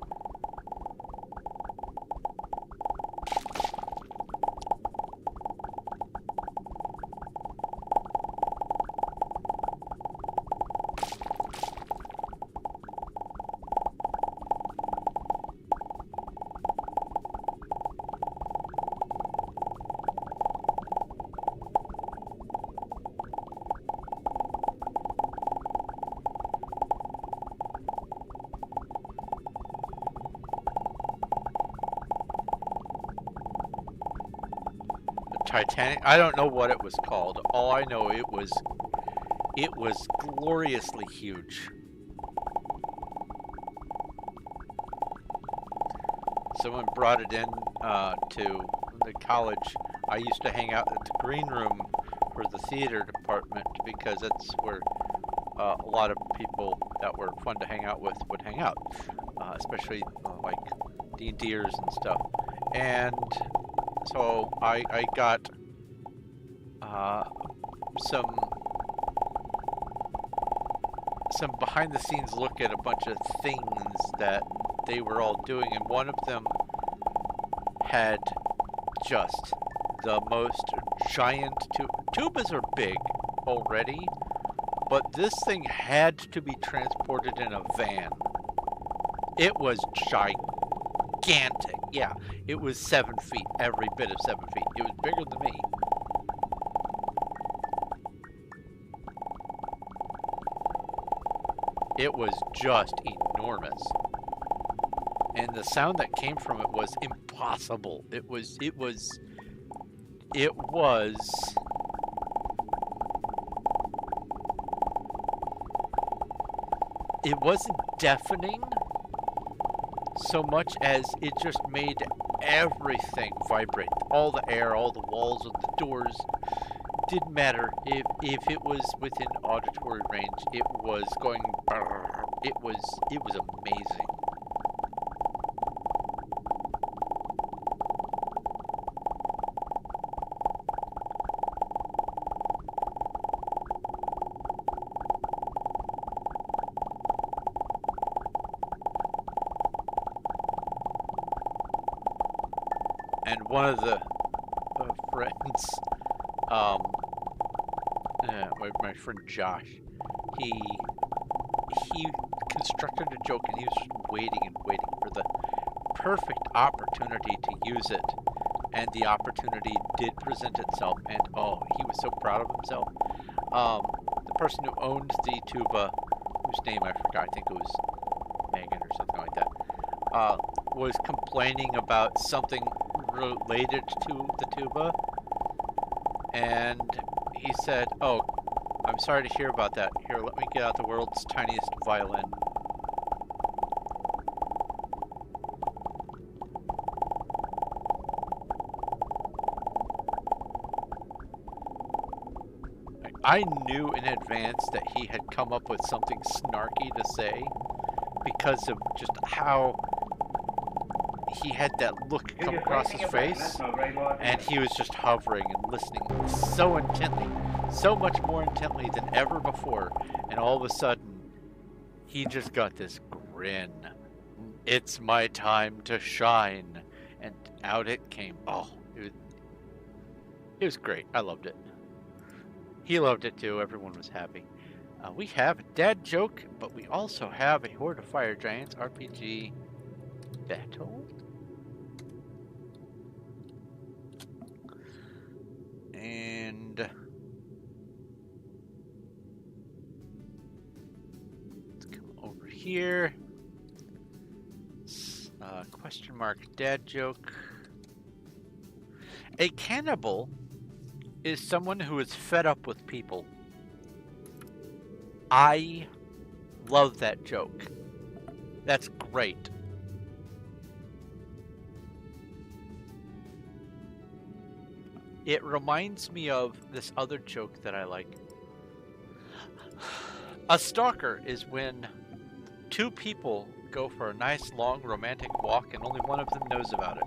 Titanic. I don't know what it was called. All I know it was gloriously huge. Someone brought it in to the college. I used to hang out at the green room for the theater department because that's where a lot of people that were fun to hang out with would hang out, especially like D&Ders and stuff. And so I got some behind the scenes look at a bunch of things that they were all doing, and one of them had just the most giant tubas are big already, but this thing had to be transported in a van. It was gigantic. Yeah, it was 7 feet, every bit of 7 feet. It was bigger than me. It was just enormous. And the sound that came from it was impossible. It wasn't deafening so much as it just made everything vibrate. All the air, all the walls of the doors. Didn't matter if it was within auditory range. It was going brrr. It was amazing. And one of the friends, my friend Josh, he constructed a joke, and he was just waiting and waiting for the perfect opportunity to use it, and the opportunity did present itself, and oh, he was so proud of himself. The person who owned the tuba, whose name I forgot, I think it was Megan or something like that, was complaining about something related to the tuba, and he said, "Oh, I'm sorry to hear about that. Here, let me get out the world's tiniest violin." I knew in advance that he had come up with something snarky to say because of just how he had that look come across his face, and he was just hovering and listening so intently, so much more intently than ever before, and all of a sudden, he just got this grin. "It's my time to shine," and out it came. Oh, it was great. I loved it. He loved it too. Everyone was happy. We have a dad joke, but we also have a Horde of Fire Giants RPG battle. And let's come over here. Question mark dad joke. A cannibal is someone who is fed up with people. I love that joke. That's great. It reminds me of this other joke that I like. A stalker is when two people go for a nice long romantic walk and only one of them knows about it.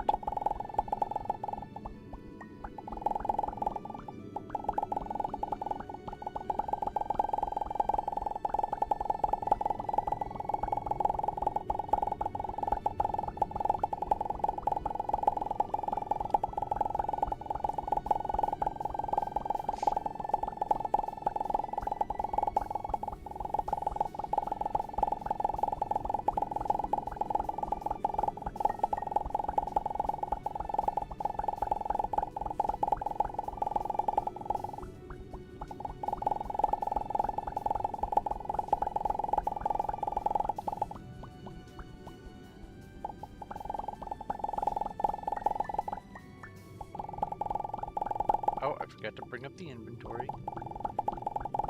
Oh, I forgot to bring up the inventory.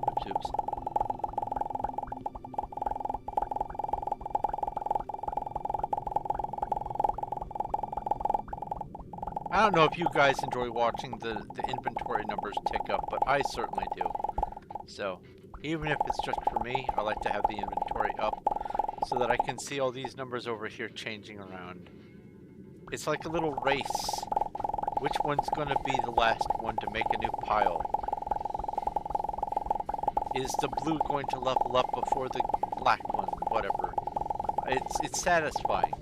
Oops, oops. I don't know if you guys enjoy watching the inventory numbers tick up, but I certainly do. So, even if it's just for me, I like to have the inventory up so that I can see all these numbers over here changing around. It's like a little race. Which one's going to be the last one to make a new pile? Is the blue going to level up before the black one? Whatever. It's satisfying.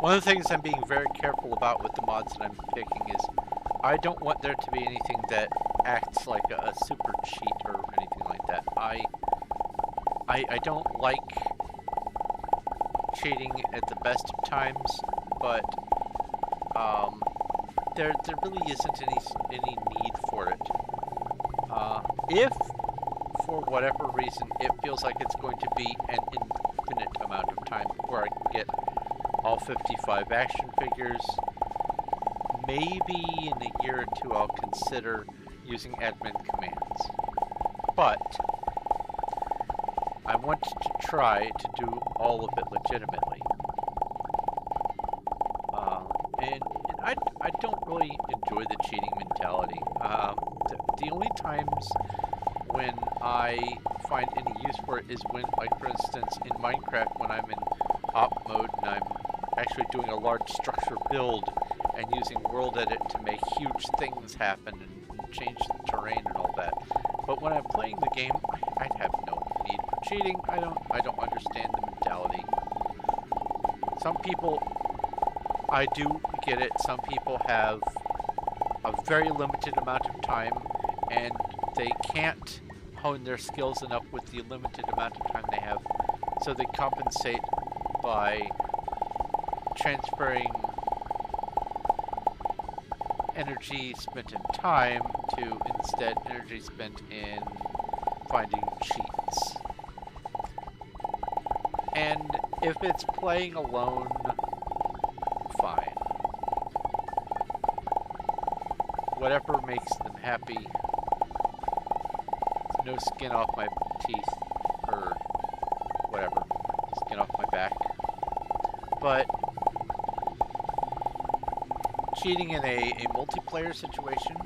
One of the things I'm being very careful about with the mods that I'm picking is I don't want there to be anything that acts like a super cheat or anything like that. I don't like cheating at the best of times, but there really isn't any need for it. If for whatever reason it feels like it's going to be an infinite amount of time before I can get all 55 action figures, maybe in a year or two I'll consider using admin commands. But I want to try to do all of it legitimately. And I don't really enjoy the cheating mentality. The only times when I find any use for it is when, like for instance, in Minecraft, when I'm in op mode and I'm actually doing a large structure build and using world edit to make huge things happen and change the terrain and all that. But when I'm playing the game, I have no need for cheating. I don't understand the mentality. Some people, I do get it. Some people have a very limited amount of time and they can't hone their skills enough with the limited amount of time they have, so they compensate by transferring energy spent in time to instead energy spent in finding cheats. And if it's playing alone, fine. Whatever makes them happy. No skin off my teeth, or whatever. Skin off my back. But cheating in a multiplayer situation,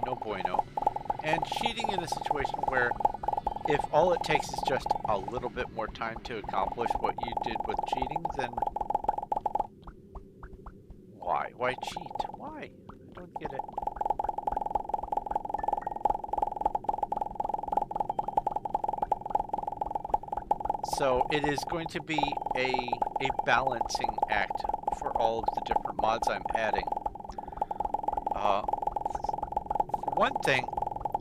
no bueno. And cheating in a situation where if all it takes is just a little bit more time to accomplish what you did with cheating, then why? Why cheat? Why? I don't get it. So it is going to be a balancing act for all of the different mods I'm adding. For one thing,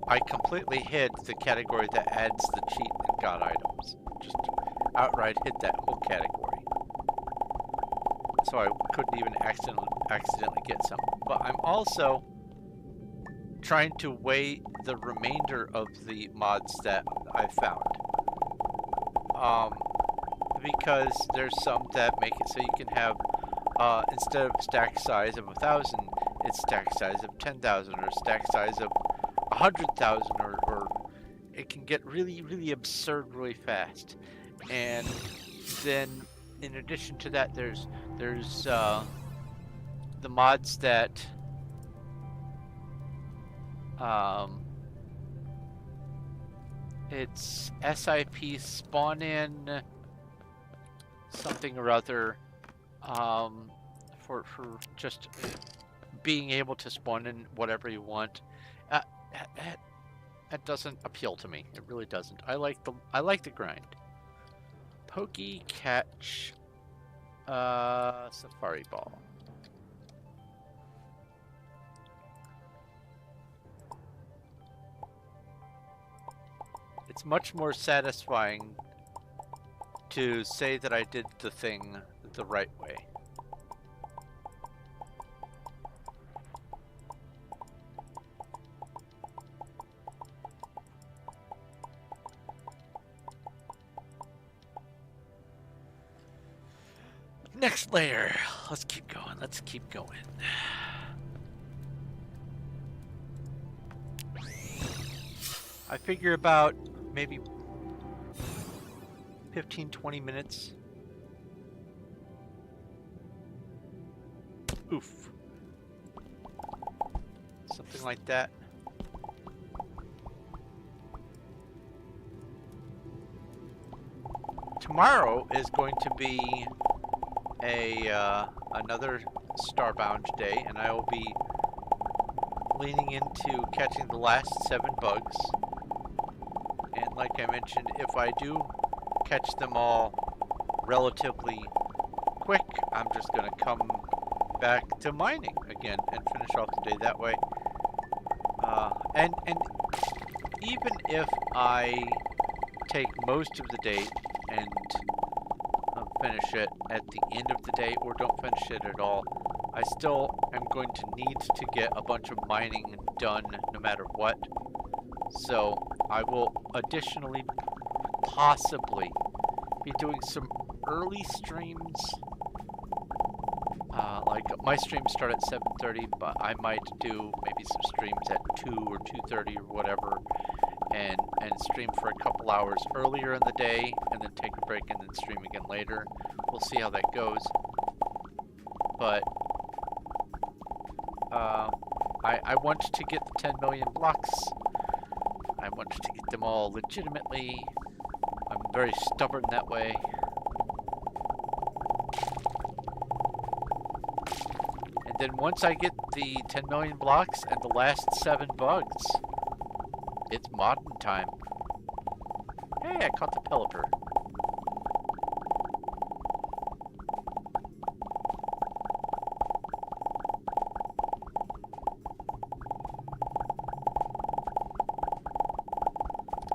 I completely hid the category that adds the cheat and god items. Just outright hid that whole category. So I couldn't even accidentally get some. But I'm also trying to weigh the remainder of the mods that I found. Because there's some that make it so you can have, instead of stack size of 1,000, it's stack size of 10,000, or stack size of 100,000, or it can get really, really absurd really fast. And then, in addition to that, there's the mods that it's SIP spawn in something or other, for just being able to spawn in whatever you want. That doesn't appeal to me. It really doesn't. I like the grind. Pokey catch, safari ball. It's much more satisfying to say that I did the thing the right way. Next layer. Let's keep going. Let's keep going. I figure about maybe 15-20 minutes. Oof. Something like that. Tomorrow is going to be another Starbound day, and I will be leaning into catching the last 7 bugs. And like I mentioned, if I do catch them all relatively quick, I'm just going to come back to mining again and finish off the day that way. And even if I take most of the day and finish it at the end of the day, or don't finish it at all, I still am going to need to get a bunch of mining done no matter what. So I will additionally possibly be doing some early streams. Like my streams start at 7:30, but I might do maybe some streams at 2 or 2:30 or whatever, and stream for a couple hours earlier in the day, and then take a break and then stream again later. We'll see how that goes. But I want to get the 10 million blocks. I want to get them all legitimately. I'm very stubborn that way. And then once I get the 10 million blocks and the last 7 bugs, it's modding time. Hey, I caught the pelipper.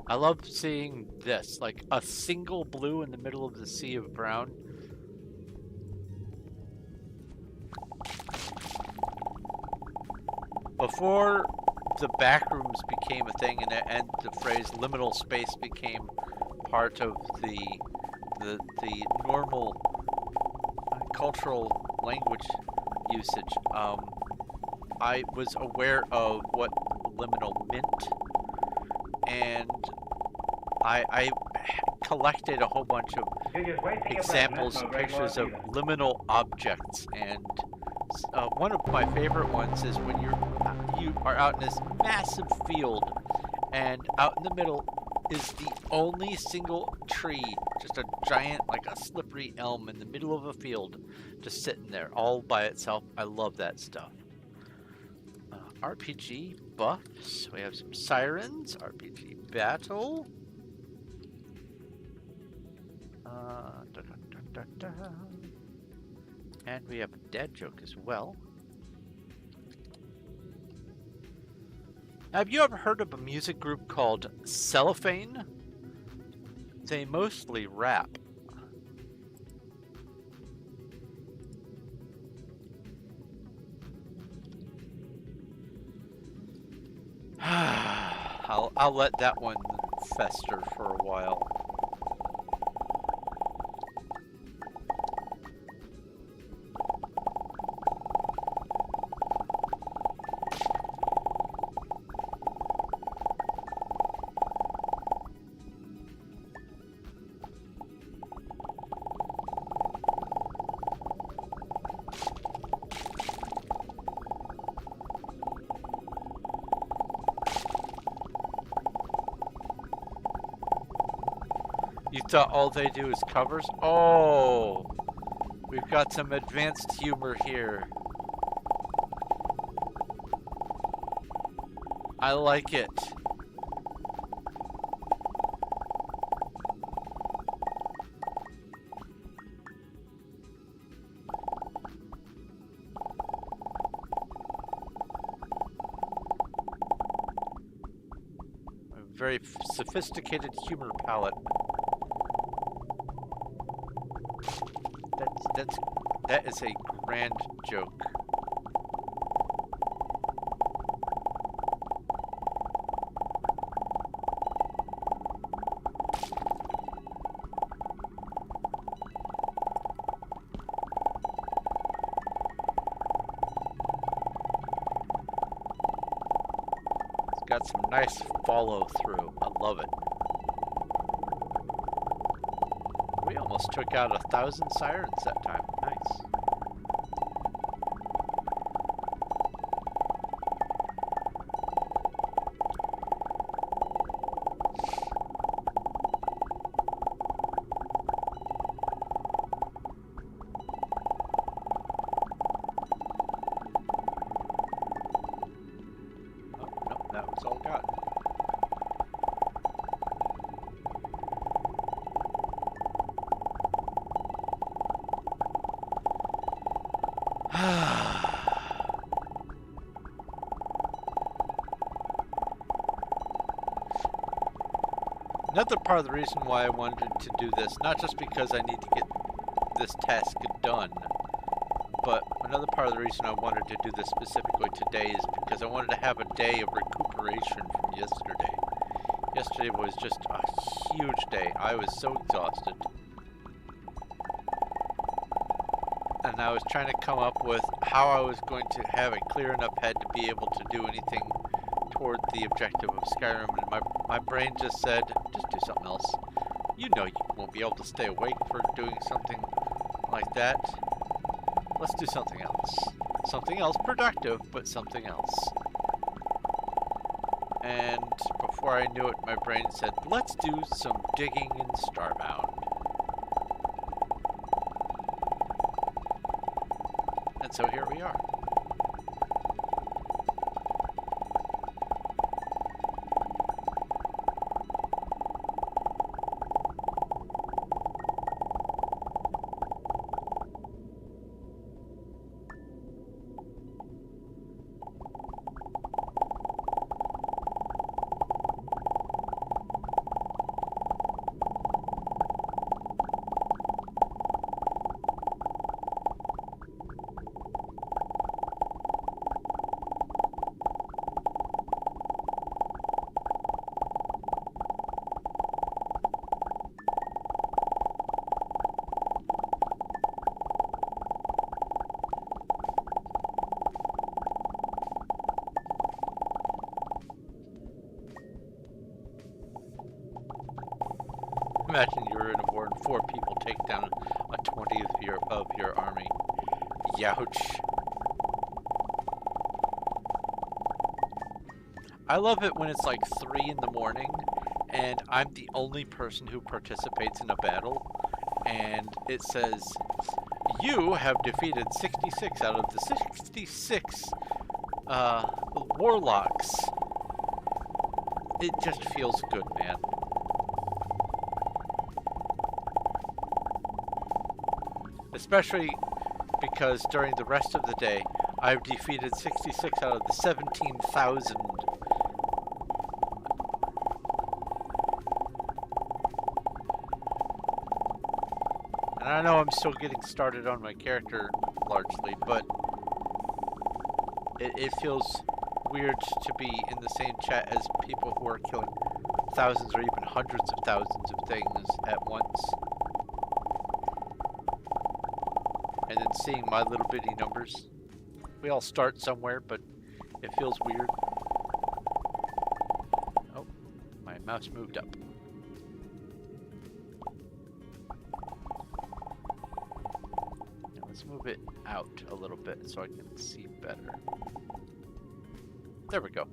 I love seeing this, like a single blue in the middle of the sea of brown. Before the backrooms became a thing and the phrase liminal space became part of the normal cultural language usage, I was aware of what liminal meant, and I collected a whole bunch of You're just wasting your breath. examples That's and no great pictures loss of either. liminal objects, and one of my favorite ones is when you are out in this massive field, and out in the middle is the only single tree, just a giant, like a slippery elm in the middle of a field, just sitting there all by itself. I love that stuff. RPG buffs. We have some sirens. RPG battle. And we have a dad joke as well. Have you ever heard of a music group called Cellophane? They mostly rap. I'll let that one fester for a while. You thought all they do is covers? Oh, we've got some advanced humor here. I like it. A very sophisticated humor palette. That is a grand joke. It's got some nice follow through. I love it. We almost took out 1,000 sirens that time. Nice. Oh, no, that was all got. Another part of the reason why I wanted to do this, not just because I need to get this task done, but another part of the reason I wanted to do this specifically today is because I wanted to have a day of recuperation from yesterday. Yesterday was just a huge day. I was so exhausted. And I was trying to come up with how I was going to have a clear enough head to be able to do anything toward the objective of Skyrim, and my brain just said, just do something else. You know you won't be able to stay awake for doing something like that. Let's do something else. Something else productive, but something else. And before I knew it, my brain said, let's do some digging in Starbound. And so here we are. Imagine you're in a war and 4 people take down a 20th of your army. Youch. I love it when it's like 3 in the morning and I'm the only person who participates in a battle, and it says, you have defeated 66 out of the 66 warlocks. It just feels good, man. Especially because during the rest of the day, I've defeated 66 out of the 17,000. And I know I'm still getting started on my character largely, but it feels weird to be in the same chat as people who are killing thousands or even hundreds of thousands of things at once. And then seeing my little bitty numbers. We all start somewhere, but it feels weird. Oh, my mouse moved up. Now let's move it out a little bit so I can see better. There we go.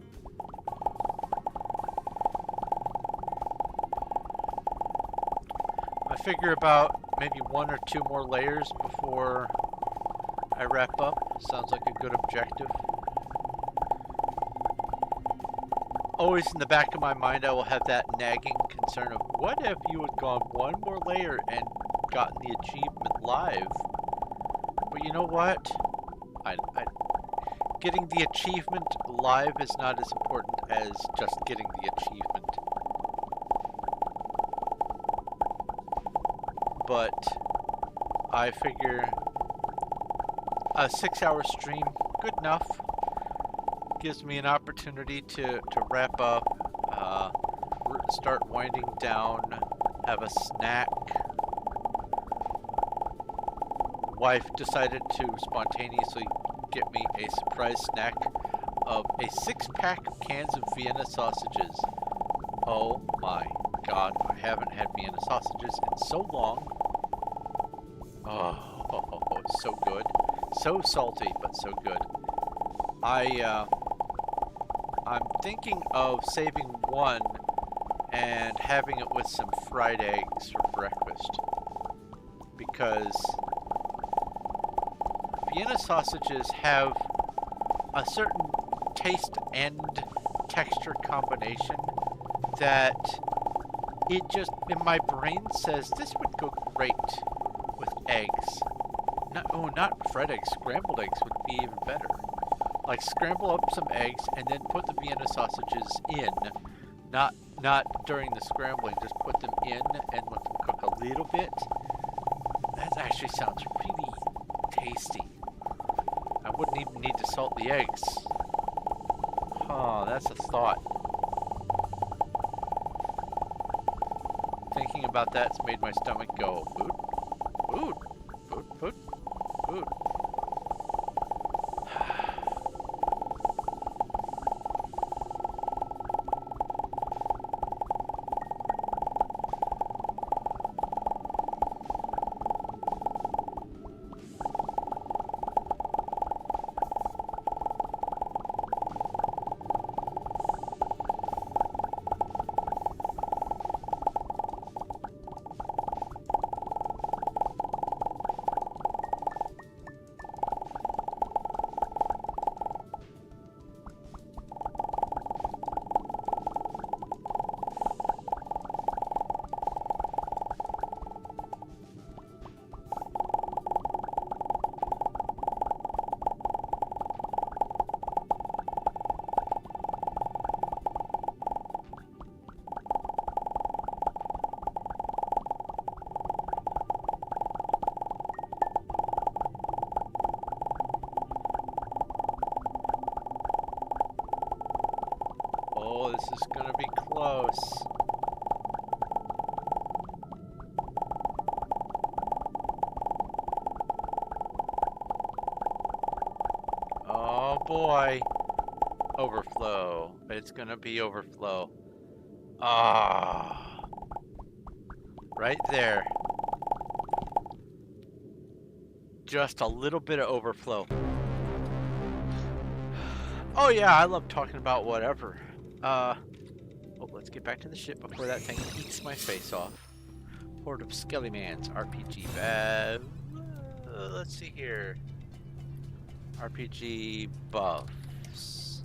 I figure about maybe 1 or 2 more layers before I wrap up. Sounds like a good objective. Always in the back of my mind, I will have that nagging concern of, what if you had gone 1 more layer and gotten the achievement live? But you know what? Getting the achievement live is not as important as just getting the achievement. But I figure a 6-hour stream, good enough. Gives me an opportunity to wrap up, start winding down, have a snack. Wife decided to spontaneously get me a surprise snack of a 6-pack of cans of Vienna sausages. Oh my god, I haven't had Vienna sausages in so long. Oh, so good. So salty, but so good. I'm thinking of saving one and having it with some fried eggs for breakfast. Because Vienna sausages have a certain taste and texture combination that it just, in my brain, says this would go great with eggs. Not fried eggs, scrambled eggs would be even better. Like, scramble up some eggs and then put the Vienna sausages in. Not during the scrambling, just put them in and let them cook a little bit. That actually sounds really tasty. I wouldn't even need to salt the eggs. Oh, that's a thought. Thinking about that's made my stomach go, food, food, food, food, food. Oh, this is gonna be close. Oh boy. Overflow. It's gonna be overflow. Ah. Right there. Just a little bit of overflow. Oh yeah, I love talking about whatever. Oh, let's get back to the ship before that thing eats my face off. Horde of Skelly-Mans, RPG. Let's see here. RPG buffs.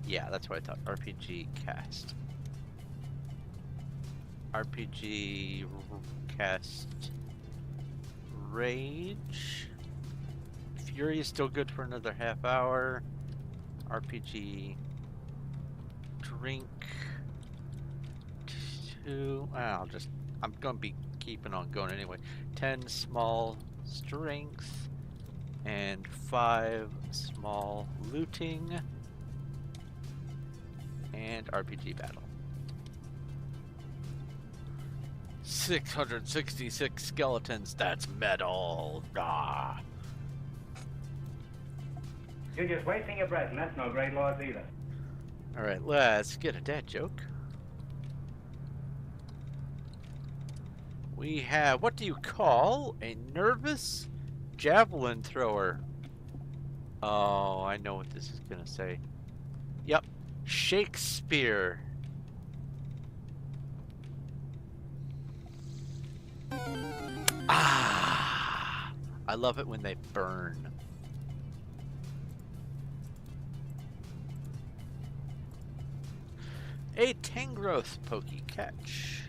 Yeah, that's what I thought. RPG cast. RPG cast. Rage. Fury is still good for another half hour. RPG drink. 2. I'm gonna be keeping on going anyway. 10 small strength and 5 small looting and RPG battle. 666 skeletons. That's metal. Ah. You're just wasting your breath, and that's no great loss either. All right, let's get a dad joke. We have, what do you call a nervous javelin thrower? Oh, I know what this is gonna say. Yep, Shakespeare. Ah, I love it when they burn. A Tangrowth Pokey catch.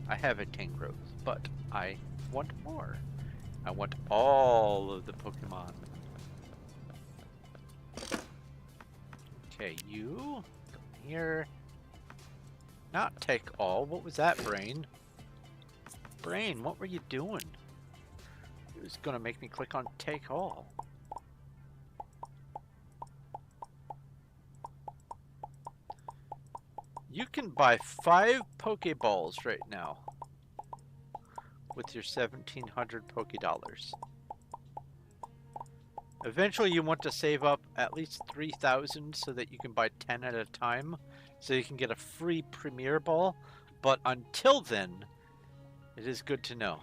I have a Tangrowth, but I want more. I want all of the Pokemon. Okay, you come here. Not take all. What was that, Brain? Brain, what were you doing? It was gonna make me click on take all. You can buy 5 Pokeballs right now with your 1,700 Pokedollars. Eventually you want to save up at least 3,000 so that you can buy 10 at a time so you can get a free Premier Ball, but until then, it is good to know.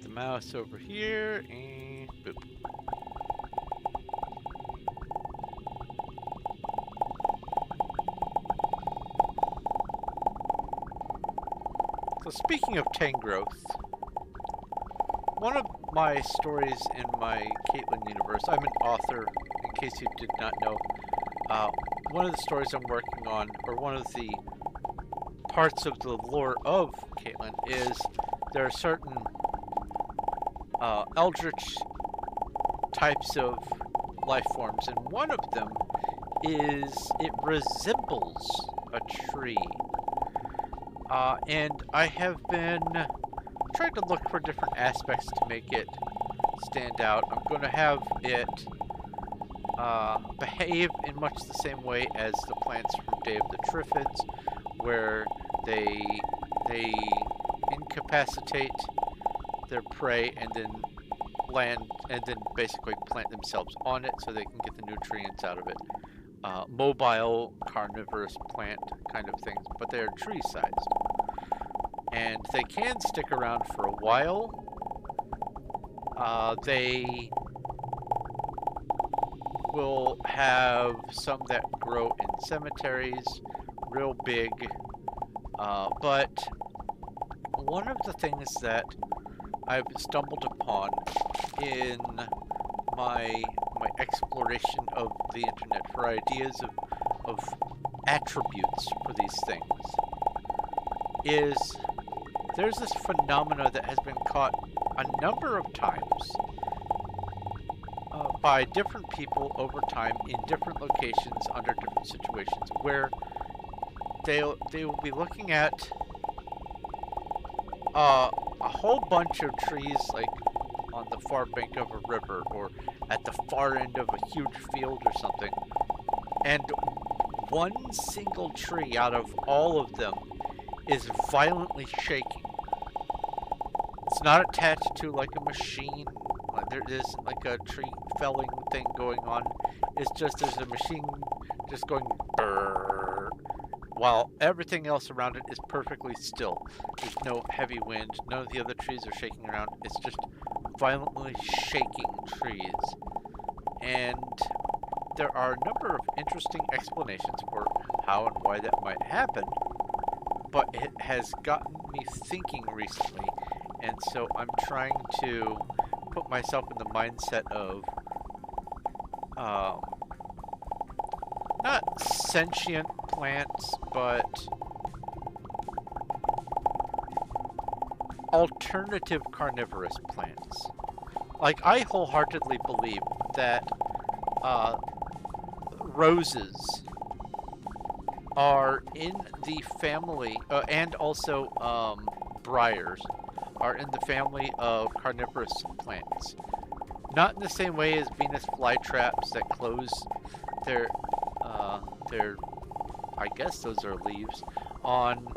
Mouse over here and boop. So speaking of Tangrowth, one of my stories in my Caitlin universe, I'm an author in case you did not know, one of the stories I'm working on, or one of the parts of the lore of Caitlin, is there are certain eldritch types of life forms, and one of them is it resembles a tree. And I have been trying to look for different aspects to make it stand out. I'm going to have it behave in much the same way as the plants from Day of the Triffids, where they incapacitate their prey and then land and then basically plant themselves on it so they can get the nutrients out of it. Mobile carnivorous plant kind of things, but they're tree sized. And they can stick around for a while. They will have some that grow in cemeteries, real big. But one of the things that I've stumbled upon in my exploration of the internet for ideas of attributes for these things is there's this phenomena that has been caught a number of times by different people over time in different locations under different situations, where they will be looking at a whole bunch of trees, like the far bank of a river or at the far end of a huge field or something. And one single tree out of all of them is violently shaking. It's not attached to like a machine. There isn't like a tree felling thing going on. It's just there's a machine just going brrr, while everything else around it is perfectly still. There's no heavy wind. None of the other trees are shaking around. It's just violently shaking trees. And there are a number of interesting explanations for how and why that might happen, but it has gotten me thinking recently, and so I'm trying to put myself in the mindset of not sentient plants, but alternative carnivorous plants. Like, I wholeheartedly believe that roses are in the family, and also briars are in the family of carnivorous plants. Not in the same way as Venus flytraps that close their, I guess those are leaves, on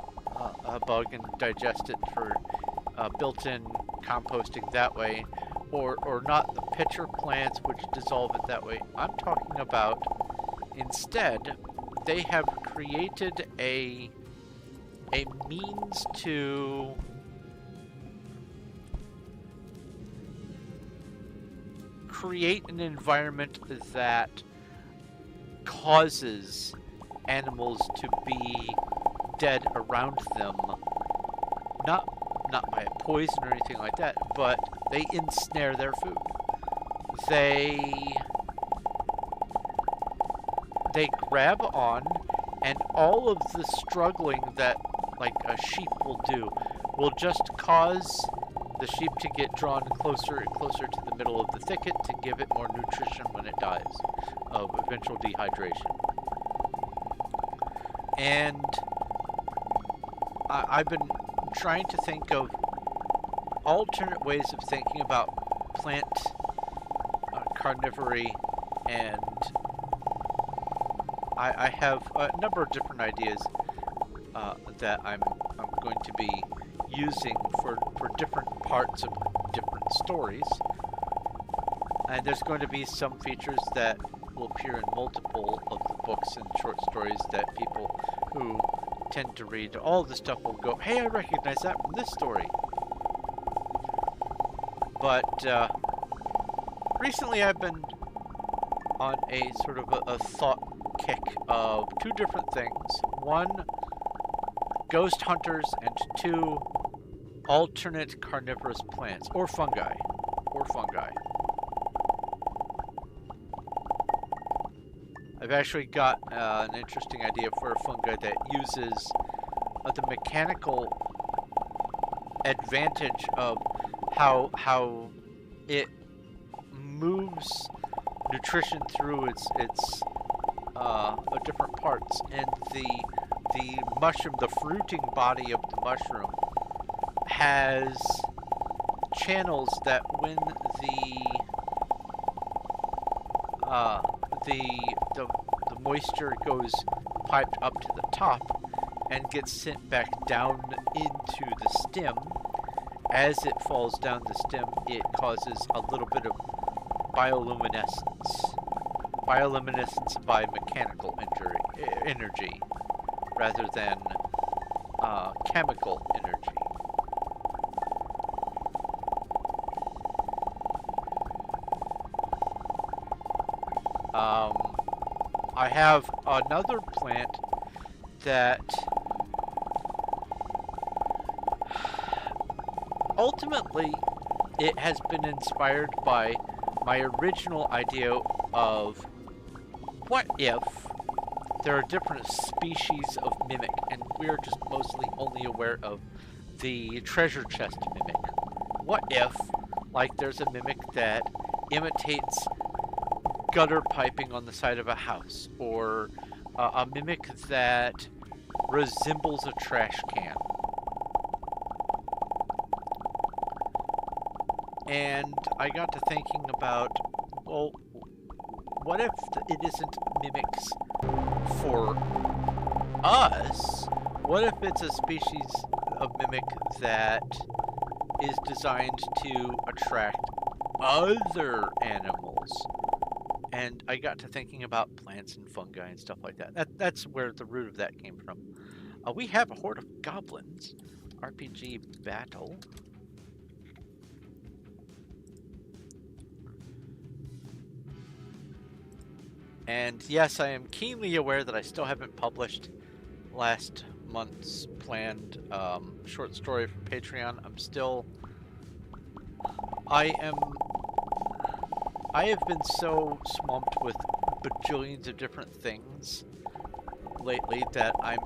a bug and digest it for built-in composting that way, or not the pitcher plants which dissolve it that way. I'm talking about, instead, they have created a means to create an environment that causes animals to be dead around them, not by a poison or anything like that, but they ensnare their food. They grab on, and all of the struggling that like a sheep will do will just cause the sheep to get drawn closer and closer to the middle of the thicket to give it more nutrition when it dies of eventual dehydration. And I've been trying to think of alternate ways of thinking about plant carnivory, and I have a number of different ideas that I'm going to be using for different parts of different stories. And there's going to be some features that will appear in multiple of the books and short stories that people who tend to read all this stuff will go, hey, I recognize that from this story. But recently I've been on a sort of a thought kick of two different things. One, ghost hunters, and two, alternate carnivorous plants, or fungi. I've actually got an interesting idea for a fungi that uses the mechanical advantage of how it moves nutrition through its different parts, and the mushroom, the fruiting body of the mushroom, has channels that when the moisture goes piped up to the top and gets sent back down into the stem, as it falls down the stem, it causes a little bit of bioluminescence. Bioluminescence by mechanical energy rather than chemical energy. I have another plant that ultimately it has been inspired by my original idea of what if there are different species of mimic and we're just mostly only aware of the treasure chest mimic. What if, like, there's a mimic that imitates gutter piping on the side of a house, or a mimic that resembles a trash can. And I got to thinking about, well, what if it isn't mimics for us? What if it's a species of mimic that is designed to attract other animals? And I got to thinking about plants and fungi and stuff like that. That's where the root of that came from. We have a horde of goblins. RPG battle. And yes, I am keenly aware that I still haven't published last month's planned short story for Patreon. I have been so swamped with bajillions of different things lately that I'm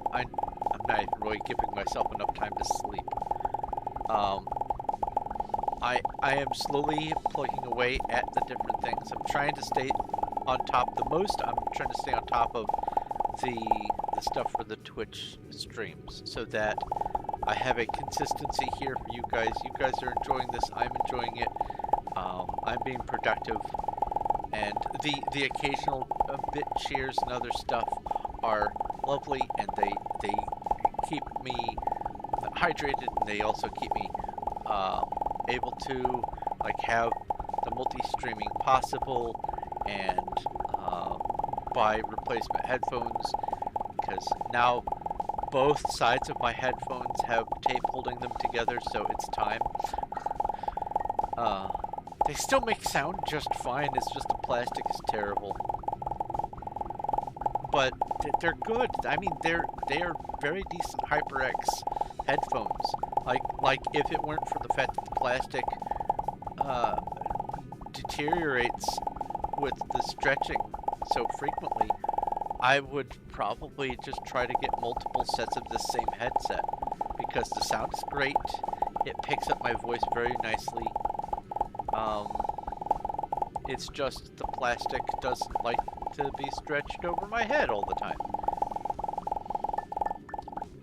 not even really giving myself enough time to sleep. I am slowly plugging away at the different things. I'm trying to stay on top. I'm trying to stay on top of the stuff for the Twitch streams, so that I have a consistency here for you guys. You guys are enjoying this. I'm enjoying it. I'm being productive, and the occasional bit cheers and other stuff are lovely, and they keep me hydrated, and they also keep me able to like have the multi-streaming possible, and buy replacement headphones, because now both sides of my headphones have tape holding them together, so it's time. They still make sound just fine, it's just the plastic is terrible. But they're good. I mean, they are very decent HyperX headphones. Like if it weren't for the fact that the plastic deteriorates with the stretching so frequently, I would probably just try to get multiple sets of the same headset, because the sound is great. It picks up my voice very nicely. It's just the plastic doesn't like to be stretched over my head all the time,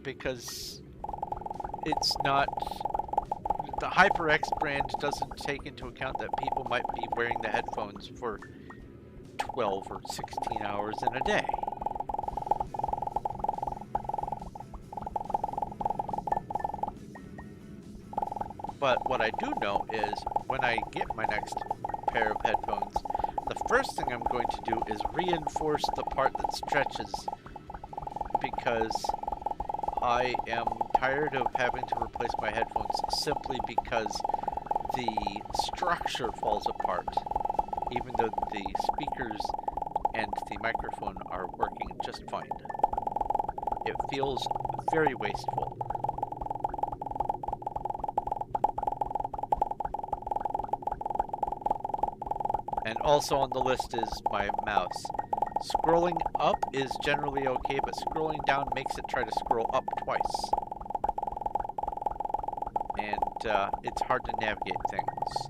because it's not, the HyperX brand doesn't take into account that people might be wearing the headphones for 12 or 16 hours in a day. But what I do know is, when I get my next pair of headphones, the first thing I'm going to do is reinforce the part that stretches, because I am tired of having to replace my headphones simply because the structure falls apart, even though the speakers and the microphone are working just fine. It feels very wasteful. And also on the list is my mouse. Scrolling up is generally okay, but scrolling down makes it try to scroll up twice. And it's hard to navigate things.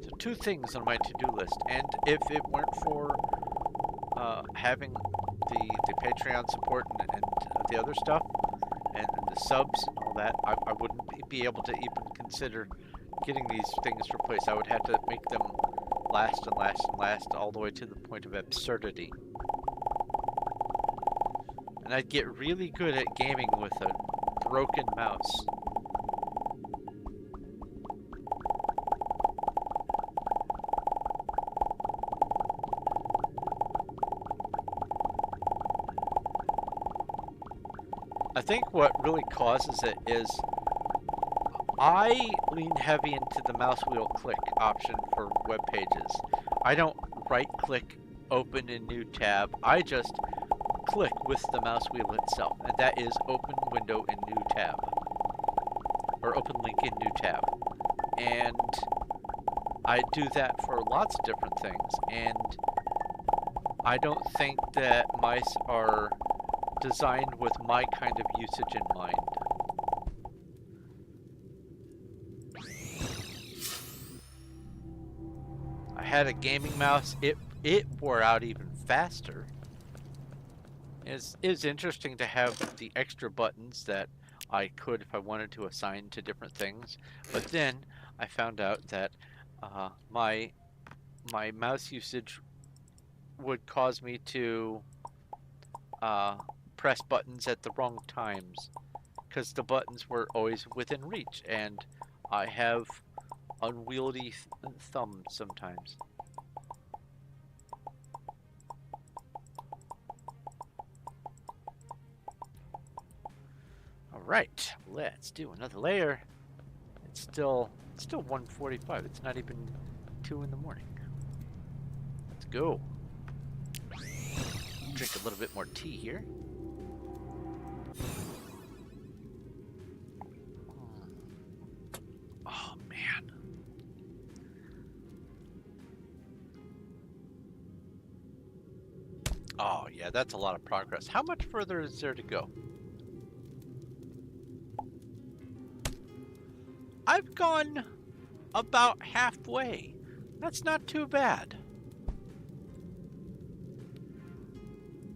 So 2 things on my to-do list, and if it weren't for having the Patreon support and the other stuff, and the subs and all that, I wouldn't be able to even consider getting these things replaced. I would have to make them last and last and last, all the way to the point of absurdity. And I'd get really good at gaming with a broken mouse. I think what really causes it is I lean heavy into the mouse wheel click option for web pages. I don't right click, open a new tab. I just click with the mouse wheel itself, and that is open window in new tab, or open link in new tab. And I do that for lots of different things, and I don't think that mice are designed with my kind of usage in mind. I had a gaming mouse, it wore out even faster. It's interesting to have the extra buttons that I could, if I wanted to, assign to different things. But then I found out that my mouse usage would cause me to press buttons at the wrong times because the buttons were always within reach, and I have unwieldy thumbs sometimes. All right, let's do another layer. It's still 1:45. It's not even 2 in the morning. Let's go. Drink a little bit more tea here. Oh man. Oh yeah, that's a lot of progress. How much further is there to go? I've gone about halfway. That's not too bad.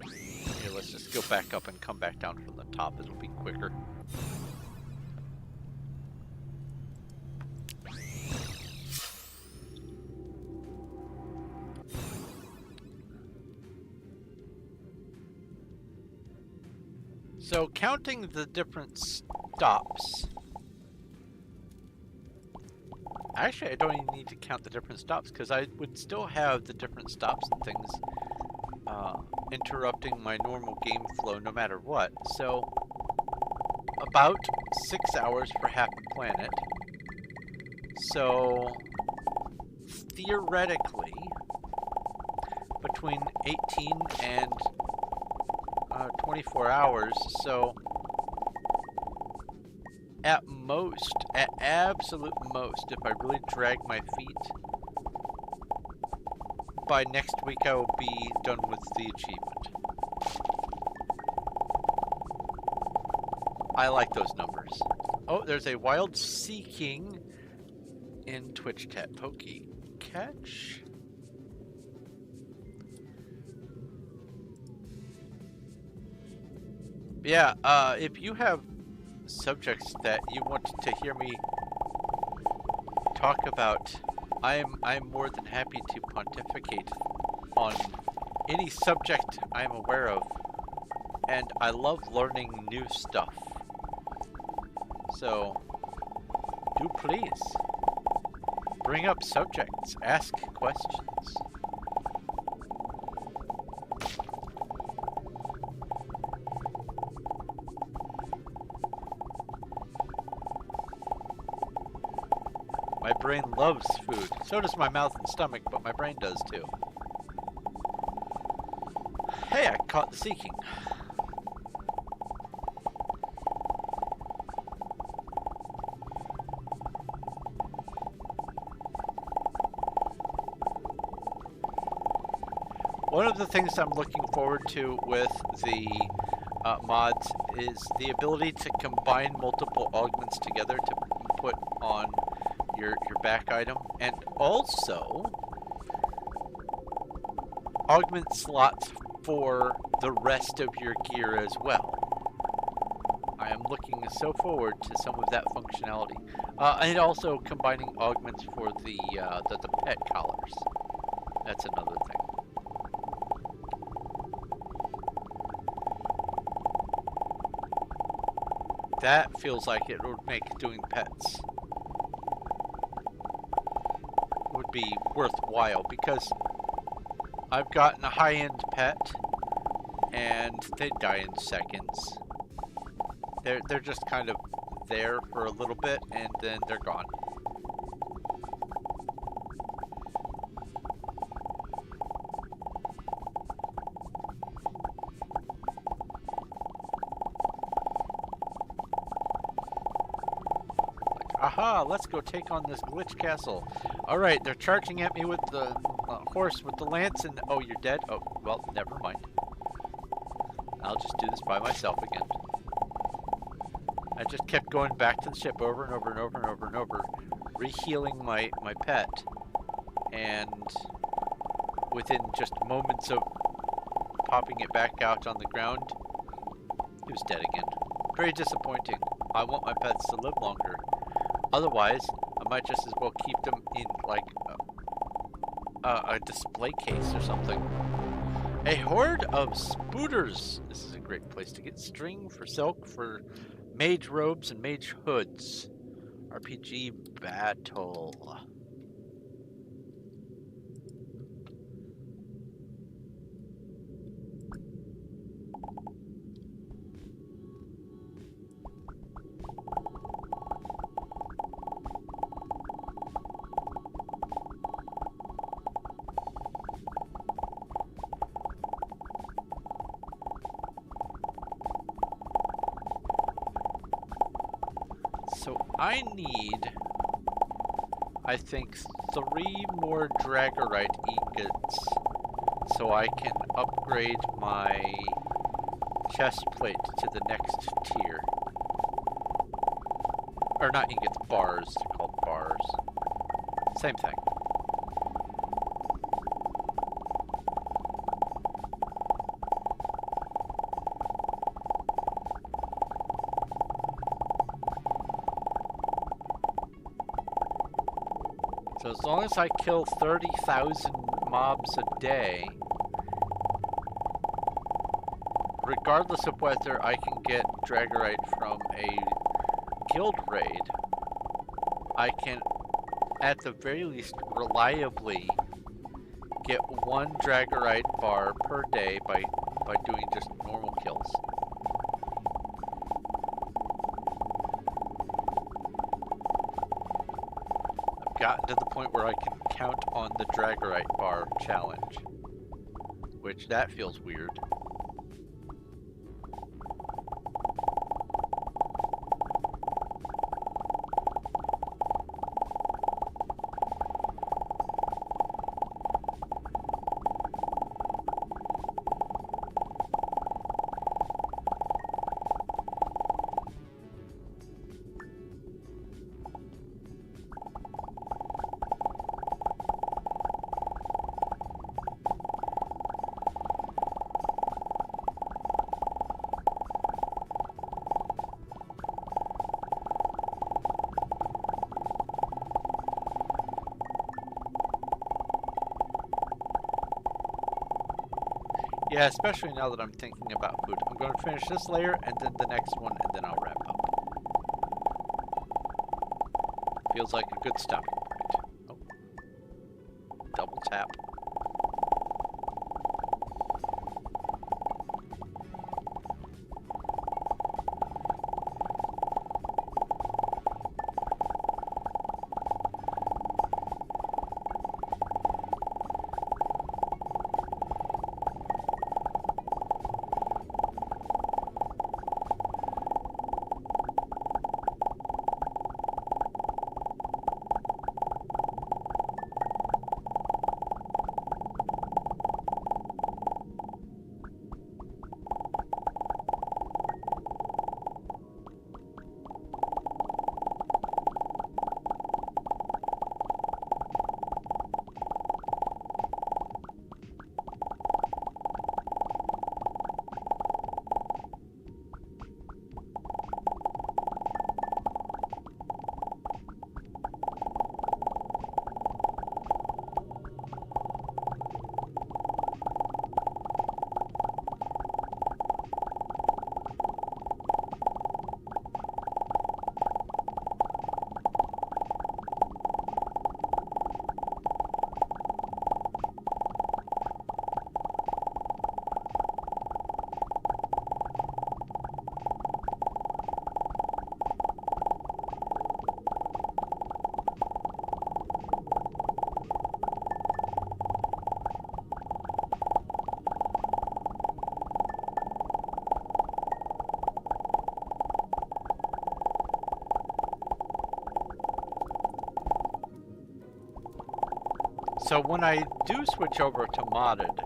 Here, let's just go back up and come back down from the top. It'll be quicker. So, counting the different stops. Actually, I don't even need to count the different stops because I would still have the different stops and things interrupting my normal game flow no matter what. So, about 6 hours for half a planet. So, theoretically, between 18 and 24 hours. So, at most, at absolute most, if I really drag my feet, by next week I will be done with the achievement. I like those numbers. Oh, there's a wild sea king in Twitch chat. Pokey catch. Yeah, if you have subjects that you want to hear me talk about, I'm more than happy to pontificate on any subject I'm aware of, and I love learning new stuff. So, do please bring up subjects, ask questions. My brain loves food. So does my mouth and stomach, but my brain does too. Hey, I caught the Sea King. One of the things I'm looking forward to with the mods is the ability to combine multiple augments together to put on your back item, and also augment slots for the rest of your gear as well. I am looking so forward to some of that functionality, and also combining augments for the pet collars. That's another thing. That feels like it would make doing pets would be worthwhile, because I've gotten a high-end pet and they die in seconds. They're just kind of there for a little bit and then they're gone. Aha, let's go take on this glitch castle. Alright, they're charging at me with the horse with the lance, and oh, you're dead? Oh, well, never mind. I'll just do this by myself again. I just kept going back to the ship over and over and over and over and over, re-healing my pet, and within just moments of popping it back out on the ground, it was dead again. Very disappointing. I want my pets to live longer. Otherwise, I might just as well keep them in like a display case or something. A horde of spooters. This is a great place to get string for silk for mage robes and mage hoods. RPG battle. So I need, I think, 3 more Dragorite ingots so I can upgrade my chest plate to the next tier. Or not ingots, bars. They're called bars. Same thing. So as long as I kill 30,000 mobs a day, regardless of whether I can get Dragorite from a guild raid, I can, at the very least, reliably get 1 Dragorite bar per day by doing just normal kills. I've gotten to the point where I can count on the Dragorite bar challenge, which that feels weird. Yeah, especially now that I'm thinking about food. I'm going to finish this layer and then the next one, and then I'll wrap up. Feels like a good stopping point. Oh. Double tap. So when I do switch over to modded,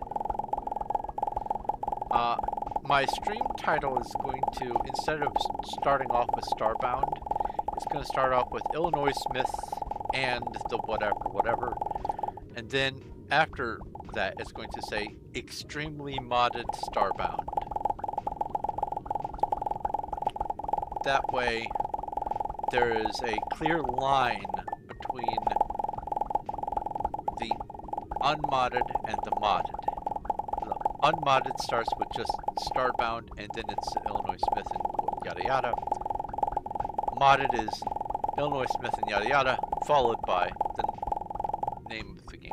my stream title is going to, instead of starting off with Starbound, it's going to start off with Illinois Smith and the whatever, and then after that it's going to say extremely modded Starbound. that way there is a clear line between the unmodded and the modded. The unmodded starts with just Starbound, and then it's Illinois Smith and yada yada. Modded is Illinois Smith and yada yada, followed by the name of the game.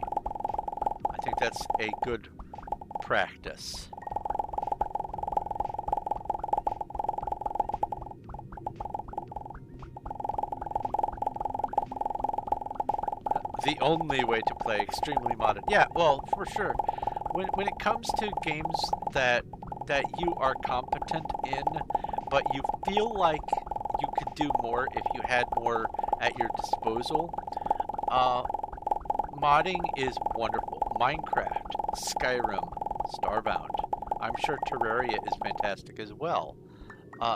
I think that's a good practice. The only way to play extremely modded. Yeah, well, for sure. When it comes to games that you are competent in, but you feel like you could do more if you had more at your disposal, modding is wonderful. Minecraft, Skyrim, Starbound. I'm sure Terraria is fantastic as well.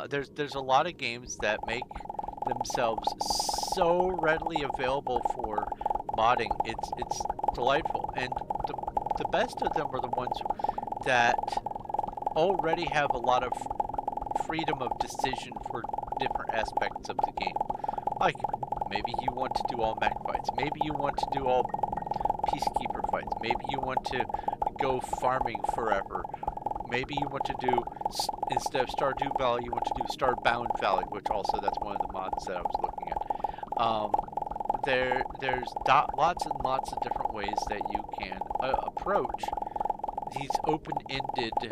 There's a lot of games that make themselves so readily available for modding. It's delightful, and the best of them are the ones that already have a lot of freedom of decision for different aspects of the game. Like, maybe you want to do all mech fights, maybe you want to do all peacekeeper fights, maybe you want to go farming forever, maybe you want to do, instead of Stardew Valley, you want to do Starbound Valley, which also, that's one of the mods that I was looking at. There's lots and lots of different ways that you can approach these open-ended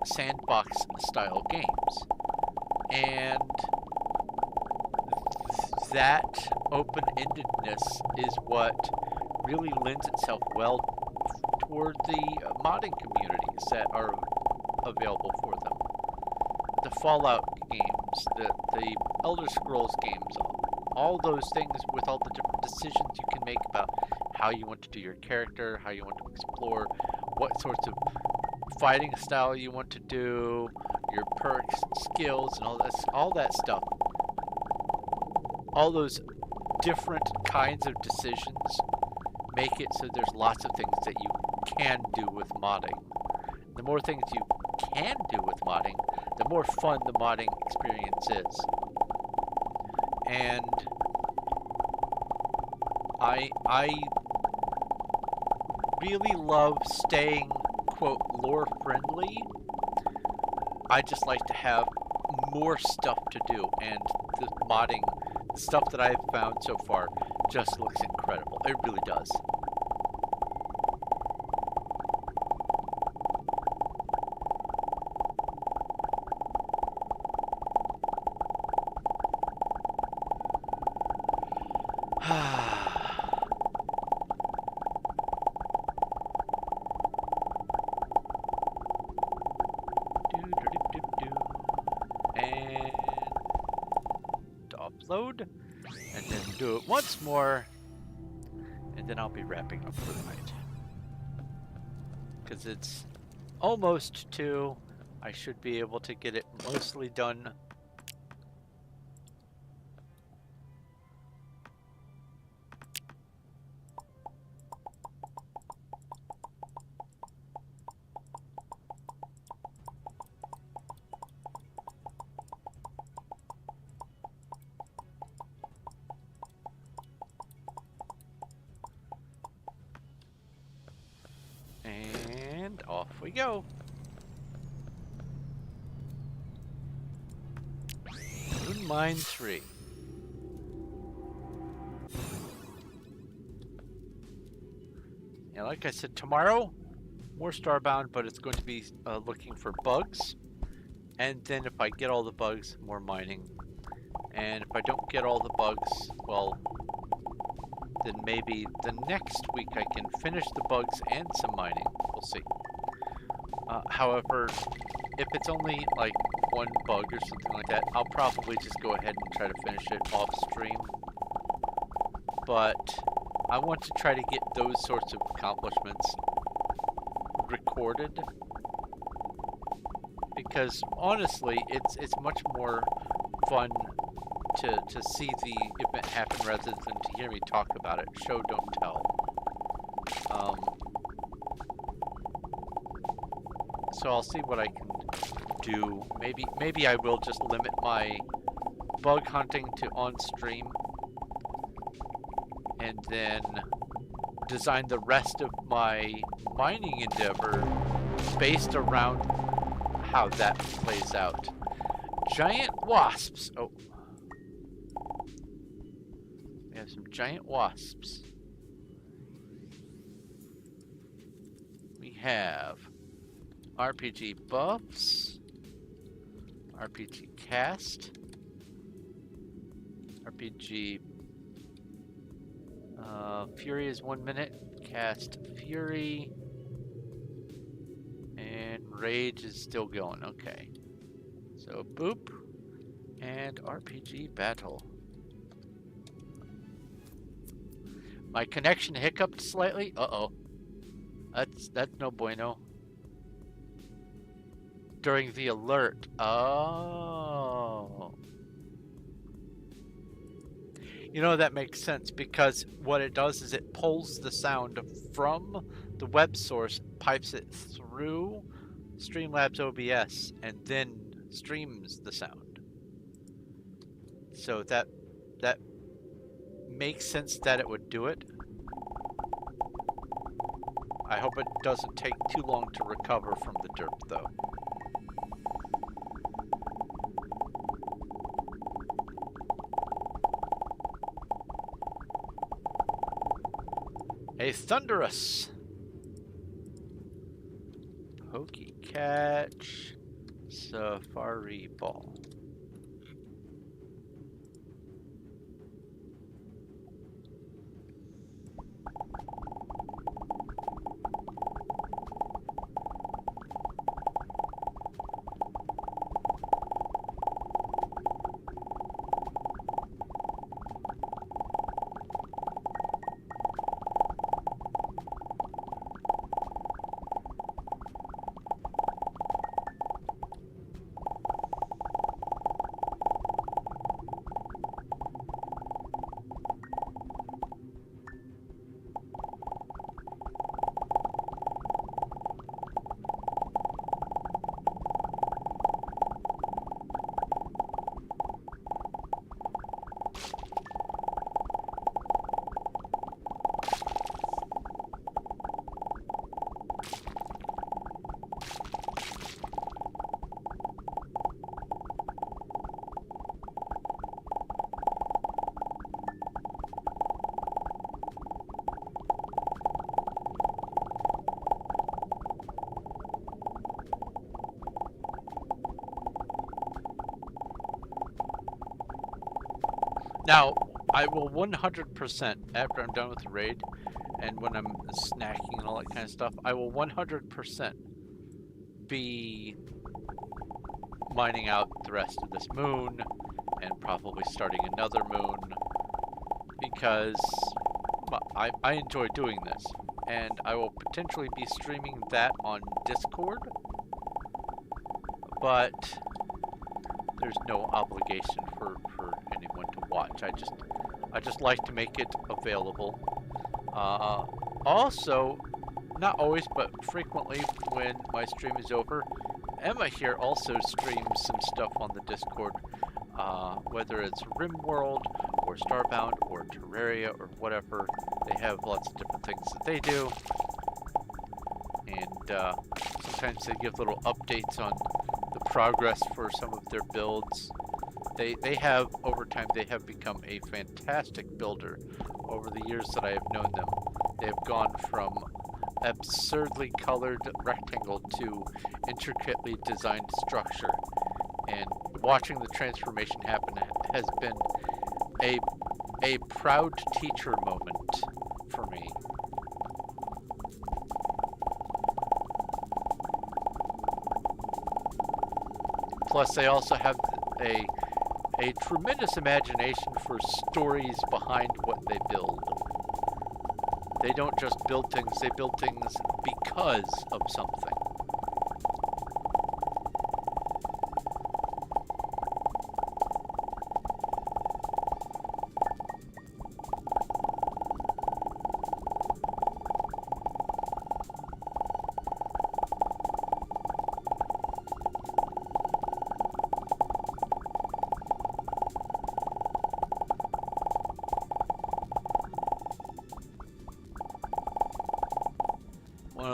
sandbox style games, and that open-endedness is what really lends itself well toward the modding communities that are available for them. The Fallout games, the Elder Scrolls games, all those things with all the different decisions you can make about how you want to do your character, how you want to explore, what sorts of fighting style you want to do, your perks, skills, and all that stuff. All those different kinds of decisions make it so there's lots of things that you can do with modding. The more things you can do with modding, the more fun the modding experience is. And I really love staying, quote, lore friendly. I just like to have more stuff to do, and the modding stuff that I've found so far just looks incredible. It really does. And upload, and then do it once more, and then I'll be wrapping up for the night. Because it's almost 2. I should be able to get it mostly done. And off we go. Moon Mine 3. Yeah, like I said, tomorrow, more Starbound, but it's going to be looking for bugs. And then if I get all the bugs, more mining. And if I don't get all the bugs, well, then maybe the next week I can finish the bugs and some mining. We'll see. However, if it's only like one bug or something like that, I'll probably just go ahead and try to finish it off stream. But I want to try to get those sorts of accomplishments recorded, because honestly, it's much more fun to see the event happen rather than to hear me talk about it. Show, don't tell. So I'll see what I can do. Maybe I will just limit my bug hunting to on stream, and then design the rest of my mining endeavor based around how that plays out. Giant wasps. Oh. We have some giant wasps. We have RPG buffs, RPG cast, RPG Fury is 1 minute, cast Fury, and Rage is still going. Okay, so boop, and RPG battle. My connection hiccuped slightly. Uh-oh. That's no bueno. During the alert. Oh. You know, that makes sense, because what it does is it pulls the sound from the web source, pipes it through Streamlabs OBS, and then streams the sound. So that makes sense that it would do it. I hope it doesn't take too long to recover from the derp, though. A thunderous pokey catch safari ball. Now, I will 100%, after I'm done with the raid, and when I'm snacking and all that kind of stuff, I will 100% be mining out the rest of this moon, and probably starting another moon, because I enjoy doing this, and I will potentially be streaming that on Discord, but there's no obligation for anyone to watch. I just like to make it available. Also, not always, but frequently when my stream is over, Emma here also streams some stuff on the Discord, whether it's RimWorld or Starbound or Terraria or whatever. They have lots of different things that they do, and sometimes they give little updates on the progress for some of their builds. They have, over time, they have become a fantastic builder over the years that I have known them. They have gone from absurdly colored rectangle to intricately designed structure, and watching the transformation happen has been a proud teacher moment for me. Plus, they also have a tremendous imagination for stories behind what they build. They don't just build things, they build things because of something.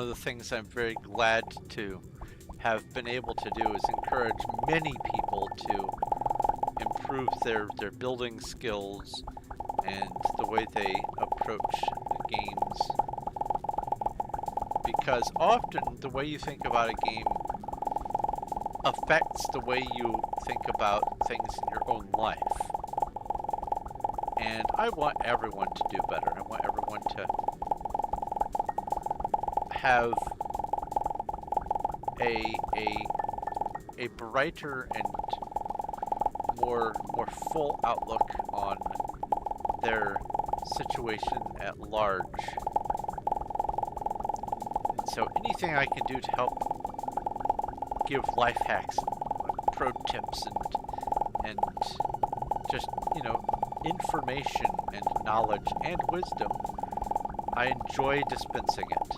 of the things I'm very glad to have been able to do is encourage many people to improve their building skills and the way they approach the games. Because often the way you think about a game affects the way you think about things in your own life. And I want everyone to do better. I want everyone to have a brighter and more full outlook on their situation at large. And so anything I can do to help give life hacks, pro tips, and just, you know, information and knowledge and wisdom, I enjoy dispensing it.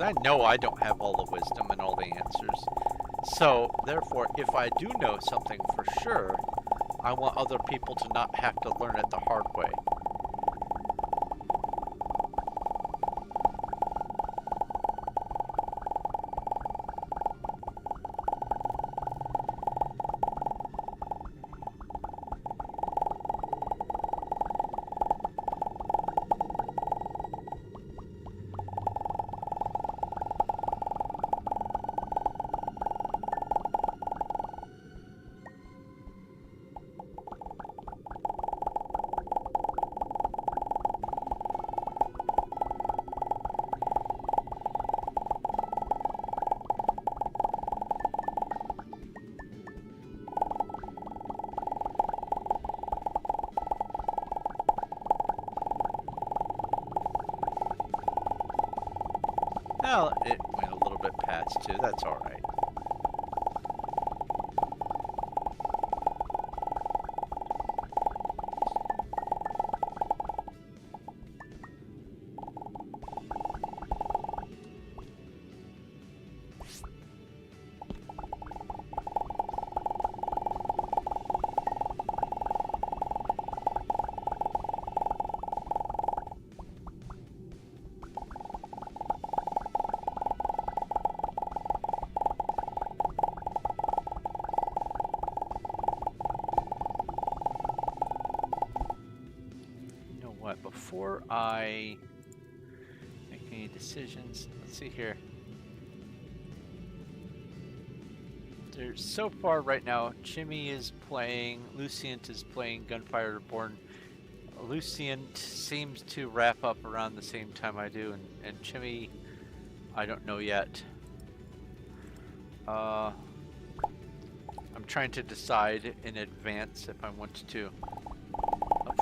I know I don't have all the wisdom and all the answers. So, therefore, if I do know something for sure, I want other people to not have to learn it the hard way. Well, it went a little bit past too, that's alright. Before I make any decisions, let's see here. There's so far right now, Jimmy is playing, Lucient is playing Gunfire Reborn. Lucient seems to wrap up around the same time I do, and Jimmy, I don't know yet. I'm trying to decide in advance if I want to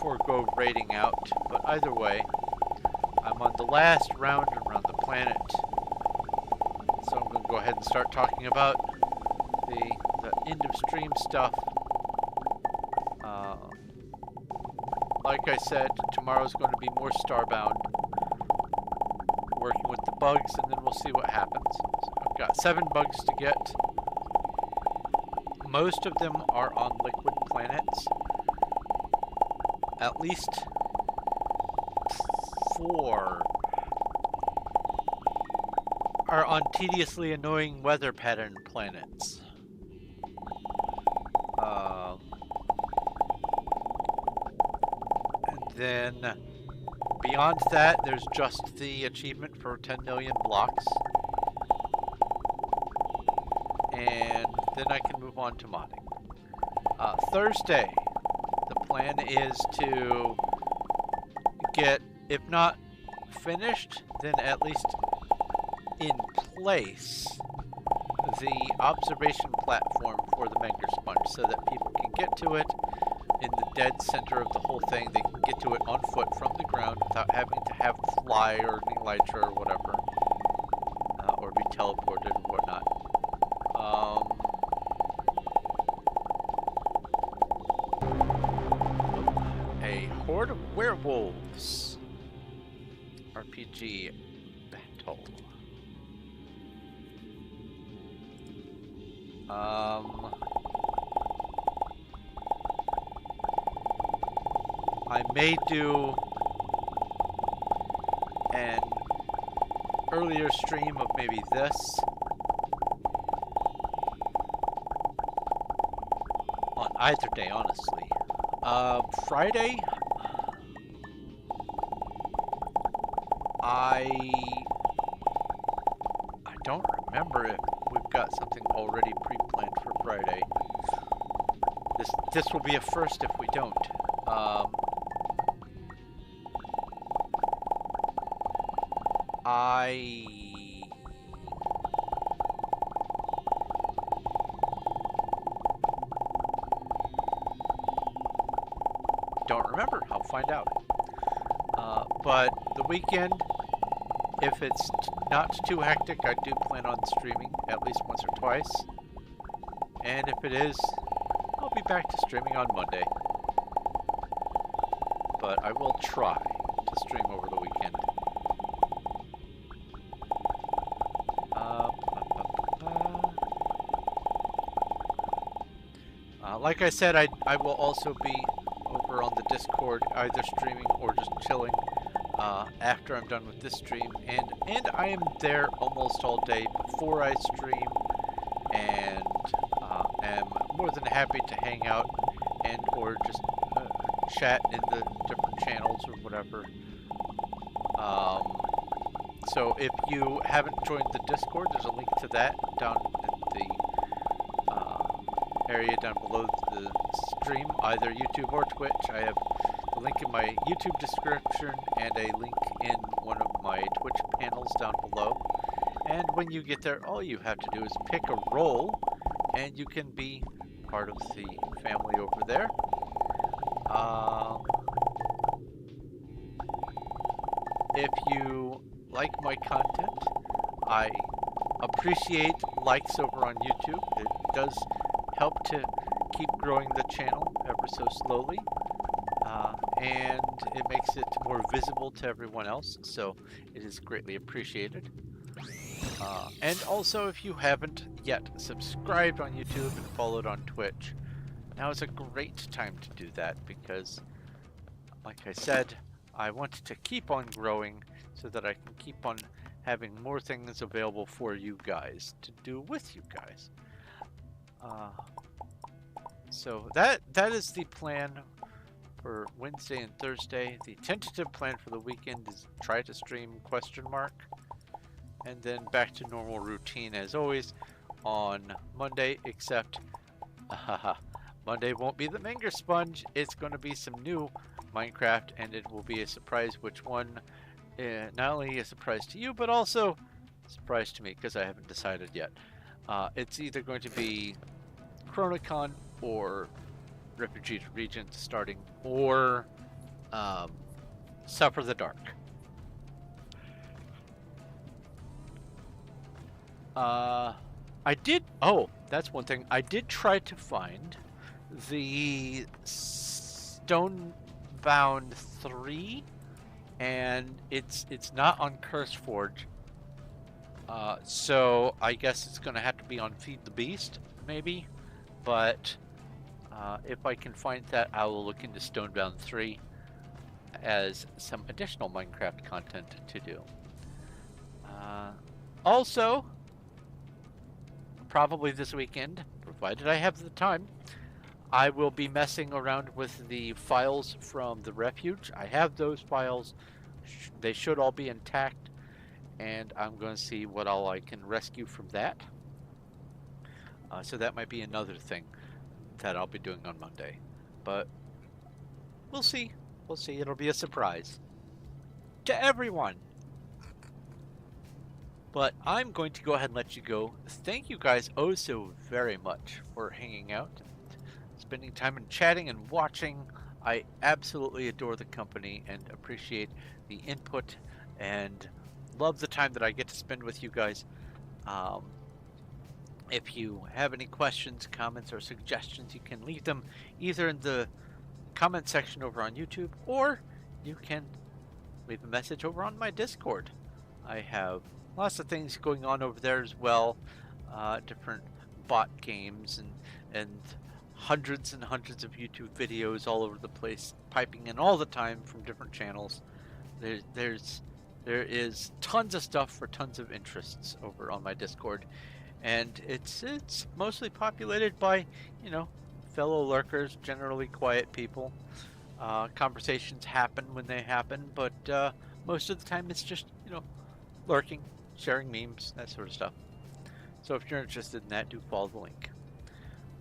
forego raiding out, but either way, I'm on the last round around the planet, so I'm going to go ahead and start talking about the end of stream stuff. Like I said, tomorrow's going to be more Starbound, working with the bugs, and then we'll see what happens. So I've got 7 bugs to get. Most of them are on liquid planets. At least 4 are on tediously annoying weather pattern planets. And then beyond that, there's just the achievement for 10 million blocks. And then I can move on to modding. Thursday. The plan is to get, if not finished, then at least in place, the observation platform for the Menger Sponge so that people can get to it in the dead center of the whole thing. They can get to it on foot from the ground without having to have fly or elytra or whatever, or be teleported or whatnot. Horde of Werewolves RPG battle. I may do an earlier stream of maybe this on either day, honestly. Friday, I don't remember if we've got something already pre-planned for Friday. This will be a first if we don't. I don't remember. I'll find out. But the weekend, if it's not too hectic, I do plan on streaming at least once or twice. And if it is, I'll be back to streaming on Monday. But I will try to stream over the weekend. Like I said, I will also be over on the Discord, either streaming or just chilling after I'm done with this stream. And I am there almost all day before I stream, and am more than happy to hang out and or just chat in the different channels or whatever. So if you haven't joined the Discord, there's a link to that down in the area down below the stream, either YouTube or Twitch. I have the link in my YouTube description and a link in one of my Twitch panels down below. And when you get there, all you have to do is pick a role, and you can be part of the family over there. If you like my content, I appreciate likes over on YouTube. It does help to keep growing the channel ever so slowly, and it makes it more visible to everyone else, so it is greatly appreciated. And also, if you haven't yet subscribed on YouTube and followed on Twitch, now is a great time to do that, because like I said, I want to keep on growing so that I can keep on having more things available for you guys to do with you guys. So that is the plan for Wednesday and Thursday. The tentative plan for the weekend is try to stream ? And then back to normal routine as always on Monday, except Monday won't be the Manger Sponge. It's going to be some new Minecraft, and it will be a surprise which one. Not only a surprise to you, but also a surprise to me, because I haven't decided yet. It's either going to be Chronicon or Refugee Regent starting, or Suffer the Dark. That's one thing. I did try to find the Starbound 3, and it's not on CurseForge. So I guess it's going to have to be on Feed the Beast, maybe. But if I can find that, I will look into Starbound 3 as some additional Minecraft content to do. Also, probably this weekend, provided I have the time, I will be messing around with the files from the Refuge. I have those files. They should all be intact, and I'm going to see what all I can rescue from that. So that might be another thing that I'll be doing on Monday. But we'll see. We'll see. It'll be a surprise to everyone. But I'm going to go ahead and let you go. Thank you guys oh so very much for hanging out, spending time and chatting and watching. I absolutely adore the company and appreciate the input and love the time that I get to spend with you guys. If you have any questions, comments, or suggestions, you can leave them either in the comment section over on YouTube, or you can leave a message over on my Discord. I have lots of things going on over there as well, different bot games and hundreds and hundreds of YouTube videos all over the place, piping in all the time from different channels. There is tons of stuff for tons of interests over on my Discord, and it's mostly populated by, you know, fellow lurkers, generally quiet people. Conversations happen when they happen, but most of the time it's just, you know, lurking, sharing memes, that sort of stuff. So if you're interested in that, do follow the link.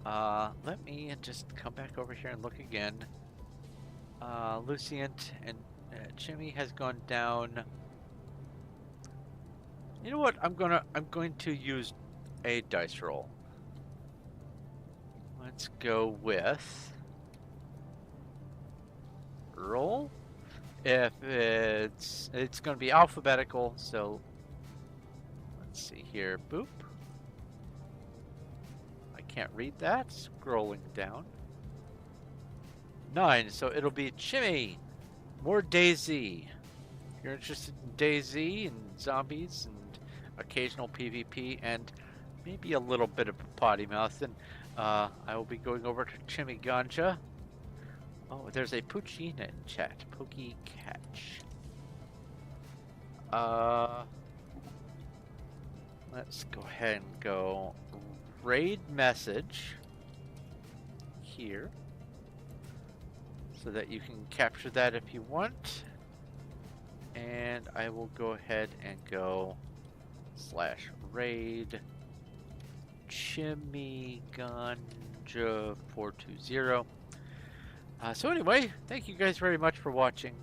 Let me just come back over here and look again. Lucient and Jimmy has gone down. You know what? I'm going to use a dice roll. Let's go with roll. If it's going to be alphabetical, so let's see here. Boop. I can't read that. Scrolling down. 9. So it'll be Jimmy. More Daisy. If you're interested in Daisy and zombies and occasional PvP and maybe a little bit of a potty mouth, then I will be going over to Jimmy Ganja. Oh, there's a Puccina in chat. Pokey catch. Let's go ahead and go raid message here so that you can capture that if you want. And I will go ahead and go /raid Chimiganja420. So anyway, thank you guys very much for watching.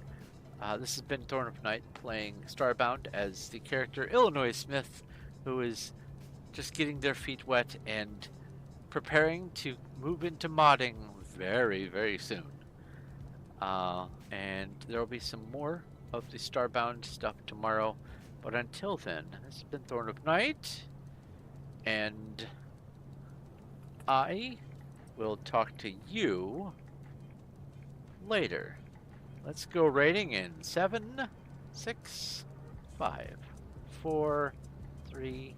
This has been Thorn of Night playing Starbound as the character Illinois Smith, who is just getting their feet wet and preparing to move into modding very, very soon. And there will be some more of the Starbound stuff tomorrow. But until then, this has been Thorn of Night, and I will talk to you later. Let's go rating in 7, 6, 5, 4, 3,